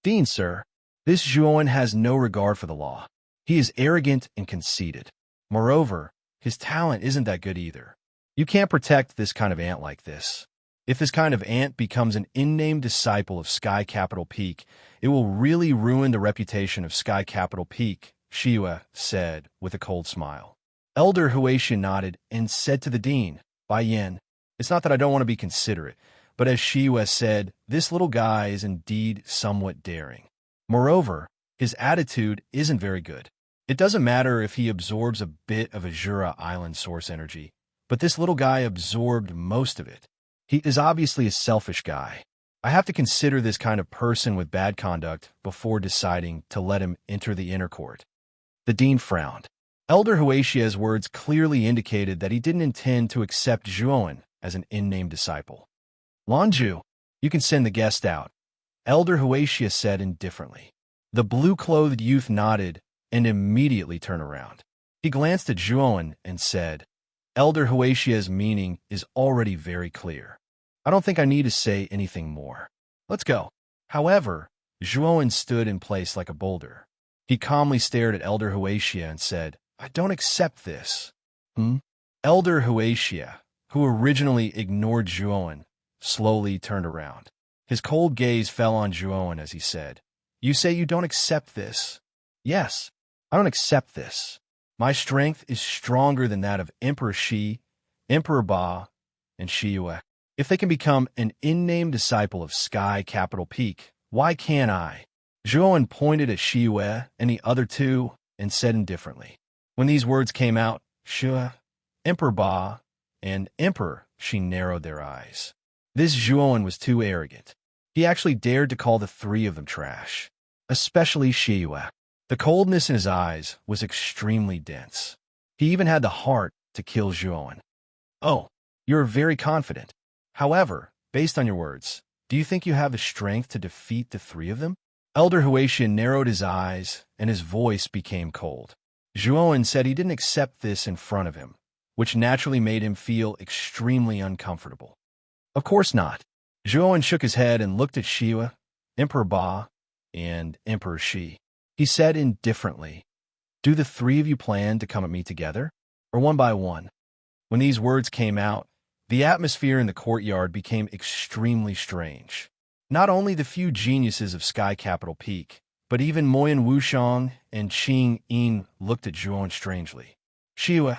Dean, sir, this Zhuowen has no regard for the law. He is arrogant and conceited. Moreover, his talent isn't that good either. You can't protect this kind of ant like this. If this kind of ant becomes an unnamed disciple of Sky Capital Peak, it will really ruin the reputation of Sky Capital Peak, Shiyue said with a cold smile. Elder Huaxia nodded and said to the dean, Baiyan, it's not that I don't want to be considerate, but as Shiyue said, this little guy is indeed somewhat daring. Moreover, his attitude isn't very good. It doesn't matter if he absorbs a bit of Azura Island source energy, but this little guy absorbed most of it. He is obviously a selfish guy. I have to consider this kind of person with bad conduct before deciding to let him enter the inner court. The dean frowned. Elder Huaxia's words clearly indicated that he didn't intend to accept Zhuowen as an unnamed disciple. Lanju, you can send the guest out, Elder Huaxia said indifferently. The blue-clothed youth nodded and immediately turned around. He glanced at Zhuowen and said, Elder Huaxia's meaning is already very clear. I don't think I need to say anything more. Let's go. However, Zhuowen stood in place like a boulder. He calmly stared at Elder Huaxia and said, I don't accept this. Elder Huaxia, who originally ignored Zhuowen, slowly turned around. His cold gaze fell on Zhuowen as he said, You say you don't accept this? Yes, I don't accept this. My strength is stronger than that of Emperor Shi, Emperor Ba, and Shiyue. If they can become an unnamed disciple of Sky Capital Peak, why can't I? Zhuowen pointed at Shiyue and the other two and said indifferently. When these words came out, Shiyue, Emperor Ba, and Emperor Shi narrowed their eyes. This Zhuowen was too arrogant. He actually dared to call the 3 of them trash, especially Shiyue. The coldness in his eyes was extremely dense. He even had the heart to kill Zhuowen. Oh, you're very confident. However, based on your words, do you think you have the strength to defeat the 3 of them? Elder Huatian narrowed his eyes, and his voice became cold. Zhuowen said he didn't accept this in front of him, which naturally made him feel extremely uncomfortable. Of course not. Zhuowen shook his head and looked at Shiwa, Emperor Ba, and Emperor Shi. He said indifferently, "Do the three of you plan to come at me together, or one by one?" When these words came out, the atmosphere in the courtyard became extremely strange. Not only the few geniuses of Sky Capital Peak, but even Moyan Wushang and Qing Yin looked at Zhuowen strangely. Shiwa,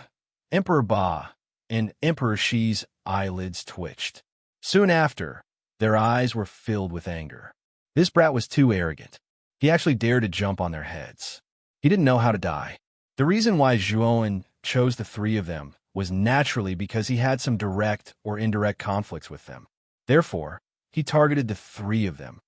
Emperor Ba, and Emperor Shi's eyelids twitched. Soon after, their eyes were filled with anger. This brat was too arrogant. He actually dared to jump on their heads. He didn't know how to die. The reason why Zhuowen chose the three of them was naturally because he had some direct or indirect conflicts with them. Therefore, he targeted the three of them.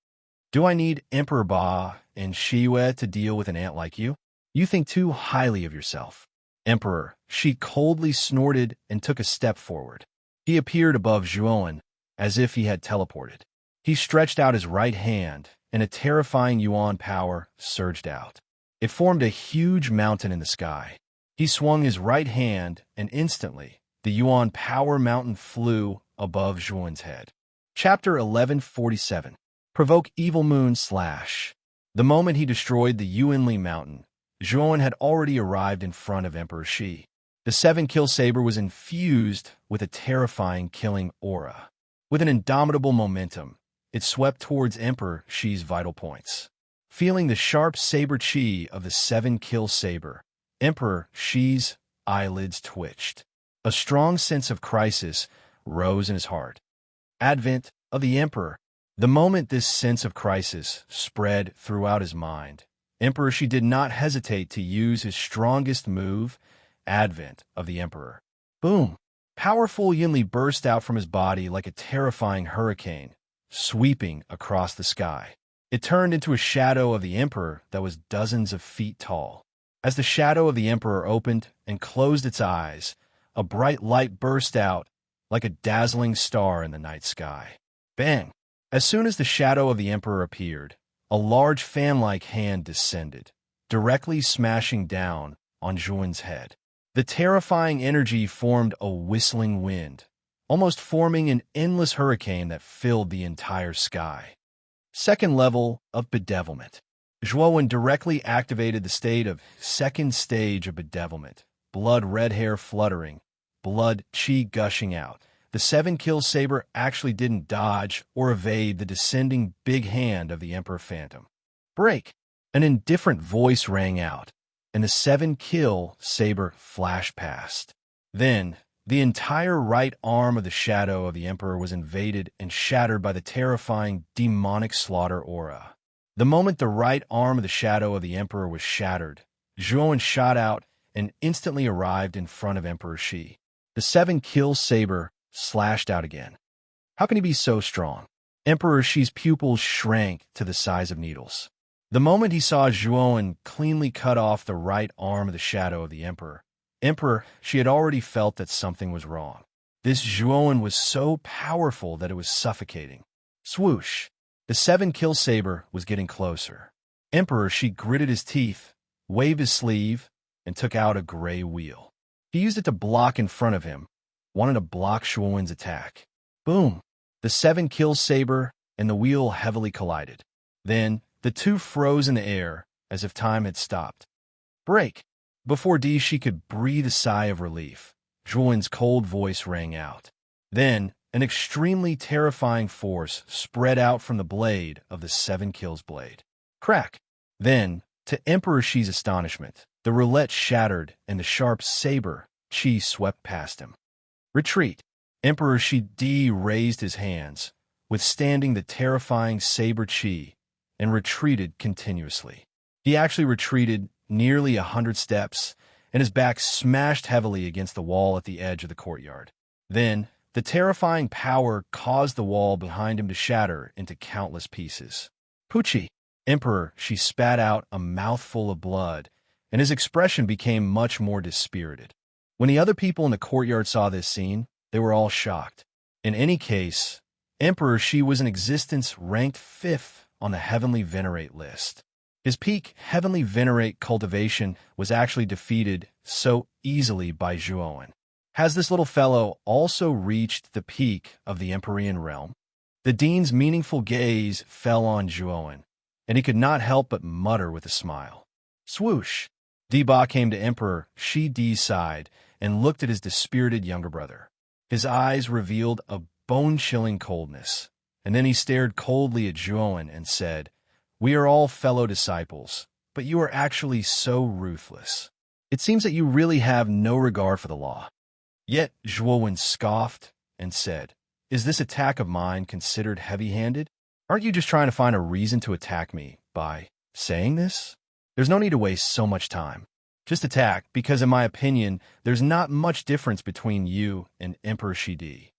Do I need Emperor Ba and Shiwa to deal with an ant like you? You think too highly of yourself. Emperor Shi coldly snorted and took a step forward. He appeared above Zhuowen, as if he had teleported. He stretched out his right hand, and a terrifying yuan power surged out. It formed a huge mountain in the sky. He swung his right hand, and instantly, the yuan power mountain flew above Zhuowen's head. Chapter 1147. Provoke Evil Moon / The moment he destroyed the Yuanli mountain, Zhuowen had already arrived in front of Emperor Shi. The 7-kill saber was infused with a terrifying killing aura. With an indomitable momentum, it swept towards Emperor Shi's vital points. Feeling the sharp saber chi of the 7-kill saber, Emperor Shi's eyelids twitched. A strong sense of crisis rose in his heart. Advent of the Emperor. The moment this sense of crisis spread throughout his mind, Emperor Shi did not hesitate to use his strongest move, Advent of the Emperor. Boom! Powerful Yinli burst out from his body like a terrifying hurricane, sweeping across the sky. It turned into a shadow of the Emperor that was dozens of feet tall. As the shadow of the Emperor opened and closed its eyes, a bright light burst out like a dazzling star in the night sky. Bang! As soon as the shadow of the Emperor appeared, a large fan-like hand descended, directly smashing down on Zhuowen's head. The terrifying energy formed a whistling wind, almost forming an endless hurricane that filled the entire sky. Second level of bedevilment. Zhuowen directly activated the state of second stage of bedevilment, blood red hair fluttering, blood chi gushing out. The 7-kill saber actually didn't dodge or evade the descending big hand of the Emperor Phantom. Break! An indifferent voice rang out, and the 7-kill saber flashed past. Then, the entire right arm of the shadow of the Emperor was invaded and shattered by the terrifying demonic slaughter aura. The moment the right arm of the shadow of the Emperor was shattered, Zhuowen shot out and instantly arrived in front of Emperor Shi. The 7-kill saber slashed out again. How can he be so strong? Emperor Shi's pupils shrank to the size of needles. The moment he saw Zhuowen cleanly cut off the right arm of the shadow of the Emperor, Shi had already felt that something was wrong. This Zhuowen was so powerful that it was suffocating. Swoosh! The 7-kill saber was getting closer. Emperor Shi gritted his teeth, waved his sleeve, and took out a gray wheel. He used it to block in front of him, wanted to block Zhuowen's attack. Boom! The 7-kill saber and the wheel heavily collided. Then, the two froze in the air, as if time had stopped. Break! Before Shi could breathe a sigh of relief, Zhuowen's cold voice rang out. Then, an extremely terrifying force spread out from the blade of the 7-kill's blade. Crack! Then, to Emperor Shi's astonishment, the roulette shattered and the sharp saber chi swept past him. Retreat! Emperor Shi raised his hands, withstanding the terrifying saber chi, and retreated continuously. He actually retreated nearly 100 steps, and his back smashed heavily against the wall at the edge of the courtyard. Then, the terrifying power caused the wall behind him to shatter into countless pieces. Poochie! Emperor Shi spat out a mouthful of blood, and his expression became much more dispirited. When the other people in the courtyard saw this scene, they were all shocked. In any case, Emperor Shi was in existence ranked 5th on the Heavenly Venerate list. His peak, Heavenly Venerate cultivation, was actually defeated so easily by Zhuowen. Has this little fellow also reached the peak of the Empyrean realm? The dean's meaningful gaze fell on Zhuowen, and he could not help but mutter with a smile. Swoosh! Diba came to Emperor Shi Di's side and looked at his dispirited younger brother. His eyes revealed a bone-chilling coldness, and then he stared coldly at Zhuowen and said, "We are all fellow disciples, but you are actually so ruthless. It seems that you really have no regard for the law." Yet Zhuowen scoffed and said, "Is this attack of mine considered heavy-handed? Aren't you just trying to find a reason to attack me by saying this? There's no need to waste so much time. Just attack, because in my opinion, there's not much difference between you and Emperor Shi Di."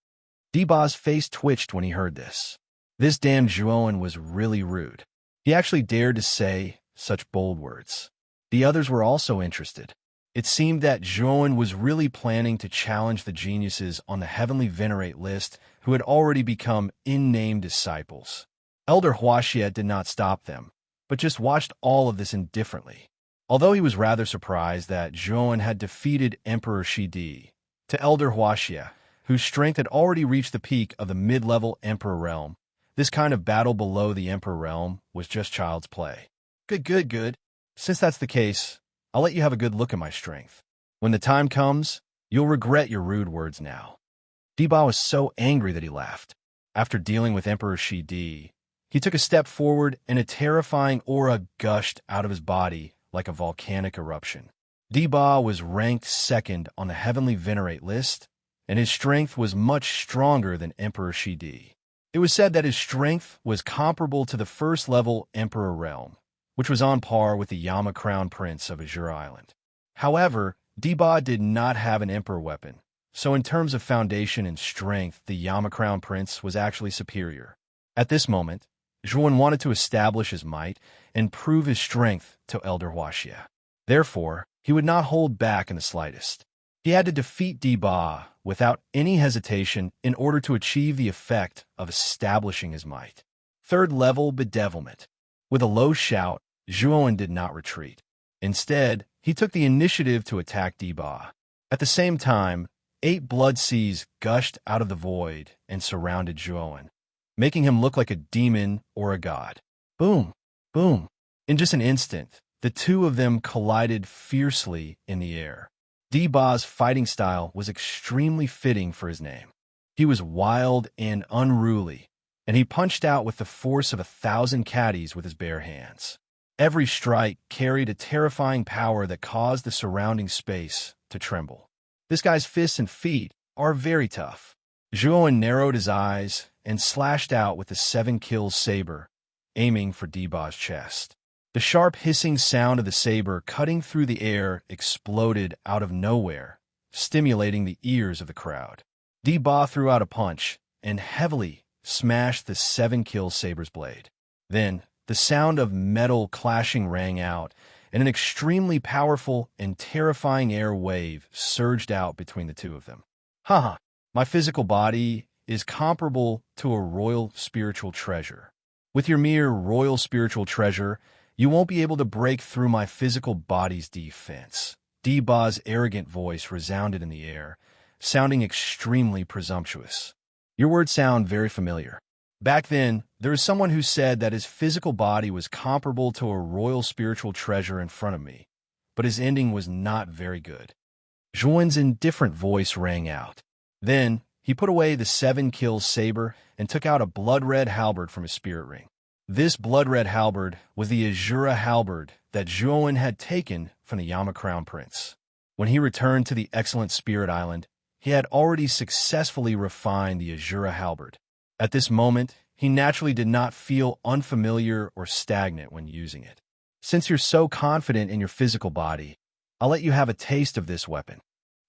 Diba's face twitched when he heard this. This damn Zhuowen was really rude. He actually dared to say such bold words. The others were also interested. It seemed that Zhuowen was really planning to challenge the geniuses on the Heavenly Venerate list who had already become in-name disciples. Elder Huaxie did not stop them, but just watched all of this indifferently. Although he was rather surprised that Zhuowen had defeated Emperor Shi Di, to Elder Huaxie, whose strength had already reached the peak of the mid-level Emperor realm, this kind of battle below the Emperor realm was just child's play. Good. Since that's the case, I'll let you have a good look at my strength. When the time comes, you'll regret your rude words now. Diba was so angry that he laughed. After dealing with Emperor Shi Di, he took a step forward and a terrifying aura gushed out of his body like a volcanic eruption. Diba was ranked second on the Heavenly Venerate list, and his strength was much stronger than Emperor Shi Di. It was said that his strength was comparable to the first-level Emperor realm, which was on par with the Yama Crown Prince of Azure Island. However, Diba did not have an Emperor weapon, so in terms of foundation and strength, the Yama Crown Prince was actually superior. At this moment, Zhuowen wanted to establish his might and prove his strength to Elder Huaxie. Therefore, he would not hold back in the slightest. He had to defeat Diba without any hesitation in order to achieve the effect of establishing his might. Third-level bedevilment. With a low shout, Zhuowen did not retreat. Instead, he took the initiative to attack Diba. At the same time, 8 blood seas gushed out of the void and surrounded Zhuowen, making him look like a demon or a god. Boom! Boom! In just an instant, the two of them collided fiercely in the air. Diba's fighting style was extremely fitting for his name. He was wild and unruly, and he punched out with the force of 1,000 caddies with his bare hands. Every strike carried a terrifying power that caused the surrounding space to tremble. This guy's fists and feet are very tough. Zhuowen narrowed his eyes and slashed out with the 7-kill saber, aiming for Diba's chest. The sharp hissing sound of the saber cutting through the air exploded out of nowhere, stimulating the ears of the crowd. Diba threw out a punch and heavily smashed the 7-kill saber's blade. Then, the sound of metal clashing rang out, and an extremely powerful and terrifying air wave surged out between the two of them. Haha, my physical body is comparable to a royal spiritual treasure. With your mere royal spiritual treasure, you won't be able to break through my physical body's defense. Diba's arrogant voice resounded in the air, sounding extremely presumptuous. Your words sound very familiar. Back then, there was someone who said that his physical body was comparable to a royal spiritual treasure in front of me, but his ending was not very good. Zhuowen's indifferent voice rang out. Then, he put away the 7-kill saber and took out a blood-red halberd from his spirit ring. This blood-red halberd was the Azura halberd that Zhuowen had taken from the Yama Crown Prince. When he returned to the excellent Spirit Island, he had already successfully refined the Azura halberd. At this moment, he naturally did not feel unfamiliar or stagnant when using it. Since you're so confident in your physical body, I'll let you have a taste of this weapon.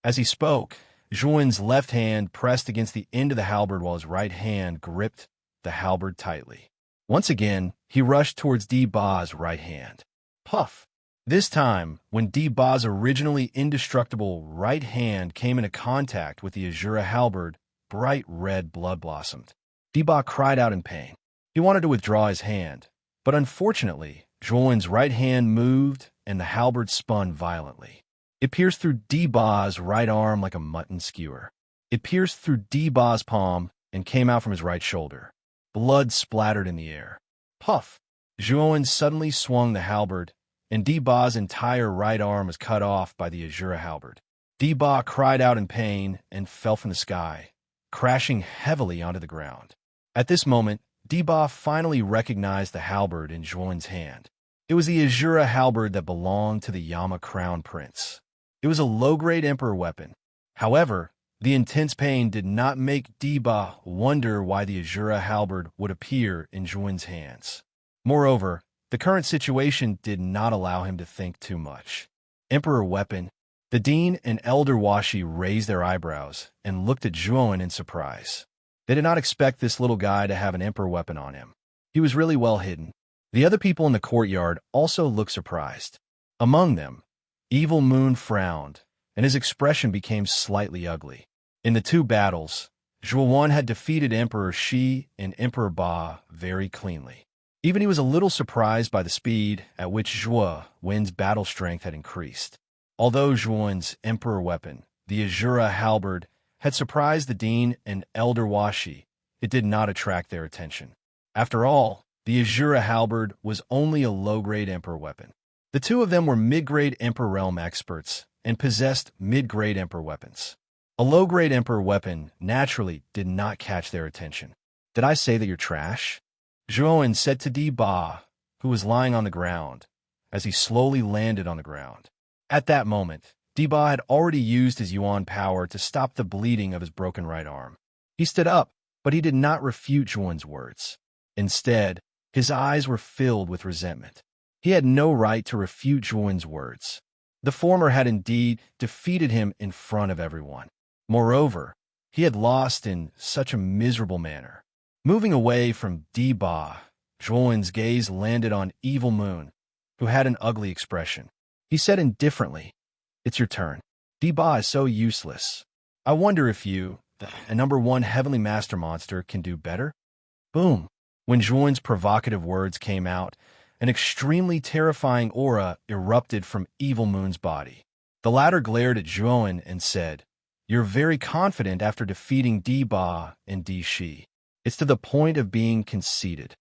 As he spoke, Zhuowen's left hand pressed against the end of the halberd while his right hand gripped the halberd tightly. Once again, he rushed towards Diba's right hand. Puff! This time, when Diba's originally indestructible right hand came into contact with the Azura halberd, bright red blood blossomed. Diba cried out in pain. He wanted to withdraw his hand, But unfortunately, Zhuowen's right hand moved and the halberd spun violently. It pierced through Diba's right arm like a mutton skewer. It pierced through Diba's palm and came out from his right shoulder. Blood splattered in the air. Puff! Zhuowen suddenly swung the halberd, and Diba's entire right arm was cut off by the Azura halberd. Diba cried out in pain and fell from the sky, crashing heavily onto the ground. At this moment, Diba finally recognized the halberd in Zhuowen's hand. It was the Azura halberd that belonged to the Yama Crown Prince. It was a low-grade Emperor weapon. However, the intense pain did not make Diba wonder why the Azura halberd would appear in Zhuowen's hands. Moreover, the current situation did not allow him to think too much. Emperor weapon. The Dean and Elder Washi raised their eyebrows and looked at Zhuowen in surprise. They did not expect this little guy to have an Emperor weapon on him. He was really well hidden. The other people in the courtyard also looked surprised. Among them, Evil Moon frowned, and his expression became slightly ugly. In the two battles, Zhuowen had defeated Emperor Shi and Emperor Ba very cleanly. Even he was a little surprised by the speed at which Zhuowen's battle strength had increased. Although Zhuowen's Emperor weapon, the Azura halberd, had surprised the Dean and Elder Washi, it did not attract their attention. After all, the Azura halberd was only a low-grade Emperor weapon. The two of them were mid-grade Emperor realm experts and possessed mid-grade Emperor weapons. A low-grade Emperor weapon naturally did not catch their attention. Did I say that you're trash? Zhuowen said to Diba, who was lying on the ground, as he slowly landed on the ground. At that moment, Diba had already used his Yuan power to stop the bleeding of his broken right arm. He stood up, but he did not refute Zhuowen's words. Instead, his eyes were filled with resentment. He had no right to refute Zhuowen's words. The former had indeed defeated him in front of everyone. Moreover, he had lost in such a miserable manner. Moving away from Diba, Zhuowen's gaze landed on Evil Moon, who had an ugly expression. He said indifferently, "It's your turn. Diba is so useless. I wonder if you, a #1 Heavenly Master Monster, can do better?" Boom! When Zhuowen's provocative words came out, an extremely terrifying aura erupted from Evil Moon's body. The latter glared at Zhuowen and said, "You're very confident after defeating Diba and Shi. It's to the point of being conceited."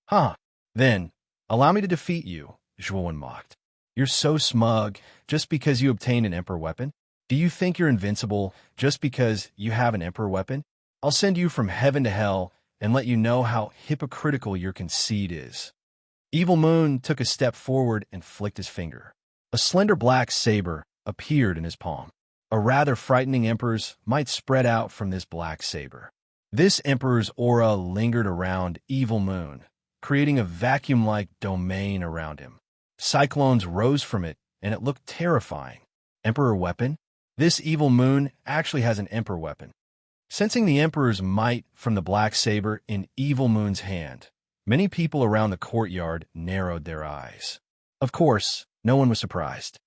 "Huh. Then, allow me to defeat you," Zhuowen mocked. "You're so smug just because you obtained an Emperor weapon? Do you think you're invincible just because you have an Emperor weapon? I'll send you from heaven to hell and let you know how hypocritical your conceit is." Evil Moon took a step forward and flicked his finger. A slender black saber appeared in his palm. A rather frightening emperor's might spread out from this black saber. This emperor's aura lingered around Evil Moon, creating a vacuum-like domain around him. Cyclones rose from it, and it looked terrifying. Emperor weapon? This Evil Moon actually has an Emperor weapon. Sensing the Emperor's might from the black saber in Evil Moon's hand, many people around the courtyard narrowed their eyes. Of course, no one was surprised.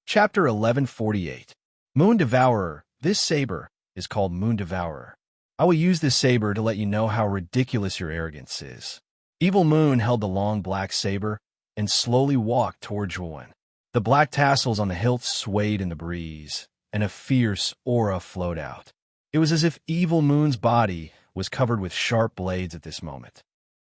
Chapter 1148. Moon Devourer. This saber is called Moon Devourer. I will use this saber to let you know how ridiculous your arrogance is. Evil Moon held the long black saber and slowly walked toward Zhuowen. The black tassels on the hilt swayed in the breeze, and a fierce aura flowed out. It was as if Evil Moon's body was covered with sharp blades at this moment.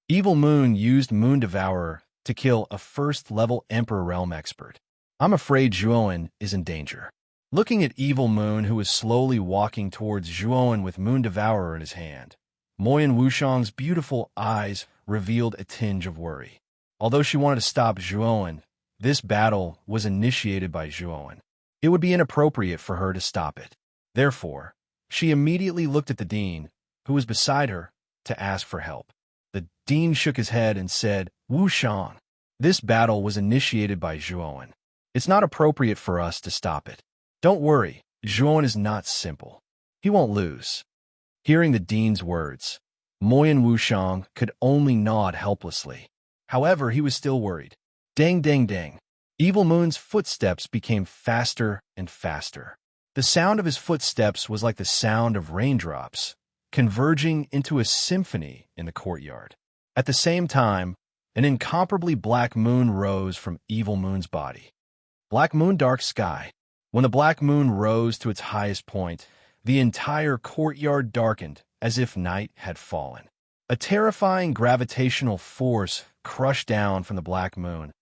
Evil Moon used Moon Devourer to kill a first-level Emperor Realm expert. I'm afraid Zhuowen is in danger. Looking at Evil Moon, who was slowly walking towards Zhuowen with Moon Devourer in his hand, Moyan Wushang's beautiful eyes revealed a tinge of worry. Although she wanted to stop Zhuowen, this battle was initiated by Zhuowen. It would be inappropriate for her to stop it. Therefore, she immediately looked at the Dean, who was beside her, to ask for help. The Dean shook his head and said, "Wushang, this battle was initiated by Zhuowen. It's not appropriate for us to stop it. Don't worry, Zhuowen is not simple. He won't lose." Hearing the Dean's words, Moyan Wushang could only nod helplessly. However, he was still worried. Dang, dang, dang. Evil Moon's footsteps became faster and faster. The sound of his footsteps was like the sound of raindrops, converging into a symphony in the courtyard. At the same time, An incomparably black moon rose from Evil Moon's body. Black moon, dark sky. When the black moon rose to its highest point, the entire courtyard darkened as if night had fallen. A terrifying gravitational force crushed down from the black moon,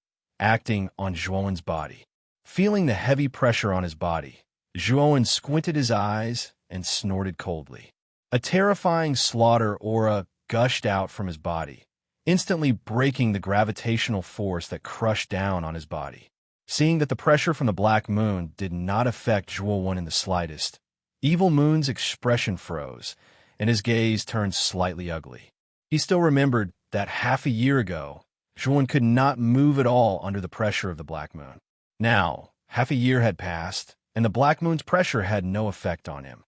acting on Zhuowen's body. Feeling the heavy pressure on his body, Zhuowen squinted his eyes and snorted coldly. A terrifying slaughter aura gushed out from his body, instantly breaking the gravitational force that crushed down on his body. Seeing that the pressure from the black moon did not affect Zhuowen in the slightest, Evil Moon's expression froze, and his gaze turned slightly ugly. He still remembered that half a year ago, Zhuowen could not move at all under the pressure of the black moon. Now, half a year had passed, and the black moon's pressure had no effect on him.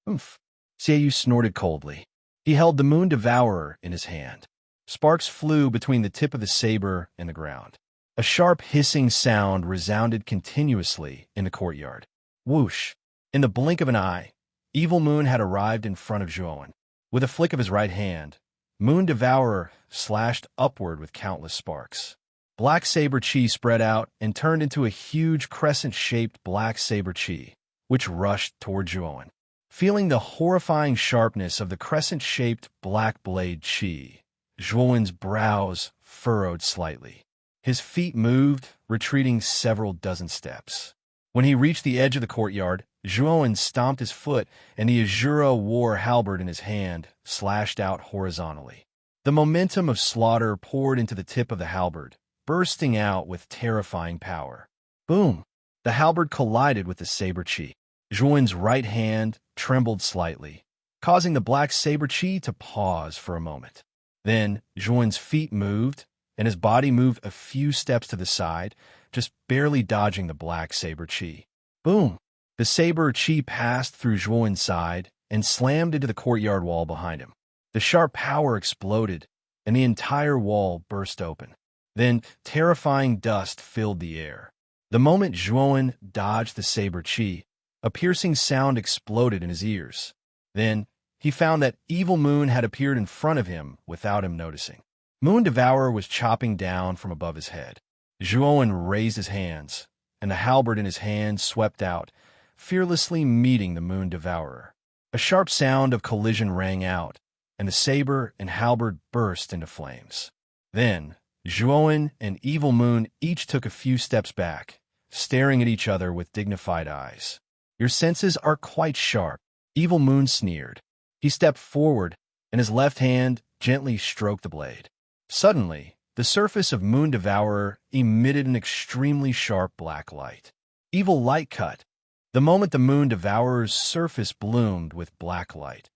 Oomph. Xiaoyu snorted coldly. He held the moon devourer in his hand. Sparks flew between the tip of the saber and the ground. A sharp hissing sound resounded continuously in the courtyard. Whoosh! In the blink of an eye, Evil Moon had arrived in front of Zhuowen. With a flick of his right hand, Moon Devourer slashed upward with countless sparks. Black saber chi spread out and turned into a huge crescent-shaped black saber chi, which rushed toward Zhuowen. Feeling the horrifying sharpness of the crescent-shaped black blade chi, Zhuowen's brows furrowed slightly. His feet moved, retreating several dozen steps. When he reached the edge of the courtyard, Zhuowen stomped his foot, and the Azura war halberd in his hand slashed out horizontally. The momentum of slaughter poured into the tip of the halberd, bursting out with terrifying power. Boom! The halberd collided with the saber chi. Zhuowen's right hand trembled slightly, causing the black saber chi to pause for a moment. Then Zhuowen's feet moved, and his body moved a few steps to the side, just barely dodging the black saber chi. Boom! The saber chi passed through Zhuowen's side and slammed into the courtyard wall behind him. The sharp power exploded, and the entire wall burst open. Then terrifying dust filled the air. The moment Zhuowen dodged the saber chi, a piercing sound exploded in his ears. Then he found that Evil Moon had appeared in front of him without him noticing. Moon Devourer was chopping down from above his head. Zhuowen raised his hands, and the halberd in his hand swept out, fearlessly meeting the Moon Devourer. A sharp sound of collision rang out, and the saber and halberd burst into flames. Then Zhuowen and Evil Moon each took a few steps back, staring at each other with dignified eyes. "Your senses are quite sharp," Evil Moon sneered. He stepped forward, and his left hand gently stroked the blade. Suddenly, the surface of Moon Devourer emitted an extremely sharp black light. Evil light cut. The moment the Moon Devourer's surface bloomed with black light,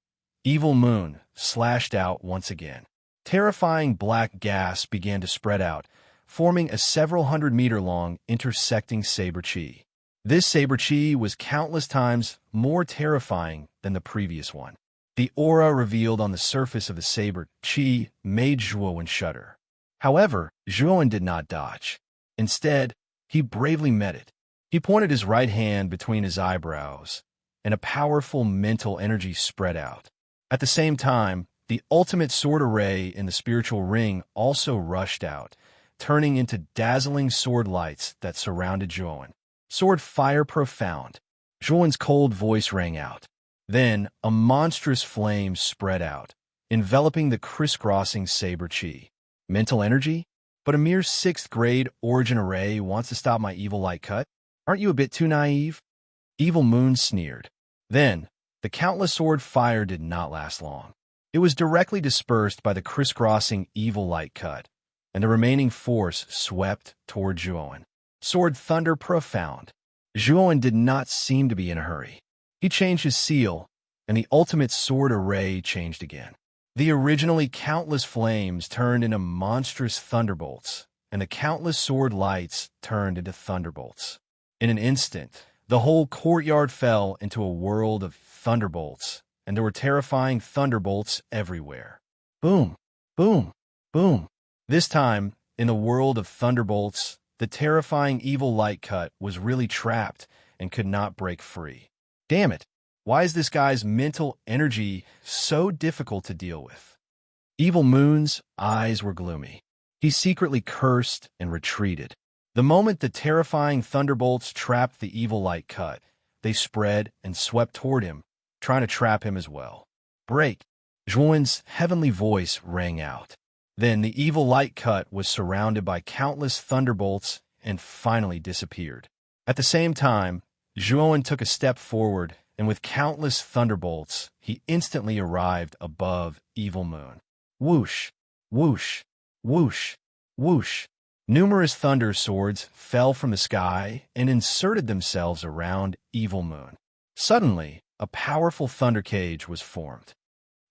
Evil Moon slashed out once again. Terrifying black gas began to spread out, forming a several hundred-meter-long intersecting saber chi. This saber chi was countless times more terrifying than the previous one. The aura revealed on the surface of the saber chi made Zhuowen shudder. However, Zhuowen did not dodge. Instead, he bravely met it. He pointed his right hand between his eyebrows, and a powerful mental energy spread out. At the same time, the ultimate sword array in the spiritual ring also rushed out, turning into dazzling sword lights that surrounded Zhuowen. "Sword fire profound." Zhuowen's cold voice rang out. Then a monstrous flame spread out, enveloping the crisscrossing saber chi. Mental energy? But a mere 6th grade origin array wants to stop my evil light cut? Aren't you a bit too naive? Evil Moon sneered. Then, the countless sword fire did not last long. It was directly dispersed by the crisscrossing evil light cut, and the remaining force swept toward Zhuowen. Sword thunder profound. Zhuowen did not seem to be in a hurry. He changed his seal, and the ultimate sword array changed again. The originally countless flames turned into monstrous thunderbolts, and the countless sword lights turned into thunderbolts. In an instant, the whole courtyard fell into a world of thunderbolts, and there were terrifying thunderbolts everywhere. Boom, boom, boom. This time, in the world of thunderbolts, the terrifying evil light cut was really trapped and could not break free. Damn it, why is this guy's mental energy so difficult to deal with? Evil Moon's eyes were gloomy. He secretly cursed and retreated. The moment the terrifying thunderbolts trapped the evil light cut, they spread and swept toward him, trying to trap him as well. Break! Zhuan's heavenly voice rang out. Then the evil light cut was surrounded by countless thunderbolts and finally disappeared. At the same time, Zhuan took a step forward, and with countless thunderbolts, he instantly arrived above Evil Moon. Whoosh! Whoosh! Whoosh! Whoosh! Numerous thunder swords fell from the sky and inserted themselves around Evil Moon. Suddenly, a powerful thunder cage was formed.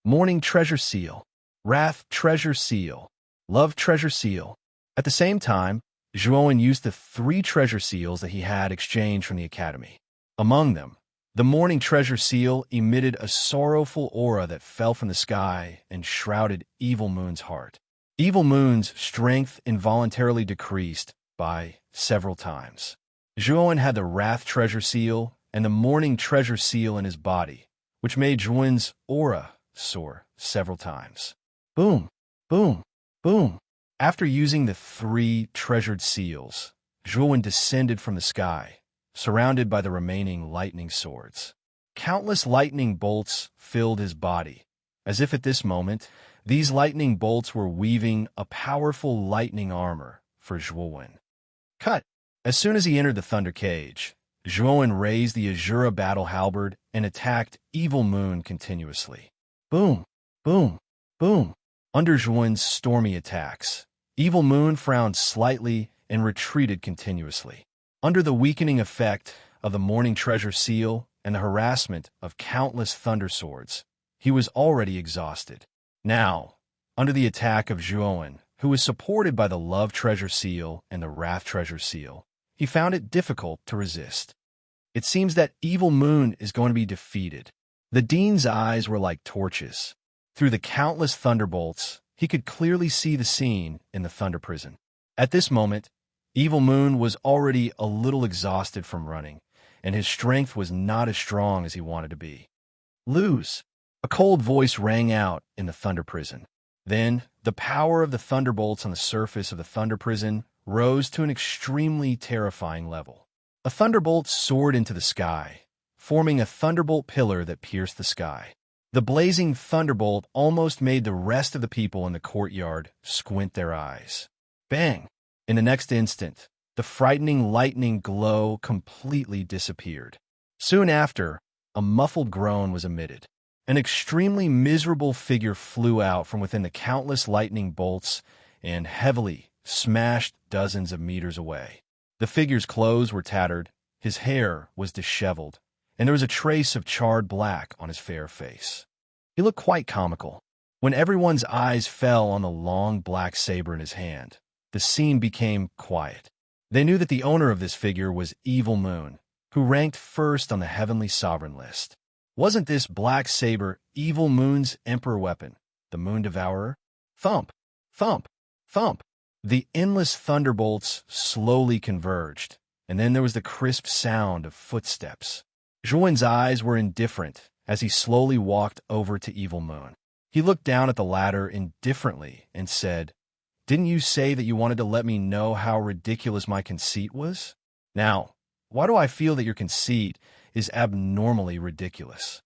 Morning Treasure Seal, Wrath Treasure Seal, Love Treasure Seal. At the same time, Zhuan used the 3 treasure seals that he had exchanged from the academy. Among them, the Morning Treasure Seal emitted a sorrowful aura that fell from the sky and shrouded Evil Moon's heart. Evil Moon's strength involuntarily decreased by several times. Zhuan had the Wrath Treasure Seal and the Morning Treasure Seal in his body, which made Zhuan's aura soar several times. Boom! Boom! Boom! After using the 3 treasured seals, Zhuan descended from the sky, surrounded by the remaining lightning swords. Countless lightning bolts filled his body, as if at this moment, these lightning bolts were weaving a powerful lightning armor for Zhuan. Cut! As soon as he entered the thunder cage, Zhuan raised the Azura battle halberd and attacked Evil Moon continuously. Boom! Boom! Boom! Under Zhuan's stormy attacks, Evil Moon frowned slightly and retreated continuously. Under the weakening effect of the Morning Treasure Seal and the harassment of countless thunder swords, he was already exhausted. Now, under the attack of Zhuan, who was supported by the Love Treasure Seal and the Wrath Treasure Seal, he found it difficult to resist. It seems that Evil Moon is going to be defeated. The Dean's eyes were like torches. Through the countless thunderbolts, he could clearly see the scene in the Thunder Prison. At this moment, Evil Moon was already a little exhausted from running, and his strength was not as strong as he wanted to be. Lose! A cold voice rang out in the Thunder Prison. Then, the power of the thunderbolts on the surface of the Thunder Prison rose to an extremely terrifying level. A thunderbolt soared into the sky, forming a thunderbolt pillar that pierced the sky. The blazing thunderbolt almost made the rest of the people in the courtyard squint their eyes. Bang! In the next instant, the frightening lightning glow completely disappeared. Soon after, a muffled groan was emitted. An extremely miserable figure flew out from within the countless lightning bolts and heavily smashed dozens of meters away. The figure's clothes were tattered, his hair was disheveled, and there was a trace of charred black on his fair face. He looked quite comical. When everyone's eyes fell on the long black saber in his hand, the scene became quiet. They knew that the owner of this figure was Evil Moon, who ranked first on the Heavenly Sovereign list. Wasn't this black saber Evil Moon's emperor weapon, the Moon Devourer? Thump! Thump! Thump! The endless thunderbolts slowly converged, and then there was the crisp sound of footsteps. Zhuan's eyes were indifferent as he slowly walked over to Evil Moon. He looked down at the ladder indifferently and said, "Didn't you say that you wanted to let me know how ridiculous my conceit was? Now, why do I feel that your conceit is abnormally ridiculous?"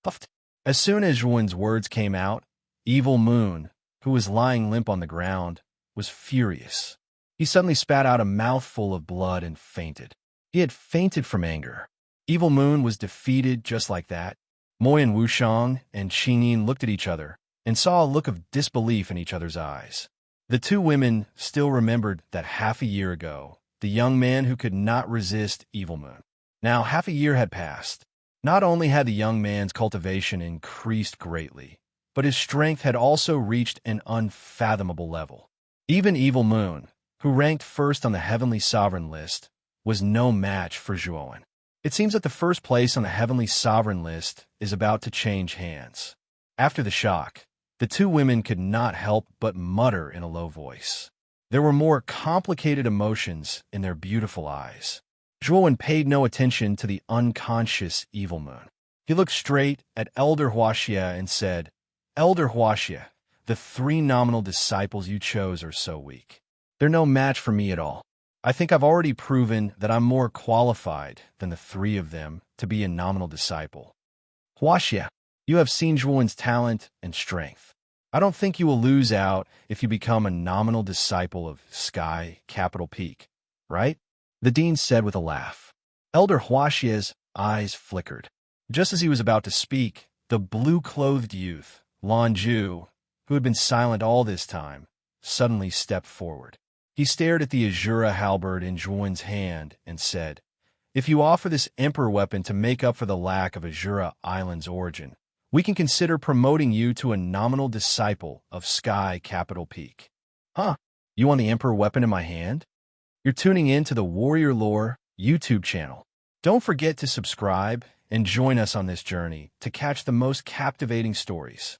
Puffed. As soon as Zhuan's words came out, Evil Moon, who was lying limp on the ground, was furious. He suddenly spat out a mouthful of blood and fainted. He had fainted from anger. Evil Moon was defeated just like that. Moi and Wushang and Qingyin looked at each other and saw a look of disbelief in each other's eyes. The two women still remembered that half a year ago, the young man who could not resist Evil Moon. Now half a year had passed. Not only had the young man's cultivation increased greatly, but his strength had also reached an unfathomable level. Even Evil Moon, who ranked first on the Heavenly Sovereign list, was no match for Zhuan. It seems that the first place on the Heavenly Sovereign list is about to change hands. After the shock, the two women could not help but mutter in a low voice. There were more complicated emotions in their beautiful eyes. Zhuan paid no attention to the unconscious Evil Moon. He looked straight at Elder Huaxia and said, "Elder Huaxia, The 3 nominal disciples you chose are so weak. They're no match for me at all. I think I've already proven that I'm more qualified than the 3 of them to be a nominal disciple. Huaxia, you have seen Zhuan's talent and strength. I don't think you will lose out if you become a nominal disciple of Sky, capital Peak, right? The dean said with a laugh. Elder Huaxia's eyes flickered. Just as he was about to speak, the blue-clothed youth, Lan Ju, who had been silent all this time, suddenly stepped forward. He stared at the Azura halberd in Zhuan's hand and said, "If you offer this Emperor weapon to make up for the lack of Azura Island's origin, we can consider promoting you to a nominal disciple of Sky Capital Peak." Huh? You want the Emperor weapon in my hand? You're tuning in to the Warrior Lore YouTube channel. Don't forget to subscribe and join us on this journey to catch the most captivating stories.